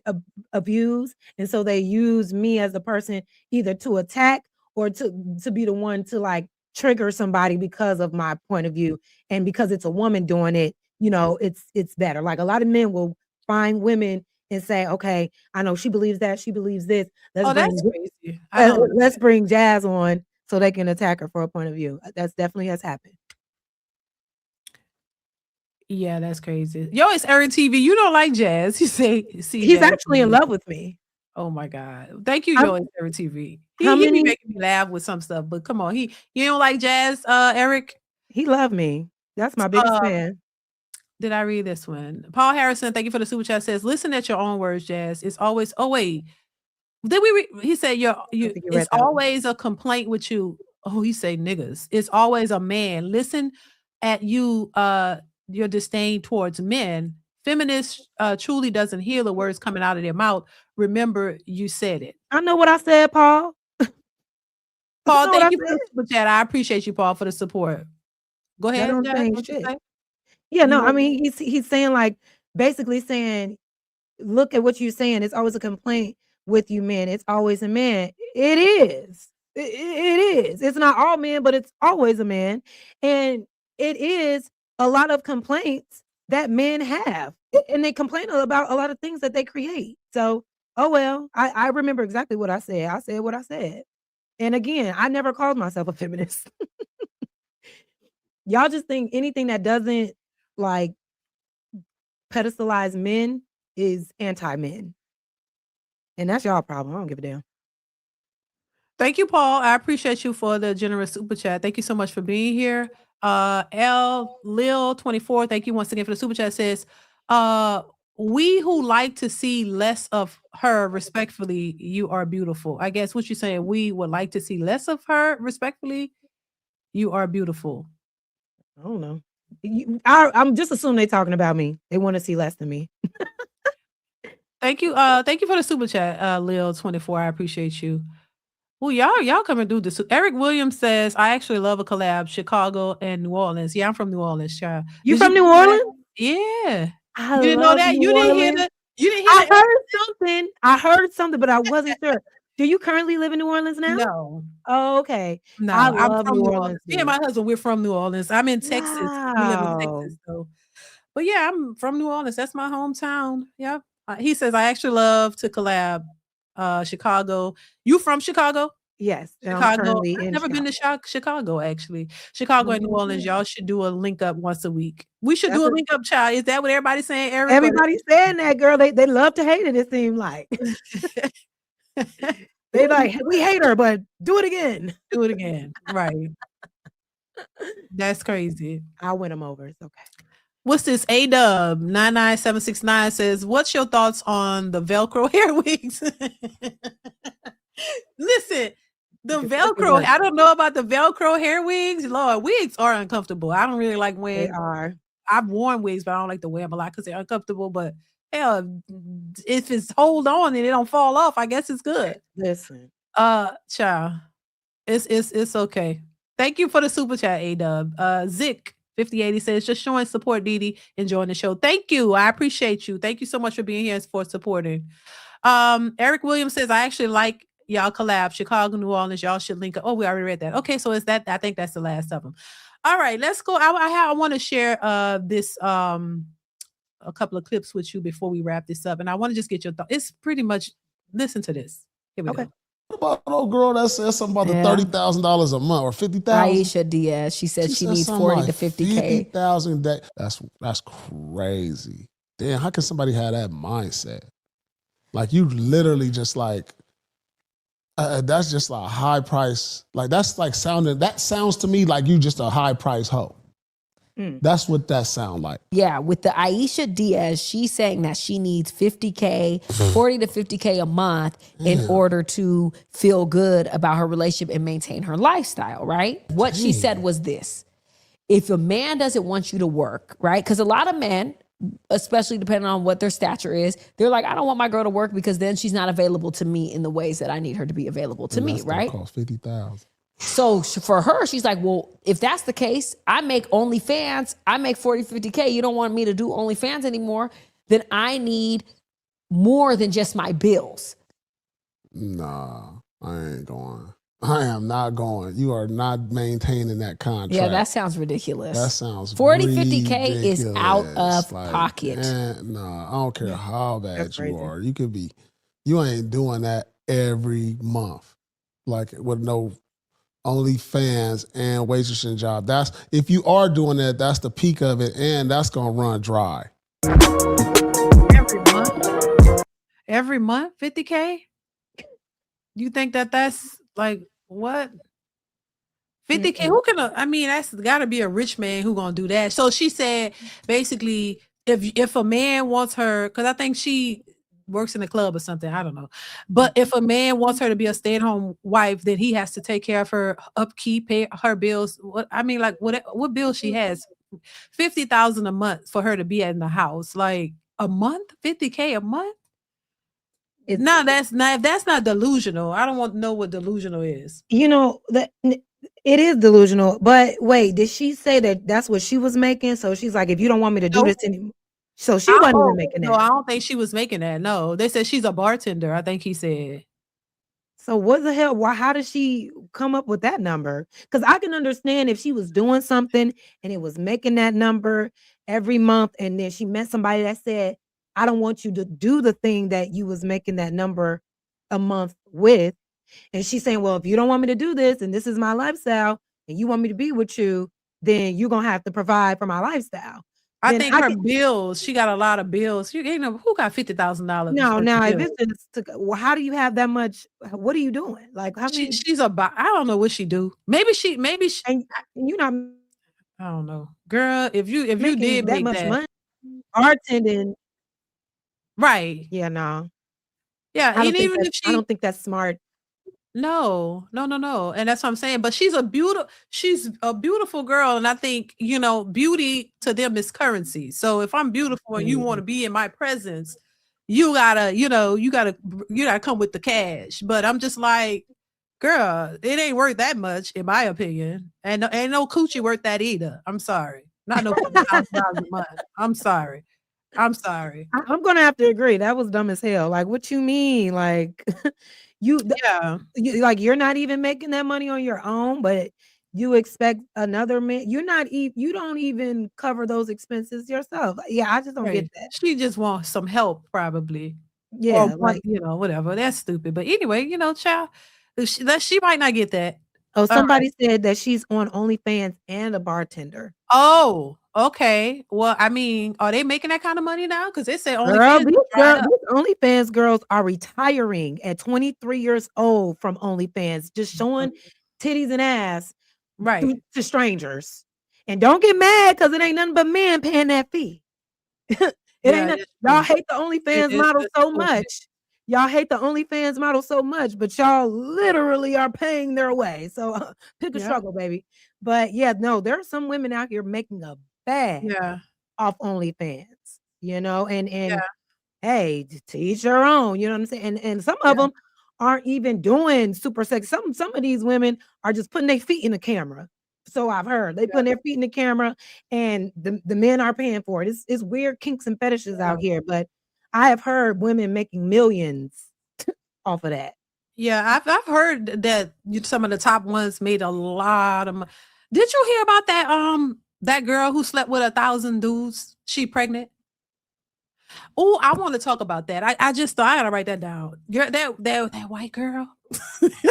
views, and so they use me as a person either to attack or to be the one to like trigger somebody because of my point of view, and because it's a woman doing it, it's better. Like a lot of men will find women and say, okay, I know she believes that, she believes this, let's oh, that's bring crazy. I don't do let's that. bring Jazz on so they can attack her for a point of view. That's definitely has happened. Yeah, that's crazy. Yo, it's Erin TV. You don't like jazz. You say see He's jazz. actually in love with me. Oh my God. Thank you, how, Yo, it's Erin TV. how He be many making me laugh with some stuff, but come on, you don't like jazz, Eric? he loved me. That's my biggest Uh, fan. did I read this one? Paul Harrison, thank you for the super chat. Says, listen at your own words, Jazz. It's always. Oh wait, did we? He said, I don't think you It's read that one. always a complaint with you. Oh, he say niggas. It's always a man. Listen at you. Your disdain towards men. Feminist truly doesn't hear the words coming out of their mouth. Remember, you said it. I know what I said, Paul. I Paul, know what thank I you for the said. super chat. I appreciate you, Paul, for the support. Go That ahead, don't Jazz. change What you shit. say? Yeah, You no, I want mean he's saying like basically saying, look at what you're saying. It's always a complaint with you, men. It's always a man. It is. It is. It's not all men, but it's always a man. And it is a lot of complaints that men have. And they complain about a lot of things that they create. So, oh well, I remember exactly what I said. I said what I said. And again, I never called myself a feminist. Y'all just think anything that doesn't like pedestalize men is anti-men. And that's y'all problem. I don't give a damn. Thank you, Paul. I appreciate you for the generous super chat. Thank you so much for being here. L Lil 24, thank you once again for the super chat. Says, uh, we who like to see less of her respectfully, you are beautiful. I guess what you're saying, we would like to see less of her respectfully, you are beautiful. I don't know. I'm just assuming they talking about me. They want to see less than me. Thank you for the super chat, Lil 24. I appreciate you. Well, y'all coming through this. Eric Williams says, I actually love a collab, Chicago and New Orleans. Yeah, I'm from New Orleans, child. You Did you from know New that? Orleans? Yeah. I You didn't know love that? New Orleans. You didn't hear the I heard something, but I wasn't sure. Do you currently live in New Orleans now? No. Oh, okay. I No, I'm love from New New Orleans, Orleans. Me and dude. my husband, we're from New Orleans. I'm in Texas. We live in Wow. Texas, so but yeah, I'm from New Orleans. That's my hometown. Yep. He says, "I actually love to collab." Chicago. You from Chicago? Yes, and I'm Chicago. currently I've in never been to Chicago. Chicago, actually. Chicago and New Orleans, Mhm. y'all should do a link up once a week. We should That's do a what link up, child. Is that what everybody's saying, Eric? Or everybody's saying that, girl. They love to hate it seemed like. They like, "We hate her, but do it again." do it again. Right. That's crazy. I'll win them over. It's okay. What's this? A-Dub 99769 says, "What's your thoughts on the Velcro hair wigs?" Listen, the Because look at Velcro, what I don't know about the Velcro hair wigs. Lord, wigs are uncomfortable. I don't really like they wearing are. I've worn wigs, but I don't like to wear them a lot because they're uncomfortable. But hell, if it's hold on and it don't fall off, I guess it's good. Listen. Child, it's okay. Thank you for the super chat, A-Dub. Zick 5080 says, "Just showing support, Didi, enjoying the show." Thank you. I appreciate you. Thank you so much for being here and for supporting. Eric Williams says, "I actually like y'all collab. Chicago, New Orleans, y'all should link up." Oh, we already read that. Okay, so is that I think that's the last of them. All right, let's go. I want to share this a couple of clips with you before we wrap this up. And I want to just get your thoughts. It's pretty much listen to this. Here we Okay. go. What about an old girl that said something about the Yeah. $30,000 a month or 50,000? Aisha Diaz. She said she said needs something 40 like to 50K. 50,000 a day. That's crazy. Damn, how can somebody have that mindset? Like you literally just like that's just a high price. Like that's like that sounds to me like you just a high price hoe. Mm. That's what that sound like. Yeah, with the Aisha Diaz, she's saying that she needs 50K, 40 to 50K a month in order to feel good about her relationship and maintain her lifestyle, right? What she said was this: if a man doesn't want you to work, right? Because a lot of men, especially depending on what their stature is, they're like, I don't want my girl to work because then she's not available to me in the ways that I need her to be available to me, right? Cost 50,000. So for her, she's like, well, if that's the case, I make OnlyFans, I make 40, 50K. You don't want me to do OnlyFans anymore, then I need more than just my bills. Nah, I ain't going. I am not going. You are not maintaining that contract. Yeah, that sounds ridiculous. That sounds 40, 50K is out of like, pocket. Nah, I don't care how bad That's you crazy. are. You ain't doing that every month. Like with no OnlyFans and waitressing job. That's if you are doing that, that's the peak of it, and that's gonna run dry. Every month, 50K? You think that's like what? 50K? Who can? I mean, that's got to be a rich man who gonna do that. So she said, basically, if a man wants her, because I think she works in a club or something, I don't know. But if a man wants her to be a stay-at-home wife, then he has to take care of her upkeep, pay her bills. What bill she has? 50,000 a month for her to be in the house, like a month, 50K a month. If that's not delusional. I don't want to know what delusional is. You know that it is delusional. But wait, did she say that that's what she was making? So she's like, if you don't want me to do Nope. this anymore, so she wasn't even making that. No, I don't think she was making that. No, they said she's a bartender. I think he said. So what the hell? Why? How did she come up with that number? Because I can understand if she was doing something and it was making that number every month, and then she met somebody that said, "I don't want you to do the thing that you was making that number a month with," and she's saying, "Well, if you don't want me to do this, and this is my lifestyle, and you want me to be with you, then you're gonna have to provide for my lifestyle." I Then think her bills. She got a lot of bills. You know who got $50,000? No, now if it's just well, how do you have that much? What are you doing? Like how many? She's I don't know what she do. Maybe she. And you're not. I don't know, girl. If you did that make much that money, bartending, right? yeah, no. Yeah, and even if I don't think that's smart. No, and that's what I'm saying. But she's a beautiful girl, and I think beauty to them is currency. So if I'm beautiful and you want to be in my presence, you gotta come with the cash. But I'm just like, girl, it ain't worth that much in my opinion, and ain't no coochie worth that either. I'm sorry, not no $50,000 a month. I'm sorry. I'm sorry. I'm gonna have to agree. That was dumb as hell. Like, what you mean? Like, Yeah. like you're not even making that money on your own, but you expect another man. You don't even cover those expenses yourself. Yeah, I just don't get Right. that. She just wants some help probably. Or Yeah, want, like, whatever. That's stupid. But anyway, child, she might not get that. oh, All right. somebody said that she's on OnlyFans and a bartender. Oh, okay. Well, I mean, are they making that kind of money now? Because they said Girl, OnlyFans dried up. these OnlyFans girls are retiring at 23 years old from OnlyFans, just showing titties and ass Right. to strangers. And don't get mad because it ain't nothing but men paying that fee. It ain't Yeah, no, that's y'all true. hate the OnlyFans It's model just a so little bit. much. Y'all hate the OnlyFans model so much, but y'all literally are paying their way. So pick a Yeah. struggle, baby. But yeah, no, there are some women out here making a bag Yeah. off OnlyFans, and Yeah. hey, to each your own, you know what I'm saying? And some of Yeah. them aren't even doing super sex. Some of these women are just putting their feet in the camera. So I've heard they putting their feet in the camera, and the men are paying for it. It's weird kinks and fetishes Yeah. out here, but I have heard women making millions off of that. Yeah, I've heard that some of the top ones made a lot of money. Did you hear about that girl who slept with 1,000 dudes? She pregnant? Oh, I want to talk about that. I just thought I gotta write that down. Girl, that white girl.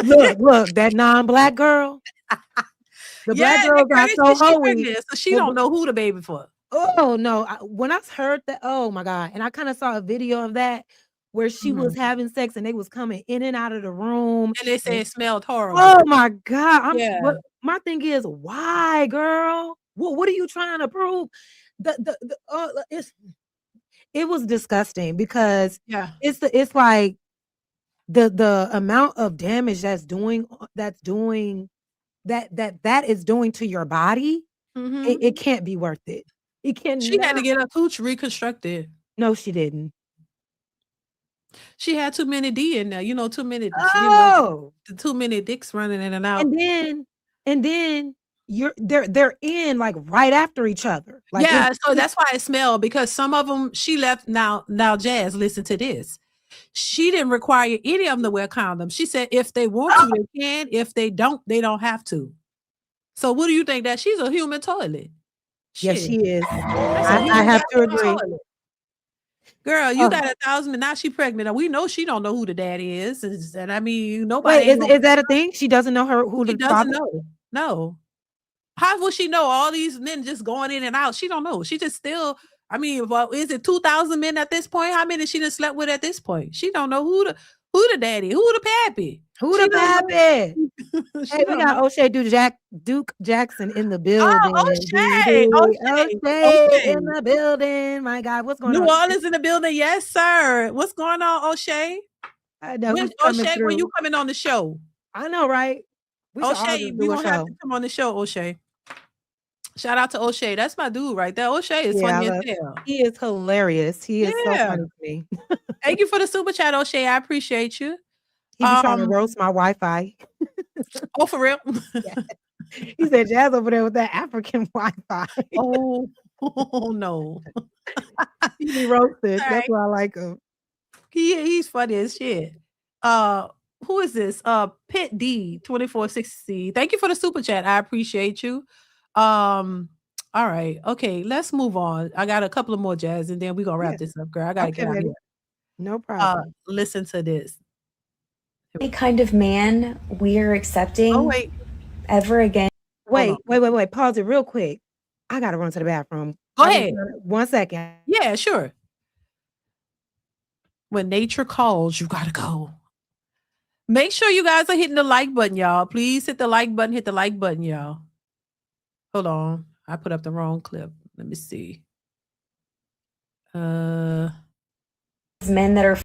Look, that non-black girl. The Yeah, black that girls girl are they so said she holy. pregnant, so she The don't know who the baby for. Oh, no, when I heard that, oh my God, and I kinda saw a video of that where she was Mhm. having sex and they was coming in and out of the room, And they said and it smelled horrible. oh my God, Yeah, but my thing is, why, girl? What are you trying to prove? It was disgusting because yeah. it's like the amount of damage that is doing to your body, Mhm. it can't be worth it. It She had to cannot. get her cooch reconstructed. No, she didn't. She had too many D in there, too many, Oh, too many dicks running in and out. and then and then they're in, like, right after each other. Like, Yeah, so that's why it smelled because some of them she left now Jazz, listen to this. She didn't require any of them to wear condoms. She said if they want to, they can. If they don't have to. So what do you think that she's a human toilet? yes, Shit. she is. That's a I human have to goddamn agree. toilet. Girl, you Oh, got 1,000 and now she pregnant. And we know she don't know who the daddy is. And I mean, nobody wait, ain't is gonna is that a thing? She doesn't know who she the doesn't father. know. No. How will she know all these men just going in and out? She don't know. She just still. I mean, well, is it 2,000 men at this point? How many she done slept with at this point? She don't know who the daddy, who the pappy. Who She the don't pappy? know. Hey, She we don't know. got Duke Jackson in the Oh, building. O'Shea, DD. O'Shea, O'Shea O'Shea. in the building. My God, what's going New on? Orleans in the building, yes, sir. What's going on, O'Shea? I know he's coming O'Shea, when you through. coming on the show? I know, right? We should all O'Shea, just we do a gonna have to show. come on the show, O'Shea. Shout out to O'Shea. That's my dude right there. O'Shea is Yeah, funny as hell. he is hilarious. He is so Yeah. funny to me. Thank you for the super chat, O'Shea. I appreciate you. He be trying to roast my Wi-Fi. Oh, for real? Yeah. He said, "Jazz over there with that African Wi-Fi." Oh, oh no. He be roasted. That's Sorry. why I like him. He's funny as shit. Who is this? Pit D 2460. Thank you for the super chat. I appreciate you. All right. Okay, let's move on. I got a couple of more jazz and then we're gonna Yeah. wrap this up, girl. I gotta Okay, get out baby. here. No problem. Listen to this. Any kind of man we're Oh, accepting wait. ever again. Wait. Pause it real quick. I gotta run to the bathroom. Go I'll be ahead. 1 second. Yeah, sure. When nature calls, you gotta go. Make sure you guys are hitting the like button, y'all. Please hit the like button. Hit the like button, y'all. Hold on. I put up the wrong clip. Let me see. Men that are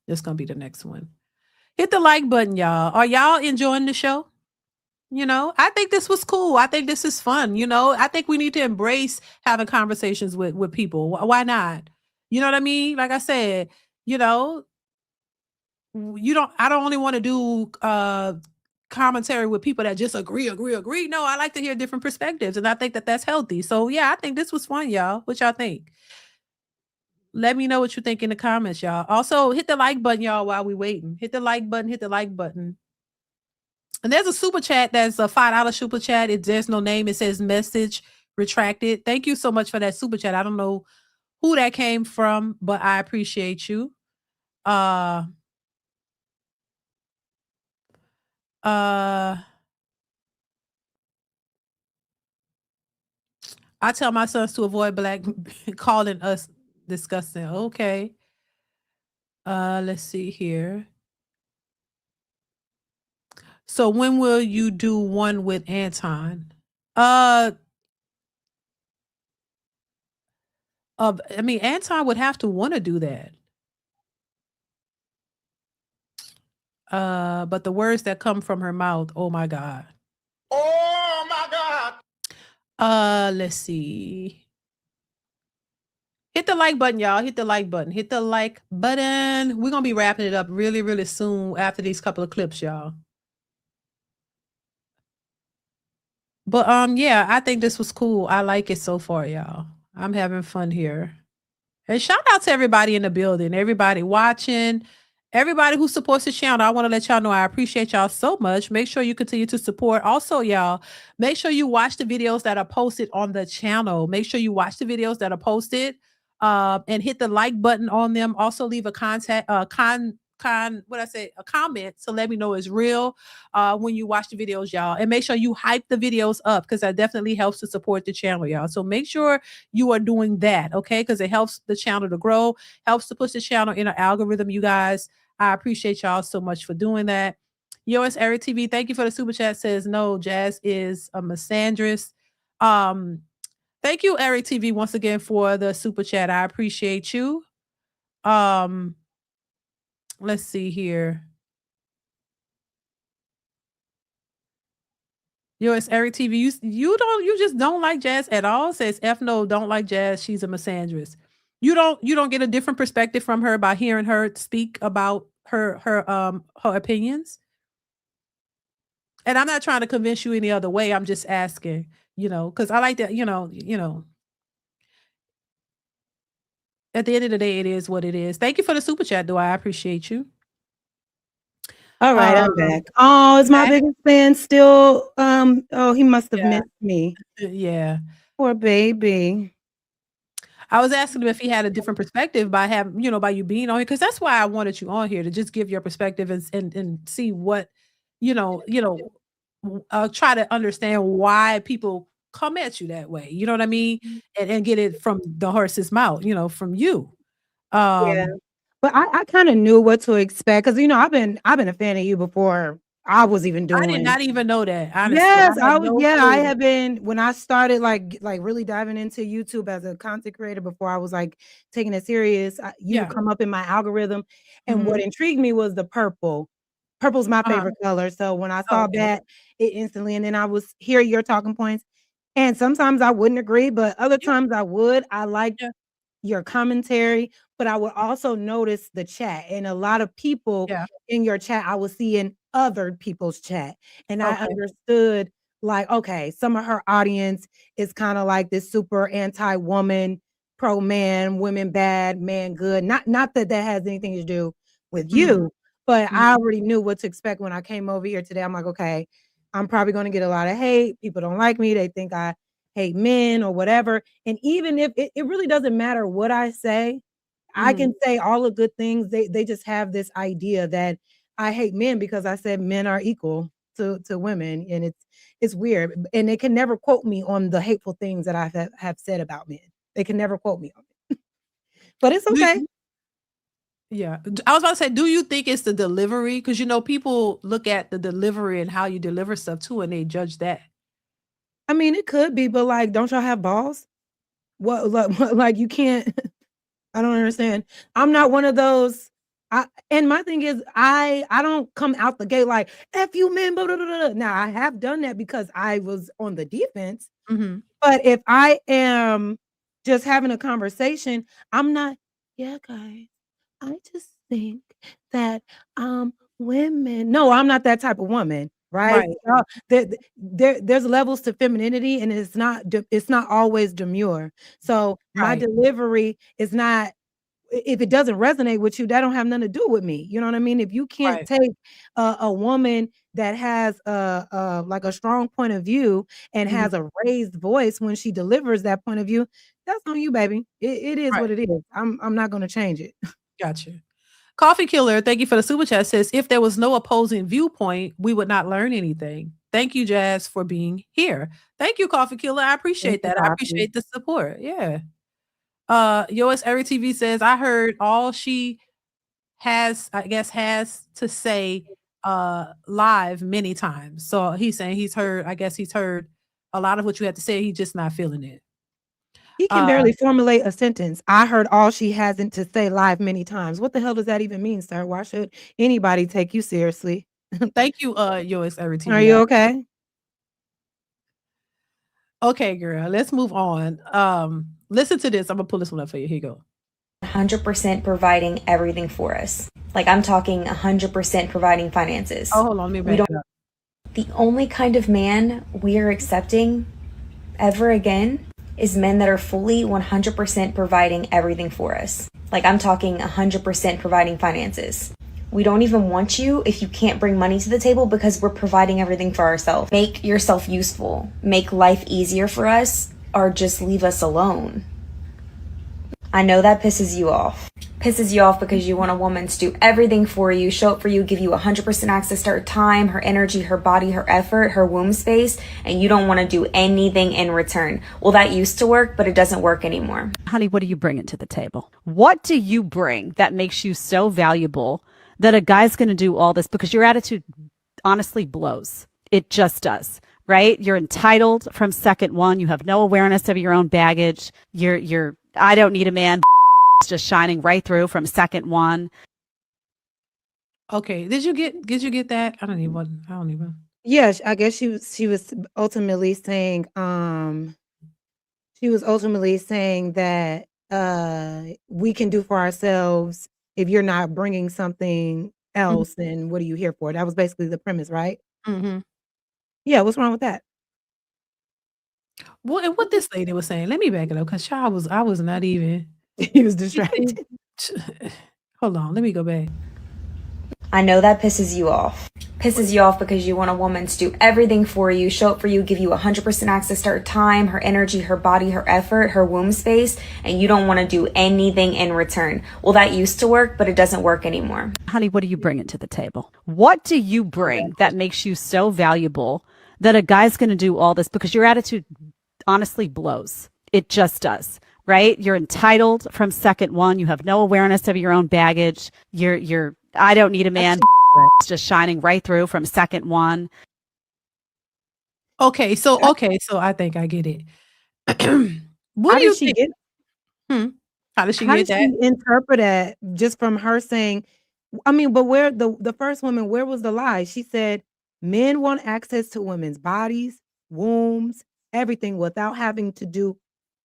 This is gonna be the next one. Hit the like button, y'all. Are y'all enjoying the show? I think this was cool. I think this is fun. I think we need to embrace having conversations with people. Why not? You know what I mean? Like I said, you know, I don't only want to do commentary with people that just agree. No, I like to hear different perspectives, and I think that that's healthy. So yeah, I think this was fun, y'all. What y'all think? Let me know what you think in the comments, y'all. Also, hit the like button, y'all, while we waiting. Hit the like button, hit the like button. And there's a super chat that's a $5 super chat. There's no name. It says message retracted. Thank you so much for that super chat. I don't know who that came from, but I appreciate you. Uh I tell my sons to avoid black calling us disgusting. Okay. Let's see here. So when will you do one with Anton? I mean, Anton would have to want to do that. But the words that come from her mouth, oh my God. Oh my God. Let's see. Hit the like button, y'all. Hit the like button. Hit the like button. We're gonna be wrapping it up really, really soon after these couple of clips, y'all. But yeah, I think this was cool. I like it so far, y'all. I'm having fun here. And shout out to everybody in the building, everybody watching, everybody who supports the channel. I want to let y'all know I appreciate y'all so much. Make sure you continue to support. Also, y'all, make sure you watch the videos that are posted on the channel. Make sure you watch the videos that are posted and hit the like button on them. Also, leave a a comment to let me know it's real when you watch the videos, y'all. And make sure you hype the videos up because that definitely helps to support the channel, y'all. So make sure you are doing that, okay? Because it helps the channel to grow, helps to push the channel in an algorithm, you guys. I appreciate y'all so much for doing that. Yours, Eric TV, thank you for the super chat. Says no, Jazz is a misandrist. Thank you, Eric TV, once again for the super chat. I appreciate you. Let's see here. Yo, it's Eric TV. You just don't like Jazz at all. Says F no, don't like Jazz. She's a misandrist. You don't get a different perspective from her by hearing her speak about her opinions. And I'm not trying to convince you any other way. I'm just asking, because I like that, at the end of the day, it is what it is. Thank you for the super chat, though. I appreciate you. All right, I'm back. Oh, is my biggest fan still? Oh, he must have missed me. Yeah. Poor baby. I was asking him if he had a different perspective by by you being on here, because that's why I wanted you on here to just give your perspective and see what, try to understand why people come at you that way. You know what I mean? And get it from the horse's mouth, from you. Yeah. But I kind of knew what to expect because I've been a fan of you before I was even doing. I did not even know that. Honestly, yes, I was. Yeah, I have been when I started like really diving into YouTube as a content creator before I was like taking it serious. You would come up in my algorithm, and what intrigued me was the purple. Purple's my favorite color, so when I saw that, it instantly. And then I was hear your talking points, and sometimes I wouldn't agree, but other times I would. I liked your commentary, but I would also notice the chat, and a lot of people in your chat I was seeing other people's chat, and I understood like, okay, some of her audience is kind of like this super anti-woman, pro-man, women bad, man good. Not that that has anything to do with you, but I already knew what to expect when I came over here today. I'm like, okay, I'm probably going to get a lot of hate. People don't like me. They think I hate men or whatever. And even if it really doesn't matter what I say, I can say all the good things. They just have this idea that I hate men because I said men are equal to women. And it's weird. And they can never quote me on the hateful things that I have said about men. They can never quote me on it. But it's okay. Yeah. I was about to say, do you think it's the delivery? Because people look at the delivery and how you deliver stuff too, and they judge that. I mean, it could be, but like, don't y'all have balls? What like you can't I don't understand. I'm not one of those. And my thing is, I don't come out the gate like F you men. Blah, blah, blah, blah. Now I have done that because I was on the defense. But if I am just having a conversation, I'm not. Yeah, guys. I just think that women. No, I'm not that type of woman. Right. There's levels to femininity, and it's not always demure. So my delivery is not if it doesn't resonate with you, that don't have nothing to do with me. You know what I mean? If you can't Right. take a woman that has like a strong point of view and Mhm. has a raised voice when she delivers that point of view, that's on you, baby. It is Right. what it is. I'm not gonna change it. Gotcha. Coffee Killer, thank you for the super chat, says, if there was no opposing viewpoint, we would not learn anything. Thank you, Jazz, for being here. Thank you, Coffee Killer. I Thank appreciate you, that. I Coffee. appreciate the support. Yeah. Yours Every TV says, I heard all she has to say live many times. So he's saying he's heard a lot of what you had to say. He's just not feeling it. He can Uh, barely formulate a sentence. I heard all she hasn't to say live many times. What the hell does that even mean, sir? Why should anybody take you seriously? Thank you, Yours Every Are TV. you okay? Okay, girl, let's move on. Listen to this. I'm gonna pull this one up for you. Here you go. 100% providing everything for us. Like I'm talking 100% providing finances. Oh, hold on, let me We back don't. up. The only kind of man we are accepting ever again is men that are fully 100% providing everything for us. Like I'm talking 100% providing finances. We don't even want you if you can't bring money to the table because we're providing everything for ourselves. Make yourself useful, make life easier for us, or just leave us alone. I know that pisses you off. Pisses you off because you want a woman to do everything for you, show up for you, give you 100% access to her time, her energy, her body, her effort, her womb space, and you don't want to do anything in return. Well, that used to work, but it doesn't work anymore. Honey, what are you bringing to the table? What do you bring that makes you so valuable that a guy's going to do all this? Because your attitude honestly blows. It just does. Right? You're entitled from second one. You have no awareness of your own baggage. You're I don't need a man just shining right through from second one. Okay, did you get that? I don't even. Yes, I guess she was ultimately saying that we can do for ourselves. If you're not bringing something Mhm. else, then what are you here for? That was basically the premise, right? Mhm. Yeah, what's wrong with that? What this lady was saying, let me back it up because I was not even. He was She distracted. said, hold on, let me go back. I know that pisses you off. Pisses you off because you want a woman to do everything for you, show up for you, give you 100% access to her time, her energy, her body, her effort, her womb space, and you don't want to do anything in return. Well, that used to work, but it doesn't work anymore. Honey, what are you bringing to the table? What do you bring that makes you so valuable that a guy's going to do all this? Because your attitude honestly blows. It just does. Right? You're entitled from second one. You have no awareness of your own baggage. You're I don't need a man just shining right through from second one. Okay, so I think I get it. What How do did you she think? get Hmm. How did she How get did that? she interpret that just from her saying I mean, but where the first woman, where was the lie? She said, "Men want access to women's bodies, wombs, everything without having to do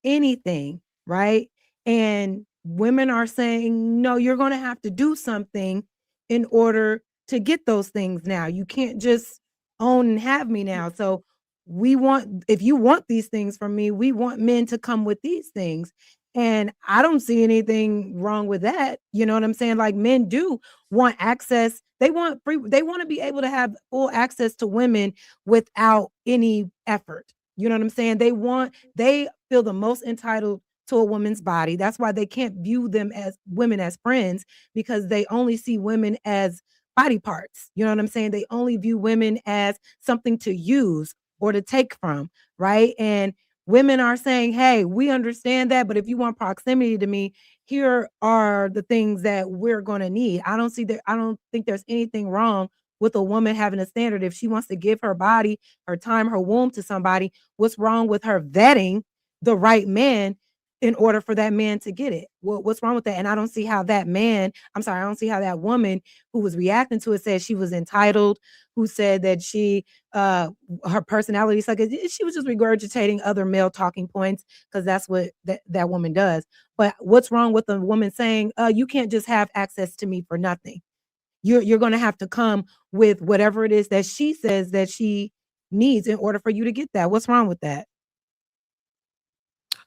anything," right? And women are saying, "No, you're gonna have to do something in order to get those things now. You can't just own and have me now." So, we want if you want these things from me, we want men to come with these things. And I don't see anything wrong with that. You know what I'm saying? Like men do want access. They want to be able to have full access to women without any effort. You know what I'm saying? They feel the most entitled to a woman's body. That's why they can't view them as women as friends because they only see women as body parts. You know what I'm saying? They only view women as something to use or to take from, right? And women are saying, "Hey, we understand that, but if you want proximity to me, here are the things that we're going to need." I don't think there's anything wrong with a woman having a standard if she wants to give her body, her time, her womb to somebody. What's wrong with her vetting the right man in order for that man to get it? What's wrong with that? And I don't see how I don't see how that woman who was reacting to it said she was entitled, who said that uh her personality is like she was just regurgitating other male talking points because that's what that woman does. But what's wrong with a woman saying, you can't just have access to me for nothing. You're gonna have to come with whatever it is that she says that she needs in order for you to get that. What's wrong with that?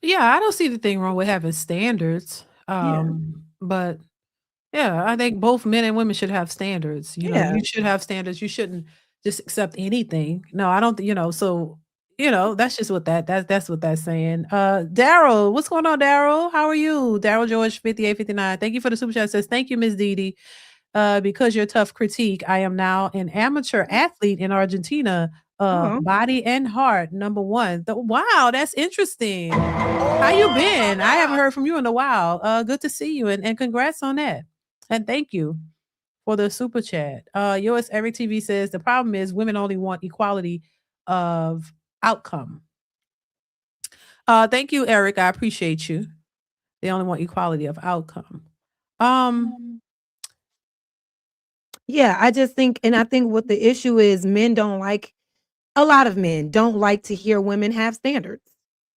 Yeah, I don't see the thing wrong with having standards. Yeah. But yeah, I think both men and women should have standards. Yeah. You should have standards. You shouldn't just accept anything. No, I don't. So that's just that's what that's saying. Daryl, what's going on, Daryl? How are you, Daryl George 5859? Thank you for the super chat. Says thank you, Miss Didi. Because your tough critique, I am now an amateur athlete in Argentina. Oh. Body and heart, number one. Wow, that's interesting. How you been? I haven't heard from you in a while. Good to see you, and congrats on that. And thank you for the super chat. Yours Every TV says the problem is women only want equality of outcome. Thank you, Eric. I appreciate you. They only want equality of outcome. Yeah, I just think, and I think what the issue is, a lot of men don't like to hear women have standards.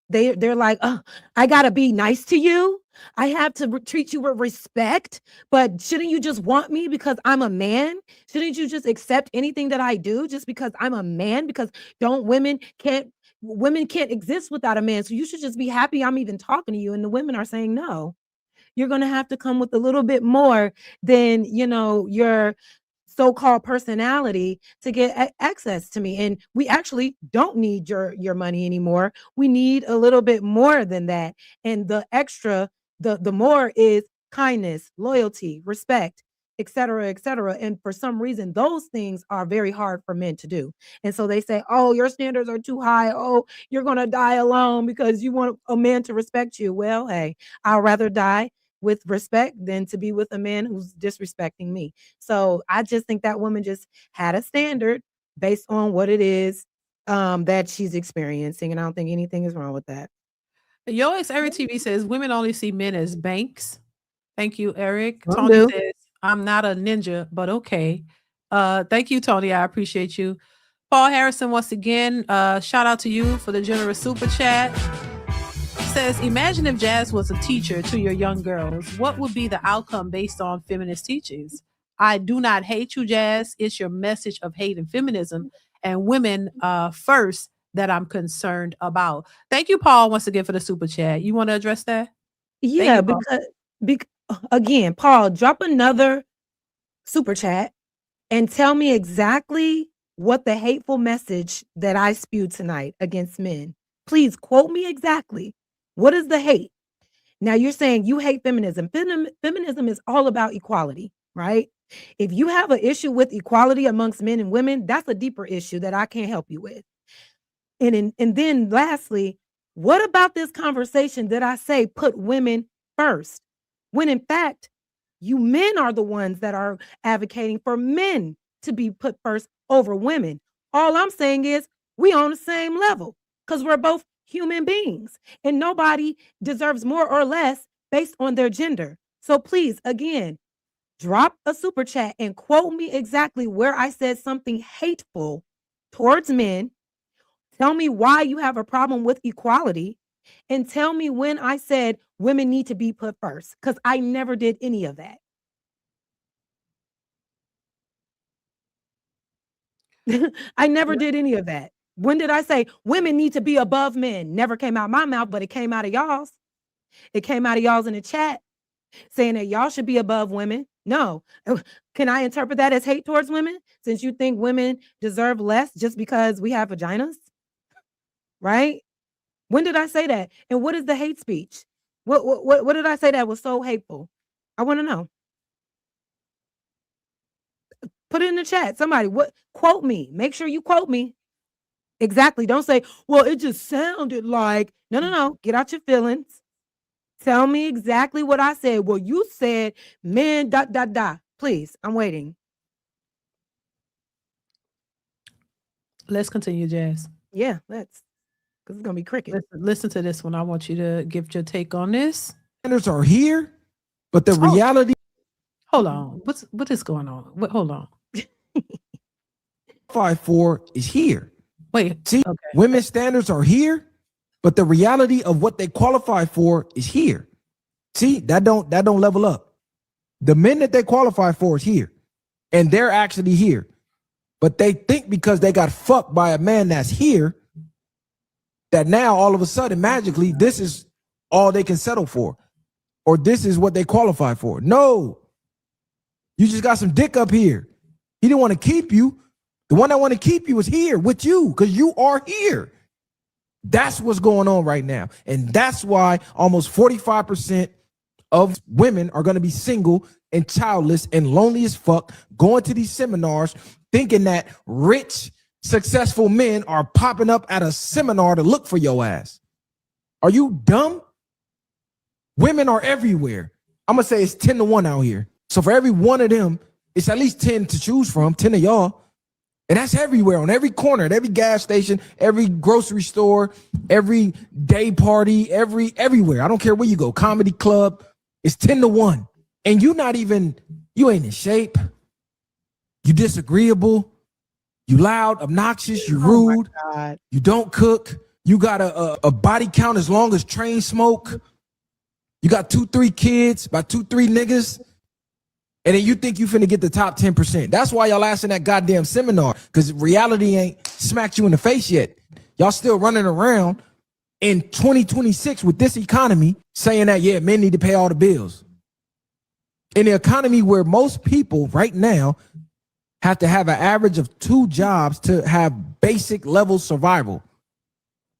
They're like, oh, I gotta be nice to you. I have to treat you with respect, but shouldn't you just want me because I'm a man? Shouldn't you just accept anything that I do just because I'm a man? Because don't women can't exist without a man. So you should just be happy I'm even talking to you. And the women are saying, no, you're gonna have to come with a little bit more than your so-called personality to get access to me, and we actually don't need your money anymore. We need a little bit more than that, and the extra, the more is kindness, loyalty, respect, etc., etc. And for some reason those things are very hard for men to do, and so they say, oh, your standards are too high. Oh, you're gonna die alone because you want a man to respect you. Well, hey, I'd rather die with respect than to be with a man who's disrespecting me. So I just think that woman just had a standard based on what it is that she's experiencing. And I don't think anything is wrong with that. Yours Every TV says women only see men as banks. Thank you, Eric. Some Tony do. says, I'm not a ninja, but okay. Thank you, Tony. I appreciate you. Paul Harrison, once again, shout out to you for the generous super chat. Says, imagine if Jazz was a teacher to your young girls. What would be the outcome based on feminist teachings? I do not hate you, Jazz. It's your message of hate and feminism and women first that I'm concerned about. Thank you, Paul, once again for the super chat. You want to address that? Yeah, Paul. because again, Paul, drop another super chat and tell me exactly what the hateful message that I spewed tonight against men. Please quote me exactly. What is the hate? Now you're saying you hate feminism. Feminism is all about equality, right? If you have an issue with equality amongst men and women, that's a deeper issue that I can't help you with. And then lastly, what about this conversation that I say put women first? When in fact, you men are the ones that are advocating for men to be put first over women. All I'm saying is we on the same level because we're both human beings and nobody deserves more or less based on their gender. So please, again, drop a super chat and quote me exactly where I said something hateful towards men. Tell me why you have a problem with equality and tell me when I said women need to be put first, because I never did any of that. I never did any of that. When did I say women need to be above men? Never came out my mouth, but it came out of y'all's. It came out of y'all's in the chat saying that y'all should be above women. No. Can I interpret that as hate towards women since you think women deserve less just because we have vaginas? Right? When did I say that? And what is the hate speech? What did I say that was so hateful? I want to know. Put it in the chat. Somebody, quote me. Make sure you quote me. Exactly. Don't say, well, it just sounded like. No. Get out your feelings. Tell me exactly what I said. Well, you said men, ... Please, I'm waiting. Let's continue, Jazz. Yeah, let's. Because it's going to be cricket. Listen to this one. I want you to give your take on this. Standards are here, but the reality. Hold on. What is going on? Hold on. 5-4 is here. Wait. See, okay. Women's standards are here, but the reality of what they qualify for is here. See, that don't level up. The men that they qualify for is here, and they're actually here. But they think because they got fucked by a man that's here, that now all of a sudden magically this is all they can settle for. or this is what they qualify for. No, you just got some dick up here. He didn't want to keep you. The one that want to keep you is here with you because you are here. That's what's going on right now. And that's why almost 45% of women are going to be single and childless and lonely as fuck, going to these seminars, thinking that rich, successful men are popping up at a seminar to look for your ass. Are you dumb? Women are everywhere. I'm going to say it's 10 to 1 out here. So for every one of them, it's at least 10 to choose from, 10 of y'all. And that's everywhere, on every corner, at every gas station, every grocery store, every day party, everywhere. I don't care where you go, comedy club, it's 10 to 1. And you ain't in shape. You disagreeable. You loud, obnoxious, you rude. You don't cook. You got a body count as long as Train Smoke. You got 2-3 kids, about 2-3 niggas. And then you think you finna get the top 10%. That's why y'all ass in that goddamn seminar, because reality ain't smacked you in the face yet. Y'all still running around in 2026 with this economy saying that, yeah, men need to pay all the bills. In the economy where most people right now have to have an average of 2 jobs to have basic level survival.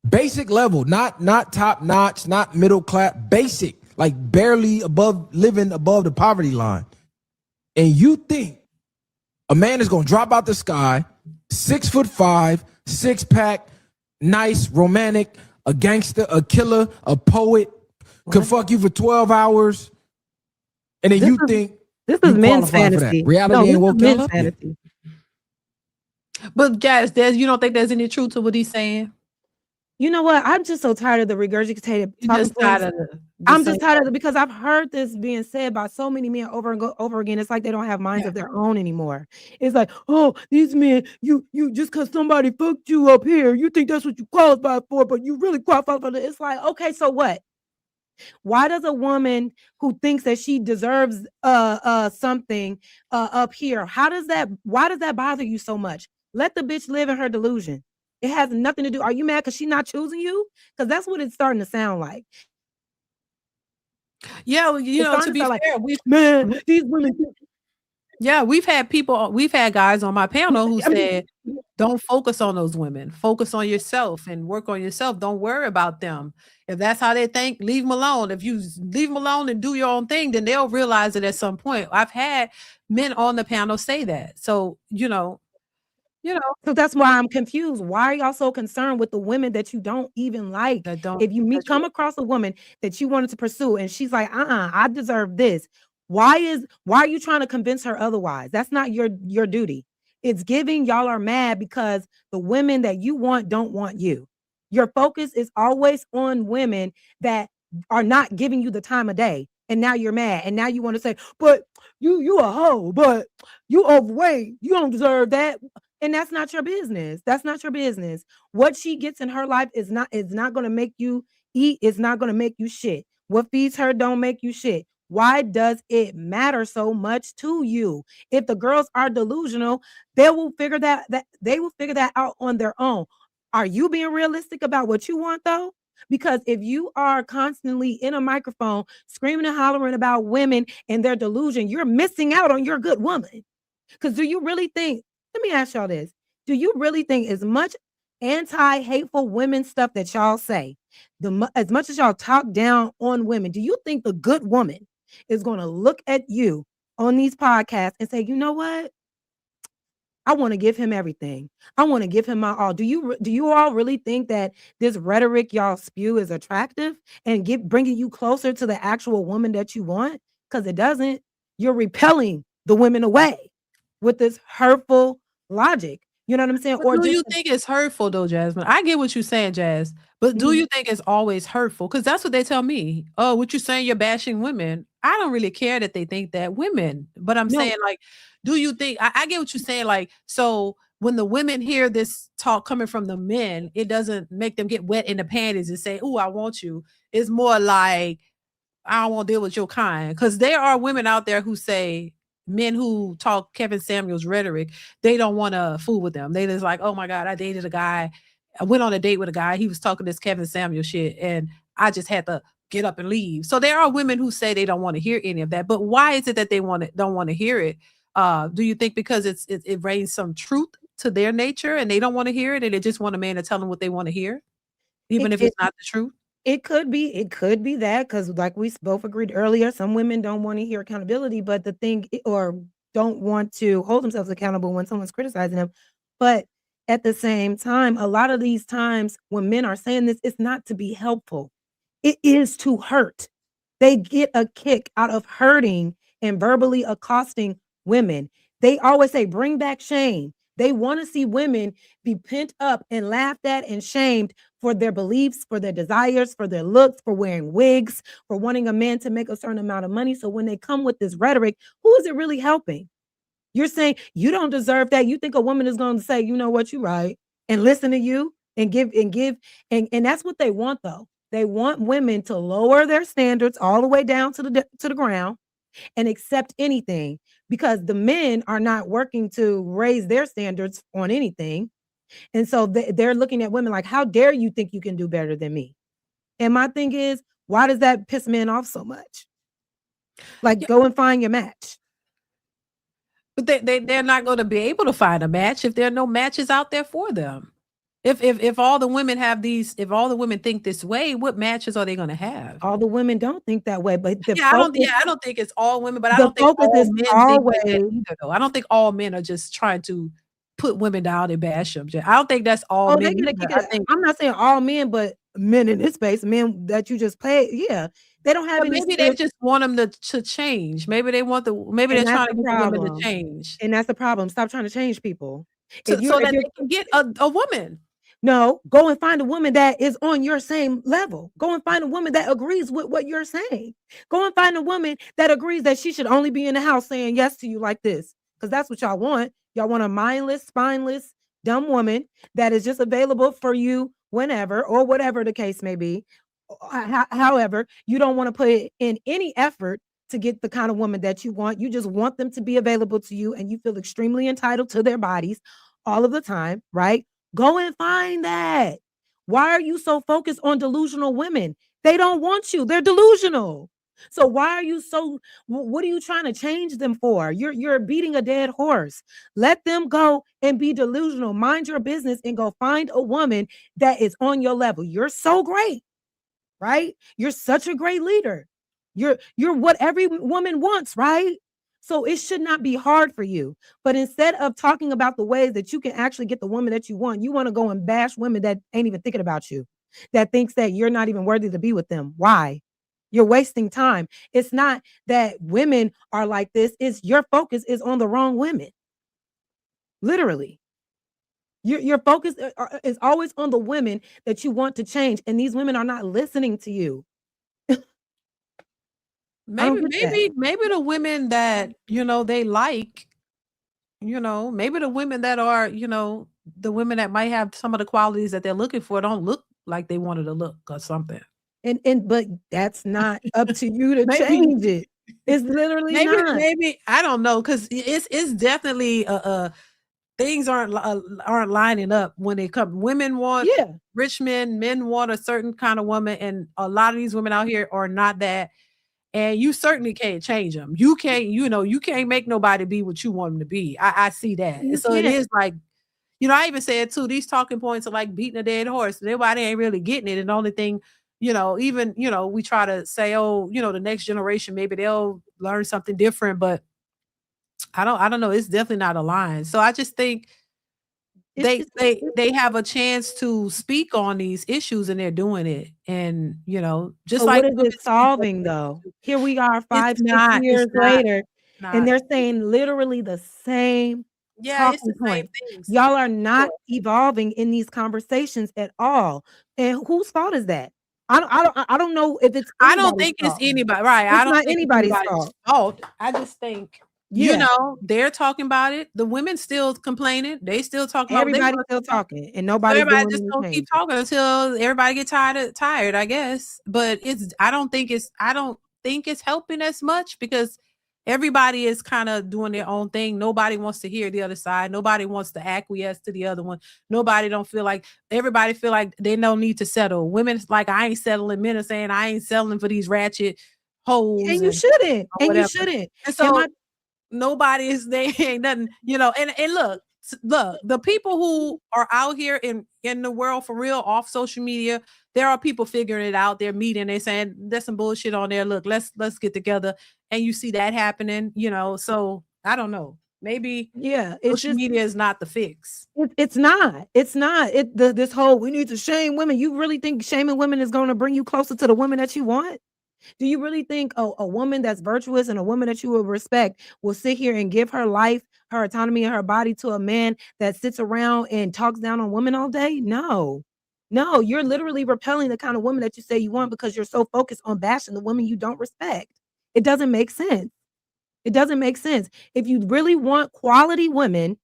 Basic level, not top notch, not middle class, basic, like barely living above the poverty line. And you think a man is going to drop out the sky, 6'5", 6-pack, nice, romantic, a gangster, a killer, a poet, could fuck you for 12 hours, and then think this is men's fantasy. Reality ain't woke y'all up yet. But Jazz, you don't think there's any truth to what he's saying? You know what? I'm just so tired of the regurgitated talking points. I'm just tired of it because I've heard this being said by so many men over and over again. It's like they don't have minds of their own anymore. It's like, oh, these men, you just because somebody fucked you up here, you think that's what you qualify for, but you really qualify for it. It's like, okay, so what? Why does a woman who thinks that she deserves something up here, why does that bother you so much? Let the bitch live in her delusion. It has nothing to do. Are you mad because she's not choosing you? Because that's what it's starting to sound like. Yeah, well, to be fair, these women. Yeah, we've had guys on my panel who said, don't focus on those women. Focus on yourself and work on yourself. Don't worry about them. If that's how they think, leave them alone. If you leave them alone and do your own thing, then they'll realize it at some point. I've had men on the panel say that. So, So that's why I'm confused. Why are y'all so concerned with the women that you don't even like? If you come across a woman that you wanted to pursue and she's like, I deserve this. Why are you trying to convince her otherwise? That's not your duty. It's giving y'all are mad because the women that you want don't want you. Your focus is always on women that are not giving you the time of day. And now you're mad. And now you want to say, but you a hoe, but you overweight. You don't deserve that. And that's not your business. That's not your business. What she gets in her life is not going to make you eat. It's not going to make you shit. What feeds her don't make you shit. Why does it matter so much to you? If the girls are delusional, they will figure that out on their own. Are you being realistic about what you want though? Because if you are constantly in a microphone screaming and hollering about women and their delusion, you're missing out on your good woman. Because do you really think, let me ask y'all this. Do you really think as much anti-hateful women stuff that y'all say, as much as y'all talk down on women, do you think the good woman is going to look at you on these podcasts and say, you know what? I want to give him everything. I want to give him my all. Do you all really think that this rhetoric y'all spew is attractive and bringing you closer to the actual woman that you want? Because it doesn't. You're repelling the women away with this hurtful logic. You know what I'm saying? Or do you think it's hurtful though, Jasmine? I get what you're saying, Jazz, but do you think it's always hurtful? Because that's what they tell me. Oh, what you're saying, you're bashing women. I don't really care that they think that women, but I'm saying like, do you think, I get what you're saying. Like, so when the women hear this talk coming from the men, it doesn't make them get wet in the panties and say, oh, I want you. It's more like, I don't want to deal with your kind. Because there are women out there who say, men who talk Kevin Samuels rhetoric, they don't want to fool with them. They just like, oh my God, I went on a date with a guy. He was talking this Kevin Samuel shit. And I just had to get up and leave. So there are women who say they don't want to hear any of that. But why is it that they don't want to hear it? Do you think because it brings some truth to their nature and they don't want to hear it and they just want a man to tell them what they want to hear, even It, if it it's not the truth? It could be that because, like we both agreed earlier, some women don't want to hear accountability, but the thing, or don't want to hold themselves accountable when someone's criticizing them. But at the same time, a lot of these times when men are saying this, it's not to be helpful. It is to hurt. They get a kick out of hurting and verbally accosting women. They always say, bring back shame. They want to see women be pent up and laughed at and shamed for their beliefs, for their desires, for their looks, for wearing wigs, for wanting a man to make a certain amount of money. So when they come with this rhetoric, who is it really helping? You're saying you don't deserve that. You think a woman is going to say, you know what, you're right, and listen to you and give. And that's what they want, though. They want women to lower their standards all the way down to the ground and accept anything, because the men are not working to raise their standards on anything. And so they're looking at women like, how dare you think you can do better than me? And my thing is, why does that piss men off so much? Like, Yeah. go and find your match. But they're not going to be able to find a match if there are no matches out there for them. If all the women if all the women think this way, what matches are they going to have? All the women don't think that way, but the I focus, don't think it's all women, but I the don't think focus all is men think always, that either, though. I don't think all men are just trying to put women down and bash them. I don't think that's all oh, men they're gonna either. kick I it. think, I'm not saying all men, but men in this space, men that you just played, yeah, they don't have but any maybe they serious, just want them to change. Maybe they're and trying that's to the get the women to problem. change And that's the problem. Stop trying to change people. so, If so that you're they can get a woman. No, go and find a woman that is on your same level. Go and find a woman that agrees with what you're saying. Go and find a woman that agrees that she should only be in the house saying yes to you like this. Because that's what y'all want. Y'all want a mindless, spineless, dumb woman that is just available for you whenever or whatever the case may be. However, you don't want to put in any effort to get the kind of woman that you want. You just want them to be available to you, and you feel extremely entitled to their bodies all of the time, right? Go and find that. Why are you so focused on delusional women? They don't want you. They're delusional. So why are you so, what are you trying to change them for? You're beating a dead horse. Let them go and be delusional. Mind your business and go find a woman that is on your level. You're so great, right? You're such a great leader. You're what every woman wants, right? So it should not be hard for you. But instead of talking about the ways that you can actually get the woman that you want to go and bash women that ain't even thinking about you, that thinks that you're not even worthy to be with them. Why? You're wasting time. It's not that women are like this, it's your focus is on the wrong women. Literally. Your focus is always on the women that you want to change, and these women are not listening to you. Maybe get that. maybe the women that they like, maybe the women that are, the women that might have some of the qualities that they're looking for don't look like they wanted to look or something. And but that's not up to you to Maybe change it. It's literally not. maybe I don't know, because it's definitely things aren't lining up when they come. Women want Yeah. rich men want a certain kind of woman, and a lot of these women out here are not that. And you certainly can't change them. You can't make nobody be what you want them to be. I see that. You So it can't. is like, I even said too, these talking points are like beating a dead horse. Everybody ain't really getting it. And the only thing, even, we try to say, oh, the next generation, maybe they'll learn something different, but I don't know. It's definitely not aligned. So I just think It's they have a chance to speak on these issues and they're doing it. And, just but like what is women it speak on solving though? Here we are it's 5, 6 not, years later, and not. they're saying literally the same Yeah, it's the talking same points. things. Y'all are not Sure. evolving in these conversations at all. And whose fault is that? I don't know if it's I don't anybody's think it's fault. anybody, right? I It's don't not think it's anybody's anybody's fault. fault. I just think, Yeah. they're talking about it. The women still complaining. They still talking about what they Everybody's want to still talk about. talking and So nobody's everybody doing just any gonna keep changes. talking until everybody get tired, I guess. But I don't think it's helping as much, because Everybody is kind of doing their own thing. Nobody wants to hear the other side. Nobody wants to acquiesce to the other one. Nobody don't feel like, everybody feel like they don't need to settle. Women's like, I ain't settling. Men are saying I ain't settling for these ratchet hoes And you and shouldn't. or And you whatever. shouldn't. And And so my nobody is, they ain't nothing, and look, the people who are out here in the world for real off social media, there are people figuring it out. They're meeting, they're saying there's some bullshit on there. Look, let's get together. And you see that happening, so I don't know. Maybe yeah, it's social just media is not the fix. it's not. It's not. This whole we need to shame women. You really think shaming women is going to bring you closer to the women that you want? Do you really think a woman that's virtuous and a woman that you will respect will sit here and give her life, her autonomy, and her body to a man that sits around and talks down on women all day? No. No, you're literally repelling the kind of woman that you say you want because you're so focused on bashing the women you don't respect. It doesn't make sense. It doesn't make sense. If you really want quality women,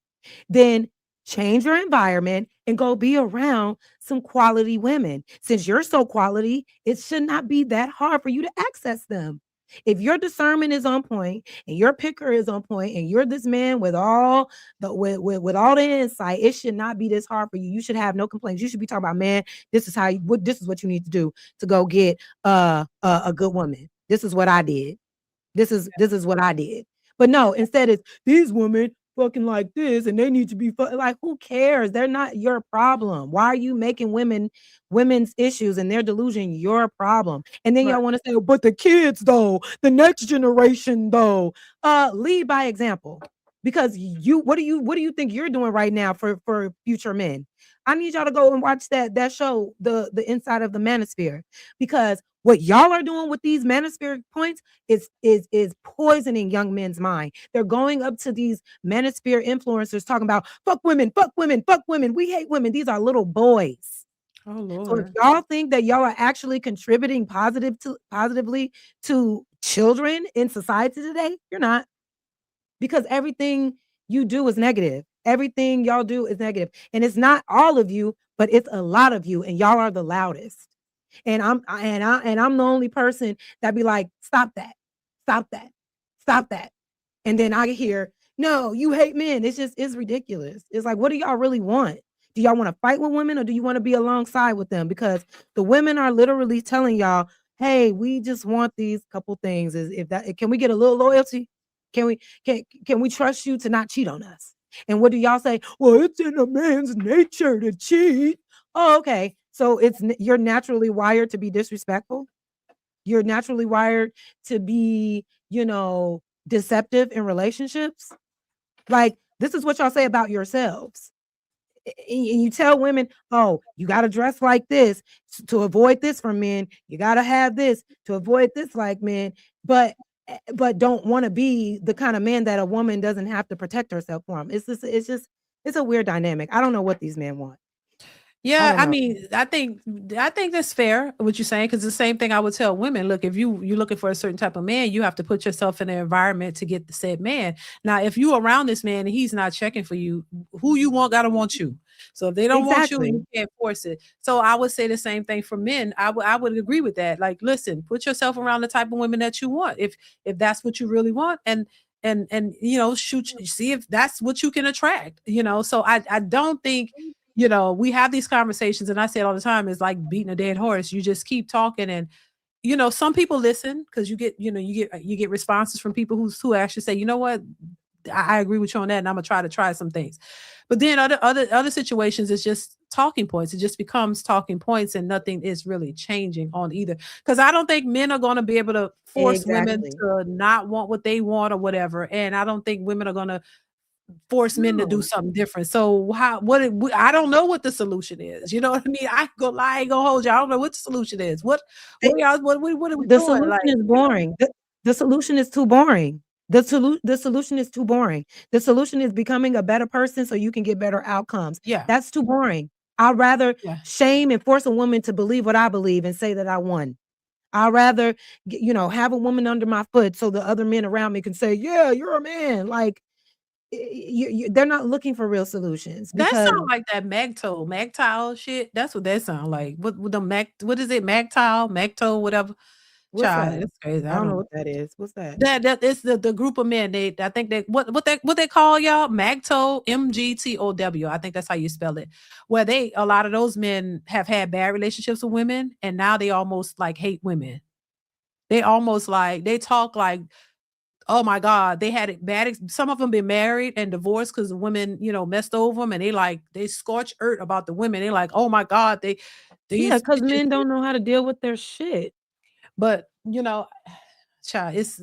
then change your environment and go be around some quality women. Since you're so quality, it should not be that hard for you to access them. If your discernment is on point and your picker is on point and you're this man with all the with all the insight, it should not be this hard for you. You should have no complaints. You should be talking about, man, this is this is what you need to do to go get a good woman. This is what I did. This is what I did. But no, instead it's these women fucking like this and they need to be like, who cares? They're not your problem. Why are you making women's issues and their delusion your problem? And then Right. y'all want to say, oh, but the kids though, the next generation though, lead by example. Because what do you think you're doing right now for future men? I need y'all to go and watch that show, the Inside of the Manosphere, because what y'all are doing with these manosphere points is poisoning young men's mind. They're going up to these manosphere influencers talking about fuck women, fuck women, fuck women. We hate women. These are little boys. Oh So if Lord. y'all think that y'all are actually contributing positively to children in society today, you're not, because everything you do is negative. Everything y'all do is negative. And it's not all of you, but it's a lot of you, and y'all are the loudest. And I'm the only person that be like, stop that, stop that, stop that. And then I hear, no, you hate men. It's ridiculous. It's like, what do y'all really want? Do y'all want to fight with women or do you want to be alongside with them? Because the women are literally telling y'all, hey, we just want these couple things. Is if that can we get a little loyalty? Can we trust you to not cheat on us? And what do y'all say? Well, it's in a man's nature to cheat. Oh, okay. So you're naturally wired to be disrespectful. You're naturally wired to be, deceptive in relationships. Like, this is what y'all say about yourselves. And you tell women, oh, you got to dress like this to avoid this from men. You got to have this to avoid this like men. But don't want to be the kind of man that a woman doesn't have to protect herself from. It's a weird dynamic. I don't know what these men want. Yeah, don't I know. mean, I think that's fair what you're saying, because the same thing I would tell women. Look, if you're looking for a certain type of man, you have to put yourself in an environment to get the said man. Now, if you around this man and he's not checking for you, who you want gotta want you. So if they don't want you, Exactly. you can't force it. So I would say the same thing for men. I would agree with that. Like, listen, put yourself around the type of women that you want. If that's what you really want, and see if that's what you can attract. So I don't think, we have these conversations, and I say it all the time, is like beating a dead horse. You just keep talking, and some people listen because you get responses from people who actually say, you know what, I agree with you on that, and I'm gonna try some things. But then other situations, it's just talking points. It just becomes talking points, and nothing is really changing on either. Because I don't think men are gonna be able to force women Exactly. to not want what they want or whatever, and I don't think women are gonna force men to do No. something different. So I don't know what the solution is. You know what I mean? I ain't gonna lie, I ain't gonna hold you. I don't know what the solution is. What are we The doing? solution Like, is boring. The solution is too boring. The solution is too boring. The solution is becoming a better person so you can get better outcomes. yeah, That's too boring. I'd rather yeah. shame and force a woman to believe what I believe and say that I won. I'd rather, have a woman under my foot so the other men around me can say, yeah, you're a man. Like, they're not looking for real solutions That because sound like that Magtile shit. That's what that sound like. What the Mag? What is it? Magtile, whatever. What's Child, that? it's crazy. I don't know what that is. What's that? That is the group of men. I think they what they call y'all MGTOW, MGTOW. I think that's how you spell it. Where a lot of those men have had bad relationships with women, and now they almost like hate women. They almost like they talk like, oh my God, they had it bad. Some of them been married and divorced because the women, messed over them, and they scorch earth about the women. They like, oh my God, Yeah, these because bitches. men don't know how to deal with their shit. But child, it's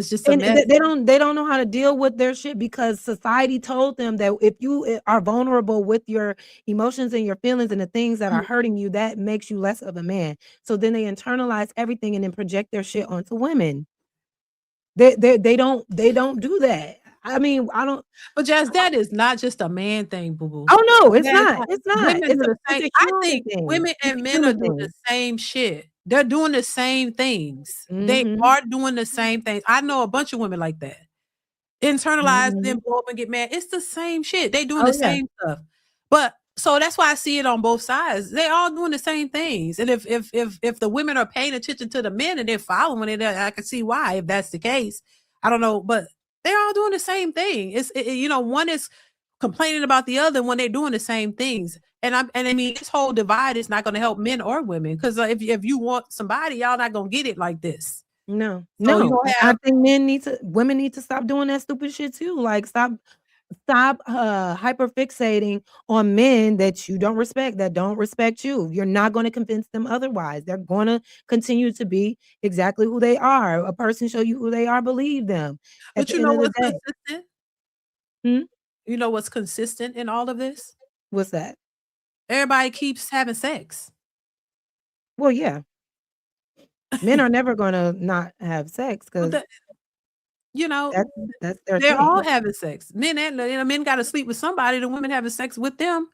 just a And mess. they don't know how to deal with their shit because society told them that if you are vulnerable with your emotions and your feelings and the things that are hurting you, that makes you less of a man. So then they internalize everything and then project their shit onto women. They don't do that. I mean, I don't. But Jazz, that is not just a man thing, boo boo. Oh no, it's That's not. not It's not. women It's do a the it's same. a I human think thing. women It's and a men are human doing the thing. same shit. They're doing the same things. They Mhm. are doing the same things. I know a bunch of women like that. Internalize, then Mhm. blow up and get mad. It's the same shit. They doing Oh the yeah. same stuff. But so that's why I see it on both sides. They all doing the same things. And if the women are paying attention to the men and they're following it, I can see why if that's the case. I don't know, but they're all doing the same thing. One is complaining about the other when they're doing the same things. And I mean, this whole divide is not going to help men or women because if you want somebody, y'all not going to get it like this. No, So you no. gonna I have think women need to stop doing that stupid shit too. Like stop hyper fixating on men that you don't respect, that don't respect you. You're not going to convince them otherwise. They're going to continue to be exactly who they are. A person show you who they are, believe them. At but the you end know of the what's day. consistent? Hmm? You know what's consistent in all of this? What's that? Everybody keeps having sex. Well, yeah. Men are never going to not have sex But because you know, that's their they're all thing. having sex. Men got to sleep with somebody. The women having sex with them.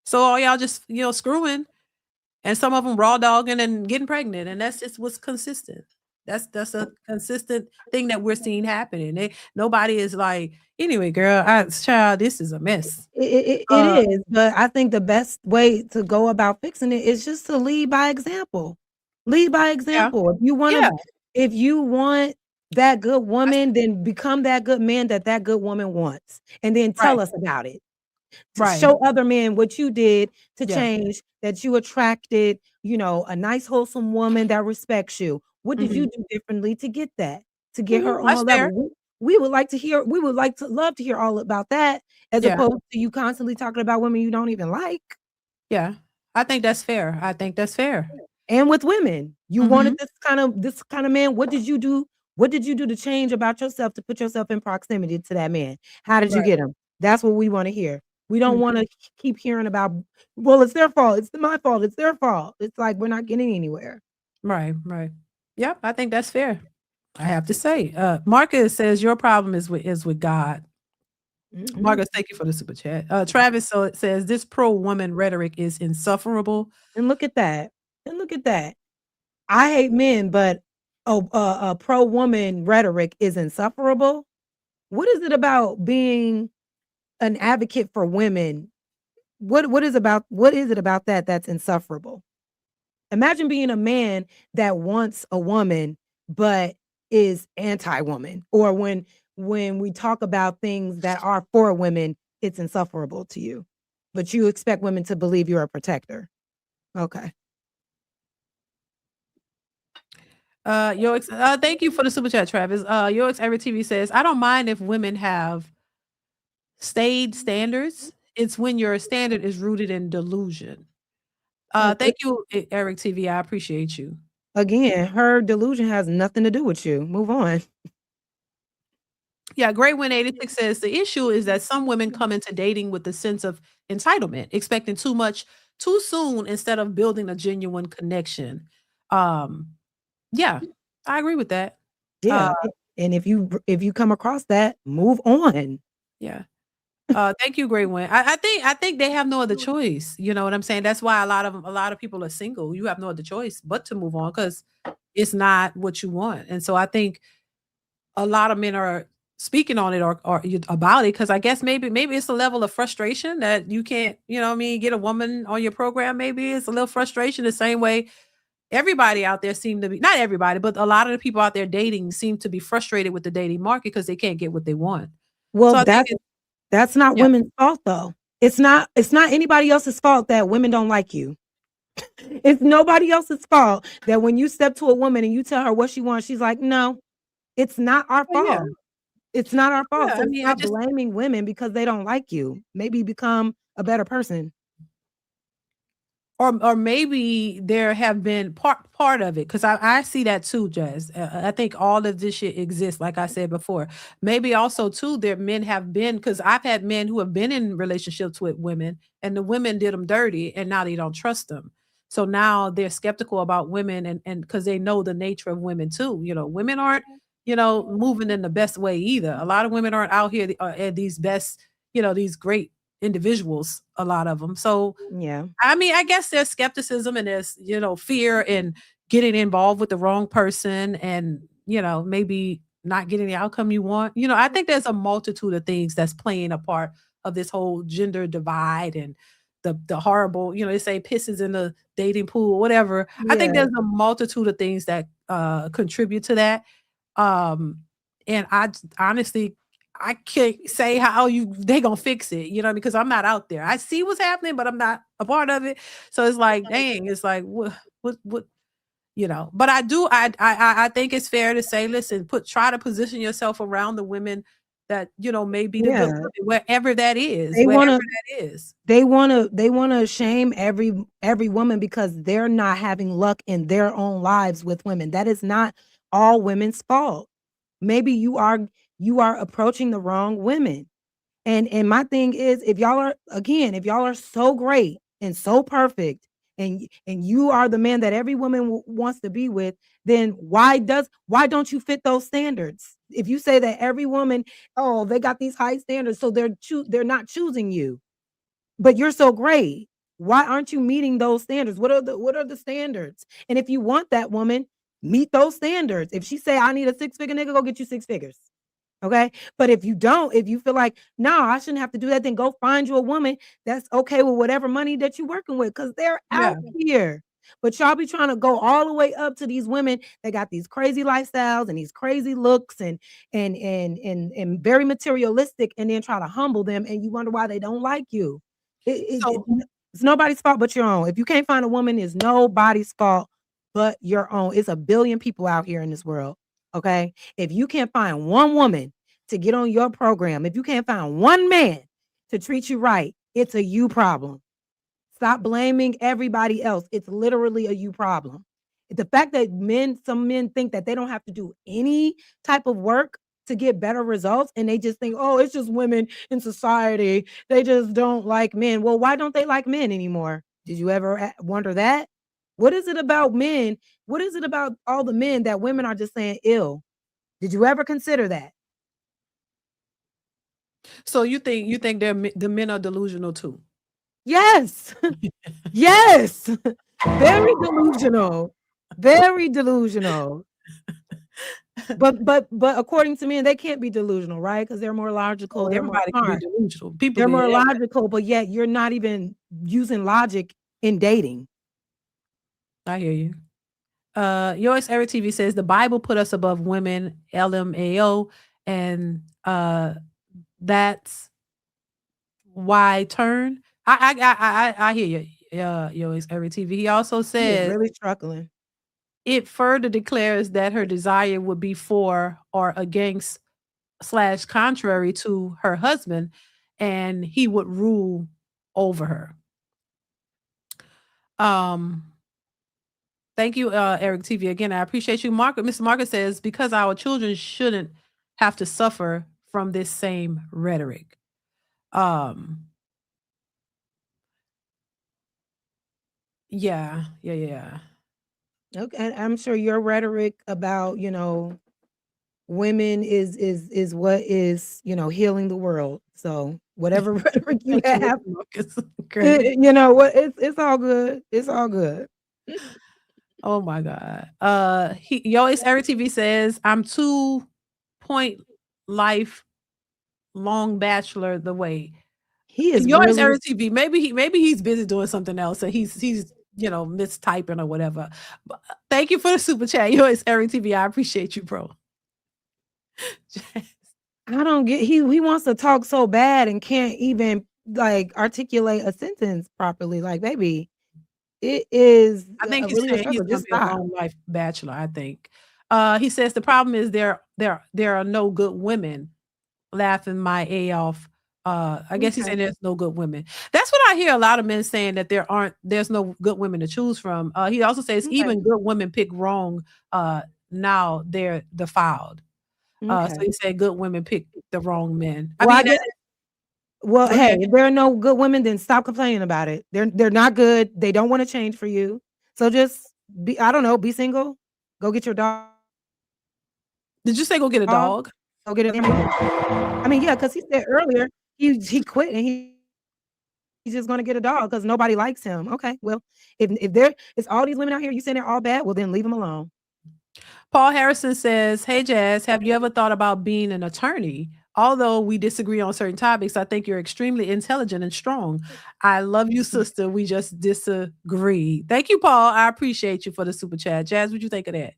So all y'all just screwing, and some of them raw dogging and getting pregnant, and that's just what's consistent. That's a consistent thing that we're seeing happening. Nobody is like, anyway, girl, child, this is a mess. It is, but I think the best way to go about fixing it is just to lead by example. Lead by Yeah, example. If you want that good woman, then become that good man that good woman wants, and then right, tell us about it. To right, show other men what you did to yeah. change, that you attracted, a nice wholesome woman that respects you. What did Hmm. you do differently to get that? To get her on That's her fair. level? We would like to hear, we would like to love to hear all about that, as Yeah, opposed to you constantly talking about women you don't even like. yeah. I think that's fair. I think that's fair. And with women, you Hmm. wanted this kind of man. What did you do? What did you do to change about yourself to put yourself in proximity to that man? How did you Right. get him? That's what we want to hear. We don't Mhm. want to keep hearing about, well, it's their fault. It's my fault. It's their fault. It's like we're not getting anywhere. Right, right. Yep, I think that's fair. I have to say. Marcus says your problem is with God. Mhm. Marcus, thank you for the super chat. Travis says this pro woman rhetoric is insufferable. And look at that. And look at that. I hate men, but a pro woman rhetoric is insufferable. What is it about being an advocate for women? What is it about that that's insufferable? Imagine being a man that wants a woman but is anti-woman, or when we talk about things that are for women, it's insufferable to you. But you expect women to believe you're a protector. Okay. Thank you for the super chat, Travis. Yoix Every TV says, I don't mind if women have stayed standards. It's when your standard is rooted in delusion. Uh, Thank you, Eric TV. I appreciate you. Again, her delusion has nothing to do with you. Move on. Yeah, Great Win 86 says the issue is that some women come into dating with a sense of entitlement, expecting too much too soon instead of building a genuine connection. Um, yeah, I agree with that. Uh, Yeah. And if you come across that, move on. yeah. Thank you, Great Win. I think they have no other choice. You know what I'm saying? That's why a lot of people are single. You have no other choice but to move on because it's not what you want. And so I think a lot of men are speaking on it or about it because I guess maybe it's a level of frustration that you can't, get a woman on your program. Maybe it's a little frustration the same way everybody out there seem to be, not everybody, but a lot of the people out there dating seem to be frustrated with the dating market because they can't get what they want. Well, So I think that's not yeah. women's fault though. It's not anybody else's fault that women don't like you. It's nobody else's fault that when you step to a woman and you tell her what she wants, she's like, no, it's not our Oh, yeah. fault. It's not our fault. Yeah, So I mean, stop blaming women because they don't like you. Maybe become a better person. or maybe there have been part of it, because I see that too, Jazz. I think all of this shit exists, like I said before. Maybe also too, there men have been, because I've had men who have been in relationships with women, and the women did them dirty, and now they don't trust them. So now they're skeptical about women, and because they know the nature of women too. Women aren't moving in the best way either. A lot of women aren't out here at these best, these great individuals. A lot of them. So Yeah. I mean, I guess there's skepticism and there's, fear in getting involved with the wrong person and, maybe not getting the outcome you want. I think there's a multitude of things that's playing a part of this whole gender divide and the horrible, they say pisses in the dating pool, whatever. I think Yeah. there's a multitude of things that contribute to that. Um, and honestly, I can't say how they gonna fix it, because I'm not out there. I see what's happening, but I'm not a part of it. So it's like, dang, it's like what, but I think it's fair to say, listen, try to position yourself around the women that, may be the good Yeah. women, wherever that is, They wherever wanna that is. they wanna shame every woman because they're not having luck in their own lives with women. That is not all women's fault. Maybe you are approaching the wrong women. And my thing is, if y'all are so great and so perfect, and you are the man that every woman wants to be with, then why don't you fit those standards? If you say that every woman, oh, they got these high standards, so they're not choosing you, but you're so great. Why aren't you meeting those standards? What are the standards? And if you want that woman, meet those standards. If she say I need a 6-figure nigga, go get you 6 figures. Okay. But if you don't, if you feel like, no, I shouldn't have to do that, then go find you a woman that's okay with whatever money that you're working with, because they're out here. But y'all be trying to go all the way up to these women that got these crazy lifestyles and these crazy looks and very materialistic, and then try to humble them, and you wonder why they don't like you. So It's nobody's fault but your own. If you can't find a woman, it's nobody's fault but your own. It's a billion people out here in this world. Okay. If you can't find one woman to get on your program, if you can't find one man to treat you right, it's a you problem. Stop blaming everybody else. It's literally a you problem. The fact that some men think that they don't have to do any type of work to get better results, and they just think, oh, it's just women in society. They just don't like men. Well, why don't they like men anymore? Did you ever wonder that? What is it about men? What is it about all the men that women are just saying ill? Did you ever consider that? So you think the men are delusional too? Yes. Yes. Very delusional. Very delusional. But according to me, they can't be delusional, right? Because they're more logical. They're more Everybody can be smart. delusional. People They're more yeah. logical, but yet you're not even using logic in dating. I hear you. Yours Eric TV says the Bible put us above women, LMAO, and that's why turn. I hear you. Yours Eric TV. He also He is says really struggling. it further declares that her desire would be for or against / contrary to her husband, and he would rule over her. Thank you, Eric TV. Again, I appreciate you. Mr. Market says, because our children shouldn't have to suffer from this same rhetoric. Yeah. Okay, and I'm sure your rhetoric about, women is what is, healing the world. So whatever rhetoric you Thank you, have, Mr. Marcus. Great. what, it's all good. It's all good. Oh my God. It's Eric TV says, I'm 2 point life long bachelor the way. He is Yours really Eric TV. Maybe he's busy doing something else, and he's mistyping or whatever. But thank you for the super chat. It's Eric TV. I appreciate you, bro. I don't get he wants to talk so bad and can't even like articulate a sentence properly. Like, baby, it is I think he's really a saying he's struggle. gonna Just be a stop. long life bachelor, I think. He says the problem is there are no good women. Laughing my A off. I guess he's Okay. saying there's no good women. That's what I hear a lot of men saying, that there's no good women to choose from. He also says Okay. even good women pick wrong. Now they're defiled. So Okay. he said good women pick the wrong men. I Well, I mean, get well, go hey, ahead. if there are no good women, then stop complaining about it. They're not good. They don't want to change for you. So just be, I don't know, be single. Go get your dog. Did you say go get a dog? Go get it. I mean, yeah, because he said earlier he quit and he's just gonna get a dog because nobody likes him. Okay, well, if there is all these women out here, you saying they're all bad, well then leave them alone. Paul Harrison says, "Hey Jazz, have you ever thought about being an attorney? Although we disagree on certain topics, I think you're extremely intelligent and strong. I love you, sister. We just disagree." Thank you, Paul. I appreciate you for the super chat. Jazz, what you think of that?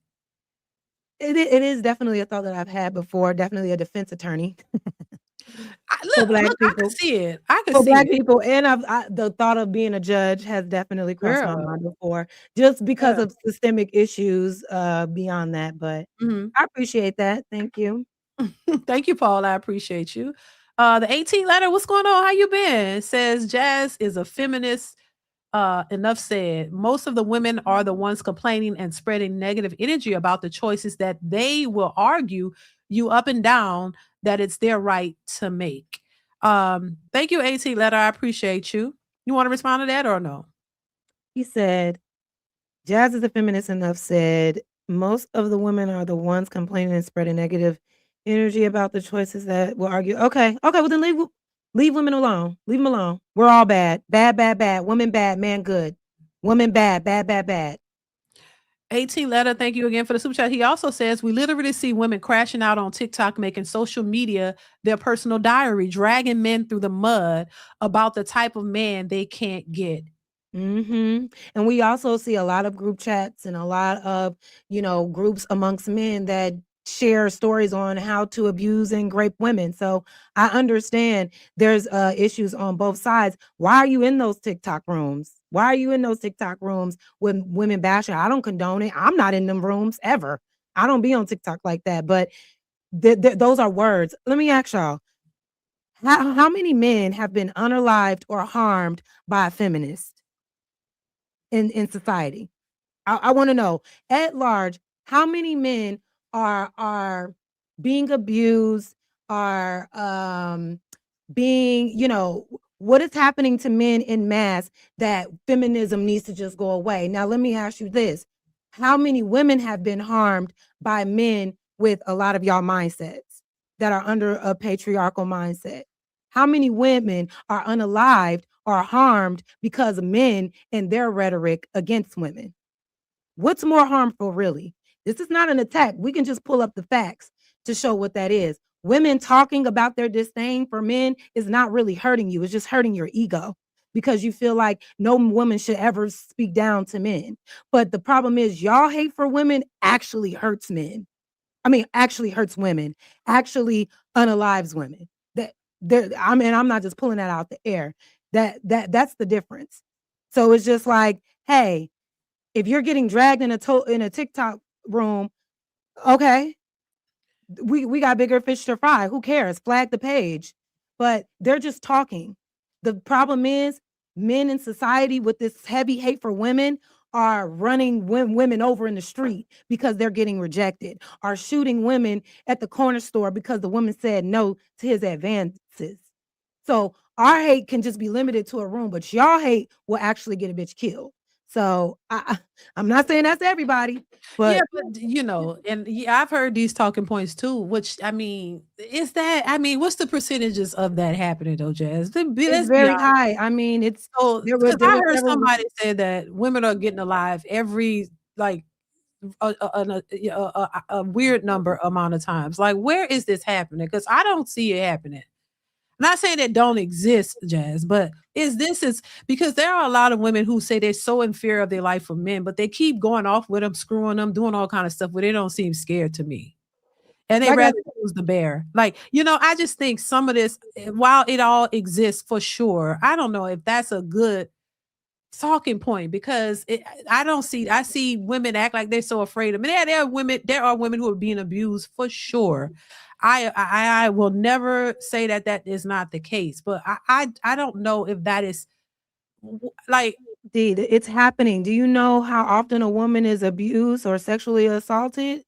It is definitely a thought that I've had before. Definitely a defense attorney for Look, black I could people. see it. I could For see black it, people, and the thought of being a judge has definitely crossed my girl. mind before, just because Yeah. of systemic issues, beyond that, but Mhm. I appreciate that. Thank you. Thank you, Paul. I appreciate you. The 18 letter, what's going on? How you been? Says Jazz is a feminist. Enough said. Most of the women are the ones complaining and spreading negative energy about the choices that they will argue you up and down that it's their right to make. Thank you, 18 letter. I appreciate you. You want to respond to that or no? He said, "Jazz is a feminist enough said, most of the women are the ones complaining and spreading negative energy about the choices that will argue." Okay, okay, well then leave women alone. Leave them alone. We're all bad. Bad, bad, bad. Woman bad, man good. Woman bad, bad, bad, bad. 18 letter, thank you again for the super chat. He also says we literally see women crashing out on TikTok, making social media their personal diary, dragging men through the mud about the type of man they can't get. Mhm. And we also see a lot of group chats and a lot of, groups amongst men that share stories on how to abuse and rape women. So I understand there's issues on both sides. Why are you in those TikTok rooms? Why are you in those TikTok rooms with women bashing? I don't condone it. I'm not in them rooms ever. I don't be on TikTok like that. But those are words. Let me ask y'all, how many men have been unalived or harmed by a feminist in society? I want to know at large how many men are being abused, are being, what is happening to men in mass that feminism needs to just go away. Now let me ask you this. How many women have been harmed by men with a lot of y'all mindsets that are under a patriarchal mindset? How many women are unalived or harmed because of men and their rhetoric against women? What's more harmful, really? This is not an attack. We can just pull up the facts to show what that is. Women talking about their disdain for men is not really hurting you. It's just hurting your ego because you feel like no woman should ever speak down to men. But the problem is, y'all hate for women actually hurts men. I mean, actually hurts women, actually unalives women. That I mean, I'm not just pulling that out the air. That's the difference. So it's just like, hey, if you're getting dragged in a TikTok room, okay, we got bigger fish to fry. Who cares? Flag the page. But they're just talking. The problem is men in society with this heavy hate for women are running women over in the street because they're getting rejected, are shooting women at the corner store because the woman said no to his advances. So our hate can just be limited to a room, but y'all hate will actually get a bitch killed. So I'm not saying that's everybody, Yeah, but but and yeah, I've heard these talking points too, which I mean, what's the percentages of that happening though, Jazz? it's Let's be very honest. high. I mean, So, because there I was heard several. somebody say that women are getting alive every like a weird number amount of times. Like, where is this happening? Because I don't see it happening. Not saying that don't exist, Jazz, but is because there are a lot of women who say they're so in fear of their life for men, but they keep going off with them, screwing them, doing all kind of stuff where they don't seem scared to me. And they Like I rather choose the bear. Like, I just think some of this, while it all exists for sure, I don't know if that's a good talking point because I see women act like they're so afraid of me. There are women who are being abused for sure. I will never say that that is not the case, but I don't know if that is like, it's happening. Do you know how often a woman is abused or sexually assaulted?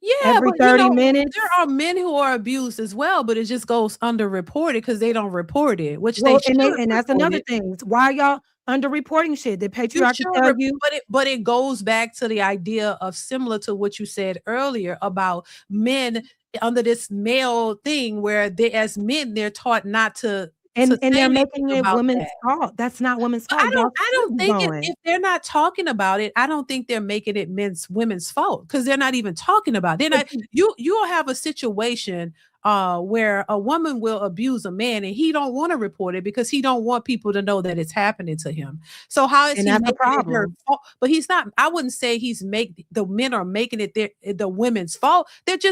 yeah, Every but 30 there minutes? are men who are abused as well, but it just goes underreported because they don't report it, which they Well, should and that's report another it. thing. Why y'all underreporting shit? Did You patriarchy should tell rep you? but it goes back to the idea of similar to what you said earlier about men under this male thing where they as men, they're taught not to And say they're anything making it about women's that. fault. That's not women's But fault. Y'all I should don't be think it going. if they're not talking about it, I don't think they're making it women's fault because 'cause they're not even talking about it. They're But not you'll have a situation where a woman will abuse a man and he don't want to report it because he don't want people to know that it's happening to him. So how is and he that's a making it her problem. fault? But he's not. I wouldn't say the men are making it the women's fault. That's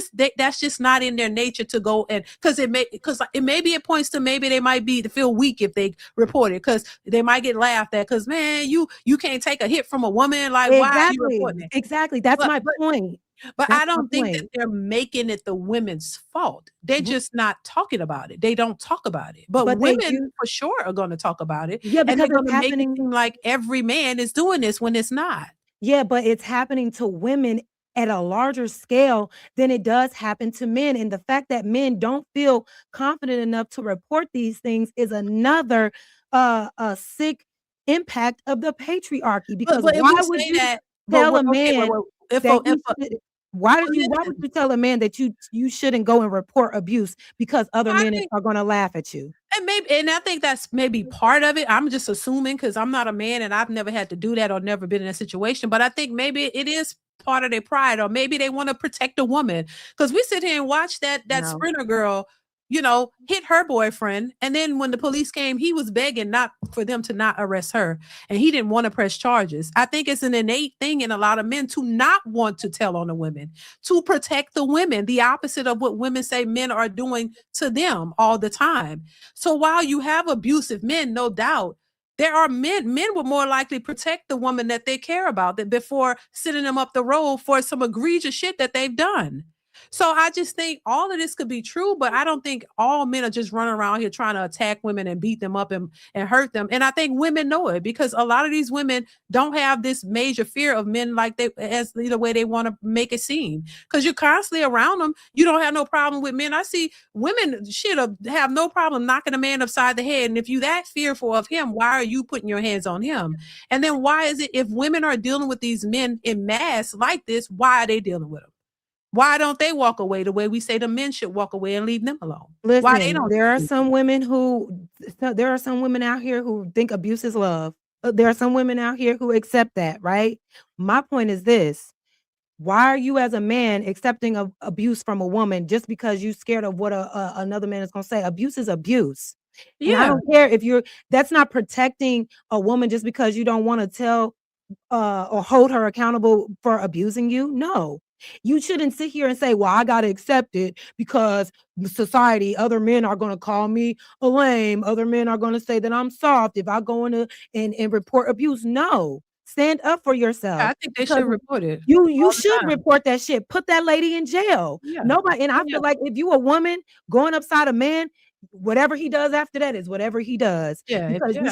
just not in their nature to go and because it maybe it points to maybe they might be to feel weak if they report it because they might get laughed at because man you can't take a hit from a woman like why are you Exactly. reporting it? Exactly. That's But my but point. but That's I my don't think that point. they're making it the women's fault. They're R just not talking about it. They don't talk about it. But but they women use for sure are gonna talk about it, yeah, and because they're it's gonna make it happening. seem like every man is doing this when it's not. Yeah, but it's happening to women at a larger scale than it does happen to men, and the fact that men don't feel confident enough to report these things is another, sick impact of the patriarchy, because But if why we would say you that tell a okay, man well, that he if a should why would listen, you tell a man that you shouldn't go and report abuse because other I men think are gonna laugh at you? and I think that's maybe part of it. I'm just assuming because I'm not a man and I've never had to do that or never been in a situation. But I think maybe it is part of their pride, or maybe they want to protect a woman. Because we sit here and watch that No. sprinter girl, hit her boyfriend, and then when the police came, he was begging not for them to not arrest her, and he didn't want to press charges. I think it's an innate thing in a lot of men to not want to tell on the women, to protect the women, the opposite of what women say men are doing to them all the time. So while you have abusive men, no doubt, there are men will more likely protect the woman that they care about than before sending them up the road for some egregious shit that they've done. So I just think all of this could be true, but I don't think all men are just running around here trying to attack women and beat them up and hurt them. And I think women know it because a lot of these women don't have this major fear of men like they as the way they want to make it seem. Because you're constantly around them. You don't have no problem with men. I see women have no problem knocking a man upside the head. And if you that fearful of him, why are you putting your hands on him? And then why is it if women are dealing with these men in mass like this, why are they dealing with them? Why don't they walk away the way we say the men should walk away and leave them alone? Why they Listen, don't there are do some women who there are some women out here who think abuse is love. There are some women out here who accept that, right? My point is this: why are you as a man accepting of abuse from a woman just because you scared of what another man is going to say? Abuse is abuse. And I yeah. don't care if you're that's not protecting a woman just because you don't want to tell or hold her accountable for abusing you. No. You shouldn't sit here and say, "Well, I got to accept it because society, other men are going to call me a lame. Other men are going to say that I'm soft if I go in and report abuse." No. Stand up for I yourself think they because should report it you all the should time. report that shit. Put that lady in jail. Yeah. Nobody, and I Yeah. feel like if you a woman going upside a man, whatever he does after that is whatever he does. Because I think they you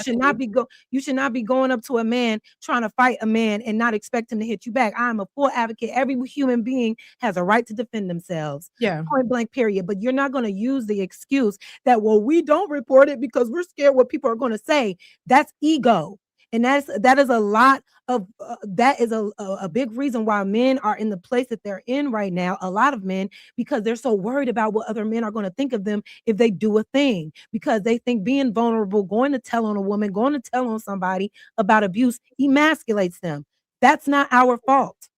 should not be going up to a man trying to fight a man and not expect him to hit you back. I am a full advocate. Every human being has a right to defend themselves. yeah. Point blank, period. But you're not going to use the excuse that, well, we don't report it because we're scared what people are going to say. That's ego. And that is a lot of that is a big reason why men are in the place that they're in right now. A lot of men, because they're so worried about what other men are going to think of them if they do a thing, because they think being vulnerable, going to tell on a woman, going to tell on somebody about abuse emasculates them. That's not our fault.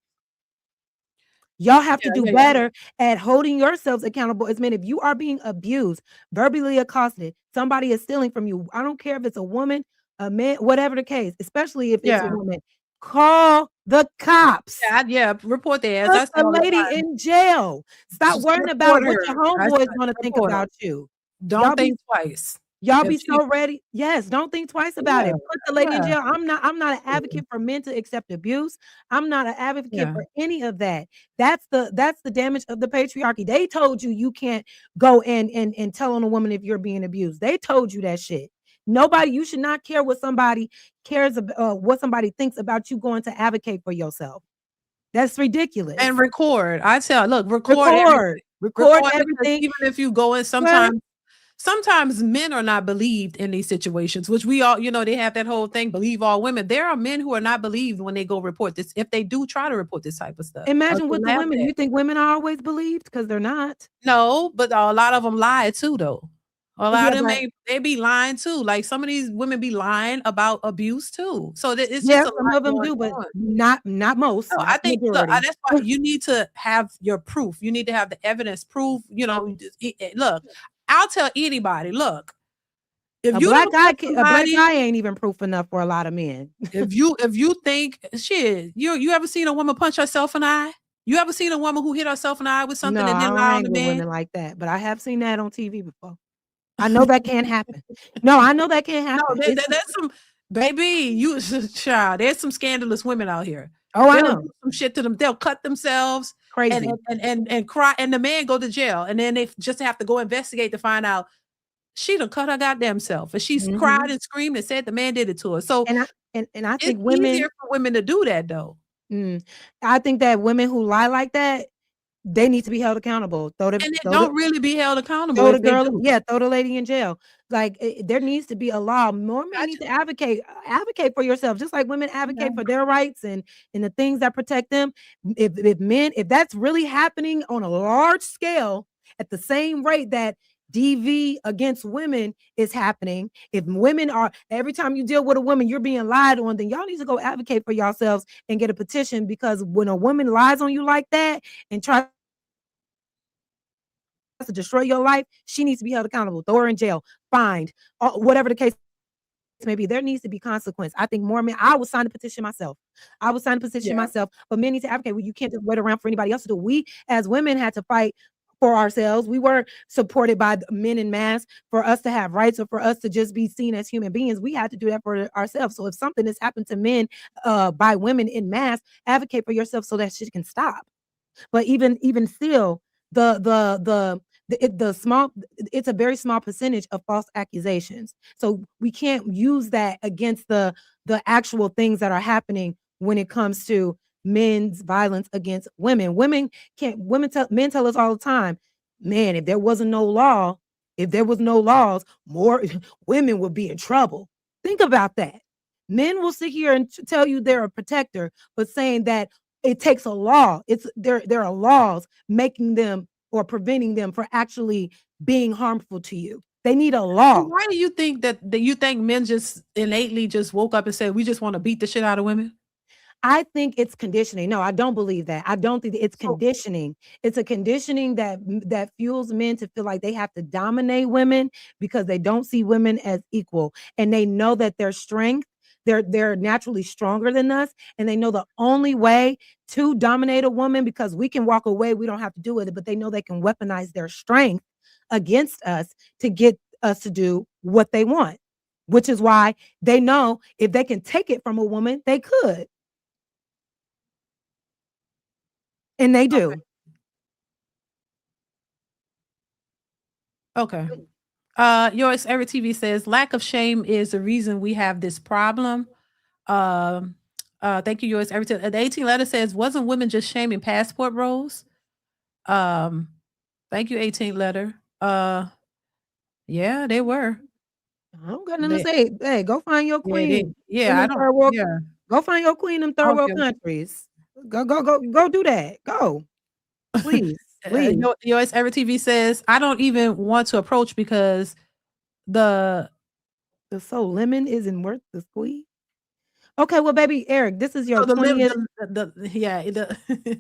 Y'all have to do yeah. better at holding yourselves accountable as men. If you are being abused, verbally accosted, somebody is stealing from you. I don't care if it's a woman, a man, whatever the case, especially if it's a Yeah. woman. Call the cops. Yeah, report that. As Put I say the all the lady time, in jail. Stop just worrying about report what her. your I homeboys said, gonna think report her. about you. Don't Y'all be think twice. Y'all If be she, so ready. Yes, don't think twice about yeah, it. Put the lady in yeah, jail. I'm not an advocate for men to accept abuse. I'm not an advocate yeah. for any of that. That's the damage of the patriarchy. They told you you can't go and tell on a woman if you're being abused. They told you that shit. Nobody, you should not care what somebody cares about, what somebody thinks about you going to advocate for yourself. That's ridiculous. And record. I tell, look, record everything. Record Because everything. even if you go in, Well, sometimes men are not believed in these situations, which we all, they have that whole thing, believe all women. There are men who are not believed when they go report this, if they do try to report this type of stuff. imagine with the Laughed women. at. You think women are always believed? Because they're not. No, but a lot of them lie too, though. A lot Yeah, of them but they be lying too. Like some of these women be lying about abuse too. So it's just yeah, a some lot of them going do, but on. not most, No, I not the think look, majority. that's why you need to have your proof. You need to have the evidence proof. Look, I'll tell anybody, look, if A you black don't guy, trust a black somebody, guy ain't even proof enough for a lot of men. if you think shit, you ever seen a woman punch herself in the eye? You ever seen a woman who hit herself in the eye with No, something and I then don't lie on hang the with man? women like that, but I have seen that on TV before. I know that can't happen. No, I know that can't No, happen. that's some baby. You child. There's some scandalous women out here. Oh, I They'll know. do some shit to them. They'll cut themselves and Crazy. and cry, and the man go to jail, and then they just have to go investigate to find out she done cut her goddamn self, and she's cried Mhm. and screamed and said the man did it to her. So And I it's think easier women, for women to do that though. I think that women who lie like that, they need to be held accountable. And they don't really be held accountable Throw the if they girl, do. yeah, throw the lady in jail. Like there needs to be a law. More men need Gotcha. to advocate for yourself, just like women Yeah. advocate for their rights and the things that protect them. If that's really happening on a large scale at the same rate that DV against women is happening, if women are every time you deal with a woman, you're being lied on, then y'all need to go advocate for yourselves and get a petition because when a woman lies on you like that and tries to destroy your life, she needs to be held accountable. Throw her in jail, fined, whatever the case may be. There needs to be consequence. I think more men. I would sign a petition myself. I would sign a petition Yeah. myself. But men need to advocate. Well, you can't just wait around for anybody else to do. We as women had to fight for ourselves. We were supported by men in mass for us to have rights or for us to just be seen as human beings. We had to do that for ourselves. So if something has happened to men by women in mass, advocate for yourself so that shit can stop. But even still, the small it's a very small percentage of false accusations. So we can't use that against the actual things that are happening when it comes to men's violence against women. Men tell us all the time, man, if there wasn't no law, if there was no laws, more women would be in trouble. Think about that. Men will sit here and tell you they're a protector, but saying that it takes a law. There are laws making them or preventing them for actually being harmful to you. They need a law. Why do you think that you think men just innately just woke up and said we just want to beat the shit out of women? I think it's conditioning. No, I don't believe that. I don't think it's So conditioning. It's a conditioning that fuels men to feel like they have to dominate women because they don't see women as equal, and they know that their strength, they're naturally stronger than us, and they know the only way to dominate a woman because we can walk away, we don't have to do it, but they know they can weaponize their strength against us to get us to do what they want, which is why they know if they can take it from a woman, they could. And they do. okay. Yours Every TV says lack of shame is the reason we have this problem. Um, thank you, yours. The 18 letter says, wasn't women just shaming passport rolls? Um, thank you, 18 letter. Yeah, they were. I don't got nothing to They, say. Hey, go find your queen in yeah, I them don't, third world. yeah. Go find your queen in them I third don't world care. countries. Go do that. Go. Please. Please. Yours Every TV says, I don't even want to approach because the The soul lemon isn't worth the squeeze. Okay, well, baby Eric, this is your So the 20th.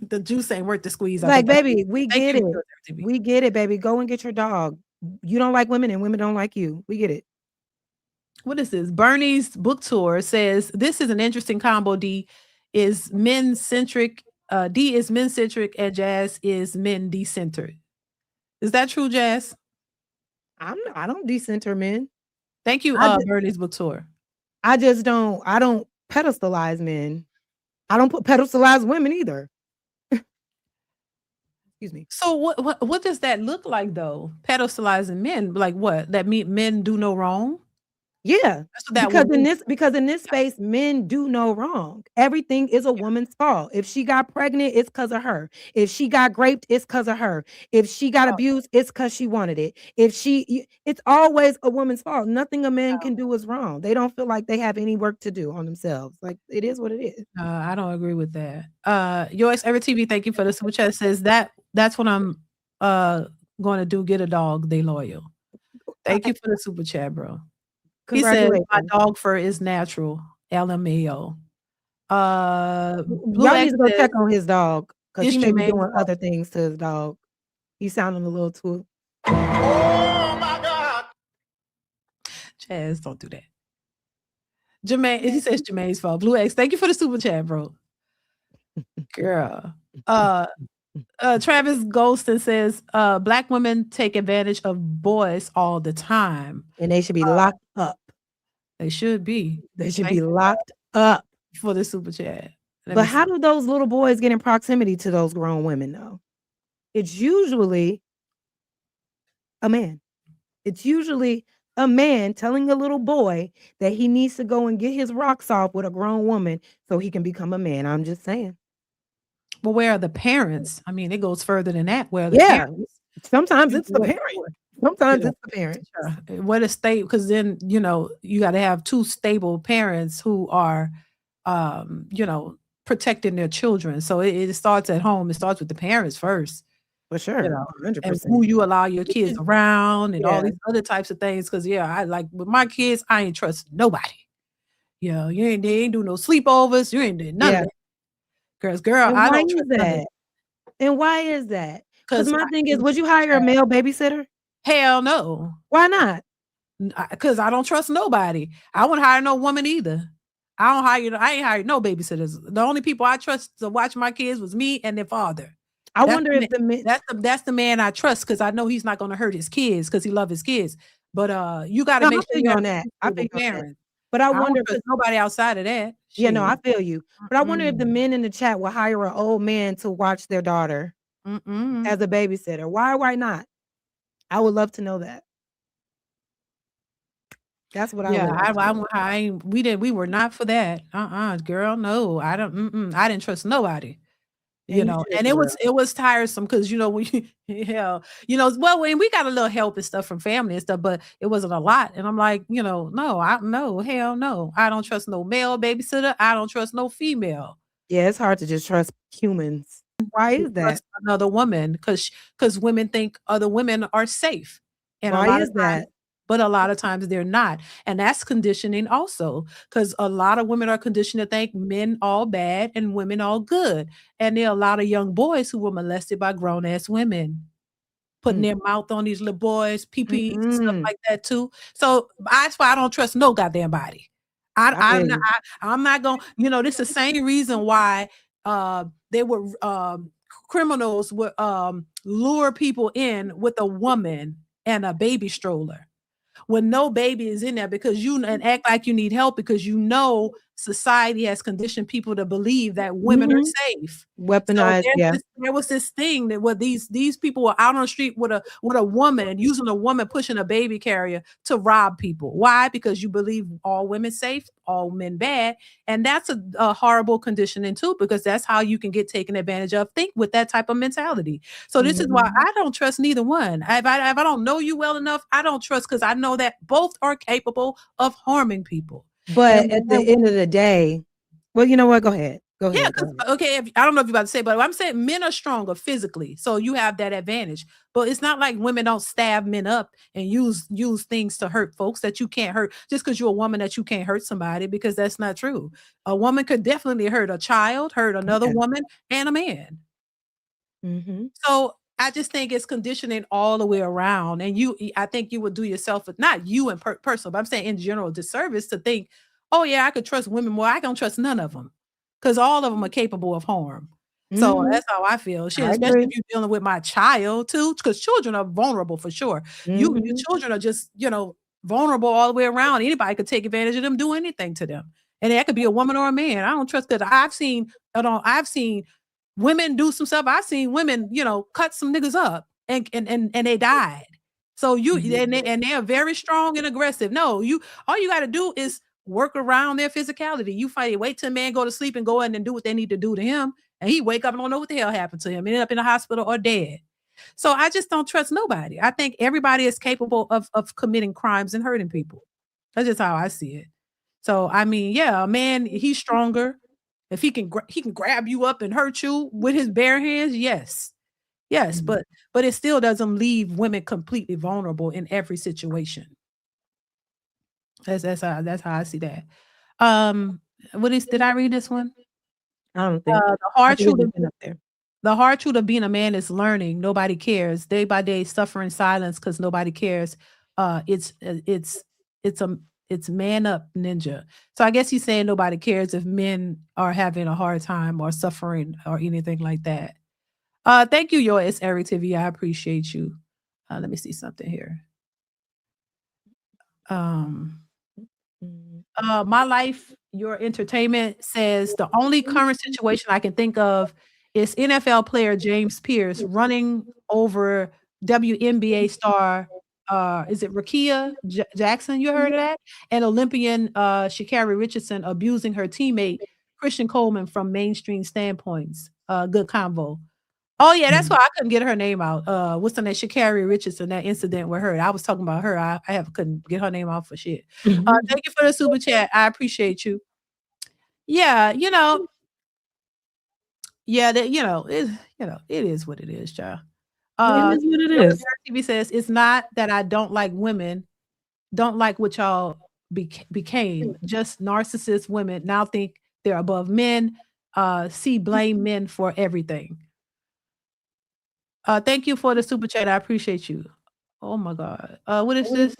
the juice ain't worth the squeeze. I Like, think that's baby, we thank get you, it. TV. We get it, baby. Go and get your dog. You don't like women and women don't like you. We get it. What is this? Bernie's book tour says this is an interesting combo. D is men centric. D is men centric and Jazz is men decentered. Is that true, Jazz? I don't decenter men. Thank you, I Bernie's book tour. I don't pedestalize men. I don't pedestalize women either. Excuse me. So what does that look like though? Pedestalizing men, like what? That mean men do no wrong? Yeah, That's what that because would in mean. this space, men do no wrong. Everything is a woman's fault. If she got pregnant, it's because of her. If she got raped, it's because of her. If she got abused, it's because she wanted it. It's always a woman's fault. Nothing a man can do is wrong. They don't feel like they have any work to do on themselves. Like, it is what it is. I don't agree with that. Yours Ever TV, thank you for the super chat. Says that's what I'm going to do. Get a dog. They loyal. Thank you for the super chat, bro. He said my dog fur is natural. LMAO. Blue Y'all X need to go says, check on his dog because he may be Jermaine's doing fault. other things to his dog. He's sounding a little too. Oh my God. Chaz, don't do that. Jermaine, he says Jermaine's fault. Blue X, thank you for the super chat, bro. Girl. Travis Golston says black women take advantage of boys all the time. And they should be locked up. They should be. They should be locked up. For the super chat. But how do those little boys get in proximity to those grown women, though? It's usually a man. It's usually a man telling a little boy that he needs to go and get his rocks off with a grown woman so he can become a man. I'm just saying. Well, where are the parents? I mean, it goes further than that. Where are the parents? Sometimes it's the parent. Sometimes it's the parent. What a state, because then, you got to have two stable parents who are, protecting their children. So it starts at home. It starts with the parents first. For sure. 100%. And who you allow your kids around and all these other types of things. Because, I like with my kids, I ain't trust nobody. They ain't do no sleepovers. You ain't doing none of that. Girl, I don't trust that. And why is that? Because my thing is, would you hire a male babysitter? Hell no. Why not? Because I don't trust nobody. I wouldn't hire no woman either. I ain't hired no babysitters. The only people I trust to watch my kids was me and their father. I wonder if that's the man I trust because I know he's not going to hurt his kids because he loves his kids. But you got to make sure you on that. I feel you on that. But I wonder if there's nobody outside of that. Yeah, no, I feel you. But I wonder if the men in the chat will hire an old man to watch their daughter as a babysitter. Why not? I would love to know that. That's what we were not for that. Girl, no. I didn't trust nobody. And it was tiresome because when and we got a little help and stuff from family and stuff, but it wasn't a lot. And I'm like, hell no. I don't trust no male babysitter. I don't trust no female. Yeah, it's hard to just trust humans. Why is that? Another woman, because women think other women are safe. And why is that? But a lot of times they're not. And that's conditioning also, because a lot of women are conditioned to think men all bad and women all good. And there are a lot of young boys who were molested by grown-ass women, putting their mouth on these little boys, pee-pee, stuff like that too. So that's why I don't trust no goddamn body. I'm not going, this is the same reason why they were criminals would lure people in with a woman and a baby stroller when no baby is in there because and act like you need help because society has conditioned people to believe that women are safe. Weaponized, so there was this thing that where these people were out on the street with a woman, using a woman pushing a baby carrier to rob people. Why? Because you believe all women safe, all men bad. And that's a horrible conditioning too, because that's how you can get taken advantage of. Think with that type of mentality. So this is why I don't trust neither one. If I don't know you well enough, I don't trust because I know that both are capable of harming people. But at the end of the day, well, you know what? Go ahead. Go Yeah, ahead. Go because ahead. okay, I don't know if you're about to say, but I'm saying men are stronger physically, so you have that advantage. But it's not like women don't stab men up and use things to hurt folks that you can't hurt just because you're a woman that you can't hurt somebody because that's not true. A woman could definitely hurt a child, hurt another Yeah. woman, and a man. Mm-hmm. So I just think it's conditioning all the way around. And I think you would do yourself, not you in personal, but I'm saying in general, disservice to think, oh yeah, I could trust women more. I don't trust none of them because all of them are capable of harm. So Mm-hmm. that's how I feel. Shit, I especially if agree. you're dealing with my child too, because children are vulnerable for sure. Your Mm-hmm. children are just, vulnerable all the way around. Anybody could take advantage of them, do anything to them. And that could be a woman or a man. I don't trust that. I've seen women do some stuff. I've seen women, cut some niggas up and they died. So and they are very strong and aggressive. No, all you got to do is work around their physicality. You fight, wait till a man go to sleep and go in and do what they need to do to him, and he wake up and don't know what the hell happened to him, ended up in the hospital or dead. So I just don't trust nobody. I think everybody is capable of committing crimes and hurting people. That's just how I see it. So I mean, yeah, a man, he's stronger. If he can grab you up and hurt you with his bare hands, yes. Yes, Mhm. but it still doesn't leave women completely vulnerable in every situation. That's how I see that. Um, did I read this one? I don't think. The I hard think truth it's of just been up there. the hard truth of being a man is learning. Nobody cares. Day by day, suffer in silence because nobody cares. It's a it's man up ninja. So I guess he's saying nobody cares if men are having a hard time or suffering or anything like that. Thank you, yours, Eric TV. I appreciate you. Let me see something here. Um, Mhm. My life, your entertainment says the only current situation I can think of is NFL player James Pierce running over WNBA star. Is it Rakia Jackson? You heard of that? And Olympian Sha'Carri Richardson abusing her teammate Christian Coleman from mainstream standpoints. Good convo. Oh yeah, that's why I couldn't get her name out. What's the name? Sha'Carri Richardson, that incident with her. I was talking about her. Couldn't get her name out for shit. Thank you for the super chat. I appreciate you. Yeah, yeah, it is what it is, child. It is what it Yo, is. TV says it's not that I don't like women, don't like what y'all became. Just narcissist women now think they're above men. See blame men for everything. Thank you for the super chat. I appreciate you. Oh my God. What is this?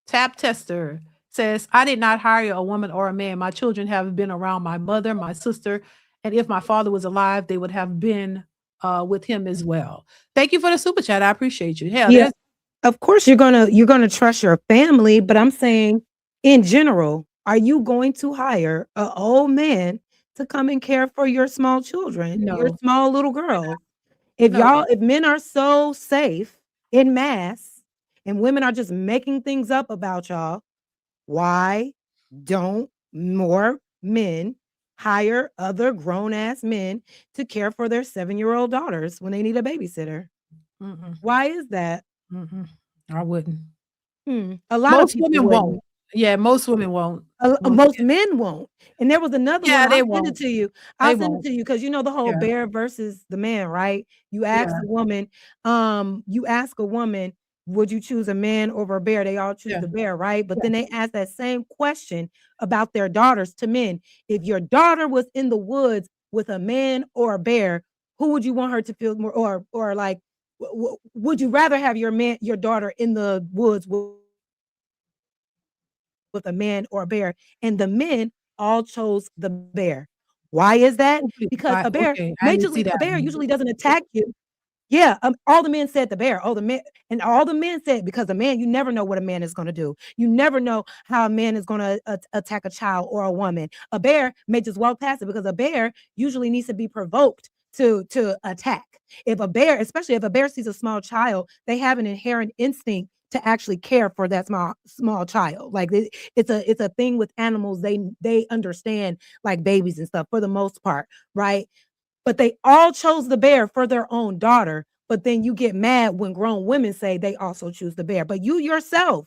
Tap tester says, I did not hire a woman or a man. My children have been around my mother, my sister, and if my father was alive, they would have been with him as well. Thank you for the super chat. I appreciate you. Hell, Yeah, there's of course you're gonna trust your family, but I'm saying in general, are you going to hire a old man to come and care for your small children, your no, small little girls? If no. if men are so safe in mass and women are just making things up about y'all, why don't more men hire other grown ass men to care for their 7-year-old daughters when they need a babysitter? Mm-mm, Why is that? mm-mm. I wouldn't. A lot of Most people women wouldn't. won't. Yeah, most women won't. Most men won't. And there was another one. Yeah, they I'll send it won't. to you. They I'll send it won't. to you because you know the whole Yeah, bear versus the man, right? yeah, You ask a woman, would you choose a man over a bear? They all choose yeah. the bear, right? But then they ask that same question about their daughters to men. If your daughter was in the woods with a man or a bear, who would you want her to feel more or like would you rather have your daughter in the woods with a man or a bear, and the men all chose the bear. Why is that? Oh, please. Because Okay, I didn't see a that bear one. usually doesn't attack you. Yeah, all the men said the bear. Oh, the men and all the men said because the man, you never know what a man is going to do. You never know how a man is going to attack a child or a woman. A bear may just walk past it because a bear usually needs to be provoked to attack. If a bear, especially if a bear sees a small child, they have an inherent instinct to actually care for that small child. Like it's a thing with animals. They understand like babies and stuff for the most part, right? But they all chose the bear for their own daughter. But then you get mad when grown women say they also choose the bear. But you yourself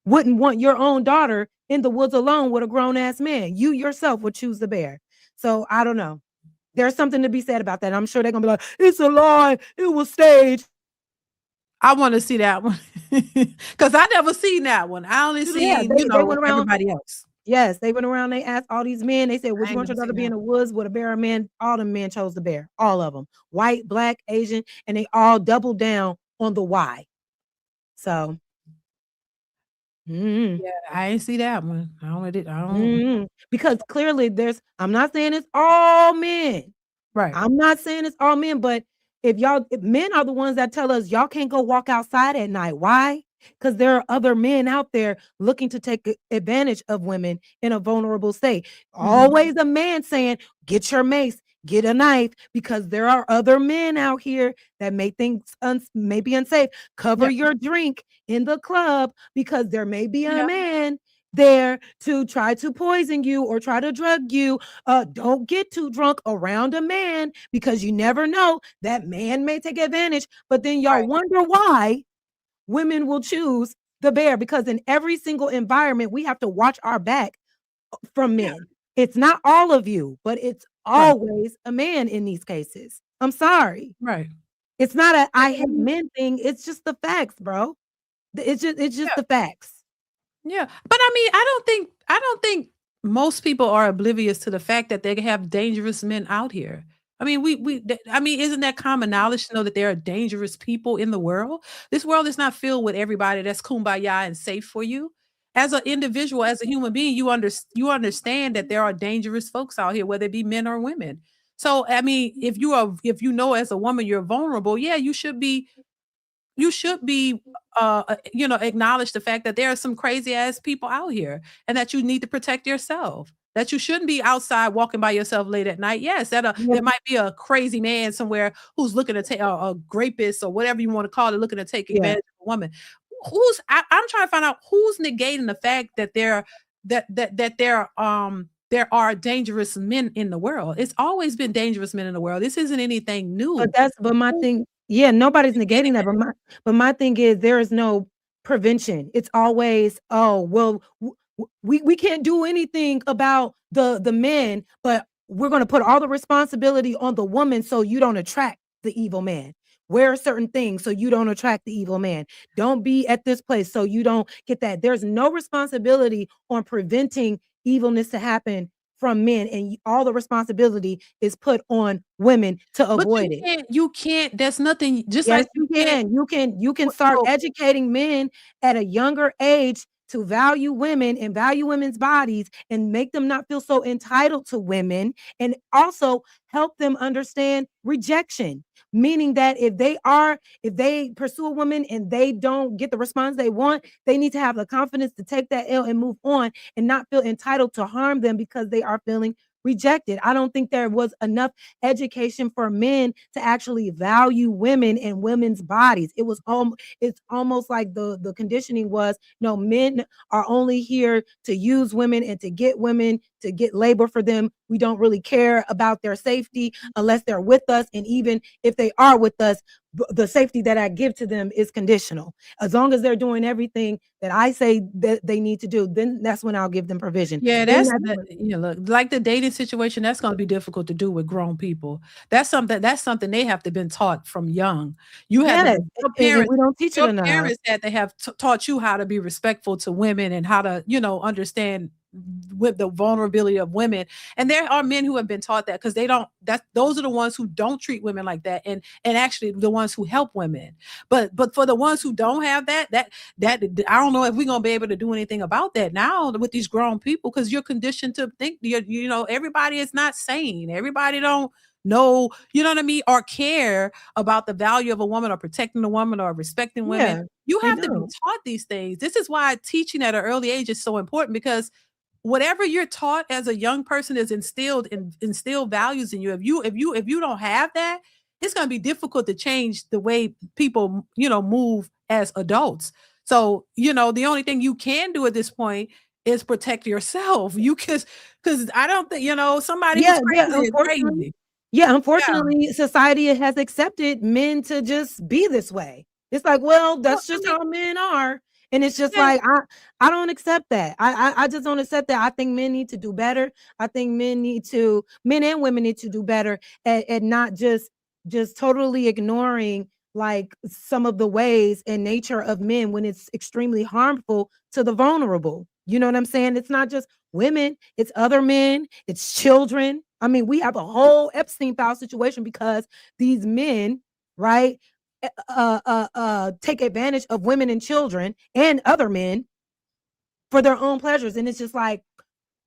wouldn't want your own daughter in the woods alone with a grown ass man. You yourself would choose the bear. So I don't know. There's something to be said about that. I'm sure they're gonna be like, it's a lie, it was staged. I want to see that one because I never seen that one. I only Yeah, seen, they went around. everybody else. Yes, they went around. They asked all these men. They said, "Would I you ain't want your never daughter to seen be that in the one. woods with a bear or man?" All the men chose the bear. All of them, white, black, Asian, and they all doubled down on the why. So, mm, Yeah, I ain't see that one. I don't. because clearly there's. I'm not saying it's all men. Right. I'm not saying it's all men, but if men are the ones that tell us y'all can't go walk outside at night. Why? Because there are other men out there looking to take advantage of women in a vulnerable state. Always a man saying, get your mace, get a knife, because there are other men out here that may think may be unsafe. Cover Yeah. your drink in the club because there may be a Yeah. man there to try to poison you or try to drug you. Don't get too drunk around a man because you never know, that man may take advantage. But then y'all Right. wonder why women will choose the bear, because in every single environment we have to watch our back from Yeah. men. It's not all of you, but it's Right. always a man in these cases. I'm sorry. Right. It's not a I hate Mhm. men thing. It's just the facts, bro. It's just Yeah. the facts. Yeah. But I mean, I don't think most people are oblivious to the fact that they have dangerous men out here. I mean, I mean, isn't that common knowledge to know that there are dangerous people in the world? This world is not filled with everybody that's kumbaya and safe for you. As an individual, as a human being, you understand that there are dangerous folks out here, whether it be men or women. So, I mean, if you know as a woman you're vulnerable, yeah, you should be acknowledge the fact that there are some crazy ass people out here and that you need to protect yourself. That you shouldn't be outside walking by yourself late at night. Yes, Yep. there might be a crazy man somewhere who's looking to take a rapist or whatever you want to call it, looking to take Yeah. advantage of a woman. I'm trying to find out who's negating the fact that there are dangerous men in the world. It's always been dangerous men in the world. This isn't anything new. But my Who- thing, yeah, nobody's who's negating negating that. But my thing is there is no prevention. It's always, oh, well, we can't do anything about the men, but we're gonna put all the responsibility on the woman so you don't attract the evil man. Wear certain things so you don't attract the evil man. Don't be at this place so you don't get that. There's no responsibility on preventing evilness to happen from men, and all the responsibility is put on women to But avoid it. you can't, there's nothing just Yes, like you you can't can. You can w start well, educating men at a younger age to value women and value women's bodies and make them not feel so entitled to women, and also help them understand rejection. Meaning that if they pursue a woman and they don't get the response they want, they need to have the confidence to take that L and move on and not feel entitled to harm them because they are feeling rejected. I don't think there was enough education for men to actually value women and women's bodies. It's almost like the conditioning was, no, men are only here to use women and to get women to get labor for them. We don't really care about their safety unless they're with us, and even if they are with us, the safety that I give to them is conditional. As long as they're doing everything that I say that they need to do, then that's when I'll give them provision. yeah, Then that's that's the when, look, like the dating situation, that's gonna be difficult to do with grown people. That's something they have to been taught from young. You had to yes, your and parents we don't teach it your enough. parents had to have taught you how to be respectful to women and how to, understand with the vulnerability of women. And there are men who have been taught that because they don't that those are the ones who don't treat women like that, and actually the ones who help women. But for the ones who don't have that I don't know if we're gonna be able to do anything about that now with these grown people, because you're conditioned to think everybody is not sane. Everybody don't know, you know what I mean, or care about the value of a woman or protecting a woman or respecting women. Yeah, You they have to be don't. taught these things. This is why teaching at an early age is so important, because whatever you're taught as a young person is instilled values in you. If you don't have that, it's going to be difficult to change the way people move as adults. So the only thing you can do at this point is protect yourself. You because I don't think somebody who's Yeah, yeah, crazy is unfortunately. crazy. Yeah, Yeah. unfortunately, society has accepted men to just be this way. It's like, well, Well, that's I just mean, how men are. And it's just Yeah. like I don't accept that. I just don't accept that. I think men need to do better. I think men and women need to do better at not just totally ignoring like some of the ways and nature of men when it's extremely harmful to the vulnerable. You know what I'm saying? It's not just women, it's other men, it's children. I mean, we have a whole Epstein file situation because these men, right, take advantage of women and children and other men for their own pleasures. And it's just like,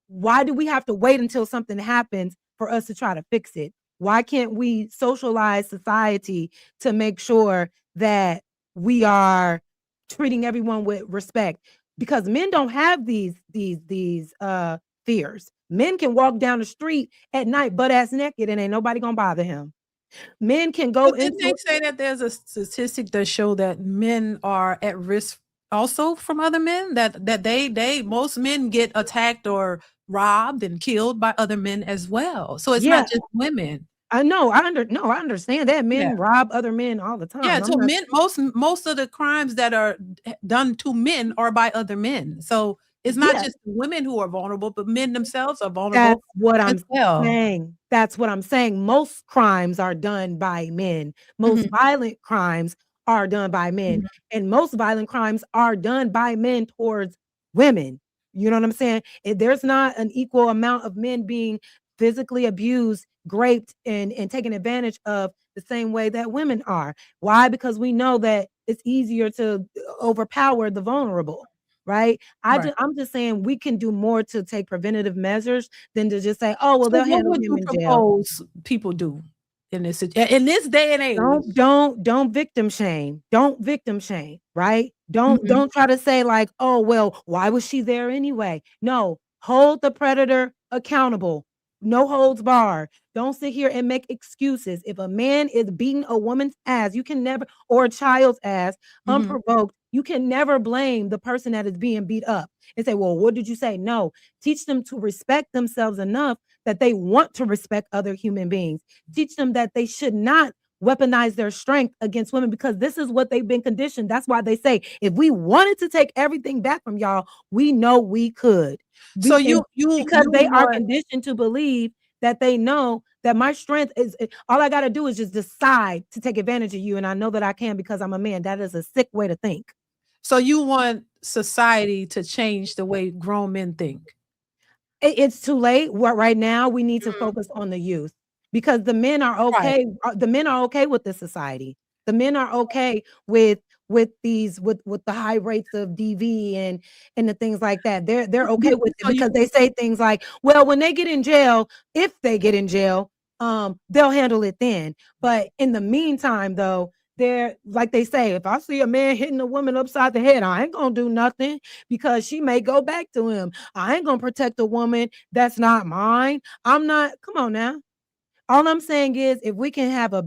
why do we have to wait until something happens for us to try to fix it? Why can't we socialize society to make sure that we are treating everyone with respect? Because men don't have these fears. Men can walk down the street at night butt ass naked and ain't nobody gonna bother him. Men can go But didn't they into say that there's a statistic that show that men are at risk also from other men? That they most men get attacked or robbed and killed by other men as well. So it's yeah, not just women. I know. I understand that Yeah. men rob other men all the Yeah, time. so I'm not men most of the crimes that are done to men are by other men. So it's not yeah, just women who are vulnerable, but men themselves are vulnerable that's what as I'm well. saying. That's what I'm saying. Most crimes are done by men. Most Mhm, violent crimes are done by men. mhm. And most violent crimes are done by men towards women. You know what I'm saying? There's not an equal amount of men being physically abused, raped, and taken advantage of the same way that women are. Why? Because we know that it's easier to overpower the vulnerable. Right. Right. I'm just saying we can do more to take preventative measures than to just say, oh, well, So they'll what handle would him you in jail. propose people do in this day and age? Don't victim shame. Don't victim shame, right? Mhm, Don't try to say like, "Oh, well, why was she there anyway?" No, hold the predator accountable. No holds barred. Don't sit here and make excuses. If a man is beating a woman's ass, you can never or a child's ass mhm. unprovoked, you can never blame the person that is being beat up and say, "Well, what did you say?" No, teach them to respect themselves enough that they want to respect other human beings. Teach them that they should not weaponize their strength against women because this is what they've been conditioned. That's why they say, if we wanted to take everything back from y'all, we know we could. So We and because you they are want conditioned to believe that they know that my strength is all I got to do is just decide to take advantage of you. And I know that I can because I'm a man. That is a sick way to think. so you want society to change the way grown men think. It's too late. What right now we need to Mhm. focus on the youth because the men are Right. okay. The men are okay with this society. The men are okay with these with the high rates of DV and the things like that. They're okay with it So you because they say things like, "Well, when they get in jail, if they get in jail, they'll handle it then." But in the meantime, though, they're like they say, if I see a man hitting a woman upside the head, I ain't gonna do nothing because she may go back to him. I ain't gonna protect a woman that's not mine. I'm not, come on now. All I'm saying is if we can have a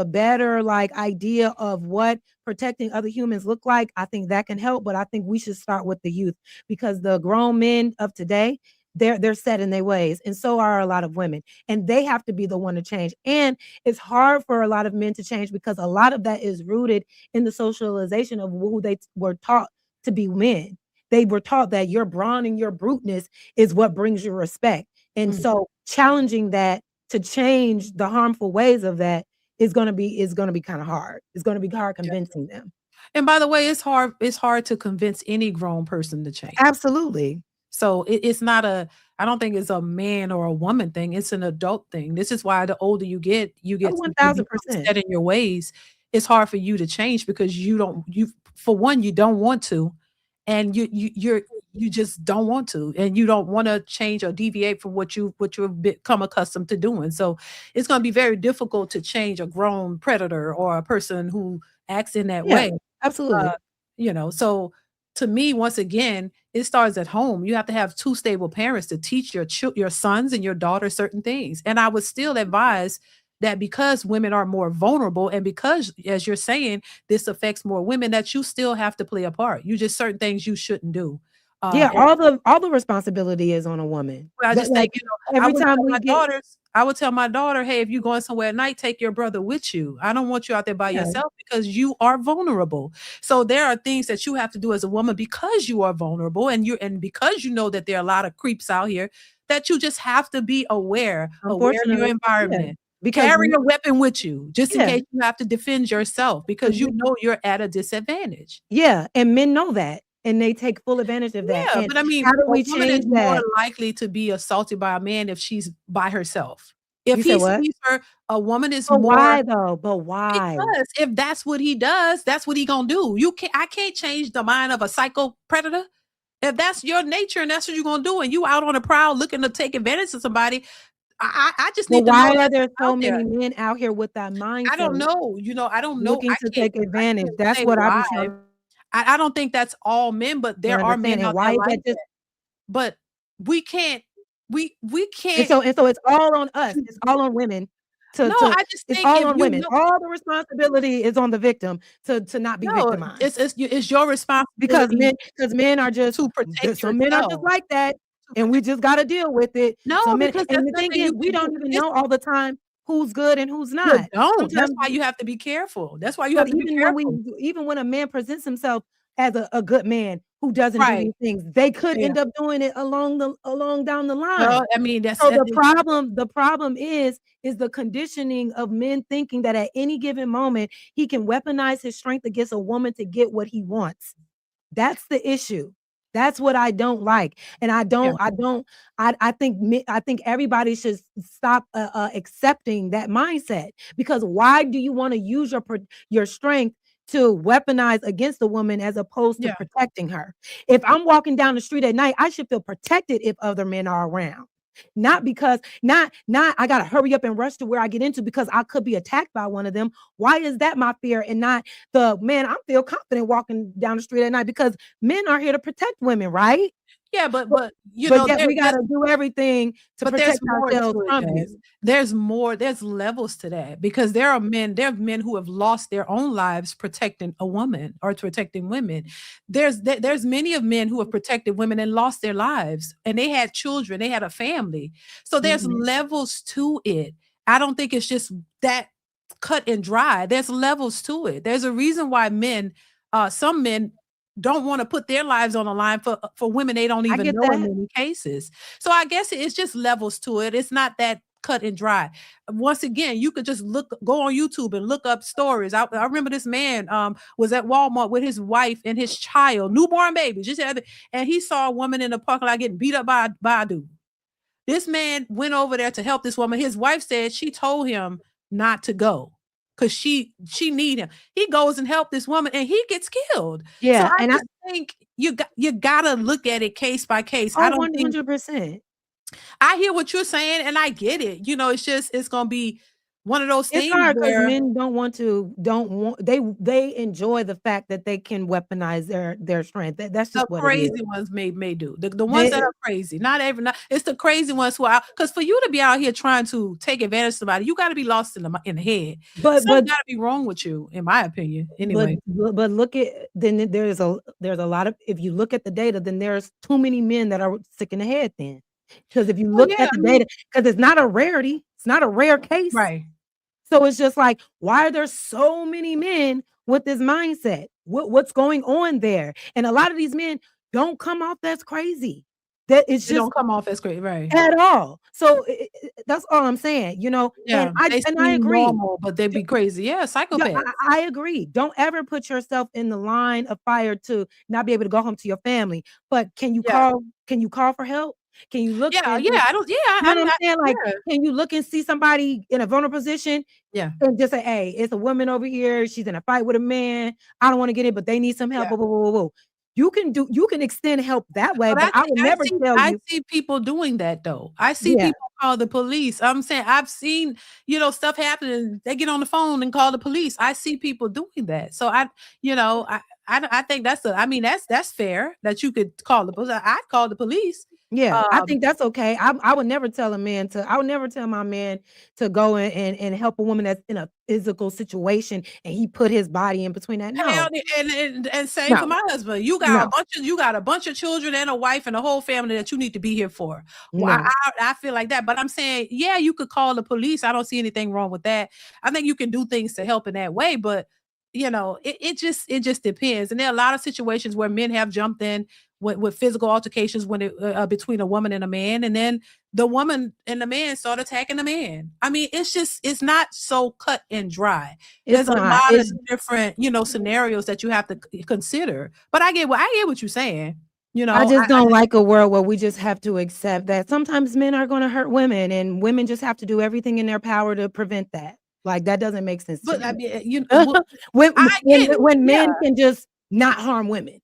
better like idea of what protecting other humans look like, I think that can help. But I think we should start with the youth because the grown men of today, they're set in their ways, and so are a lot of women, and they have to be the one to change. And it's hard for a lot of men to change because a lot of that is rooted in the socialization of who they were taught to be men. They were taught that your brawn and your bruteness is what brings you respect. And Mhm. so challenging that to change the harmful ways of that is gonna be kind of hard. It's gonna be hard convincing them. And by the way, it's hard to convince any grown person to change. Absolutely. So it's not I don't think it's a man or a woman thing. It's an adult thing. This is why the older you Oh, get to you become 1000%. set in your ways. It's hard for you to change because you for one, you don't want to, and you just don't want to, and you don't want to change or deviate from what you've become accustomed to doing. So it's going to be very difficult to change a grown predator or a person who acts in that Yeah, way. absolutely. Uh, so to me, once again, it starts at home. You have to have two stable parents to teach your sons and your daughters certain things. And I would still advise that because women are more vulnerable and because, as you're saying, this affects more women, that you still have to play a part. You just certain things you shouldn't do. Yeah, And all the responsibility is on a woman. I That just like think, I every would tell time my we get daughters, I would tell my daughter, hey, if you're going somewhere at night, take your brother with you. I don't want you out there by Yeah. yourself because you are vulnerable. So there are things that you have to do as a woman because you are vulnerable and because you know that there are a lot of creeps out here that you just have to be aware of your Unfortunately, yeah, environment. because Carry a weapon with you just in yeah, case you have to defend yourself because you know you're at a disadvantage. yeah, and men know that, and they take full advantage of that, Yeah, and but I mean, how do a we woman is change more that? likely to be assaulted by a man if she's by herself. You If said he what? sees her, a woman is But more why though? But why? because if that's what he does, that's what he gonna do. I can't change the mind of a psycho predator. If that's your nature and that's what you're gonna do, and you out on a prowl looking to take advantage of somebody, I just But need to know why are that's there so out there. many men out here with that I don't mindset know. I don't know. looking to take I advantage? can't That's say what I why. be trying I don't think that's all men, but to there are men understand, and out there why is like that just that. But we can't we and can't so it's all on us. It's all on women no, to I just it's think all if on you women. know All the responsibility is on the victim to not be no, victimized. it's your Because responsibility men are just to protect some men are just yourself. like that, To and we protect just gotta deal with it. no, Some men because and there's the thing nothing is, you we can do. don't even It's know all the time who's good and who's you not. don't. That's Sometimes why you have to be careful. That's why you but have to be careful. even when a man presents himself as a good man who doesn't do Right. these things, they could Yeah. end up doing it along down the line. Well, I mean, that's So that the problem is the conditioning of men thinking that at any given moment he can weaponize his strength against a woman to get what he wants. That's the issue. That's what I don't like. And yeah. I think everybody should stop accepting that mindset because why do you want to use your strength to weaponize against a woman as opposed to Yeah. protecting her? If I'm walking down the street at night, I should feel protected if other men are around. Not because not I gotta hurry up and rush to where I get into because I could be attacked by one of them. Why is that my fear and not the man? I feel confident walking down the street at night because men are here to protect women, right? Yeah, but But yet we gotta do everything to but there's protect more ourselves to it, from Jazz. you. There's levels to that because there are men who have lost their own lives protecting a woman or protecting women. There's many of men who have protected women and lost their lives and they had children, they had a family. So there's Mhm. levels to it. I don't think it's just that cut and dry. There's levels to it. There's a reason why some men don't want to put their lives on the line for women they don't I even get know in that. many cases. So I guess it's just levels to it. It's not that cut and dry. Once again, you could just go on YouTube and look up stories. I remember this man was at Walmart with his wife and his child, newborn baby, and he saw a woman in the parking lot getting beat up by a dude. This man went over there to help this woman. His wife said she told him not to go because she need him. He goes and help this woman and he gets killed. So Yeah, I and I just think you gotta look at it case by case. I oh, don't think 100%. I hear what you're saying and I get it. It's gonna be one of those It's things hard because where men don't want they enjoy the fact that they can weaponize their strength. That's the just what it is. crazy ones may do. The ones They that are crazy. Not it's the crazy ones who are out. Because for you to be out here trying to take advantage of somebody, you gotta be lost in the head. but Something but gotta be wrong with you, in my opinion. Anyway. but look at then there's a lot of if you look at the data, then there's too many men that are sick in the head then. Because if you Well, look yeah, at I the mean data, because it's not a rarity, it's not a rare case. right. So it's just like, why are there so many men with this mindset? What's going on there? And a lot of these men don't come off as crazy. That it's They just don't come off as crazy, right. at all. So that's all I'm saying, Yeah, they and I seem agree. normal, but they be crazy. Yeah, Yeah, psychopaths. I agree. Don't ever put yourself in the line of fire to not be able to go home to your family. But Yeah. can you call for help? Can you look Yeah, and yeah, I don't yeah, you know I'm what I'm not saying? Like, yeah, can you look and see somebody in a vulnerable position yeah, and just say, "Hey, it's a woman over here. She's in a fight with a man. I don't want to get it, but they need some help." yeah. Whoa, whoa, whoa, whoa, whoa. You can extend help that way, But but I would never tell I you, see people doing that though. I see yeah. people call the police. I'm saying I've seen, stuff happening. They get on the phone and call the police. I see people doing that. So I think I mean that's fair that you could call the police. I'd call the police. Yeah, I think that's okay. I would never tell a man to I would never tell my man to go and help a woman that's in a physical situation and he put his body in between that. Hell, No, and same for no, my husband. no, You got a bunch of children and a wife and a whole family that you need to be here for. Well, no. I feel like that, but I'm saying, yeah, you could call the police. I don't see anything wrong with that. I think you can do things to help in that way, but it just depends. And there are a lot of situations where men have jumped in with physical altercations when between a woman and a man, and then the woman and the man start attacking the man. I mean, it's not so cut and dry. It's There's a not. lot of It's different, scenarios that you have to consider. But I get what you're saying. I just I don't like a world where we just have to accept that sometimes men are going to hurt women and women just have to do everything in their power to prevent that. Like that doesn't make sense to but I me. mean, well, when I get it. when Yeah, men can just not harm women.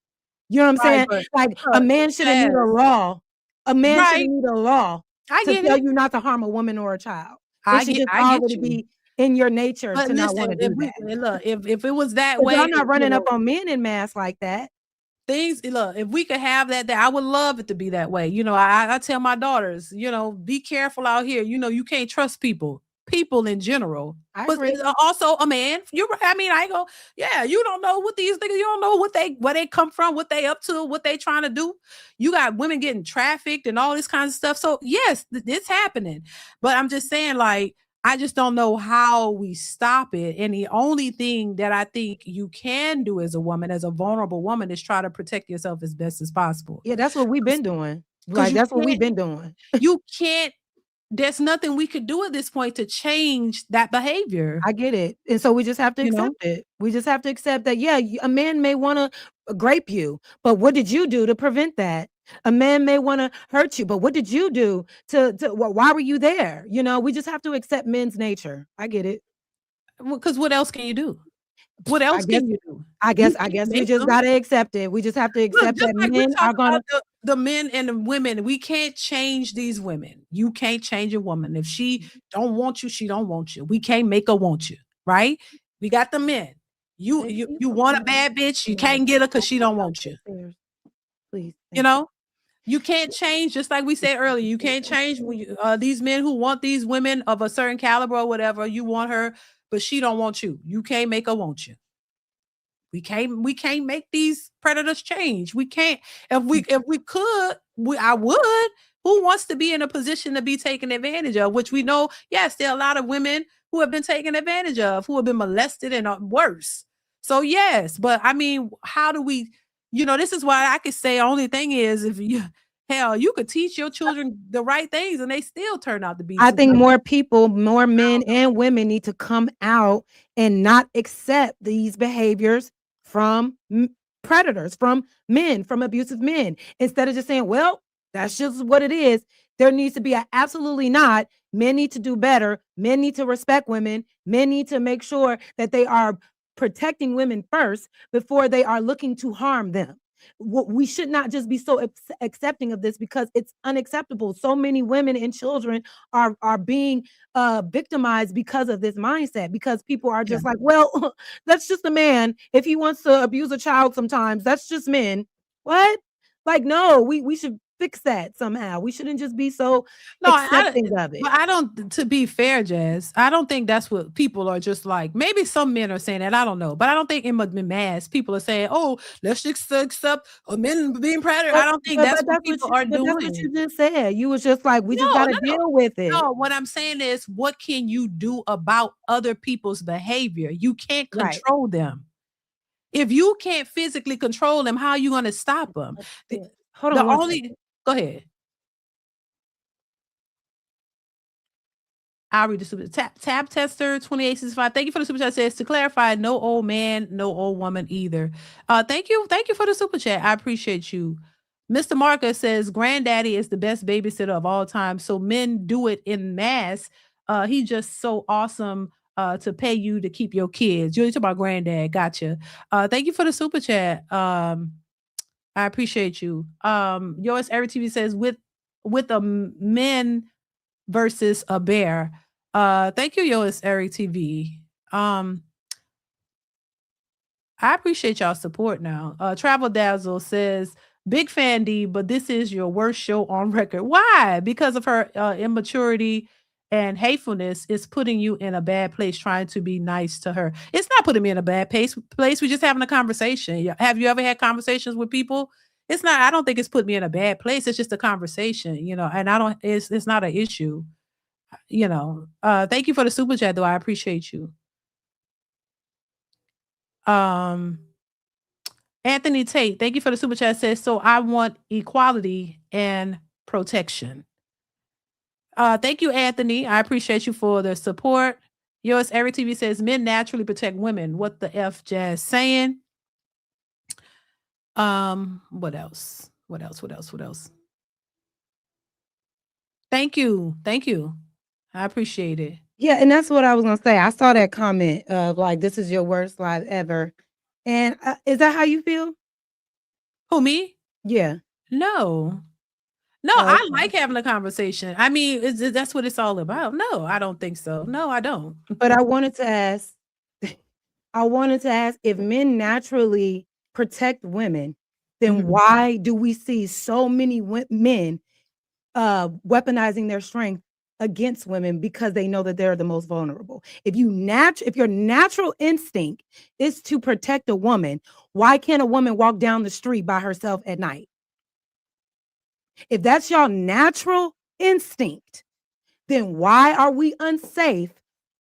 You know what I'm right. saying? But Like a man shouldn't need yes, a law. A man shouldn't right. need a law I to get tell it. you not to harm a woman or a child. It I should get just I get already you. be in your nature But to not want listen, to if do we that. look, if it was that But way, y'all not running up on men in mass like that. things look, if we could have that, I would love it to be that way. I tell my daughters, be careful out here. You can't trust people in general. I But agree. also a man, you're right. I mean, I go, yeah, you don't know what these niggas, you don't know where they come from, what they up to, what they trying to do. You got women getting trafficked and all this kind of stuff. So yes, it's happening. But I'm just saying, like, I just don't know how we stop it. And the only thing that I think you can do as a woman, as a vulnerable woman, is try to protect yourself as best as possible. Yeah, that's what we've been doing. Because Like that's what we've been doing. you can't, there's nothing we could do at this point to change that behavior, I get it. And so we just have to you know? accept it. We just have to accept that, yeah, a man may want to grape you, but what did you do to prevent that? A man may want to hurt you, but what did you do why were you there? We just have to accept men's nature. I get it. Because what else can you do? What I else guess can you do? I You guess I can't guess we make just them. got to accept it. We just have to Look, accept just that like we men talk are going about to the men and the women, we can't change these women. You can't change a woman. If she don't want you, she don't want you. We can't make her want you, right? We got the men. You want a bad bitch, you can't get her because she don't want you. Please. You know, you can't change, just like we said earlier. You can't change these men who want these women of a certain caliber or whatever. You want her, but she don't want you. You can't make her want you. We can't make these predators change. We can't. If we could, I would. Who wants to be in a position to be taken advantage of? Which we know, yes, there are a lot of women who have been taken advantage of, who have been molested and worse. So yes, but I mean, how do we? This is why I could say only thing is if you hell, you could teach your children the right things and they still turn out to be I some think type more people, more men and women need to come out and not accept these behaviors from predators, from men, from abusive men. Instead of just saying, well, that's just what it is. There needs to be a absolutely not. Men need to do better. Men need to respect women. Men need to make sure that they are protecting women first before they are looking to harm them. We should not just be so accepting of this because it's unacceptable. So many women and children are being victimized because of this mindset, because people are Yeah. just like, well, that's just a man. If he wants to abuse a child sometimes, that's just men. What? Like, no, we should fix that somehow. We shouldn't just be so No, accepting of it. but I don't. To be fair, Jazz, I don't think that's what people are just like. Maybe some men are saying that. I don't know, but I don't think in the mass people are saying, "Oh, let's just accept men being predator." I don't think that's what people are But that's what doing. you just said. You was just like, we just No, got to no, no, deal with it. no. What I'm saying is, what can you do about other people's behavior? You can't Right. control them. If you can't physically control them, how are you going to stop them? The, Hold the on one only second. go ahead. I'll read the super tab tester 2865. Thank you for the super chat. Says to clarify, no old man, no old woman either. Thank you for the super chat. I appreciate you. Mr. Marcus says granddaddy is the best babysitter of all time. So men do it in mass. He's just so awesome to pay you to keep your kids. You're talking about granddad. Gotcha. Thank you for the super chat. I appreciate you. Yours Eric TV says with a men versus a bear. Thank you, Yois Eric TV. I appreciate y'all support now. Travel Dazzle says Big fan D, but this is your worst show on record. Why? Because of her immaturity and hatefulness is putting you in a bad place trying to be nice to her. It's not putting me in a bad place. We're just having a conversation. Have you ever had conversations with people? It's not, I don't think it's put me in a bad place. It's just a conversation, and I don't, it's not an issue, Thank you for the super chat though. I appreciate you. Um, Anthony Tate, thank you for the super chat. Says, so I want equality and protection. Thank you, Anthony. I appreciate you for the support. Yours, Eric TV says, men naturally protect women. What the F Jazz saying? What else? What else? Thank you. I appreciate it. Yeah, and that's what I was gonna say. I saw that comment of like, "This is your worst live ever," and is that how you feel? Who, me? Yeah. No, Oh, I okay. like having a conversation. I mean, that's what it's all about. No, I don't think so. No, I don't. But I wanted to ask, if men naturally protect women, then Mhm. why do we see so many men weaponizing their strength against women because they know that they're the most vulnerable? If your natural instinct is to protect a woman, why can't a woman walk down the street by herself at night? If that's your natural instinct, then why are we unsafe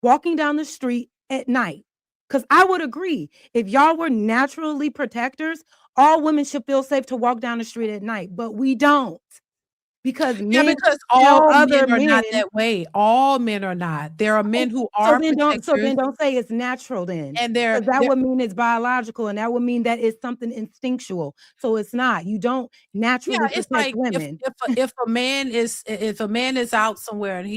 walking down the street at night? Because I would agree, if y'all were naturally protectors, all women should feel safe to walk down the street at night, but we don't. Because Yeah, men because tell all other men are not men. that way. All men are not. There are men who So are then protectors, don't say it's natural then. and Because that would mean it's biological, and that would mean that it's something instinctual. So it's not. You don't yeah, naturally it's protect like women. if a man is out somewhere and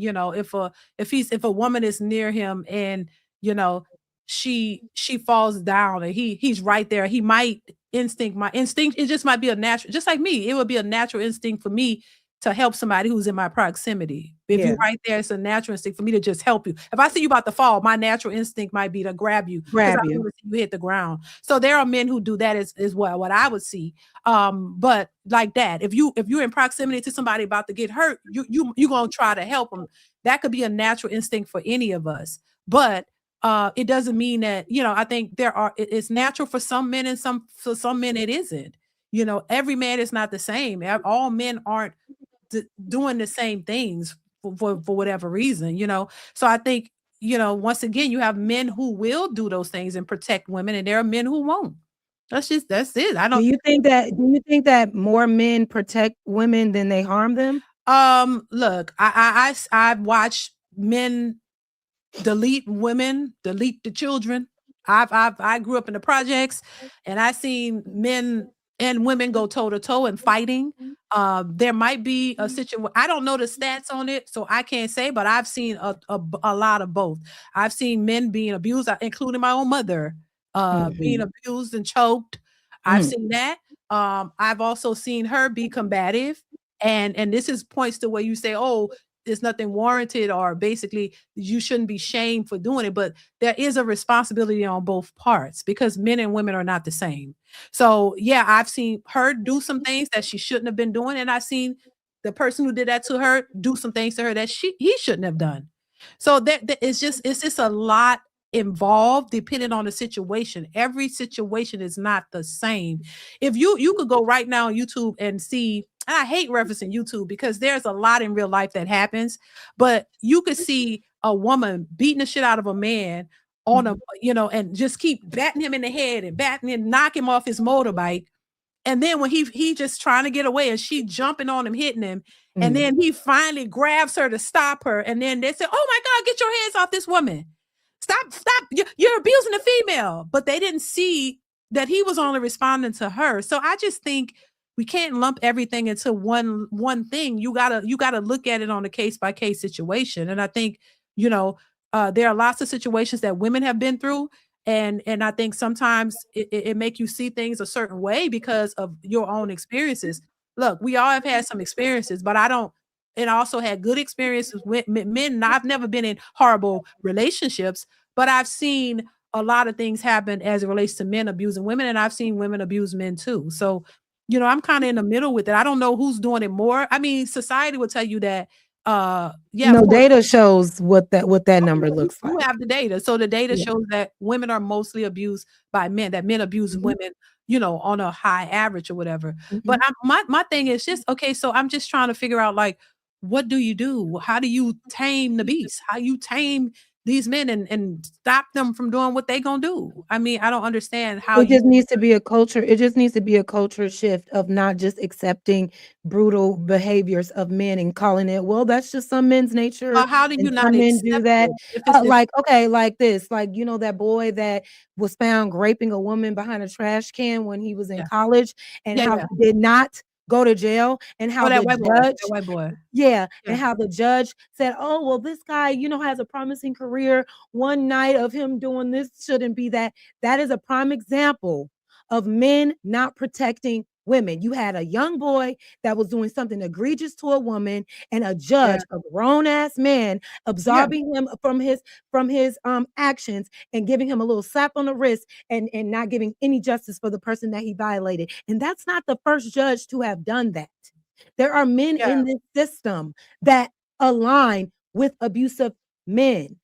if a woman is near him and you know she falls down and he's right there, he might my instinct, it just might be a natural, just like me, it would be a natural instinct for me to help somebody who's in my proximity. If Yeah. you're right there, it's a natural instinct for me to just help you. If I see you about to fall, my natural instinct might be to grab you because I want to see you hit the ground. So there are men who do that is what I would see. But like that, if you're in proximity to somebody about to get hurt, you gonna try to help them. That could be a natural instinct for any of us. But it doesn't mean that, I think it's natural for some men and for some men it isn't. Every man is not the same. All men aren't doing the same things for whatever reason. So I think, once again, you have men who will do those things and protect women, and there are men who won't. That's it. I Do don't. you think that more men protect women than they harm them? Look, I've watched men delete women, delete the children. I grew up in the projects, and I seen men and women go toe to toe and fighting. There might be a situation. I don't know the stats on it, so I can't say. But I've seen a lot of both. I've seen men being abused, including my own mother, being abused and choked. I've seen that. I've also seen her be combative, and this is points to where you say, "Oh, there's nothing warranted," or basically you shouldn't be shamed for doing it. But there is a responsibility on both parts because men and women are not the same. So yeah, I've seen her do some things that she shouldn't have been doing, and I've seen the person who did that to her do some things to her that he shouldn't have done. So that it's just a lot involved depending on the situation. Every situation is not the same. If you could go right now on YouTube and see, and I hate referencing YouTube because there's a lot in real life that happens, but you could see a woman beating the shit out of a man on a, and just keep batting him in the head and batting and knock him off his motorbike. And then when he just trying to get away and she jumping on him, hitting him, and then he finally grabs her to stop her. And then they say, "Oh my God, get your hands off this woman. Stop. You're abusing a female." But they didn't see that he was only responding to her. So I just think we can't lump everything into one thing. You gotta look at it on a case by case situation. And I think, there are lots of situations that women have been through. And I think sometimes it make you see things a certain way because of your own experiences. Look, we all have had some experiences, but I don't. And I also had good experiences with men. I've never been in horrible relationships, but I've seen a lot of things happen as it relates to men abusing women, and I've seen women abuse men too. So, I'm kind of in the middle with it. I don't know who's doing it more. I mean, society will tell you that, yeah, of No, course. data shows what that Oh, number yeah, looks you like. have the data. So the data Yeah. shows that women are mostly abused by men, that men abuse Mhm, women, on a high average or whatever. But mhm. my thing is just, okay, so I'm just trying to figure out, like, what do you do? How do you tame the beast? How you tame these men and stop them from doing what they gonna do? I mean, I don't understand how It you just needs to be a culture it just needs to be a culture shift of not just accepting brutal behaviors of men and calling it, "Well, that's just some men's nature, how do you and not some men do accept that." it if it's if Like, okay, like this, like, that boy that was found raping a woman behind a trash can when he was in yeah. college, and Yeah, how yeah. he did not go to jail, and Oh, how the that judge white boy. yeah, and Yeah, how the judge said, "Oh, well, this guy, has a promising career. One night of him doing this shouldn't be that." That is a prime example of men not protecting women. You had a young boy that was doing something egregious to a woman, and a yeah, judge, a grown-ass man, yeah, absolving him from his actions and giving him a little slap on the wrist, and not giving any justice for the person that he violated. And that's not the first judge to have done that. There are men yeah, in this system that align with abusive men.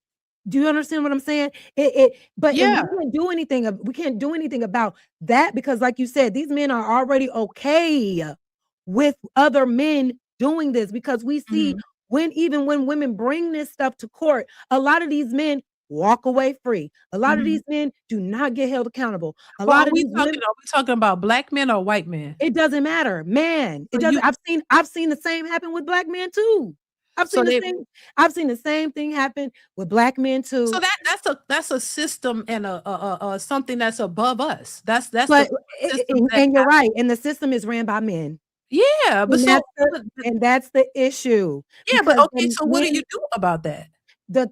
Do you understand what I'm saying? And yeah, we can't do anything about that, because like you said, these men are already okay with other men doing this, because we see mhm. even when women bring this stuff to court, a lot of these men walk away free. A lot of Mhm. these men do not get held accountable. A Well, lot of these women, are we talking about black men or white men? it doesn't matter, man. It So doesn't. you I've seen the same happen with black men too. I've so seen the they same I've seen the same thing happen with black men so too. that's a system and a something that's above us. That's the But systems that and you're right, and the system is ran by men. yeah, but And so that's the issue, yeah, but because okay, the so what do men you do about that?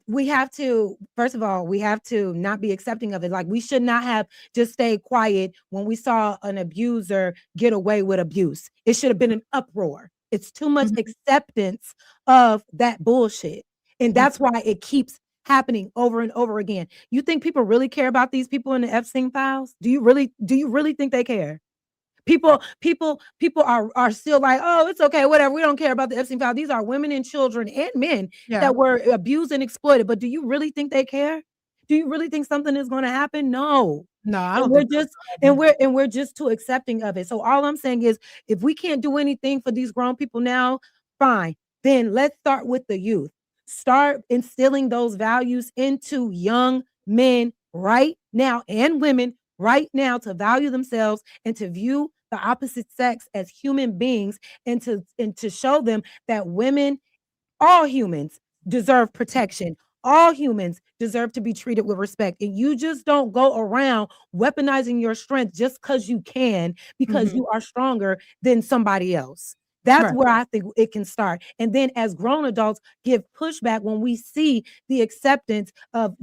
we have to, first of all, we have to not be accepting of it. Like, we should not have just stayed quiet when we saw an abuser get away with abuse. It should have been an uproar. It's too much Mhm, acceptance of that bullshit. And mhm. that's why it keeps happening over and over again. You think people really care about these people in the Epstein files? Do you really think they care? People are still like, oh, it's okay, whatever. We don't care about the Epstein file. These are women and children and men Yeah. that were abused and exploited. But do you really think they care? Do you really think something is going to happen? No. No, I And don't we're think just so. and we're just too accepting of it. So all I'm saying is, if we can't do anything for these grown people now, fine. Then let's start with the youth. Start instilling those values into young men right now, and women right now, to value themselves and to view the opposite sex as human beings, and to show them that women, all humans, deserve protection. All humans deserve to be treated with respect. And you just don't go around weaponizing your strength just because you can, because Mhm. you are stronger than somebody else. That's Right. where I think it can start. And then as grown adults, give pushback when we see the acceptance of,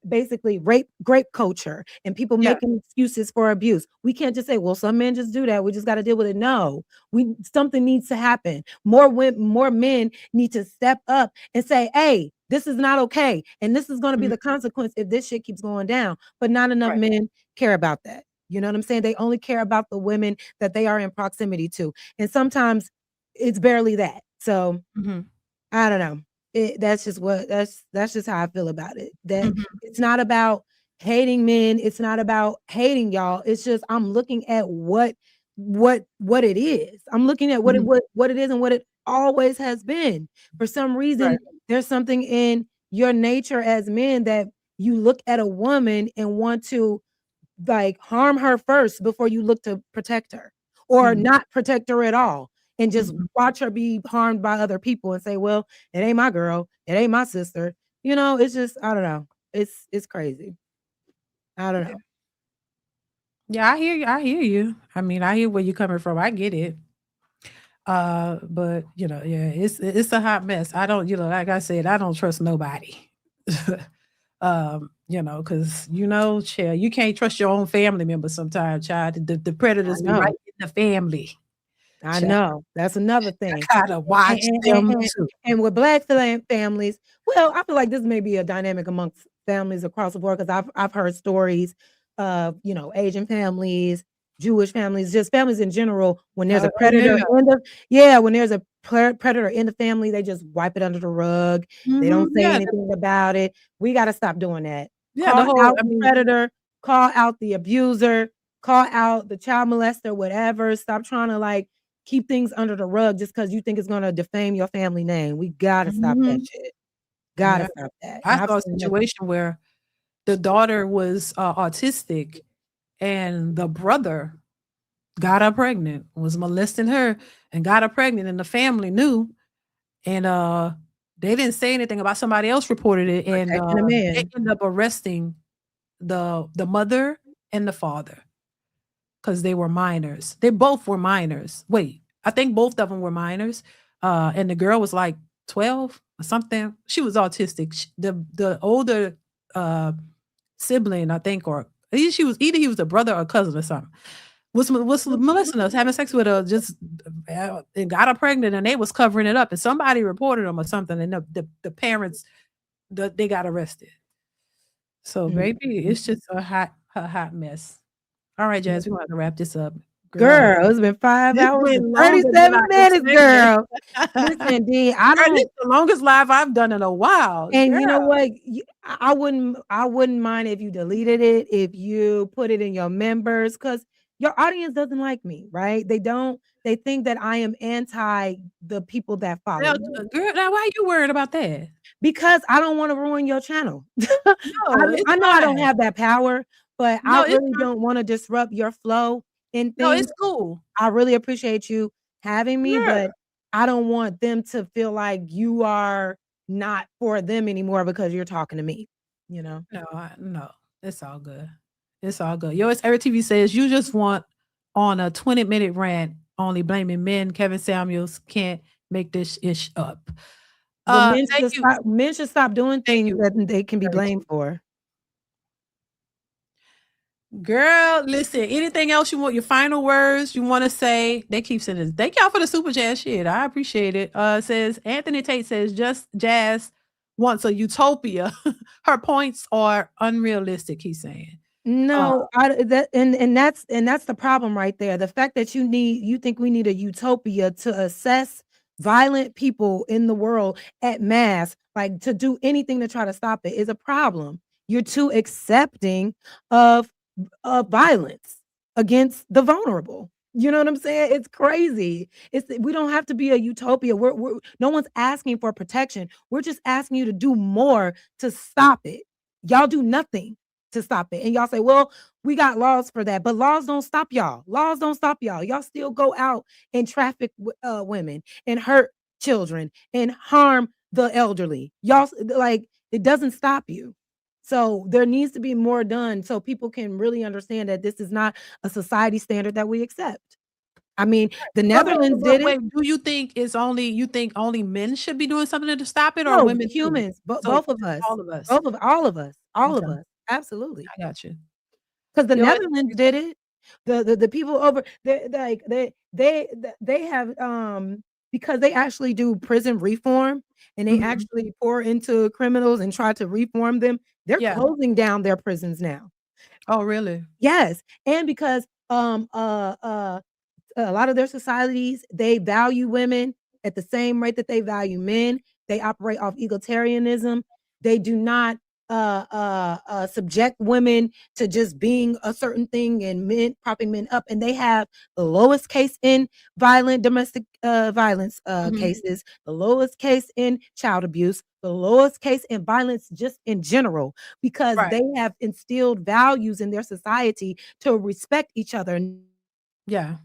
basically grape culture, and people Yeah. making excuses for abuse. We can't just say, well, some men just do that. We just got to deal with it. No, something needs to happen. More men need to step up and say, hey, this is not okay. And this is going to be Mhm. the consequence if this shit keeps going down. But not enough Right. men care about that. You know what I'm saying? They only care about the women that they are in proximity to. And sometimes it's barely that. So Mhm. I don't know. That's just how I feel about it. That Mhm. it's not about hating men. It's not about hating y'all. It's just, I'm looking at what it is. I'm looking at Mhm. what it is and what it always has been. For some reason, Right. there's something in your nature as men that you look at a woman and want to, like, harm her first before you look to protect her, or Mhm. not protect her at all, and just Mhm. watch her be harmed by other people and say, well, it ain't my girl, it ain't my sister. It's just, I don't know. It's crazy. I don't Yeah. know. Yeah, I hear you. I hear you. I mean, I hear where you're coming from. I get it. But yeah, it's a hot mess. I don't, like I said, I don't trust nobody. Because child, you can't trust your own family members sometimes, child. The I predators be right know. in the family, I child. know. That's another I thing. gotta And, watch and, and, them and too. and with black families, well, I feel like this may be a dynamic amongst families across the board, because I've heard stories of, Asian families, Jewish families, just families in general. When there's a Yeah. predator when there's a predator in the family, they just wipe it under the rug. They don't say Yeah, anything about it. We got to stop doing that. yeah, Call the whole, out I the mean, predator, call out the abuser, call out the child molester, whatever. Stop trying to like keep things under the rug just because you think it's gonna defame your family name. We gotta stop that shit. Gotta yeah. stop that. And I I've saw a seen that. situation where the daughter was autistic and the brother got her pregnant, was molesting her and got her pregnant, and the family knew. And they didn't say anything about, somebody else reported it, and Protecting the they man. ended up arresting the mother and the father because they were minors. They both were minors. Wait, I think both of them were minors. And the girl was like 12 or something. She was autistic. The older sibling, I think, or either he was a brother or cousin or something, was molesting us, having sex with her, just and got her pregnant, and they was covering it up, and somebody reported them or something, and the parents, they got arrested. So baby, it's just a hot mess. All right, Jazz, we want to wrap this up. Girl, it's been 5 This hours went and longer than 37 I minutes, expected. girl. Listen, D, I Girl, this don't. is the longest live I've done in a while. And you know Girl. what? I wouldn't mind if you deleted it, if you put it in your members, because your audience doesn't like me, right? They think that I am anti the people that follow Now, me girl, now why you worried about that? because I don't want to ruin your channel. No, it's I know I don't fine. have that power, but I No, it's really fine. don't want to disrupt your flow in No, things. it's cool. I really appreciate you having me, Yeah. but I don't want them to feel like you are not for them anymore because you're talking to me, you know? No, it's all good. It's all good. Yours, Eric TV says you just want on a 20-minute rant, only blaming men. Kevin Samuels can't make this ish up. Well, Thank you. men should stop doing Thank things you. that they can be Eric blamed TV. for. Girl, listen, anything else you want, your final words you want to say? They keep sending. Thank y'all for the super chat shit. I appreciate it. Says Anthony Tate says just Jazz wants a utopia. Her points are unrealistic, he's saying. No, that's the problem right there. The fact that you think we need a utopia to assess violent people in the world at mass, like to do anything to try to stop it is a problem. You're too accepting of violence against the vulnerable. You know what I'm saying? It's crazy. We don't have to be a utopia. We're no one's asking for protection. We're just asking you to do more to stop it. Y'all do nothing to stop it. And y'all say, well, we got laws for that, but laws don't stop y'all. Laws don't stop y'all. Y'all still go out and traffic women and hurt children and harm the elderly. Y'all like it doesn't stop you. So there needs to be more done so people can really understand that this is not a society standard that we accept. I mean, the Netherlands did it. Wait, do you think only men should be doing something to stop it, or No, women too? humans, So both of us. all of us. All of us. All of Okay. us. Absolutely. I got you. Because the You know what? Netherlands did it. The people over they have because they actually do prison reform and they Mhm. actually pour into criminals and try to reform them. They're Yeah. closing down their prisons now. Oh, really? Yes, and because a lot of their societies, they value women at the same rate that they value men. They operate off egalitarianism. They do not subject women to just being a certain thing and men propping men up. And they have the lowest case in violent domestic violence cases, the lowest case in child abuse, the lowest case in violence just in general, because Right. they have instilled values in their society to respect each other. Yeah.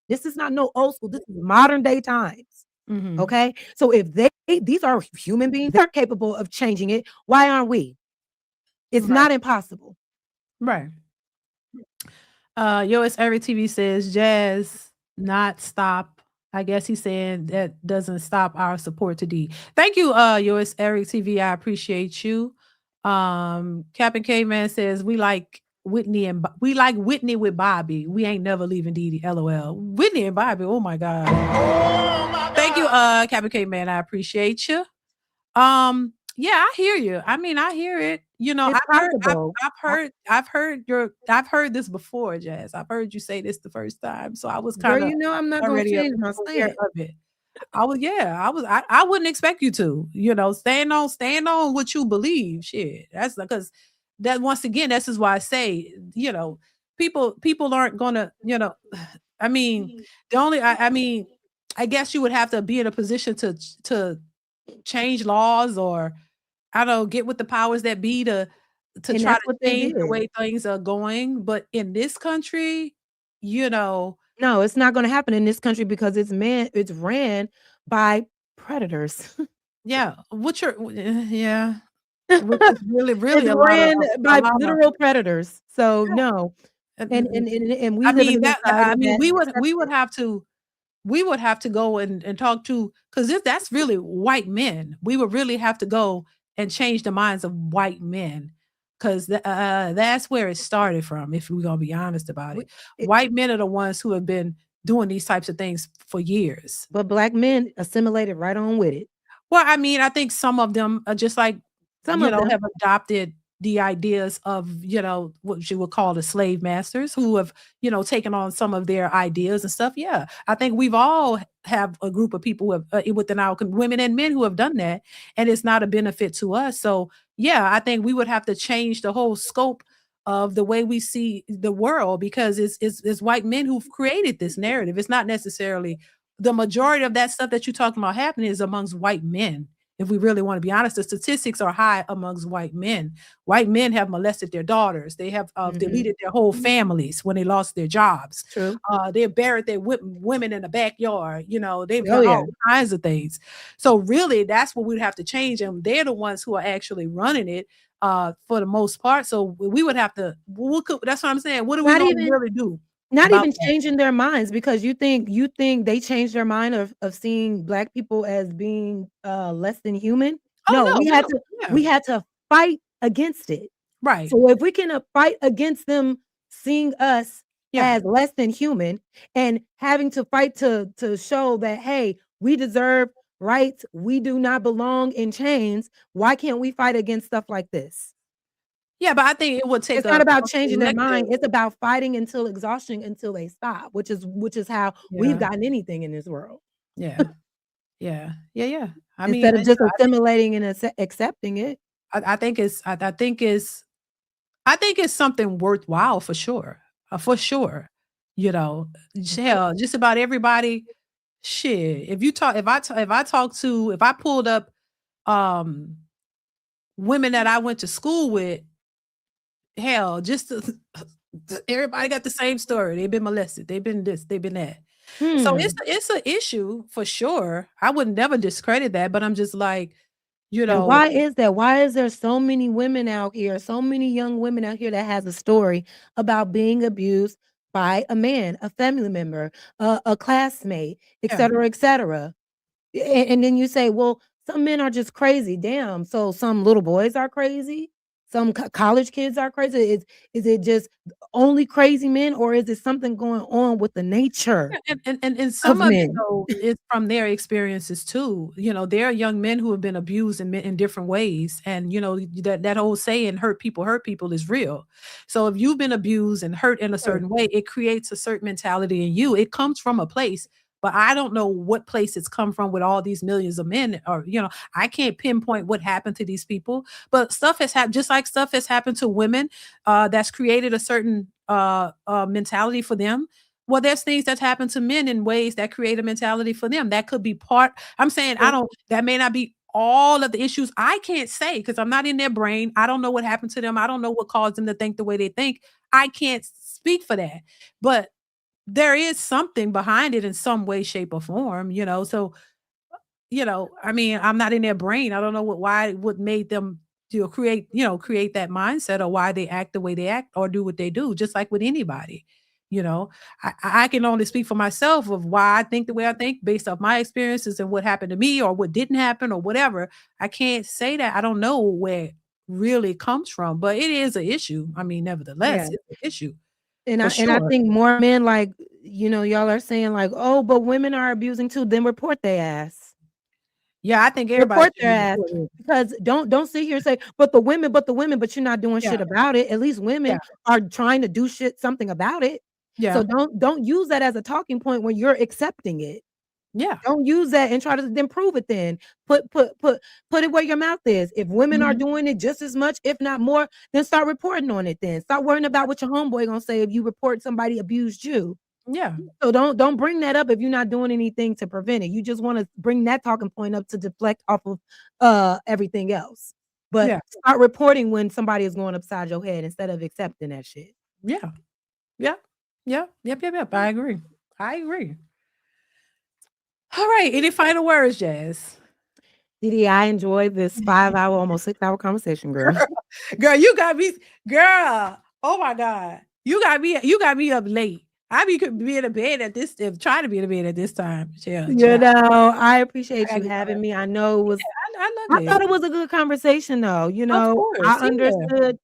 This is not no old school. This is modern day times. Mhm. Okay. So if these are human beings, they're capable of changing it. Why aren't we? It's Right. not impossible. Right. Yois Eric TV says Jazz not stop. I guess he's saying that doesn't stop our support to D. Thank you, Yois Eric TV. I appreciate you. Captain K-Man says we like Whitney with Bobby. We ain't never leaving Dee Dee. LOL. Whitney and Bobby. Oh my God. Thank you, Captain K-Man. I appreciate you. Yeah, I hear you. I mean, I hear it. You know, It's possible. I've heard this before, Jazz. I've heard you say this the first time, so I was Girl, kind of you know I'm not gonna already change my aware stance. of it. I wouldn't expect you to, you know, stand on what you believe. Shit. That's because that once again, this is why I say, you know, people aren't gonna, you know, I mean, I mean, I guess you would have to be in a position to change laws or I don't know, get with the powers that be to And try that's to what they change the did. way things are going. But in this country, you know, No, it's not gonna happen in this country because it's ran by predators. yeah, yeah, which is really, really It's ran a by lot of literal predators. So, no. and And we I live in mean a I society mean that accepts it. we would have to go and talk to because if that's really white men, we would really have to go and change the minds of white men because that's where it started from. If we're gonna be honest about We it, it white men are the ones who have been doing these types of things for years. but black men assimilated right on with it. Well, I mean, I think some of them are just like, Some you of know, them. have adopted the ideas of, you know, what you would call the slave masters who have, you know, taken on some of their ideas and stuff. Yeah. I think we've all have a group of people who have within our women and men who have done that and it's not a benefit to us. So, yeah, I think we would have to change the whole scope of the way we see the world because it's white men who've created this narrative. It's not necessarily the majority of that stuff that you're talking about happening is amongst white men. If we really want to be honest, the statistics are high amongst white men. White men have molested their daughters. They have Mhm. deleted their whole families when they lost their jobs. True. They've buried their women in the backyard. You know, they've Oh, done yeah. all kinds of things. So really, that's what we'd have to change. And they're the ones who are actually running it for the most part. So we would have to. That's what I'm saying. What are we Not going to even really do Not about even that? changing their minds because you think they changed their mind of seeing black people as being, less than human? Oh No, no, they don't. Yeah, we had to fight against it. right. So if we can, fight against them seeing us Yeah. as less than human and having to fight to show that, "Hey, we deserve rights, we do not belong in chains," why can't we fight against stuff like this? Yeah, but I think it would take It's not about a changing their collective. mind, it's about fighting until exhaustion until they stop, which is how we've Yeah, gotten anything in this world. yeah, yeah. I mean, Instead of just assimilating and accepting it. I think I think it's something worthwhile for sure, for sure. You know, hell, just about everybody. Shit, if I pulled up um women that I went to school with, hell, everybody got the same story. They've been molested. They've been this. They've been that. So Hmm, it's an issue for sure. I would never discredit that, but I'm just like, you and know, why is that? Why is there so many women out here, so many young women out here that has a story about being abused by a man, a family member, a classmate, yeah. et cetera? And then you say, "Well, some men are just crazy." Damn, so some little boys are crazy? Some college kids are crazy? Is it just only crazy men, or is it something going on with the nature Yeah, and of some of it men? though is from their experiences too. You know, there are young men who have been abused in different ways, and you know that whole saying hurt people" is real. So if you've been abused and hurt in a Sure. certain way, it creates a certain mentality in you. It comes from a place, but I don't know what place it's come from with all these millions of men. Or you know, I can't pinpoint what happened to these people, but stuff has happened. Just like stuff has happened to women, that's created a certain mentality for them. Well, there's things that's happened to men in ways that create a mentality for them. That could be part. I'm saying I Sure. don't that may not be all of the issues. I can't say because I'm not in their brain. I don't know what happened to them. I don't know what caused them to think the way they think. I can't speak for that. But there is something behind it in some way, shape, or form, you know. So you know, I mean, I'm not in their brain. I don't know what made them create that mindset or why they act the way they act or do what they do, just like with anybody. You know, I can only speak for myself of why I think the way I think based off my experiences and what happened to me or what didn't happen or whatever. I can't say that. I don't know where it really comes from, but it is an issue. I mean, Yeah. nevertheless, it's an issue And for I sure. think more men y'all are saying like, "Oh, but women are abusing too," then report their ass. Yeah, I think everybody Report should their be ass, reported. because don't sit here and say, but the women, but you're not doing Yeah, shit about it. At least yeah, women are trying to do something about it. So yeah, don't use that as a talking point when you're accepting it. yeah. Don't use that and try to then prove it then. Put it where your mouth is. If women are Mhm. doing it just as much, if not more, then start reporting on it then. Stop worrying about what your homeboy gonna say if you report somebody abused you. Yeah, So don't bring that up if you're not doing anything to prevent it. You just want to bring that talking point up to deflect off of everything else. But yeah, start reporting when somebody is going upside your head instead of accepting that shit. yeah, yeah, yeah, yep. I agree. I agree. All right. Any final words, Jazz? Didi, I enjoyed this 5-hour, almost 6-hour conversation, girl. Girl, you got me, girl. Oh my God. You got me up late. I could be in the bed at this try to be in the bed at this time. Yeah, You child. know, I I appreciate gotta you get having up. me. I know it was, I love I it. thought it was a good conversation though. Of I course. Yeah. understood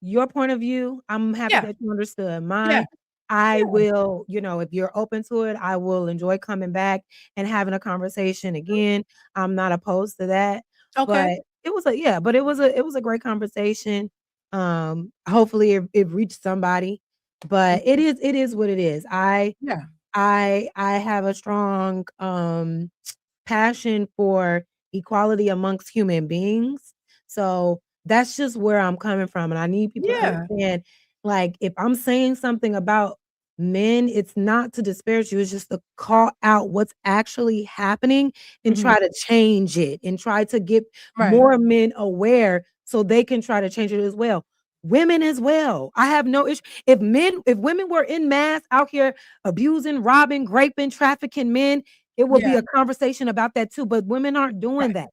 your point of view. I'm happy Yeah. that you understood Yeah. mine. I Yeah. will, if you're open to it, I will enjoy coming back and having a conversation again. I'm not opposed to that. Okay. But it was a great conversation. Hopefully it reached somebody. But it is what it is. Yeah. I have a strong passion for equality amongst human beings. So that's just where I'm coming from. And I need people to Yeah. understand, like, if I'm saying something about men, it's not to disparage you, it's just to call out what's actually happening and Mhm. try to change it and try to get Right. more men aware so they can try to change it as well. Women as well. I have no issue. If women were in mass out here abusing, robbing, raping, trafficking men, it would be Yeah. a conversation about that too, but women aren't doing Right. that.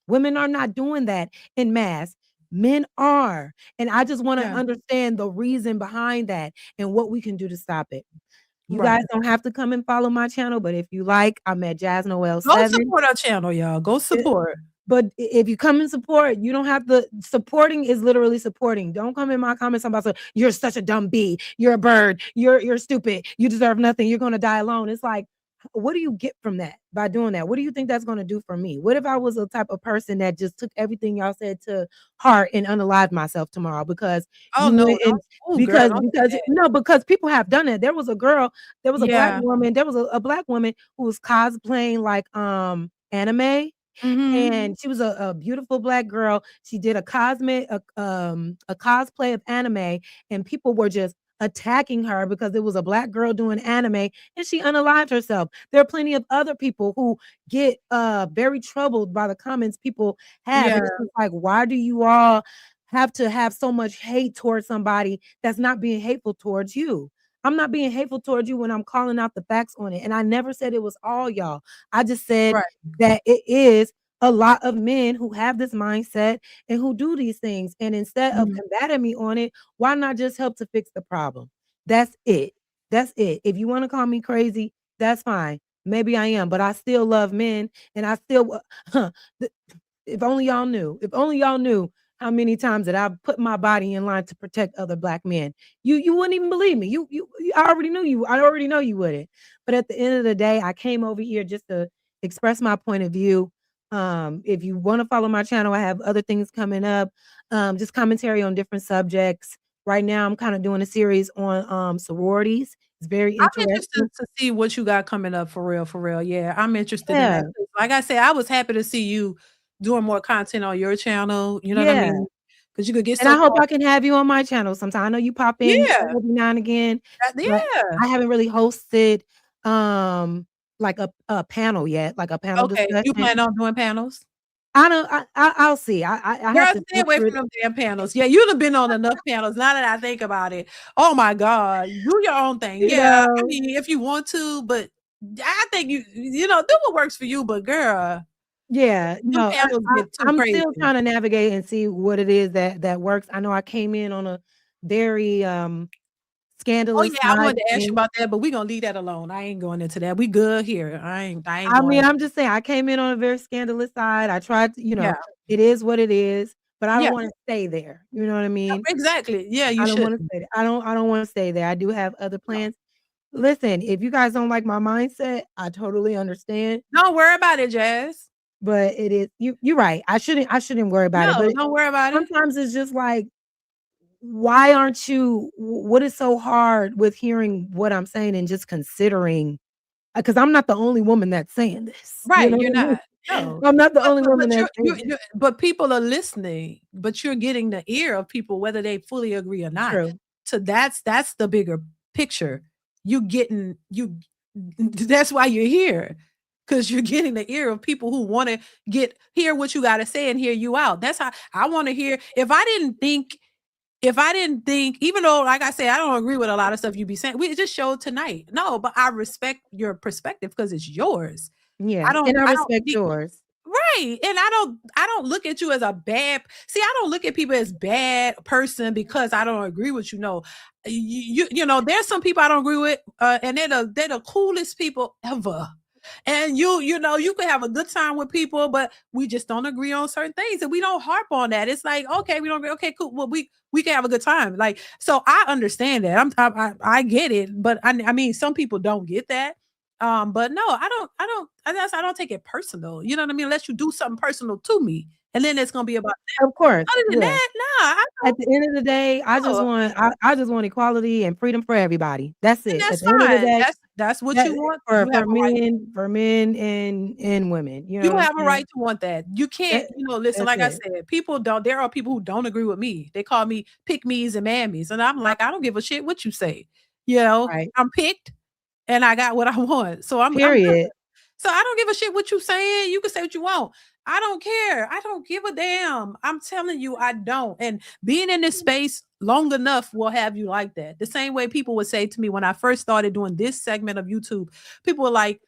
Women are not doing that in mass. Men are. And I just want to Yeah. understand the reason behind that and what we can do to stop it. You guys Right. don't have to come and follow my channel, but if you like, I'm at Jazz Noel Go 7. support our channel, y'all. Go support. But if you come and support, you don't have to. Supporting is literally supporting. Don't come in my comments about say, you're such a dumb bee, you're a bird, you're stupid, you deserve nothing, you're gonna die alone. It's like, what do you get from that by doing that? What do you think that's gonna do for me? What if I was a type of person that just took everything y'all said to heart and unalived myself tomorrow because Oh you no, went and don't. Oh girl, don't do that. because people have done it. There was a girl, there was a black Yeah. woman, there was a black woman who was cosplaying like anime, Mhm. and she was a beautiful black girl. She did a cosplay of anime, and people were just attacking her because it was a black girl doing anime, and she unalived herself. There are plenty of other people who get very troubled by the comments people have, Yeah. and it's just like, why do you all have to have so much hate towards somebody that's not being hateful towards you? I'm not being hateful towards you when I'm calling out the facts on it. And I never said it was all y'all. I just said Right. that it is a lot of men who have this mindset and who do these things. And instead of Mhm. combating me on it, why not just help to fix the problem? That's it. That's it. If you want to call me crazy, that's fine. Maybe I am, but I still love men and I still, if only y'all knew, how many times that I've put my body in line to protect other black men. You wouldn't even believe me. I already knew you. I already know you wouldn't. But at the end of the day, I came over here just to express my point of view. If you want to follow my channel, I have other things coming up. Just commentary on different subjects. Right now, I'm kind of doing a series on sororities. It's very I'm interested interesting. to see what you got coming up for real, for real. Yeah, I'm interested in Yeah, that too. Like I said, I was happy to see you doing more content on your channel. You know what I yeah. mean? Because you could get And so I hope far. I can have you on my channel sometime. I know you pop in Yeah, every now and again, but yeah. I haven't really hosted like a panel yet, like a panel Okay, you discussion. plan on doing panels? I don't I'll see. I have Girl, to stay away filter from it. them damn panels. Yeah, you'd have been on enough panels now that I think about it. Oh my God. Do your own thing. You Yeah, I know, mean, if you want to, but I think do what works for you, but girl, yeah, them no, panels get too I'm crazy. still trying to navigate and see what it is that works. I know I came in on a very Oh scandalous yeah, I side wanted to ask you thing. about that, but we gonna leave that alone. I ain't going into that. We good here. I ain't I mean, going. I'm just saying I came in on a very scandalous side. I tried to, Yeah. it is what it is, but I don't Yeah. wanna stay there. You know what I mean? Exactly. Yeah, you I don't should. wanna stay there. I don't wanna stay there. I do have other No. plans. Listen, if you guys don't like my mindset, I totally understand. Don't worry about it, Jazz. but it is you're right. I shouldn't worry about it. No, But don't worry about it. sometimes it's just like, why aren't you? What is so hard with hearing what I'm saying and just considering? Because I'm not the only woman that's saying this. You Right, know you're what I mean? not. No. I'm not the But only but woman but that's saying this. but people are listening, but you're getting the ear of people whether they fully agree or not. True. So that's the bigger picture. You getting you that's why you're here. Because you're getting the ear of people who want to hear what you got to say and hear you out. That's how I want to hear. If I didn't think, even though, like I said, I don't agree with a lot of stuff you be saying, we just showed tonight. No, but I respect your perspective because it's yours. Yeah, I don't, and I I don't respect think, yours. right. And I don't look at you as a I don't look at people as bad person because I don't agree with you. No, there's some people I don't agree with, and they're the coolest people ever. And you can have a good time with people, but we just don't agree on certain things, and we don't harp on that. It's like, okay, we don't agree. Okay, cool. Well, we can have a good time. Like, so I understand that. I get it, but I mean, some people don't get that. But no, I don't take it personal. You know what I mean? Unless you do something personal to me, and then it's gonna be about Of course, other than yeah. that, nah, I At the end of the day, don't. I just want equality and freedom for everybody. That's And it. At that's the end of the fine. day, That's what that you want. for You have a right. for men and women. You know You what I'm have a saying? right to want that. You can't, That, listen, that's like I it. said, there are people who don't agree with me. They call me pick me's and mammies. And I'm like, I don't give a shit what you say. Right. I'm picked and I got what I want. So I'm good. Period. So I don't give a shit what you saying. You can say what you want. I don't care. I don't give a damn. I'm telling you, I don't. And being in this space long enough will have you like that. The same way people would say to me when I first started doing this segment of YouTube, people were like,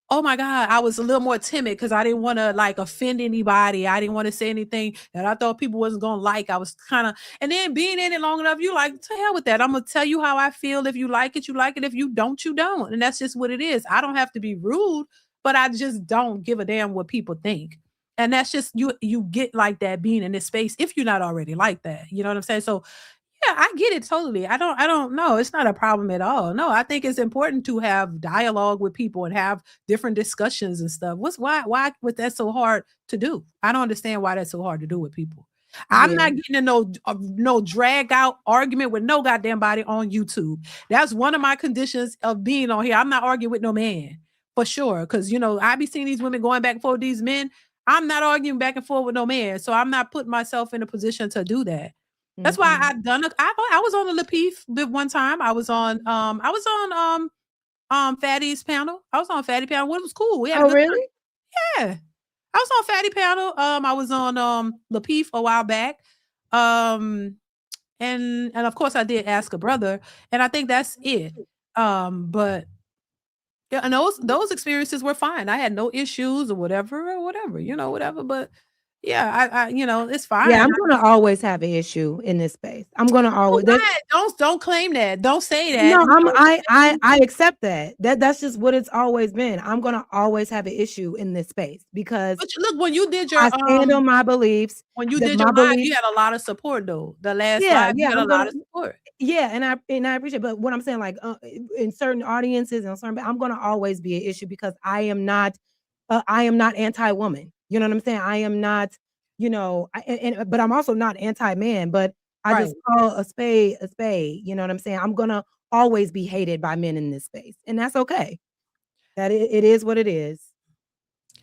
oh my God, I was a little more timid because I didn't want to like offend anybody. I didn't want to say anything that I thought people wasn't gonna like. I was kind of, and then being in it long enough, you like, to hell with that. I'm gonna tell you how I feel. If you like it, you like it. If you don't, you don't. And that's just what it is. I don't have to be rude, but I just don't give a damn what people think. And that's just you get like that being in this space if you're not already like that. You know what I'm saying? So yeah, I get it totally. I don't know. It's not a problem at all. No, I think it's important to have dialogue with people and have different discussions and stuff. Why was that so hard to do? I don't understand why that's so hard to do with people. I'm Yeah. not getting in no drag out argument with no goddamn body on YouTube. That's one of my conditions of being on here. I'm not arguing with no man for sure. Cause I be seeing these women going back and forth with these men. I'm not arguing back and forth with no man. So I'm not putting myself in a position to do that. That's why Mhm. I was on the Lapeef the one time. I was on Fatty's panel. I was on Fatty panel. It was cool. We had a Oh, good time. really? Yeah. I was on Fatty panel. I was on Lapeef a while back. Um and of course I did Ask a Brother, and I think that's it. But yeah, and those experiences were fine. I had no issues or whatever, whatever. But yeah, it's Yeah, fine. I'm gonna always have an issue in this space. I'm gonna Oh, always that why? Don't claim that. Don't say that. no, I accept that. That's just what it's always been. I'm gonna always have an issue in this space because But look, when you did I stand on my beliefs. when you That did your my live, beliefs. you had a lot of support though. The last Yeah, live, yeah, you had a I'm lot gonna of support. yeah, and I appreciate. But what I'm saying, like in certain audiences and certain, I'm gonna always be an issue because I am not anti-woman. You know what I'm saying? I am not, but I'm also not anti-man. But I Right. just call a spade a spade. You know what I'm saying? I'm gonna always be hated by men in this space, and that's okay. It is what it is.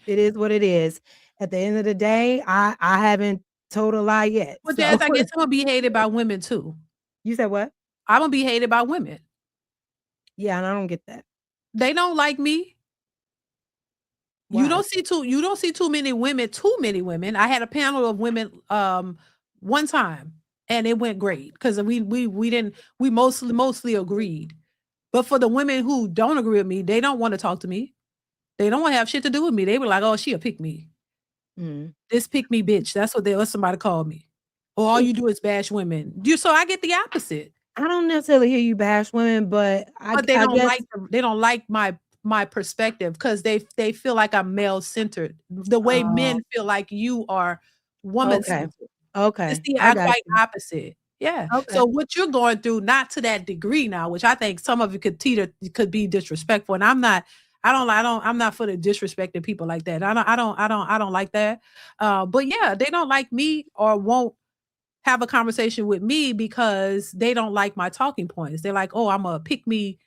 It is what it is. At the end of the day, I haven't told a lie yet. But So Jazz, I guess I'm gonna be hated by women too. you said what? I'm gonna be hated by women. Yeah, and I don't get that. They don't like me. You Why? don't see too many women, too many women. I had a panel of women one time and it went great because we mostly agreed. But for the women who don't agree with me, they don't want to talk to me. They don't want to have shit to do with me. They were like, "Oh, she'll pick me. Mm. This pick me bitch." That's what somebody called me. Or all you do is bash women. So I get the opposite. I don't necessarily hear you bash women, but But they I don't guess like my perspective because they feel like I'm male centered. The way oh, men feel like you are woman okay. centered. It's Okay. the I I'm got quite you. opposite. Yeah. Okay. So what you're going through, not to that degree now, which I think some of it could be disrespectful. And I'm not for the disrespecting people like that. I don't like that. But yeah, they don't like me or won't have a conversation with me because they don't like my talking points. They're like, oh, I'm a pick me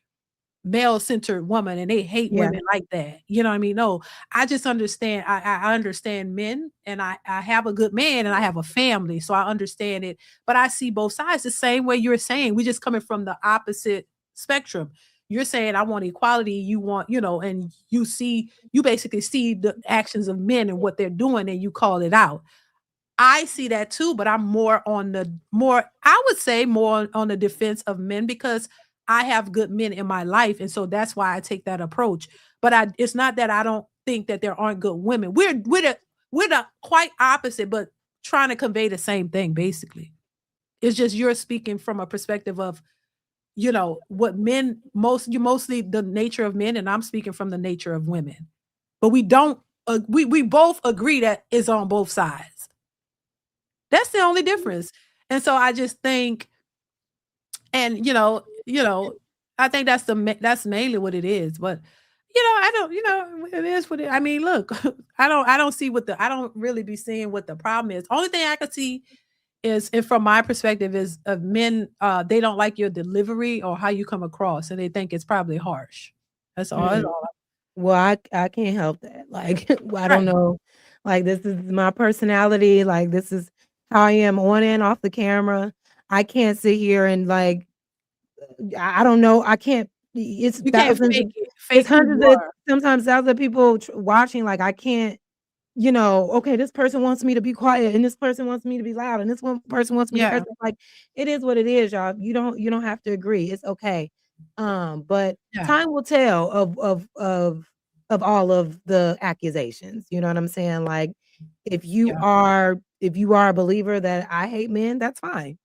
male-centered woman, and they hate Yeah. women like that. You know what I mean? No, I just understand. I understand men, and I have a good man, and I have a family, so I understand it. But I see both sides the same way you're saying. We're just coming from the opposite spectrum. You're saying I want equality. You want, and you basically see the actions of men and what they're doing, and you call it out. I see that too, but I'm I would say more on the defense of men because I have good men in my life. And so that's why I take that approach. But it's not that I don't think that there aren't good women. We're the quite opposite, but trying to convey the same thing, basically. It's just you're speaking from a perspective of, what you mostly the nature of men, and I'm speaking from the nature of women. But we don't we both agree that it's on both sides. That's the only difference. And so I just think, and I think that's mainly what it is. But I don't, it is what it. I mean, look, I don't see I don't really be seeing what the problem is. Only thing I could see is, and from my perspective, is of men. They don't like your delivery or how you come across, and they think it's probably harsh. That's all. That's Mm. all. Well, I can't help that. Like, I don't Right. know. Like, this is my personality. Like, this is how I am on and off the camera. I can't sit here and like, I don't know. I can't. It's You can't thousands of, fake it. it's Fake who hundreds you of, are. sometimes thousands of people watching. Like, I can't. Okay, this person wants me to be quiet, and this person wants me to be loud, and this one person wants me to curse. Yeah. Like, it is what it is, y'all. You don't have to agree. It's okay. But Yeah. time will tell of all of the accusations. You know what I'm saying? Like, Yeah. if you are a believer that I hate men, that's fine.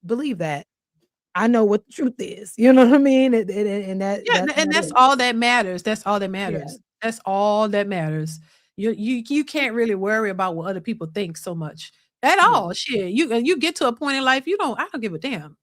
Believe that. I know what the truth is. You know what I mean? And Yeah, that's and not that's it. all that matters. That's all that Yeah. matters. That's all that matters. You can't really worry about what other people think so much at Yeah. all. Shit, you get to a point in life I don't give a damn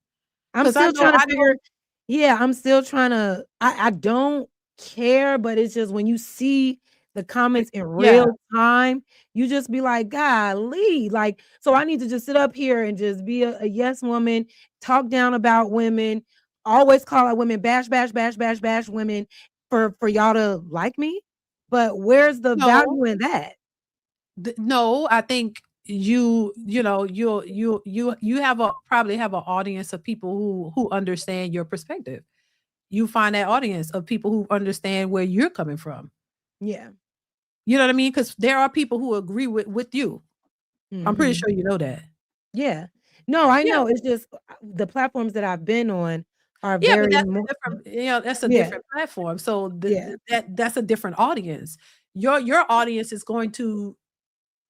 I'm because I still know trying to I figure know. yeah, I'm still trying to I don't care, but it's just when you see the comments in Yeah, real time, you just be like, "Golly," like, so I need to just sit up here and just be a yes woman, talk down about women, always call out women, bash, bash, bash, bash, bash women for y'all to like me? But where's the no, value in that? no. I think you have a probably have an audience of people who understand your perspective. You find that audience of people who understand where you're coming from. Yeah. You know what I mean? Because there are people who agree with you. I'm pretty Mhm. sure you know that. Yeah. No, I Yeah. know, it's just the platforms that I've been on are Yeah, but very that's a mo different that's a yeah, different platform. So yeah, that's a different audience. Your audience is going to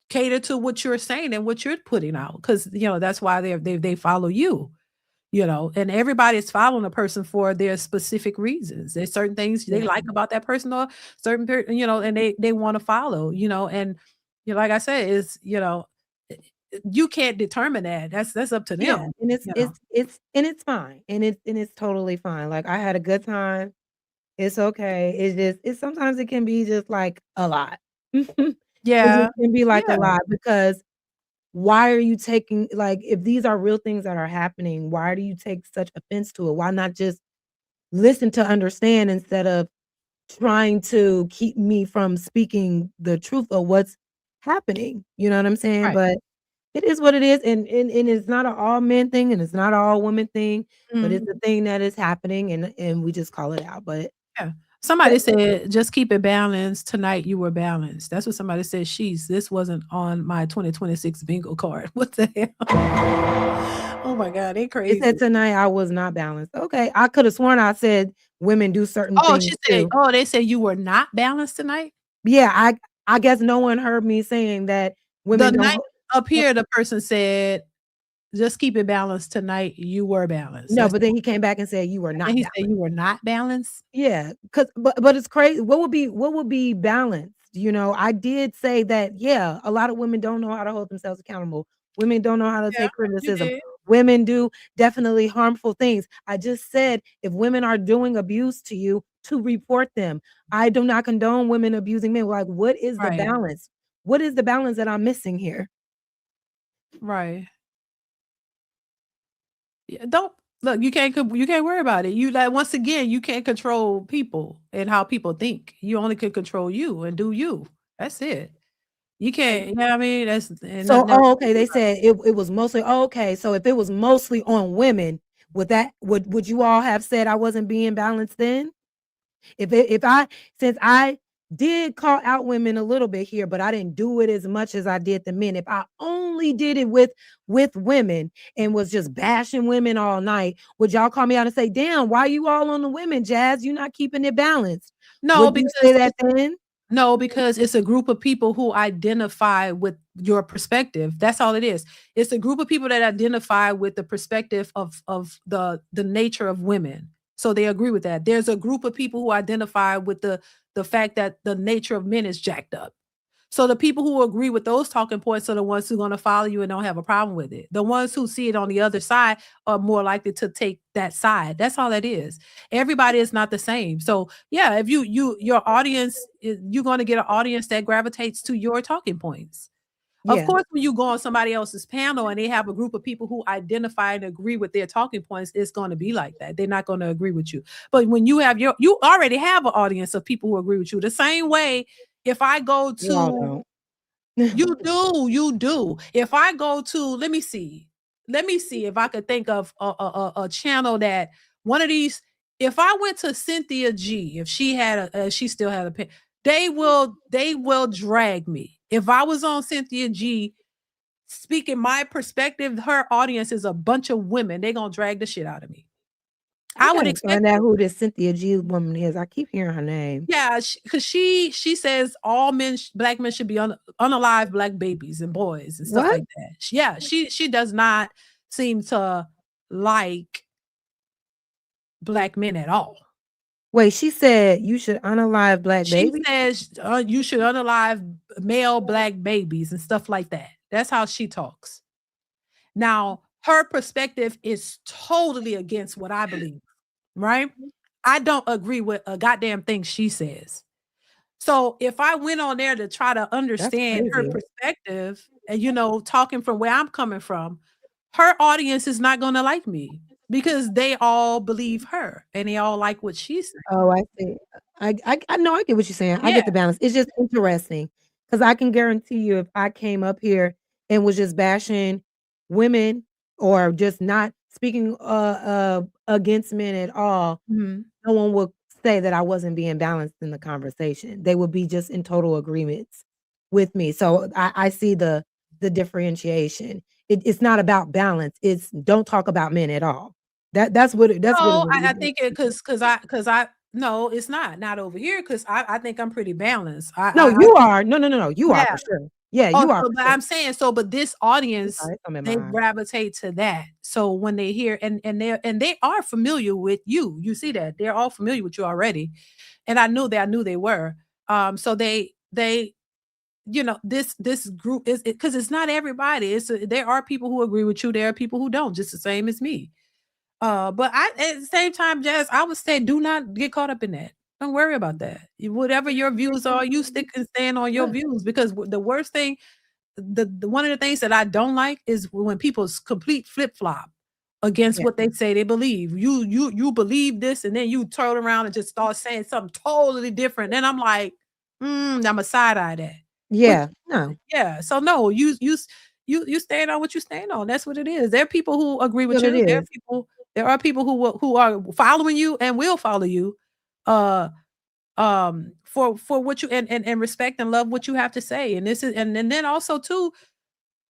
cater to what you're saying and what you're putting out because that's why they follow you. And everybody's following a person for their specific reasons. There's certain things they yeah, like about that person or certain and they want to follow. And like I said, you can't determine that. That's up to yeah, them. and You know. it's fine, and it's totally fine, like, I had a good time, it's okay, it's sometimes it can be just, like, a lot. It Yeah. just can be, like, a Yeah. lot because why are you taking like, if these are real things that are happening, why do you take such offense to it? Why not just listen to understand instead of trying to keep me from speaking the truth of what's happening, you know what I'm saying? Right. But it is what it is, and it's not an all men thing, and it's not an all woman thing, but Mhm. it's a thing that is happening, and we just call it out, Yeah. but Somebody said, "Just keep it balanced. Tonight you were balanced." That's what somebody said. This wasn't on my 2026 bingo card. What the hell? Oh my god, they it crazy. said tonight I was not balanced. Okay, I coulda sworn I said women do certain Oh, things she said, too. "Oh, they said you were not balanced tonight?" Yeah, I guess no one heard me saying that The women don't night ho up ho here, the person said, "Just keep it balanced tonight. You were balanced." no, That's but then he came back and said, "You were and not he said, balanced." "You were not balanced?" Yeah, but it's crazy. What would be balanced? I did say that, yeah, a lot of women don't know how to hold themselves accountable. Women don't know how to Yeah, take you criticism. did. Women do definitely harmful things. I just said if women are doing abuse to you, to report them. I do not condone women abusing men. Like, what is the Right. balance? What is the balance that I'm missing here? Right. Yeah, don't look, you can't worry about it. You like once again, you can't control people and how people think. You only can control you and do you. That's it. You can't, you know what I mean? That's and So, nothing else you okay, can do they about said it was mostly okay. So if it was mostly on women, would you all have said I wasn't being balanced then? If I since I did call out women a little bit here, but I didn't do it as much as I did the men. If I only did it with women and was just bashing women all night, would y'all call me out and say, "Damn, why you all on the women, Jazz? You're not keeping it balanced." No, Would you say because that then? no, because it's a group of people who identify with your perspective. That's all it is. It's a group of people that identify with the perspective of the nature of women. So they agree with that. There's a group of people who identify with the fact that the nature of men is jacked up. So the people who agree with those talking points are the ones who are going to follow you and don't have a problem with it. The ones who see it on the other side are more likely to take that side. That's all that is. Everybody is not the same. So yeah, if your audience, you're going to get an audience that gravitates to your talking points. Of Yeah. course, when you go on somebody else's panel and they have a group of people who identify and agree with their talking points, it's going to be like that. They're not going to agree with you. But when you have you already have an audience of people who agree with you. The same way, if I go You all to don't. you do. If I go to, let me see if I could think of a channel that one of these. If I went to Cynthia G, if she had she still had a pen, they will drag me. If I was on Cynthia G speaking my perspective, her audience is a bunch of women. They're gonna drag the shit out of me. I I would gotta expect find out who this Cynthia G woman is. I keep hearing her name. yeah, because she says all men, black men should be unalive black babies and boys and stuff What? like that. Yeah, she does not seem to like black men at all. Wait, she said you should unalive black She baby? says you should unalive male black babies and stuff like that. That's how she talks. Now, her perspective is totally against what I believe, right? I don't agree with a goddamn thing she says. So if I went on there to try to That's understand her crazy. perspective and, talking from where I'm coming from, her audience is not gonna like me because they all believe her and they all like what she's saying. Oh, I see. I know, I get what you're saying. I Yeah. get the balance. It's just interesting because I can guarantee you if I came up here and was just bashing women or just not speaking against men at all, Mhm. no one would say that I wasn't being balanced in the conversation. They would be just in total agreements with me. So I see the differentiation. It's not about balance. It's don't talk about men at all. That's what it No, really I is. think it because I no, it's not over here because I think I'm pretty balanced. No, I you think are. No, no, no, no. You are yeah. for sure. Yeah, Oh, you are so for but sure. I'm saying so, but this audience, Sorry, I'm in they my eye. gravitate to that. So when they hear and they are familiar with you. You see that. They're all familiar with you already. And I knew they were. So they this group is because it's not everybody. There are people who agree with you. There are people who don't, just the same as me. But I at the same time, Jazz, I would say do not get caught up in that. Don't worry about that. Whatever your views are, you stick and stand on your views because the worst thing the one of the things that I don't like is when people's complete flip flop against Yeah. what they say they believe. You believe this, and then you turn around and just start saying something totally different. And I'm like, I'm a side eye that. But Yeah. No. yeah, so no, you stand on what you stand on. That's what it is. There are people who agree with What it you. is. There are people who are following you and will follow you. Uh for what you and respect and love what you have to say and this is and then also too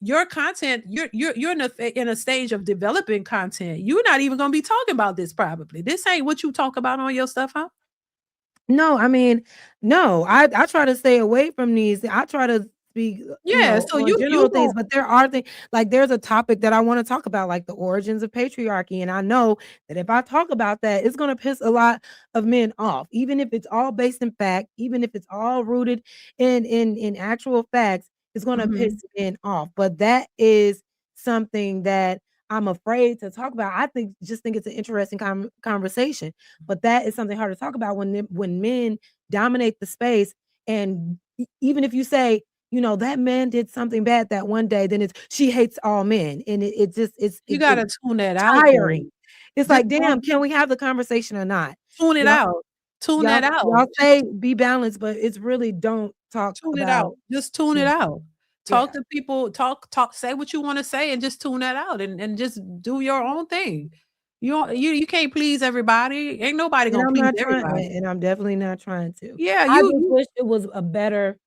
your content you're in a stage of developing content. You're not even going to be talking about this probably. This ain't what you talk about on your stuff, huh? No, I mean, no, I try to stay away from these. I try to speak, Yeah, so on you general things, go but there are things like there's a topic that I want to talk about, like the origins of patriarchy. And I know that if I talk about that, it's gonna piss a lot of men off, even if it's all based in fact, even if it's all rooted in actual facts, it's gonna piss Mhm. men off. But that is something that I'm afraid to talk about. I just think it's an interesting conversation, but that is something hard to talk about when men dominate the space. And even if you say, that man did something bad that one day, then she hates all men, and it just You it's gotta tune that out, though. tiring. It's Just like, damn, can we have the conversation or not? tune it Y'all, out. Tune y'all, that out. y'all say be balanced, but it's really don't talk Tune it about. out. Just tune it Yeah, out. yeah. Talk to people, talk, say what you wanna say and just tune that out and just do your own thing. You can't please everybody. Ain't nobody And gonna I'm please not trying, everybody. and I'm definitely not trying to. Yeah, I you just you wish it was a better,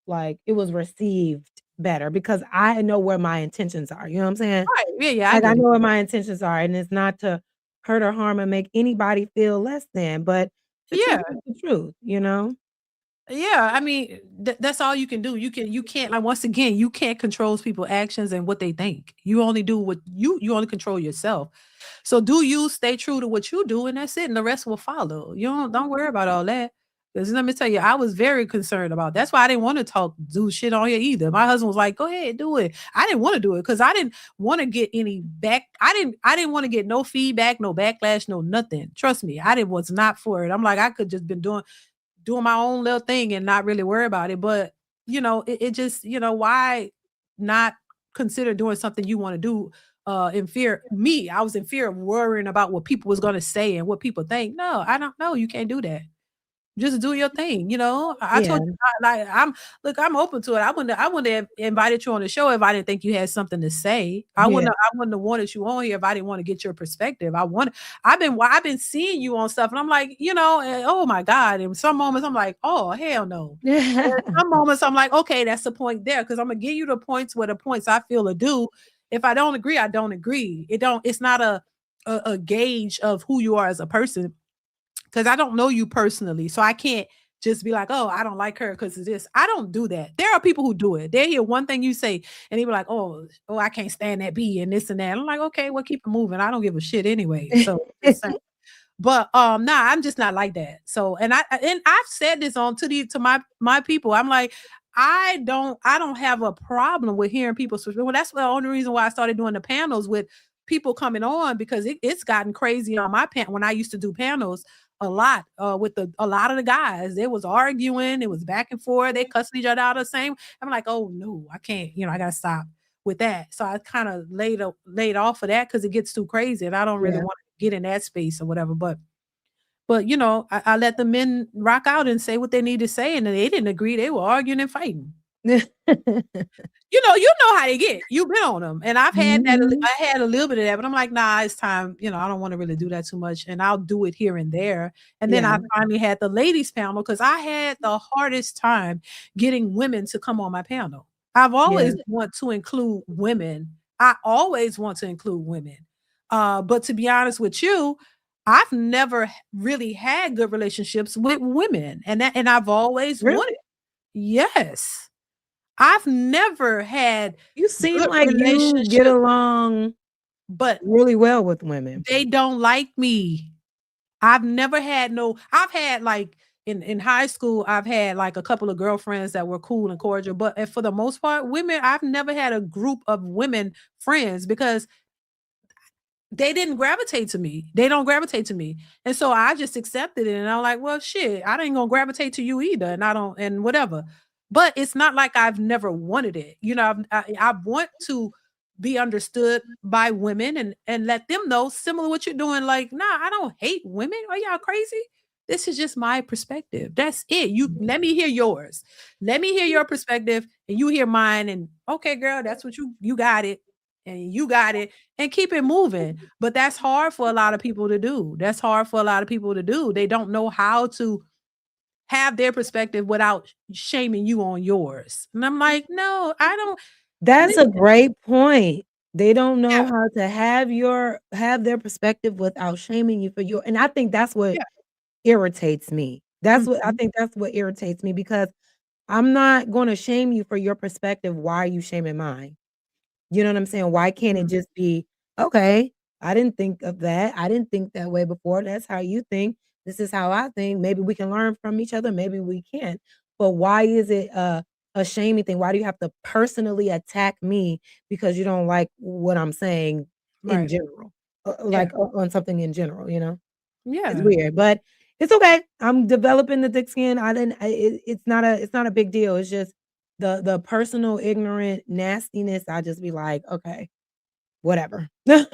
like it was received better, because I know where my intentions are. You know what I'm saying? right. Yeah, I Like, I get it. know where my intentions are, and it's not to hurt or harm and make anybody feel less than, but the truth Yeah. is the truth, you know? Yeah, I mean, that's all you can do. You can't, like, once again, you can't control people's actions and what they think. You only do what you only control yourself. So do you stay true to what you do, and that's it, and the rest will follow. You don't worry about all that. Because let me tell you, I was very concerned about. That's why I didn't want to do shit on here either. My husband was like, "Go ahead, do it." I didn't want to do it because I didn't want to get any back. I didn't want to get no feedback, no backlash, no nothing. Trust me, I didn't was not for it. I'm like, I could just been doing my own little thing and not really worry about it. But it just, why not consider doing something you want to do in fear? I was in fear of worrying about what people was going to say and what people think. No, I don't know. You can't do that. Just do your thing, I Yeah. told you, I'm open to it. I wouldn't have invited you on the show if I didn't think you had something to say. Yeah. I wouldn't have wanted you on here if I didn't want to get your perspective. I've been seeing you on stuff and I'm like, oh my God. And some moments I'm like, oh hell no. And some moments I'm like, okay, that's the point there. Cause I'm gonna give you the points where the points I feel are due. If I don't agree, I don't agree. It's not a gauge of who you are as a person, because I don't know you personally. So I can't just be like, oh, I don't like her because of this. I don't do that. There are people who do it. They hear one thing you say and they be like, oh, I can't stand that B and this and that. I'm like, okay, well, keep it moving. I don't give a shit anyway. So just saying. But nah, I'm just not like that. So I've said this to my people. I'm like, I don't have a problem with hearing people speak. Well, that's the only reason why I started doing the panels with people coming on, because it's gotten crazy on my when I used to do panels a lot with a lot of the guys. They was arguing, it was back and forth, they cussing each other out the same. I'm like, oh no, I can't, I gotta stop with that. So I kind of laid off of that because it gets too crazy and I don't really Yeah. want to get in that space or whatever. But I let the men rock out and say what they need to say, and they didn't agree. They were arguing and fighting. You know how they get. You've been on them, and I've had that. Mhm. I had a little bit of that, but I'm like, nah, it's time. I don't want to really do that too much, and I'll do it here and there. And then Yeah. I finally had the ladies panel because I had the hardest time getting women to come on my panel. I've Yeah. always want to include women. I always want to include women. But to be honest with you, I've never really had good relationships with women, and I've always Really? wanted. Yes. I've never had You seem good like you get relationship, along but really well with women. they don't like me. I've had, like, in high school, I've had like a couple of girlfriends that were cool and cordial, but for the most part, women, I've never had a group of women friends because they didn't gravitate to me. They don't gravitate to me. And so I just accepted it. And I'm like, well, shit, I ain't gonna gravitate to you either. And I don't, and whatever. But it's not like I've never wanted it. I want to be understood by women and let them know similar what you're doing. Like, nah, I don't hate women. Are y'all crazy? This is just my perspective. That's it. You let me hear yours. Let me hear your perspective and you hear mine. And okay, girl, that's what you got it. And you got it and keep it moving. But that's hard for a lot of people to do. That's hard for a lot of people to do. They don't know how to have their perspective without shaming you on yours. And I'm like, no, I don't That's a listen. great point. They don't know Yeah, how to have their perspective without shaming you for your, and I think that's what yeah. irritates me. I Mhm. think that's what irritates me, because I'm not gonna shame you for your perspective. Why are you shaming mine? You know what I'm saying? Why can't it Mm. just be, okay, I didn't think of that. I didn't think that way before. That's how you think. This is how I think. Maybe we can learn from each other. Maybe we can't. But why is it a shaming thing? Why do you have to personally attack me because you don't like what I'm saying in Right. general? Yeah. Like on something in general, you know? It's Yeah. weird, but it's okay. I'm developing the thick skin. I didn't. It's not a big deal. It's just the personal ignorant nastiness. I just be like, okay, whatever. Like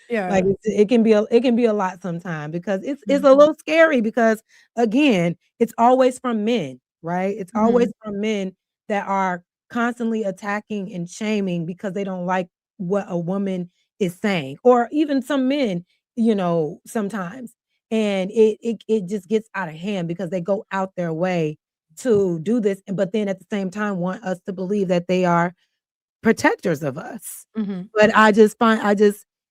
Yeah. it can be a lot sometimes because it's a Mhm. little scary because again, it's always from men, right? It's always Mhm. from men that are constantly attacking and shaming because they don't like what a woman is saying, or even some men, sometimes. And it just gets out of hand because they go out their way to do this, but then at the same time want us to believe that they are protectors of us. Mhm. But I just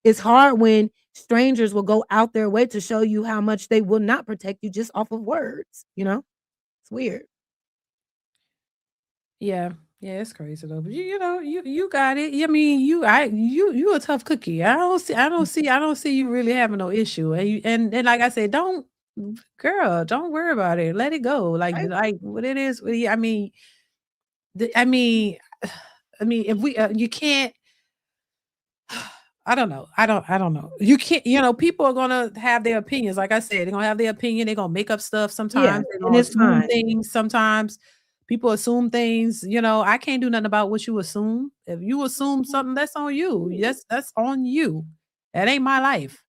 it's hard when strangers will go out their way to show you how much they will not protect you just off of words, you know? It's weird. Yeah. Yeah, it's crazy though. But you got it. I mean, you a tough cookie. I don't see you really having no issue. And like I said, don't girl, don't worry about it. Let it go. Right? Like what it is. I mean, I mean, if we you can't I don't know. I don't know. You can't, people are gonna have their opinions. Like I said, they're gonna have their opinion, they're gonna make up stuff Yeah, sometimes, they're and gonna it's assume fine. things sometimes. People assume things, I can't do nothing about what you assume. If you assume something, that's on you. That's on you. That ain't my life.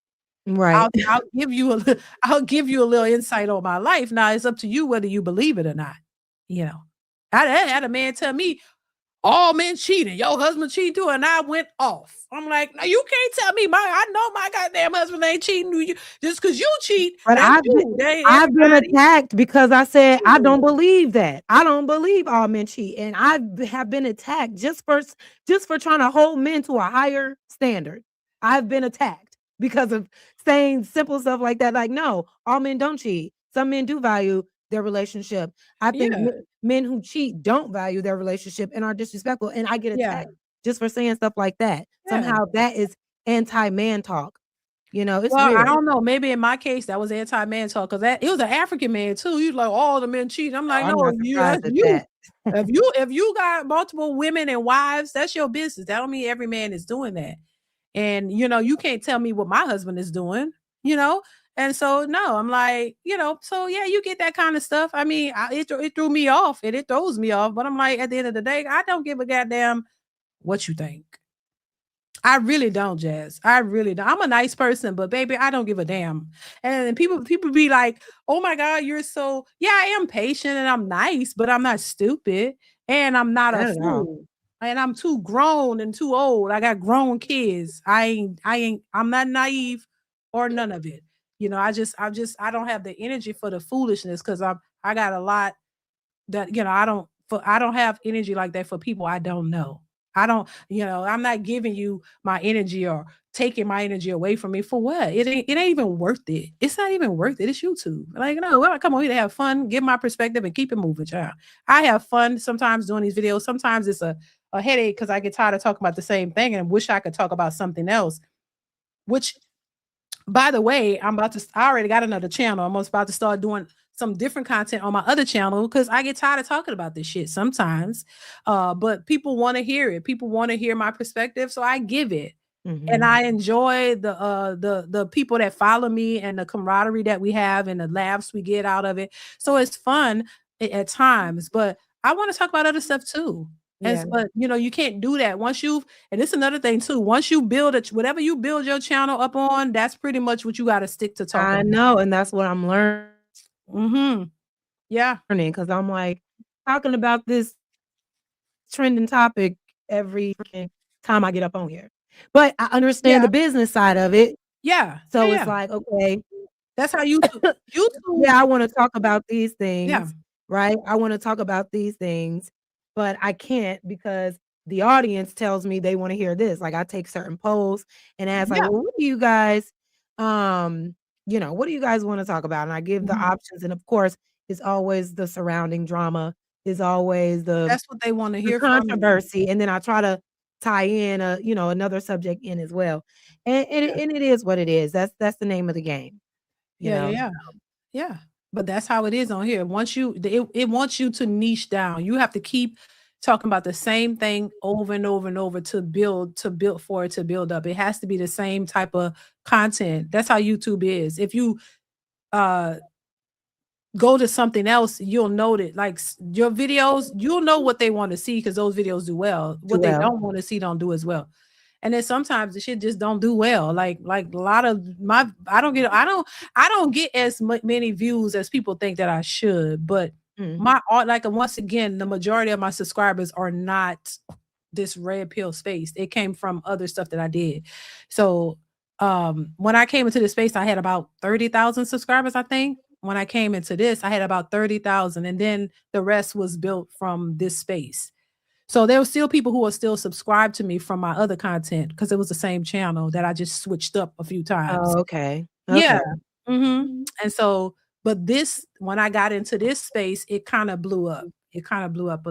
Right. I'll give you a I'll give you a little insight on my life. Now it's up to you whether you believe it or not. You know. I had a man tell me, all men cheating. Your husband cheating too, and I went off. I'm like, no, you can't tell me I know my goddamn husband ain't cheating. You just because you cheat, But that's you. They ain't I've been everybody. attacked because I said I Shit. don't believe that. I don't believe all men cheat, and have been attacked just for trying to hold men to a higher standard. I've been attacked because of saying simple stuff like that. Like, no, all men don't cheat. Some men do value their relationship. I think Yeah, men who cheat don't value their relationship and are disrespectful. And I get yeah, attacked just for saying stuff like that. yeah. Somehow that is anti-man talk. It's Well, I weird. don't know. Maybe in my case, that was anti-man talk because that it was an African man too. He's like, all the men cheat. I'm like, I'm no, not you surprised that's at you. that. If you got multiple women and wives, that's your business. That don't mean every man is doing that. And you can't tell me what my husband is doing, you know? And so no, I'm like, so yeah, you get that kind of stuff. I mean, it threw me off and it throws me off, but I'm like, at the end of the day, I don't give a goddamn what you think. I really don't, Jazz. I really don't. I'm a nice person, but baby, I don't give a damn. And then people be like, "Oh my God, you're so." Yeah, I am patient and I'm nice, but I'm not stupid and I'm not a Not at all. fool. And I'm too grown and too old. I got grown kids. I'm not naive or none of it. I don't have the energy for the foolishness because I got a lot that I don't have energy like that for people I don't know. I don't, I'm not giving you my energy or taking my energy away from me for what? It ain't even worth it. It's not even worth it. It's YouTube. Like, no, well, I come on here to have fun, give my perspective and keep it moving, child. I have fun sometimes doing these videos. Sometimes it's a headache because I get tired of talking about the same thing and wish I could talk about something else, which by the way, I already got another channel. I'm about to start doing some different content on my other channel because I get tired of talking about this shit sometimes. But people want to hear it. People want to hear my perspective, so I give it. And Mhm. I enjoy the people that follow me and the camaraderie that we have and the laughs we get out of it. So it's fun at times, but I want to talk about other stuff too. Yeah. But you can't do that once you've and it's another thing too. Once you build it, whatever you build your channel up on, that's pretty much what you got to stick to talking I about. know, and that's what I'm Mhm. Yeah. learning because 'cause I'm, like, talking about this trending topic every freaking time I get up on here. But I understand Yeah. the business side of it, Yeah. Yeah. so it's Yeah. like, okay, That's how YouTube. yeah, I wanna talk about these Yeah. things, right? I wanna talk about these things, but I can't because the audience tells me they wanna hear this. Like, I take certain polls and ask, like, Yeah. "Well, what do you guys, um, what do you guys wanna talk about?" And I give the Mhm. options, and of course, it's always the surrounding drama, is always That's what they want to the hear from you. controversy, and then I try to tie in another subject in as well. And Yeah. it is what it is. That's the name of the game, you Yeah. Yeah. know? Yeah. Yeah. But that's how it is on here. Once it wants you to niche down. You have to keep talking about the same thing over and over and over to build for it to build up. It has to be the same type of content. That's how YouTube is. If you uh go to something else, you'll note it. Like your videos, you'll know what they want to see because those videos do well. Do What they well. don't want to see don't do as well. And then sometimes the shit just don't do well. Like a lot of my I don't get as many views as people think that I should. But Mm. my art, like once again, the majority of my subscribers are not this red pill space. It came from other stuff that I did. So when I came into this space, I had about 30,000 subscribers, I think. When I came into this, I had about 30,000, and then the rest was built from this space. So there were still people who are still subscribed to me from my other content because it was the same channel that I just switched up a few times. Oh, okay. Yeah. Okay. And so, but this, when I got into this space, it kind of blew up. It kind of blew up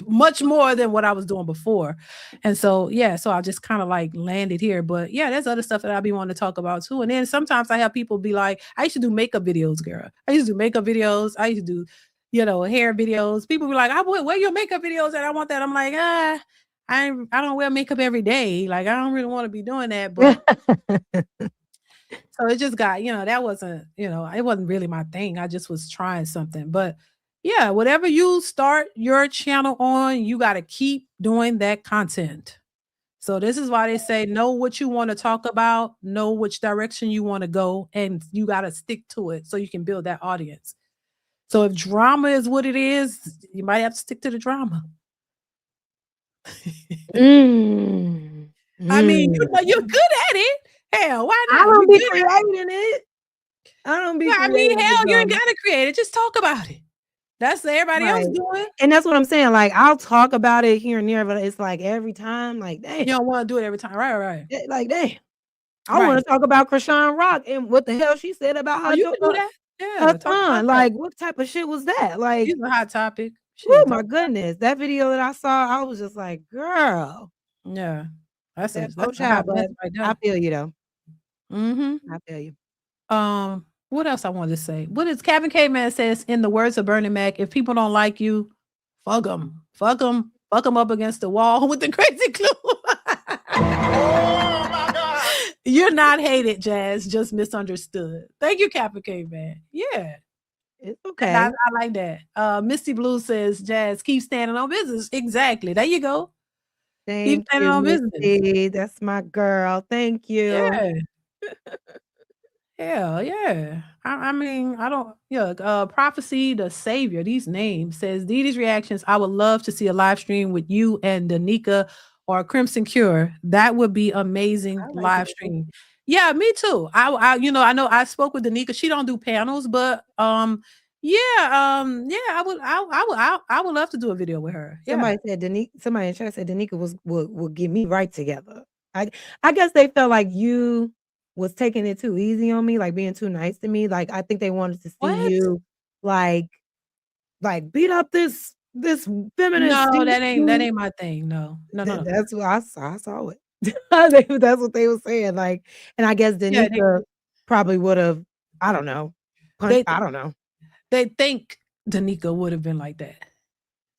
much more than what I was doing before. And so, yeah, so I just kind of like landed here. But yeah, there's other stuff that I be wanting to talk about too. And then sometimes I have people be like, I used to do makeup videos, girl. I used to do makeup videos. I used to do, hair videos. People be like, where your makeup videos at? I want that. I'm like, I don't wear makeup every day. Like, I don't really want to be doing that. But so it just got, that wasn't, it wasn't really my thing. I just was trying something. But yeah, whatever you start your channel on, you got to keep doing that content. So this is why they say know what you want to talk about, know which direction you want to go, and you got to stick to it so you can build that audience. So if drama is what it is, you might have to stick to the drama. I mean, you're good at it. Hell, why I not? don't You're be good at it. creating it. I don't be Yeah, I creating mean, hell, the you ain't drama. gotta create it. Just talk about it. That's what everybody else Right. doing. And that's what I'm saying. Like, I'll talk about it here and there, but it's like every time, like, You damn, don't want to do it every time. Right. like, damn. I want Right. to talk about Krishan Rock and what the hell she said about Oh, her, you can do that. her Yeah, talk about son. that. Like, what type of shit was that? Like, She's a hot topic. oh Shit, my talk. goodness. That video that I saw, I was just like, girl, Yeah, that's that poor a hot child. mess But right I there. feel you though. Mm-hmm. I feel you. What else I wanted to say? What is Captain Caveman says in the words of Bernie Mac? If people don't like you, fuck them, fuck them up against the wall with the crazy glue. Oh my God. You're not hated, Jazz, just misunderstood. Thank you, Captain Caveman. Yeah. It's And okay. I like that. Misty Blue says, Jazz, keep standing on business. Exactly. There you go. Keep Thank standing you, on business. Missy. That's my girl. Thank you. Yeah. Yeah. I mean, I don't, Prophecy, the Savior, these names says, Dee Dee's reactions. I would love to see a live stream with you and Danica or Crimson Cure. That would be amazing I like live it. stream. Yeah, me too. I know I spoke with Danica. She don't do panels, but I would love to do a video with her. Yeah. Somebody said somebody in chat said Danica would get me right together. I guess they felt like you was taking it too easy on me, like being too nice to me. Like I think they wanted to see What? you like beat up this feminist. No, that dude. ain't my thing. No. That's what I saw. I saw it. That's what they were saying. Like, and I guess Yeah, Danica probably would have. I don't know. they I don't know. they think Danica would have been like that.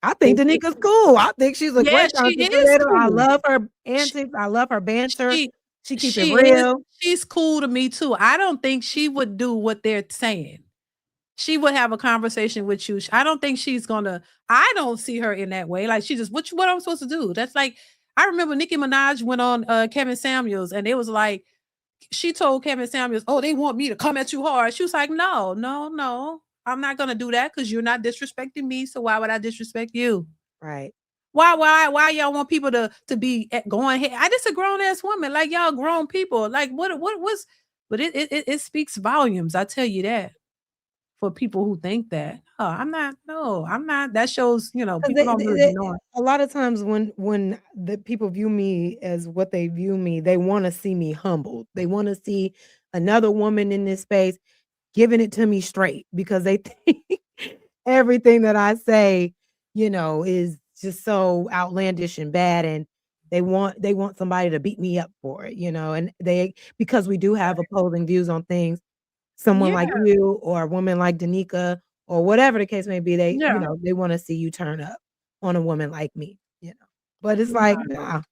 I think Danica's cool. I think she's a Yeah, great she content is creator. I cool. love her antics. I love her banter. She She keeps it she real. she's cool to me too. I don't think she would do what they're saying. She would have a conversation with you. I don't think she's gonna. I don't see her in that way. Like she just what I'm supposed to do. That's like I remember Nicki Minaj went on Kevin Samuels and it was like she told Kevin Samuels, "Oh, they want me to come at you hard." She was like, "No. I'm not gonna do that because you're not disrespecting me. So why would I disrespect you?" Right. Why y'all want people to be going here? I just a grown ass woman, like y'all grown people. Like what's but it speaks volumes, I tell you that, for people who think that. Oh, I'm not, no, I'm not. That shows, 'Cause people don't really be knowing. a lot of times when the people view me as what they view me, they want to see me humbled. They want to see another woman in this space giving it to me straight because they think everything that I say, is just so outlandish and bad and they want somebody to beat me up for it, and because we do have opposing views on things. someone Yeah. like you or a woman like Danica or whatever the case may be. They, Yeah. they want to see you turn up on a woman like me, But it's like, nah.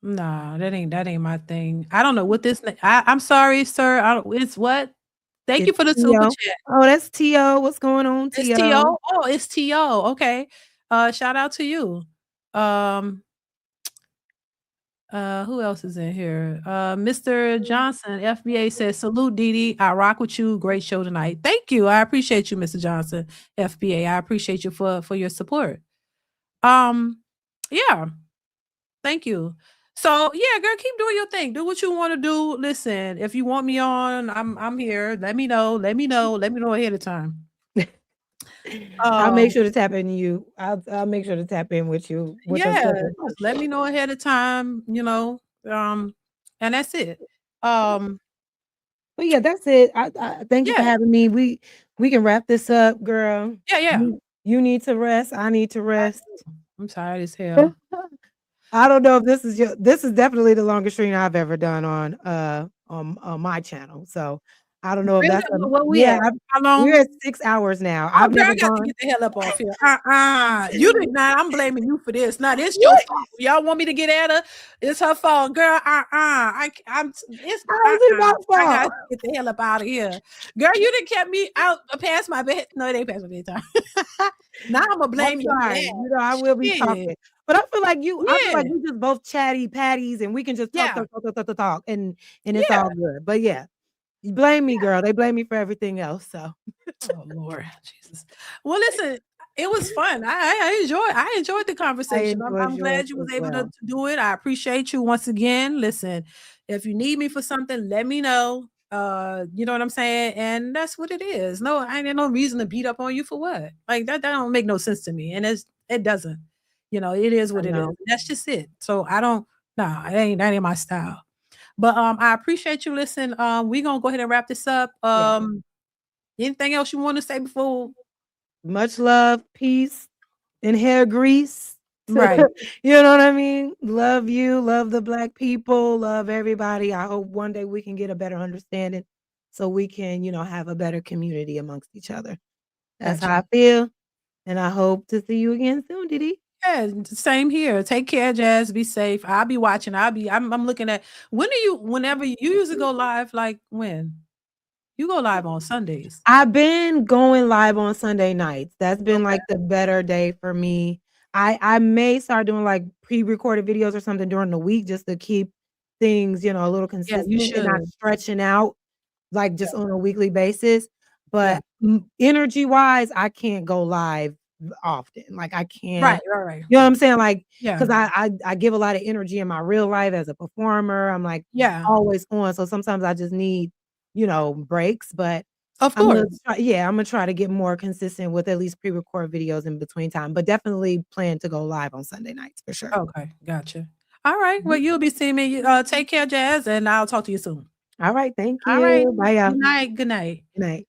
Nah, that ain't my thing. I don't know what this. I'm sorry, sir. It's what? Thank you It's for the super T.O. chat. Oh, that's T.O. What's going on, It's T.O.? T.O. Oh, it's T.O. Okay. Shout out to you. Who else is in here? Mr. Johnson, FBA says, salute Dee Dee. I rock with you. Great show tonight. Thank you. I appreciate you, Mr. Johnson, FBA. I appreciate you for your support. Yeah. Thank you. So yeah, girl, keep doing your thing. Do what you want to do. Listen, if you want me on, I'm here. Let me know. Let me know ahead of time. I'll make sure to tap in you. I'll make sure to tap in with you with a Yeah, schedule. just let me know ahead of time, and that's it. But yeah, that's it. I thank you for Yeah, having me. We can wrap this up, girl. yeah. You need to rest. I need to rest. I'm tired as hell. I don't know if this is definitely the longest stream I've ever done on my channel. So I don't know if Really? that's What we at? How long? we're at 6 hours now. Oh, I've girl, never I got to gone. get the hell up off here. You did not. I'm blaming you for this. Not it's your What? fault. Y'all want me to get at her? It's her fault, girl. It's How is it my I got fault? to get the hell up out of here, girl. You didn't kept me out past my bed. No, it ain't past my bedtime. Now I'm gonna blame I'm you for sorry. that. I will be Shit. talking. But I feel like Yeah, we just both chatty patties and we can just talk, yeah, talk, talk, talk, talk, talk, talk, and it's yeah. all good. But yeah, you blame me, girl. They blame me for everything else. So Oh Lord, Jesus. Well, listen, it was fun. I enjoyed the I conversation. enjoyed I'm yours glad you as was able to well. do it. I appreciate you once again. Listen, if you need me for something, let me know. You know what I'm saying? And that's what it is. No, I ain't no reason to beat up on you for what. Like that don't make no sense to me. And it doesn't. It is I what it is. know. That's just it. So I don't that ain't my style. But I appreciate you. Listen, we're gonna go ahead and wrap this up. Yeah. Anything else you want to say before? Much love, peace, and hair grease. Right. You know what I mean? Love you, love the Black people, love everybody. I hope one day we can get a better understanding so we can, have a better community amongst each other. That's Gotcha. how I feel. And I hope to see you again soon, Didi. Yeah, same here. Take care, Jazz. Be safe. I'll be watching. I'm looking at whenever you usually go live, like when? You go live on Sundays. I've been going live on Sunday nights. That's been Okay. like the better day for me. I may start doing like pre-recorded videos or something during the week just to keep things, a little Yeah, you consistent and not should. stretching out like just on a weekly basis. Yeah. But energy wise, I can't go live often. Like I can't, Right. you know what I'm saying? Like, Yeah. because I give a lot of energy in my real life as a performer. I'm like Yeah. always on. So sometimes I just need, breaks. But Of I'm course. gonna try to get more consistent with at least pre-record videos in between time. But definitely plan to go live on Sunday nights for sure. Okay, gotcha. All right. Well, Mhm. you'll be seeing me. Take care, Jazz, and I'll talk to you soon. All right, thank All right. you. Bye, y'all. Good night. Good night. Good night.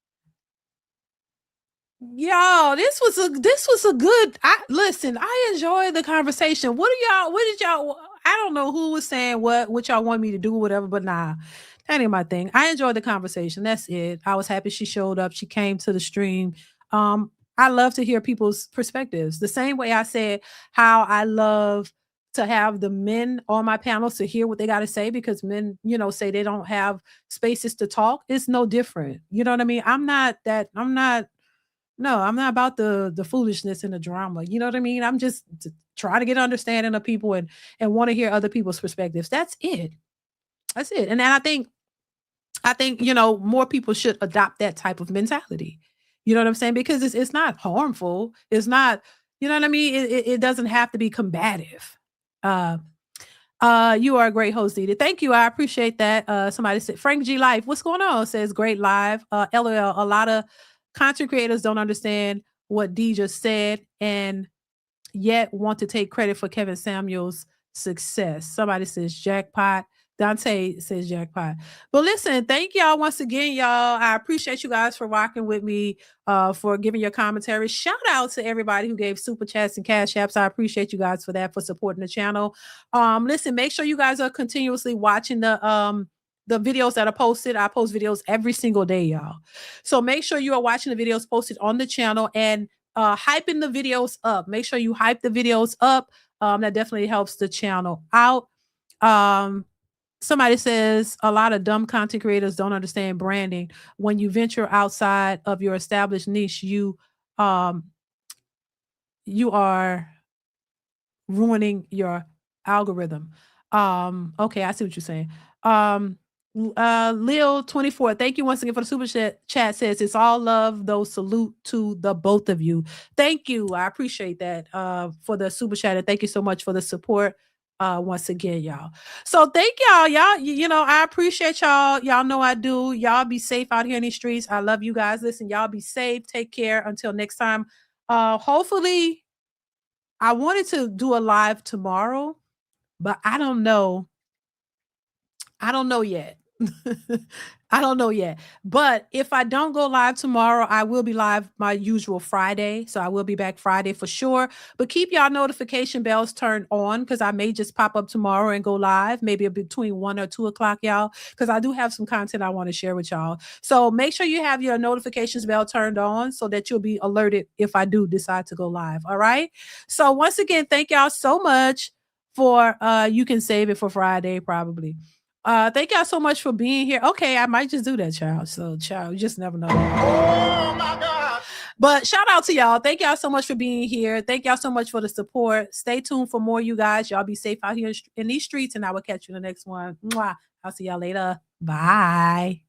Y'all, this was a good. Listen. I enjoyed the conversation. What did y'all? I don't know who was saying what y'all want me to do, whatever. But nah, that ain't my thing. I enjoyed the conversation. That's it. I was happy she showed up. She came to the stream. I love to hear people's perspectives. The same way I said how I love to have the men on my panels to hear what they got to say because men, say they don't have spaces to talk. It's no different. You know what I mean? I'm not that. I'm not. No, I'm not about the foolishness and the drama. You know what I mean? I'm just trying to get understanding of people and want to hear other people's perspectives. That's it. That's it. And then I think more people should adopt that type of mentality. You know what I'm saying? Because it's not harmful. It's not. You know what I mean? It doesn't have to be combative. Uh, you are a great host, Edith. Thank you. I appreciate that. Somebody said Frank G Life. What's going on? Says great live. LOL. A lot of content creators don't understand what D just said and yet want to take credit for Kevin Samuel's success. Somebody says jackpot. Dante says jackpot. But listen, thank y'all once again, y'all. I appreciate you guys for rocking with me, for giving your commentary. Shout out to everybody who gave super chats and cash apps. I appreciate you guys for that, for supporting the channel. Listen, make sure you guys are continuously watching the the videos that are posted. I post videos every single day, y'all. So make sure you are watching the videos posted on the channel and hyping the videos up. Make sure you hype the videos up. That definitely helps the channel out. Somebody says a lot of dumb content creators don't understand branding. When you venture outside of your established niche, you are ruining your algorithm. Okay, I see what you're saying. Leo 24, thank you once again for the super chat. Says it's all love, though. Salute to the both of you. Thank you. I appreciate that for the super chat, and thank you so much for the support once again, y'all. So thank y'all. You know, I appreciate y'all. Y'all know I do. Y'all be safe out here in these streets. I love you guys. Listen, y'all be safe. Take care. Until next time. Hopefully, I wanted to do a live tomorrow, but I don't know. I don't know yet. I don't know yet. But if I don't go live tomorrow, I will be live my usual Friday. So I will be back Friday for sure. But keep y'all notification bells turned on because I may just pop up tomorrow and go live, maybe between 1 or 2 o'clock, y'all, because I do have some content I want to share with y'all. So make sure you have your notifications bell turned on so that you'll be alerted if I do decide to go live. All right. So once again, thank y'all so much for you can save it for Friday, probably. Thank y'all so much for being here. Okay, I might just do that, child. So, child, you just never know. Oh my God. But shout out to y'all. Thank y'all so much for being here. Thank y'all so much for the support. Stay tuned for more, you guys. Y'all be safe out here in these streets, and I will catch you in the next one. Mwah. I'll see y'all later. Bye.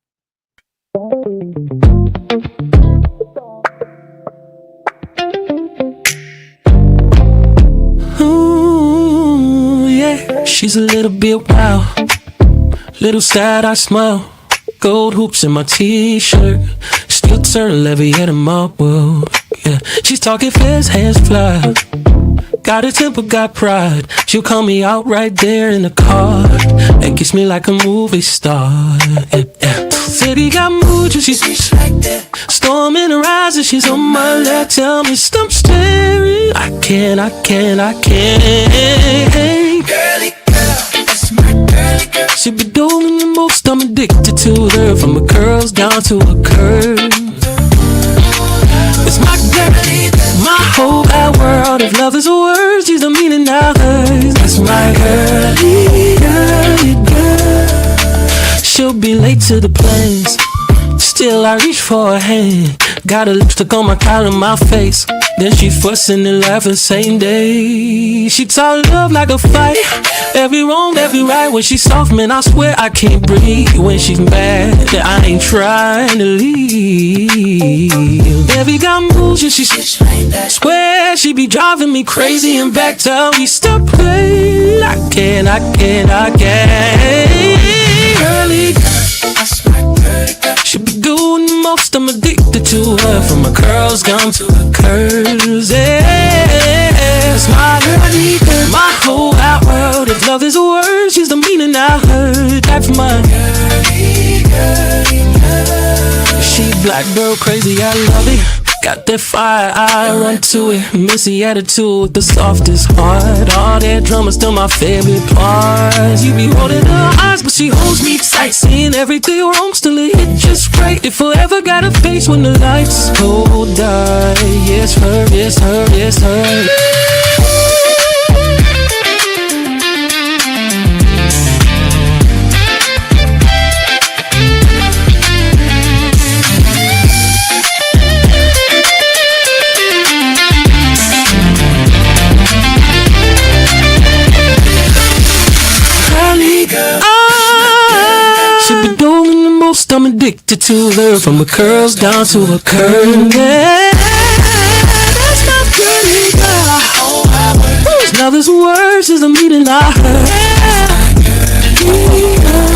Ooh, yeah, she's a little bit wild. Little sad, I smile. Gold hoops in my t-shirt. Still turn levy at a mob world. Yeah, she's talking fast, hands fly. Got a temper, got pride. She'll call me out right there in the car and kiss me like a movie star. Yeah, yeah. City got mood, she's like that. Storm in her eyes and she's on my lap. Tell me stop staring. I can't. Girly girl, that's my girly girl. She be doing the most, I'm addicted to her. From her curls down to her curve. It's my girlie, my whole wide world. If love is a word, she's the meaning of hers. That's my girlie, girl. She'll be late to the plans. Still I reach for her hand. Got a lipstick on my collar, my face. Then she fussing and laughing same day. She taught love like a fight. Every wrong, every right. When she's soft, man, I swear I can't breathe. When she's mad, I ain't trying to leave. Every got moves, and she swear she be driving me crazy. And back tell me stop playing. I can't. Girly girl, I swear, girly girl. She be doing the most, I'm addicted to her. From her curls down to her curves. Yes, my girlie girl, my whole wide world. If love is a word, she's the meaning I heard. That's my girlie girl. She black girl crazy, I love it. Got that fire, I run to it. Missy attitude with the softest heart. All that drama still my favorite part. You be holding her eyes, but she holds me tight. Seeing everything wrong, still it hit just right. If I ever got a face when the lights go dark. Yes, her, yes, her, yes, her. She be doing the most, I'm addicted to her. From her curls down to her curve. Yeah, that's my girlie girl. Love is words, is a meaning I heard.